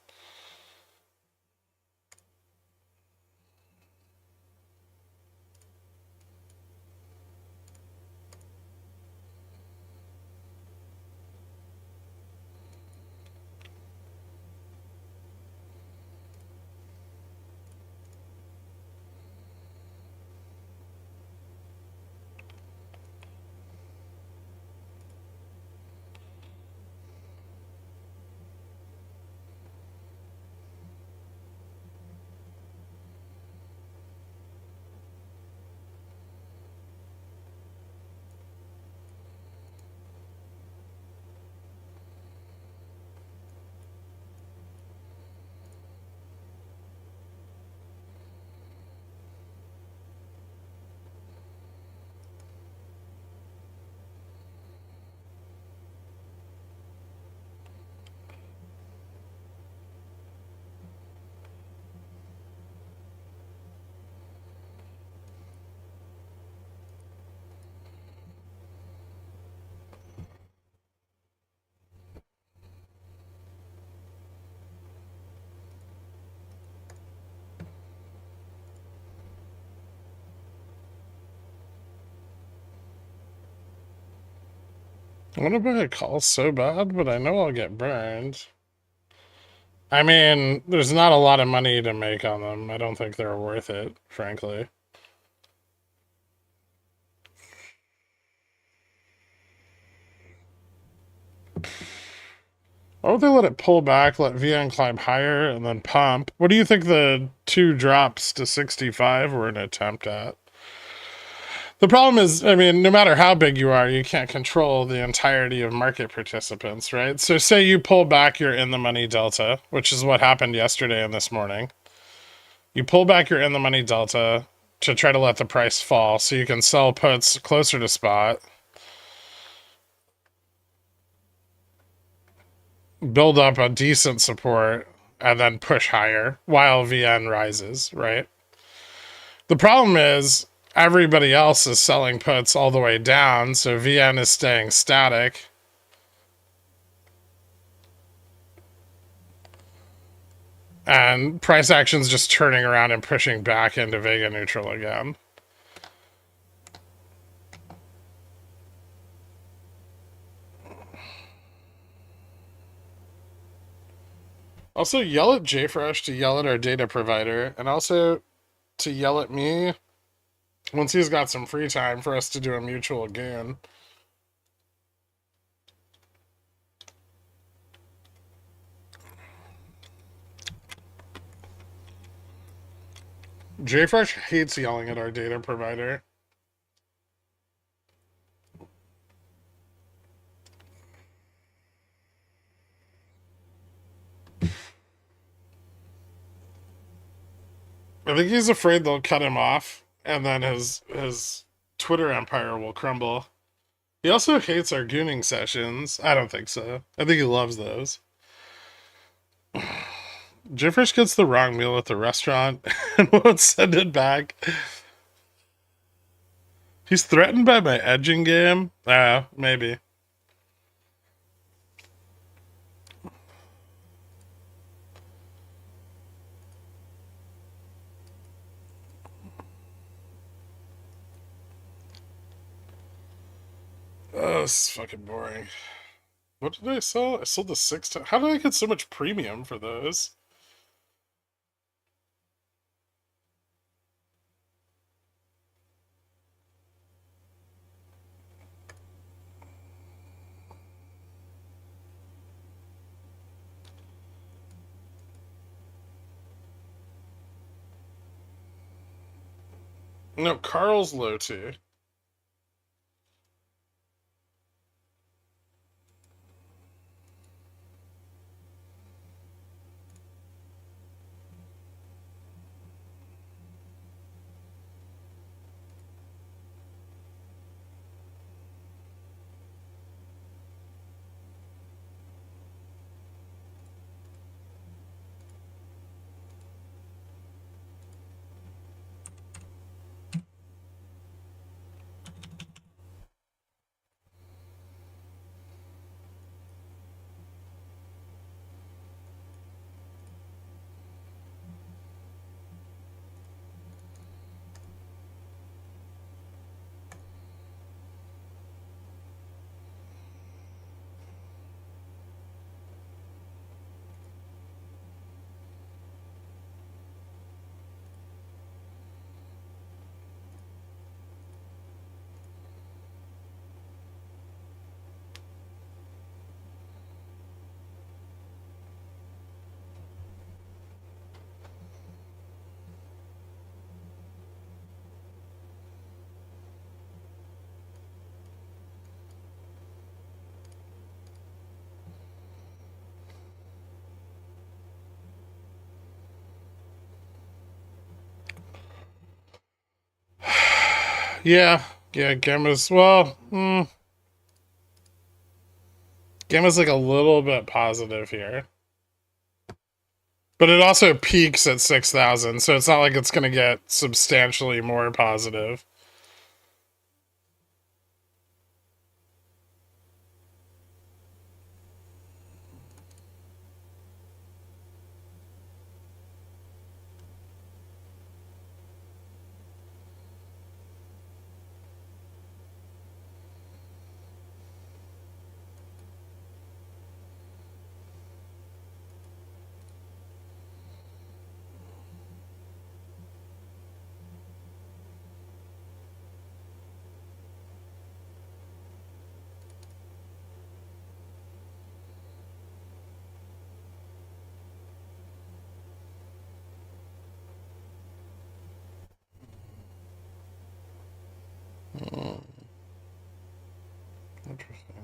I want to buy a call so bad, but I know I'll get burned. I mean, there's not a lot of money to make on them. I don't think they're worth it, frankly. Why would they let it pull back, let VN climb higher, and then pump? What do you think the 2 drops to 65 were an attempt at? The problem is, I mean, no matter how big you are, you can't control the entirety of market participants, right? So say you pull back your in-the-money delta, which is what happened yesterday and this morning. You pull back your in-the-money delta to try to let the price fall so you can sell puts closer to spot, build up a decent support, and then push higher while VN rises, right? The problem is everybody else is selling puts all the way down, so VN is staying static. And price action's just turning around and pushing back into Vega neutral again. Also, yell at JFresh to yell at our data provider, and also to yell at me once he's got some free time for us to do a mutual goon. JFresh hates yelling at our data provider. I think he's afraid they'll cut him off, and then his Twitter empire will crumble. He also hates our gooning sessions. I don't think so. I think he loves those. JFresh gets the wrong meal at the restaurant and won't send it back. He's threatened by my edging game? Maybe. Oh, this is fucking boring. What did I sell? I sold the 6 times. How did I get so much premium for those? No, Carl's low too. Yeah, Gamma's, well, Gamma's like a little bit positive here. But it also peaks at 6,000, so it's not like it's going to get substantially more positive. Interesting.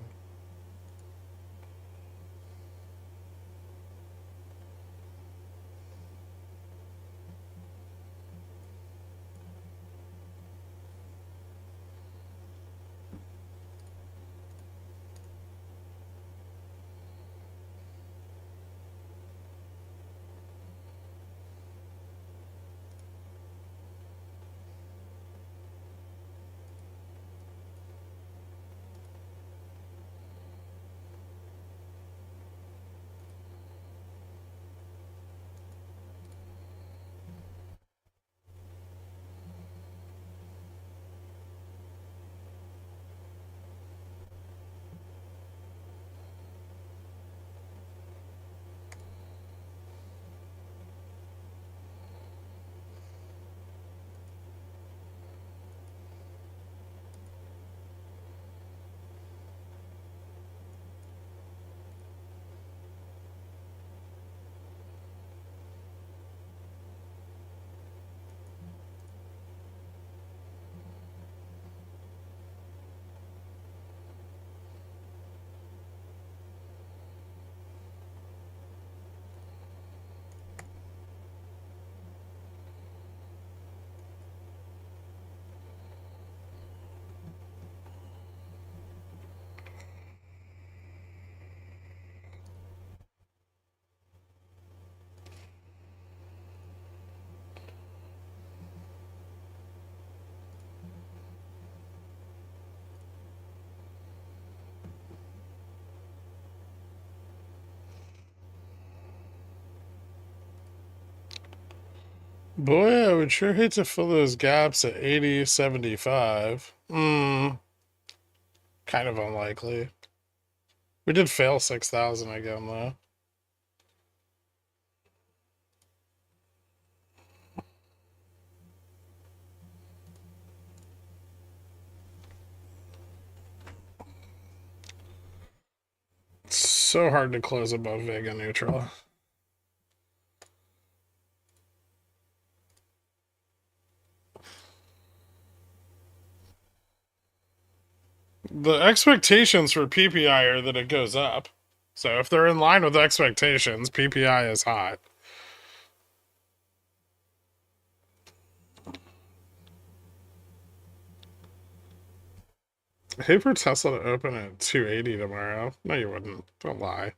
Boy, I would sure hate to fill those gaps at 80, 75. Kind of unlikely. We did fail 6,000 again, though. It's so hard to close above Vega neutral. The expectations for PPI are that it goes up. So if they're in line with expectations, PPI is hot. I hate for Tesla to open at 280 tomorrow. No, you wouldn't. Don't lie.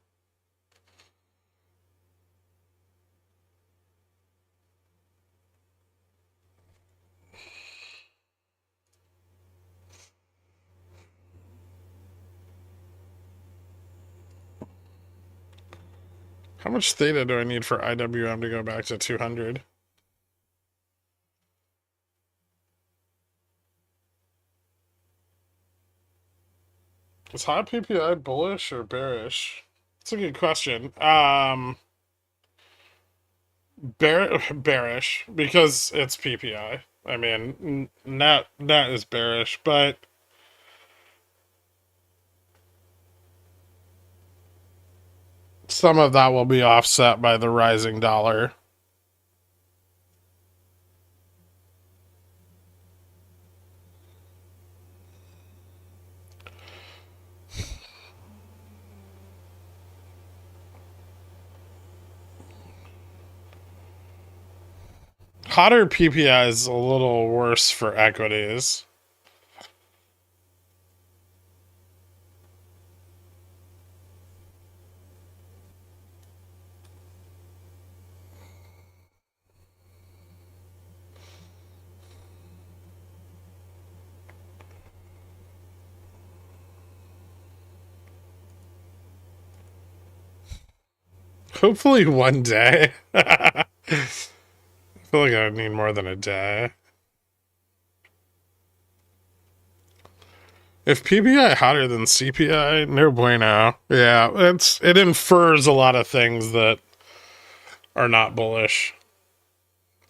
How much theta do I need for IWM to go back to 200? Is high PPI bullish or bearish? That's a good question. Bearish, because it's PPI. I mean, net is bearish, but some of that will be offset by the rising dollar. Hotter PPI is a little worse for equities. Hopefully one day. I feel like I would need more than a day. If PPI hotter than CPI, no bueno. Yeah, it infers a lot of things that are not bullish.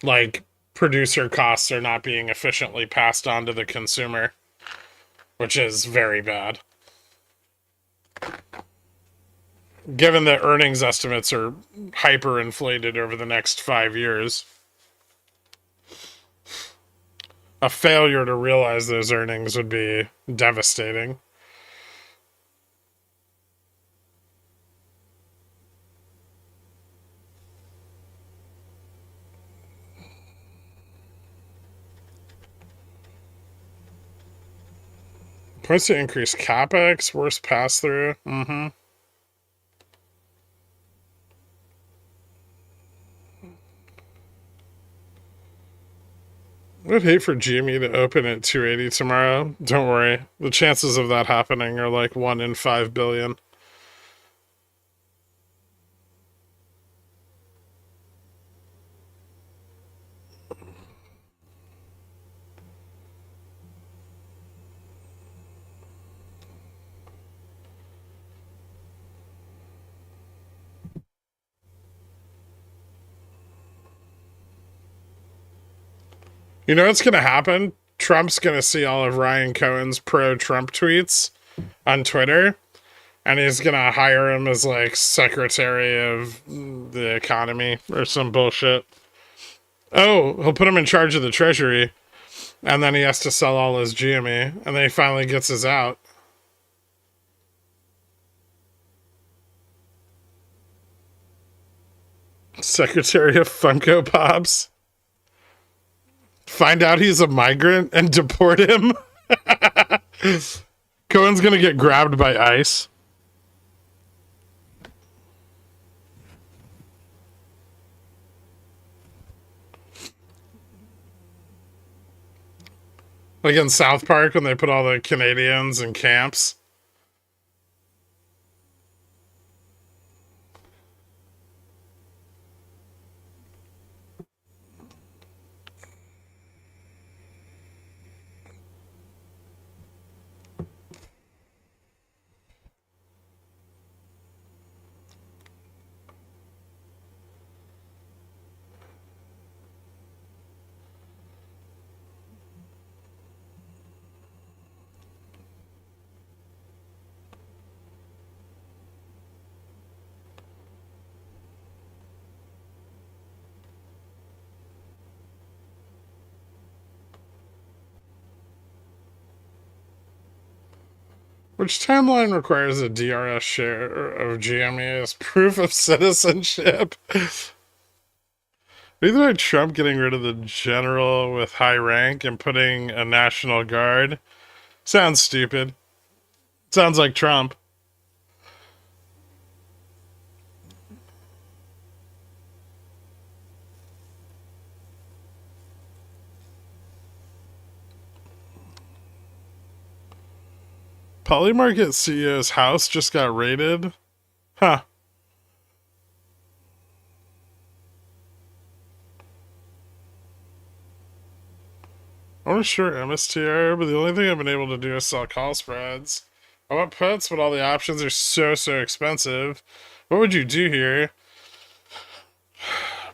Like producer costs are not being efficiently passed on to the consumer, which is very bad. Given that earnings estimates are hyperinflated over the next 5 years, a failure to realize those earnings would be devastating. Points to increase capex, worse pass through. Mm-hmm. I'd hate for GME to open at 280 tomorrow. Don't worry. The chances of that happening are like 1 in 5 billion. You know what's going to happen? Trump's going to see all of Ryan Cohen's pro-Trump tweets on Twitter, and he's going to hire him as, like, Secretary of the Economy or some bullshit. Oh, he'll put him in charge of the Treasury, and then he has to sell all his GME, and then he finally gets his out. Secretary of Funko Pops. Find out he's a migrant and deport him. Cohen's gonna get grabbed by ICE. Like in South Park when they put all the Canadians in camps. Which timeline requires a DRS share of GME as proof of citizenship? Either like Trump getting rid of the general with high rank and putting a National Guard. Sounds stupid. Sounds like Trump. Polymarket CEO's house just got raided? Huh. I want to short MSTR, but the only thing I've been able to do is sell call spreads. I want puts, but all the options are so expensive. What would you do here?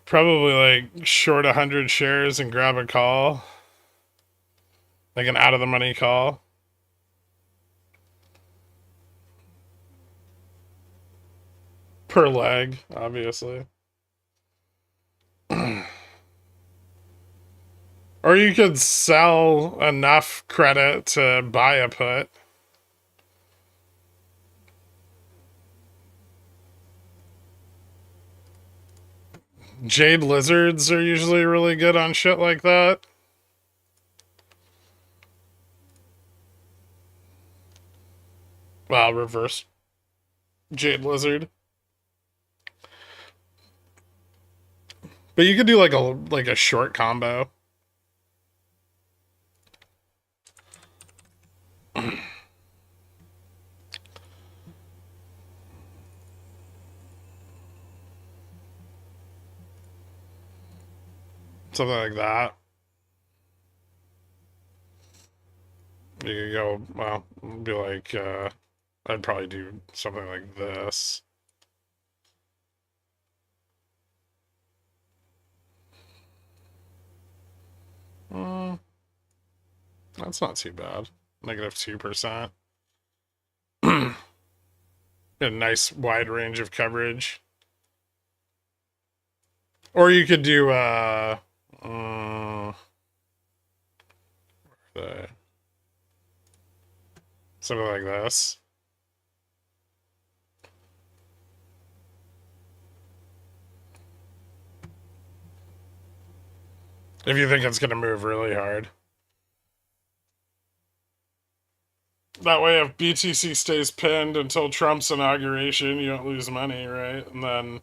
Probably like short 100 shares and grab a call. Like an out of the money call. Per leg, obviously. Or you could sell enough credit to buy a put. Jade lizards are usually really good on shit like that. Well, reverse jade lizard. But you could do like a short combo. Something like that. You could go, well, be like, I'd probably do something like this. That's not too bad. Negative 2%. A nice wide range of coverage. Or you could do, something like this. If you think it's going to move really hard. That way, if BTC stays pinned until Trump's inauguration, you don't lose money, right? And then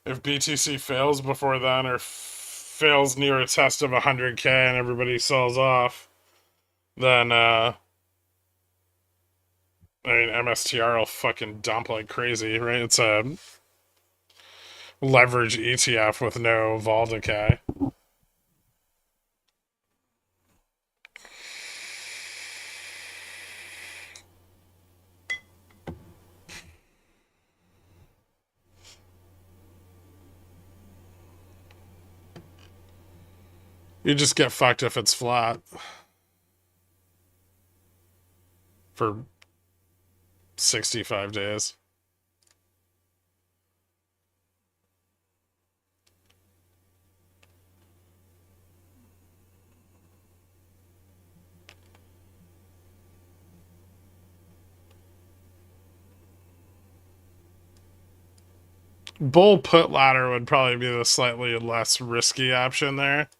if BTC fails before then, or fails near a test of 100K and everybody sells off, then, I mean, MSTR will fucking dump like crazy, right? It's a leverage ETF with no vol decay. You just get fucked if it's flat. For 65 days. Bull put ladder would probably be the slightly less risky option there.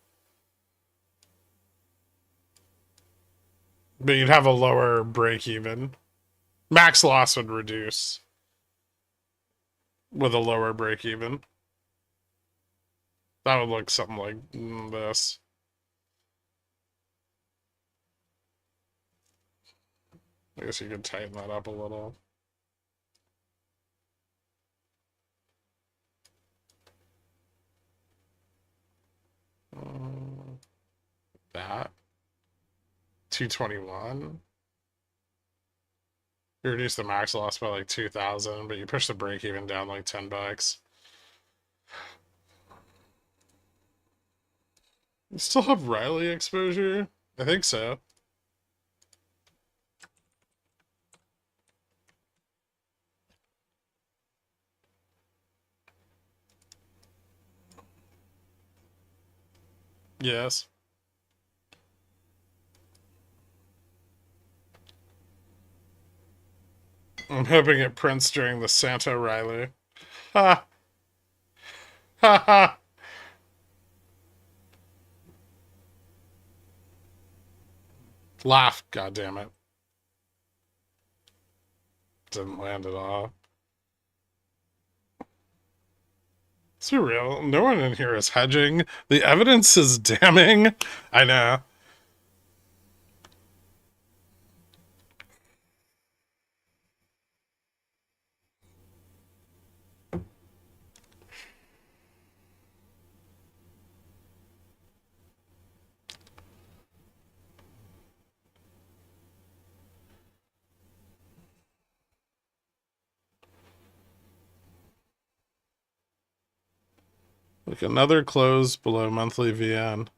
But you'd have a lower break even. Max loss would reduce with a lower break even. That would look something like this. I guess you could tighten that up a little. That 221. You reduce the max loss by like 2,000, but you push the break even down like $10. You still have Riley exposure? I think so. Yes. I'm hoping it prints during the Santa Riley. Ha! Ha ha! Laugh, goddammit. Didn't land at all. It's real. No one in here is hedging. The evidence is damning. I know. Like another close below monthly VN.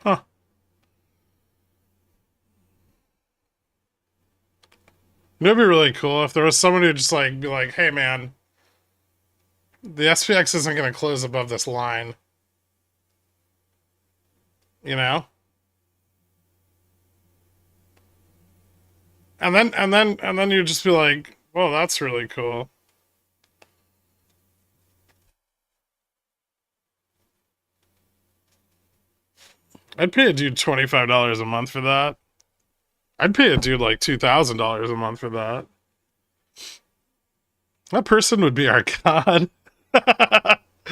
Huh. It'd be really cool if there was someone who just like be like, hey man, the SPX isn't gonna close above this line. You know? And then you'd just be like, well, that's really cool. I'd pay a dude $25 a month for that. I'd pay a dude like $2,000 a month for that. That person would be our god. But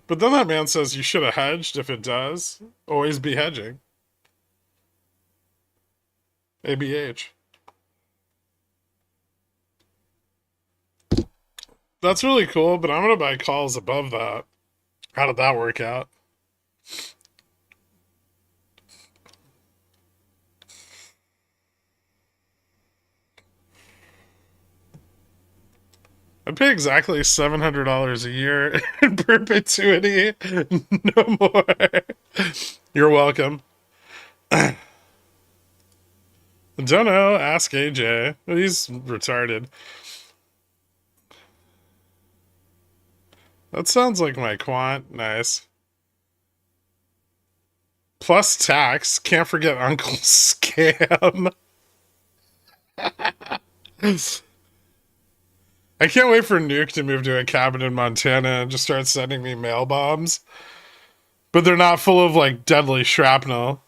then that man says you should have hedged if it does. Always be hedging. ABH. That's really cool, but I'm going to buy calls above that. How did that work out? I pay exactly $700 a year in perpetuity. No more. You're welcome. Don't know. Ask AJ. He's retarded. That sounds like my quant. Nice. Plus tax. Can't forget Uncle Scam. I can't wait for Nuke to move to a cabin in Montana and just start sending me mail bombs. But they're not full of, like, deadly shrapnel.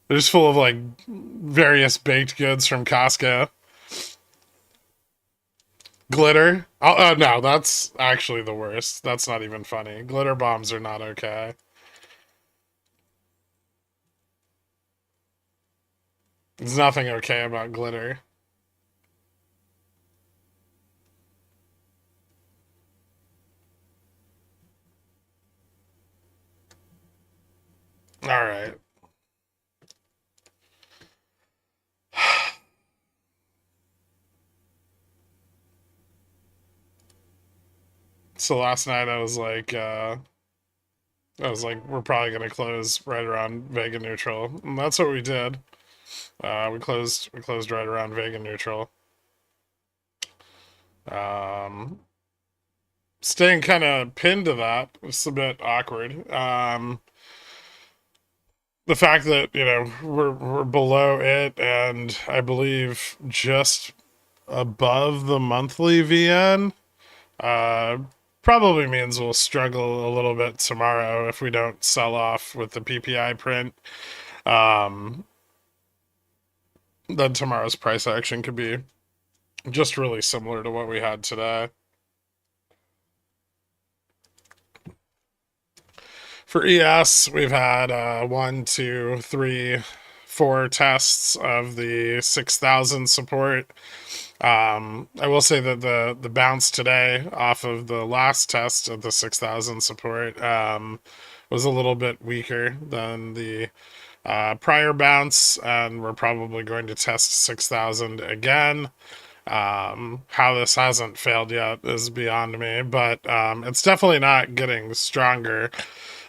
They're just full of, like, various baked goods from Costco. Glitter? Oh, no, that's actually the worst. That's not even funny. Glitter bombs are not okay. There's nothing okay about glitter. All right. So last night I was like, we're probably gonna close right around Vega neutral, and that's what we did. We closed right around Vega neutral. Staying kind of pinned to that. It's a bit awkward. The fact that, you know, we're below it, and I believe just above the monthly VN, probably means we'll struggle a little bit tomorrow if we don't sell off with the PPI print. Then tomorrow's price action could be just really similar to what we had today. For ES, we've had 1, 2, 3, 4 tests of the 6,000 support. I will say that the bounce today off of the last test of the 6,000 support was a little bit weaker than the prior bounce, and we're probably going to test 6,000 again. How this hasn't failed yet is beyond me, but it's definitely not getting stronger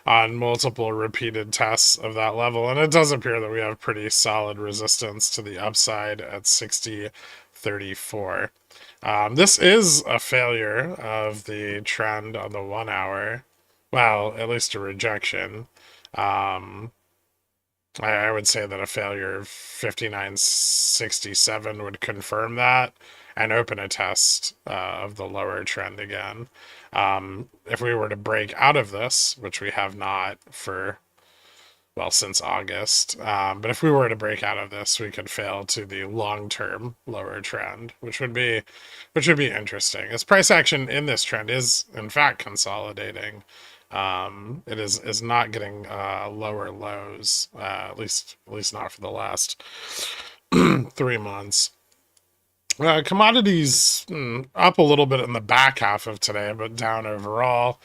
on multiple repeated tests of that level, and it does appear that we have pretty solid resistance to the upside at 60.34. This is a failure of the trend on the 1 hour. Well, at least a rejection. I would say that a failure of 59.67 would confirm that and open a test of the lower trend again. If we were to break out of this, which we have not for, well, since August, but if we were to break out of this, we could fail to the long-term lower trend, which would be interesting. As price action in this trend is in fact consolidating, it is not getting lower lows, at least not for the last 3 months. Commodities up a little bit in the back half of today, but down overall.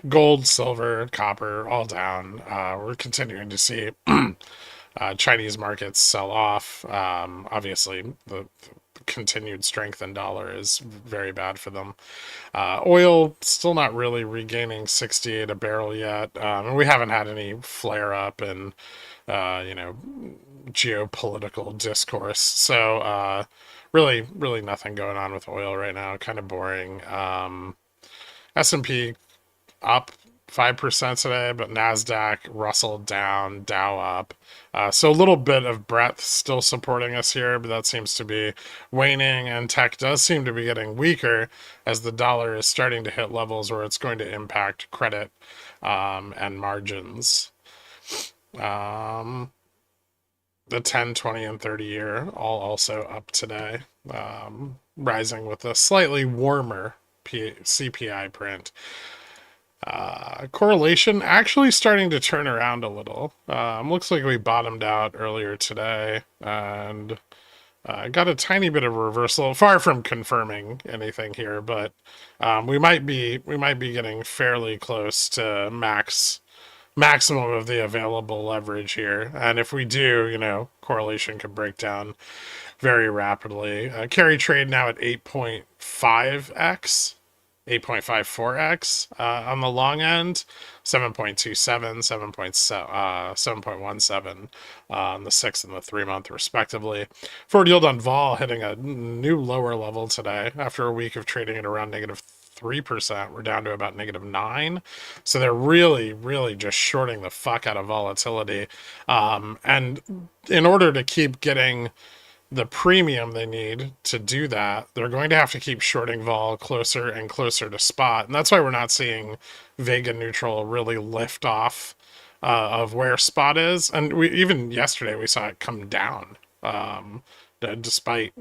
Gold, silver, copper, all down. We're continuing to see Chinese markets sell off. Obviously, the continued strength in dollar is very bad for them. Oil still not really regaining 68 a barrel yet. And we haven't had any flare up in, geopolitical discourse. So, really nothing going on with oil right now. Kind of boring. S&P up 5% today, but NASDAQ, Russell down, Dow up. So a little bit of breadth still supporting us here, but that seems to be waning, and tech does seem to be getting weaker as the dollar is starting to hit levels where it's going to impact credit and margins. The 10, 20, and 30 year all also up today, rising with a slightly warmer CPI print. Correlation actually starting to turn around a little. Looks like we bottomed out earlier today, and Got a tiny bit of reversal, far from confirming anything here, but we might be getting fairly close to maximum of the available leverage here. And if we do, correlation could break down very rapidly. Carry trade now at 8.5x. 8.54x on the long end, 7.27, 7.17 on the 6 and the 3 month respectively. Forward yield on vol hitting a new lower level today after a week of trading at around -3%. We're down to about -9. So they're really just shorting the fuck out of volatility. And in order to keep getting the premium they need to do that, they're going to have to keep shorting vol closer and closer to spot. And that's why we're not seeing Vega neutral really lift off of where spot is. And even yesterday we saw it come down. Despite,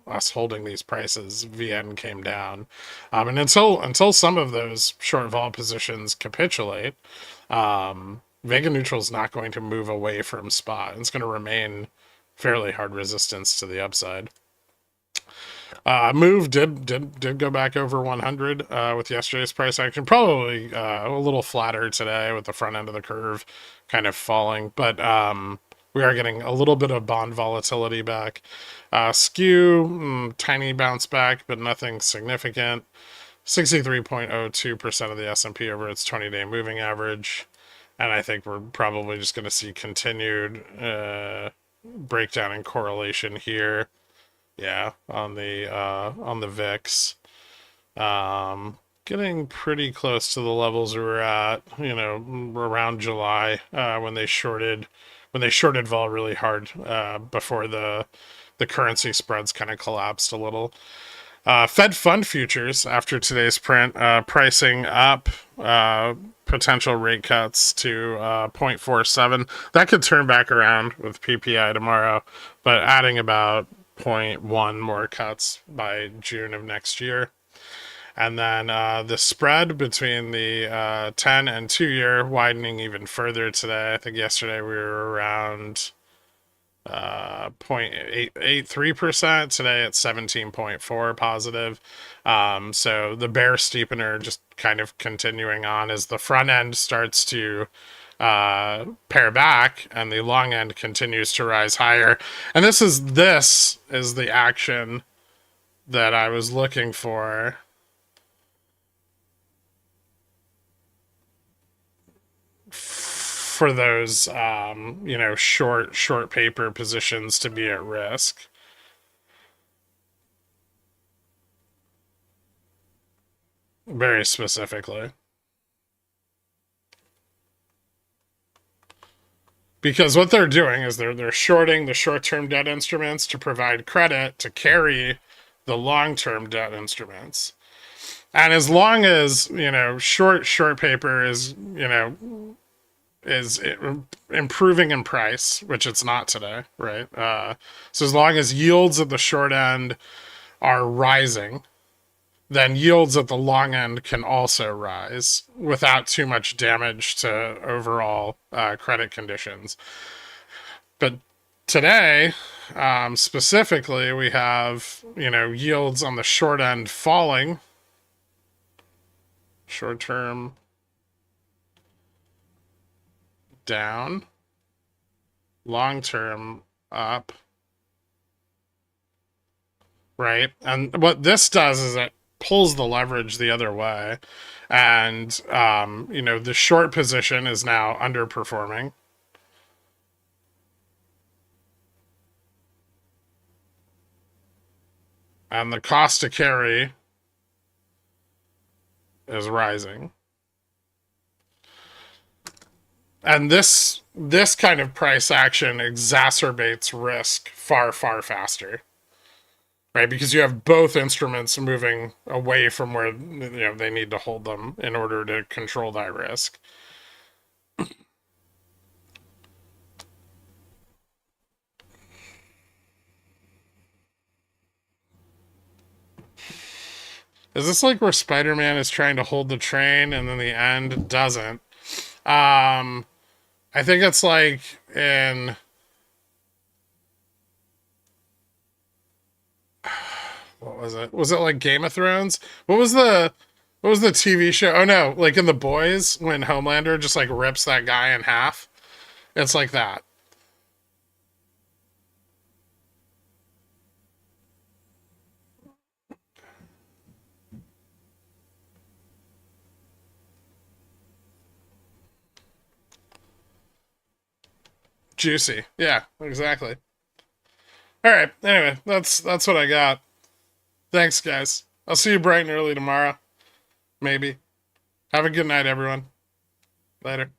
us holding these prices, VN came down. And until some of those short vol positions capitulate, Vega neutral is not going to move away from spot. It's going to remain fairly hard resistance to the upside. Move did go back over 100 with yesterday's price action. Probably a little flatter today with the front end of the curve kind of falling, but we are getting a little bit of bond volatility back. Skew, tiny bounce back, but nothing significant. 63.02% of the S&P over its 20-day moving average. And I think we're probably just going to see continued breakdown in correlation here. Yeah, on the VIX. Getting pretty close to the levels we were at, around July, when they shorted vol really hard before the currency spreads kind of collapsed a little. Fed fund futures after today's print, pricing up potential rate cuts to 0.47. That could turn back around with PPI tomorrow, but adding about 0.1 more cuts by June of next year. And then the spread between the 10 and 2-year widening even further today. I think yesterday we were around 0.883%. Today it's 17.4 positive. So the bear steepener just kind of continuing on as the front end starts to pair back and the long end continues to rise higher. And this is the action that I was looking for. For those, short paper positions to be at risk. Very specifically. Because what they're doing is they're shorting the short-term debt instruments to provide credit to carry the long-term debt instruments. And as long as, short paper is, is improving in price, which it's not today, right? So as long as yields at the short end are rising, then yields at the long end can also rise without too much damage to overall credit conditions. But today, specifically, we have, yields on the short end falling, short-term down, long-term up, right? And what this does is it pulls the leverage the other way, and the short position is now underperforming, and the cost to carry is rising. And this kind of price action exacerbates risk far faster, right? Because you have both instruments moving away from where they need to hold them in order to control that risk. Is this like where Spider-Man is trying to hold the train and then the end doesn't? I think it's like in was it? Was it like Game of Thrones? What was the TV show? Oh no, like in The Boys when Homelander just like rips that guy in half. It's like that. Juicy. Yeah, exactly. All right. Anyway, that's what I got. Thanks, guys. I'll see you bright and early tomorrow. Maybe. Have a good night, everyone. Later.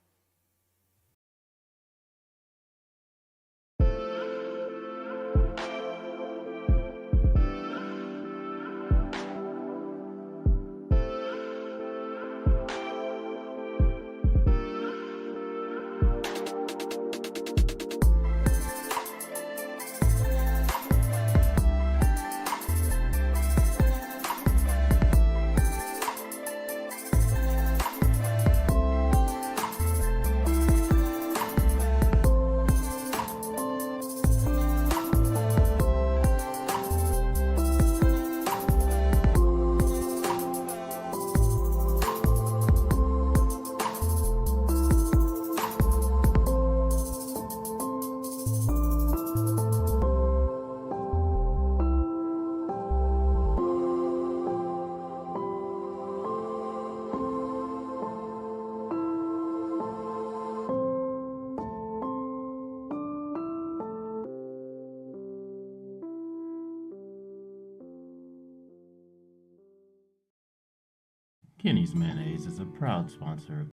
Kenny's Mayonnaise is a proud sponsor of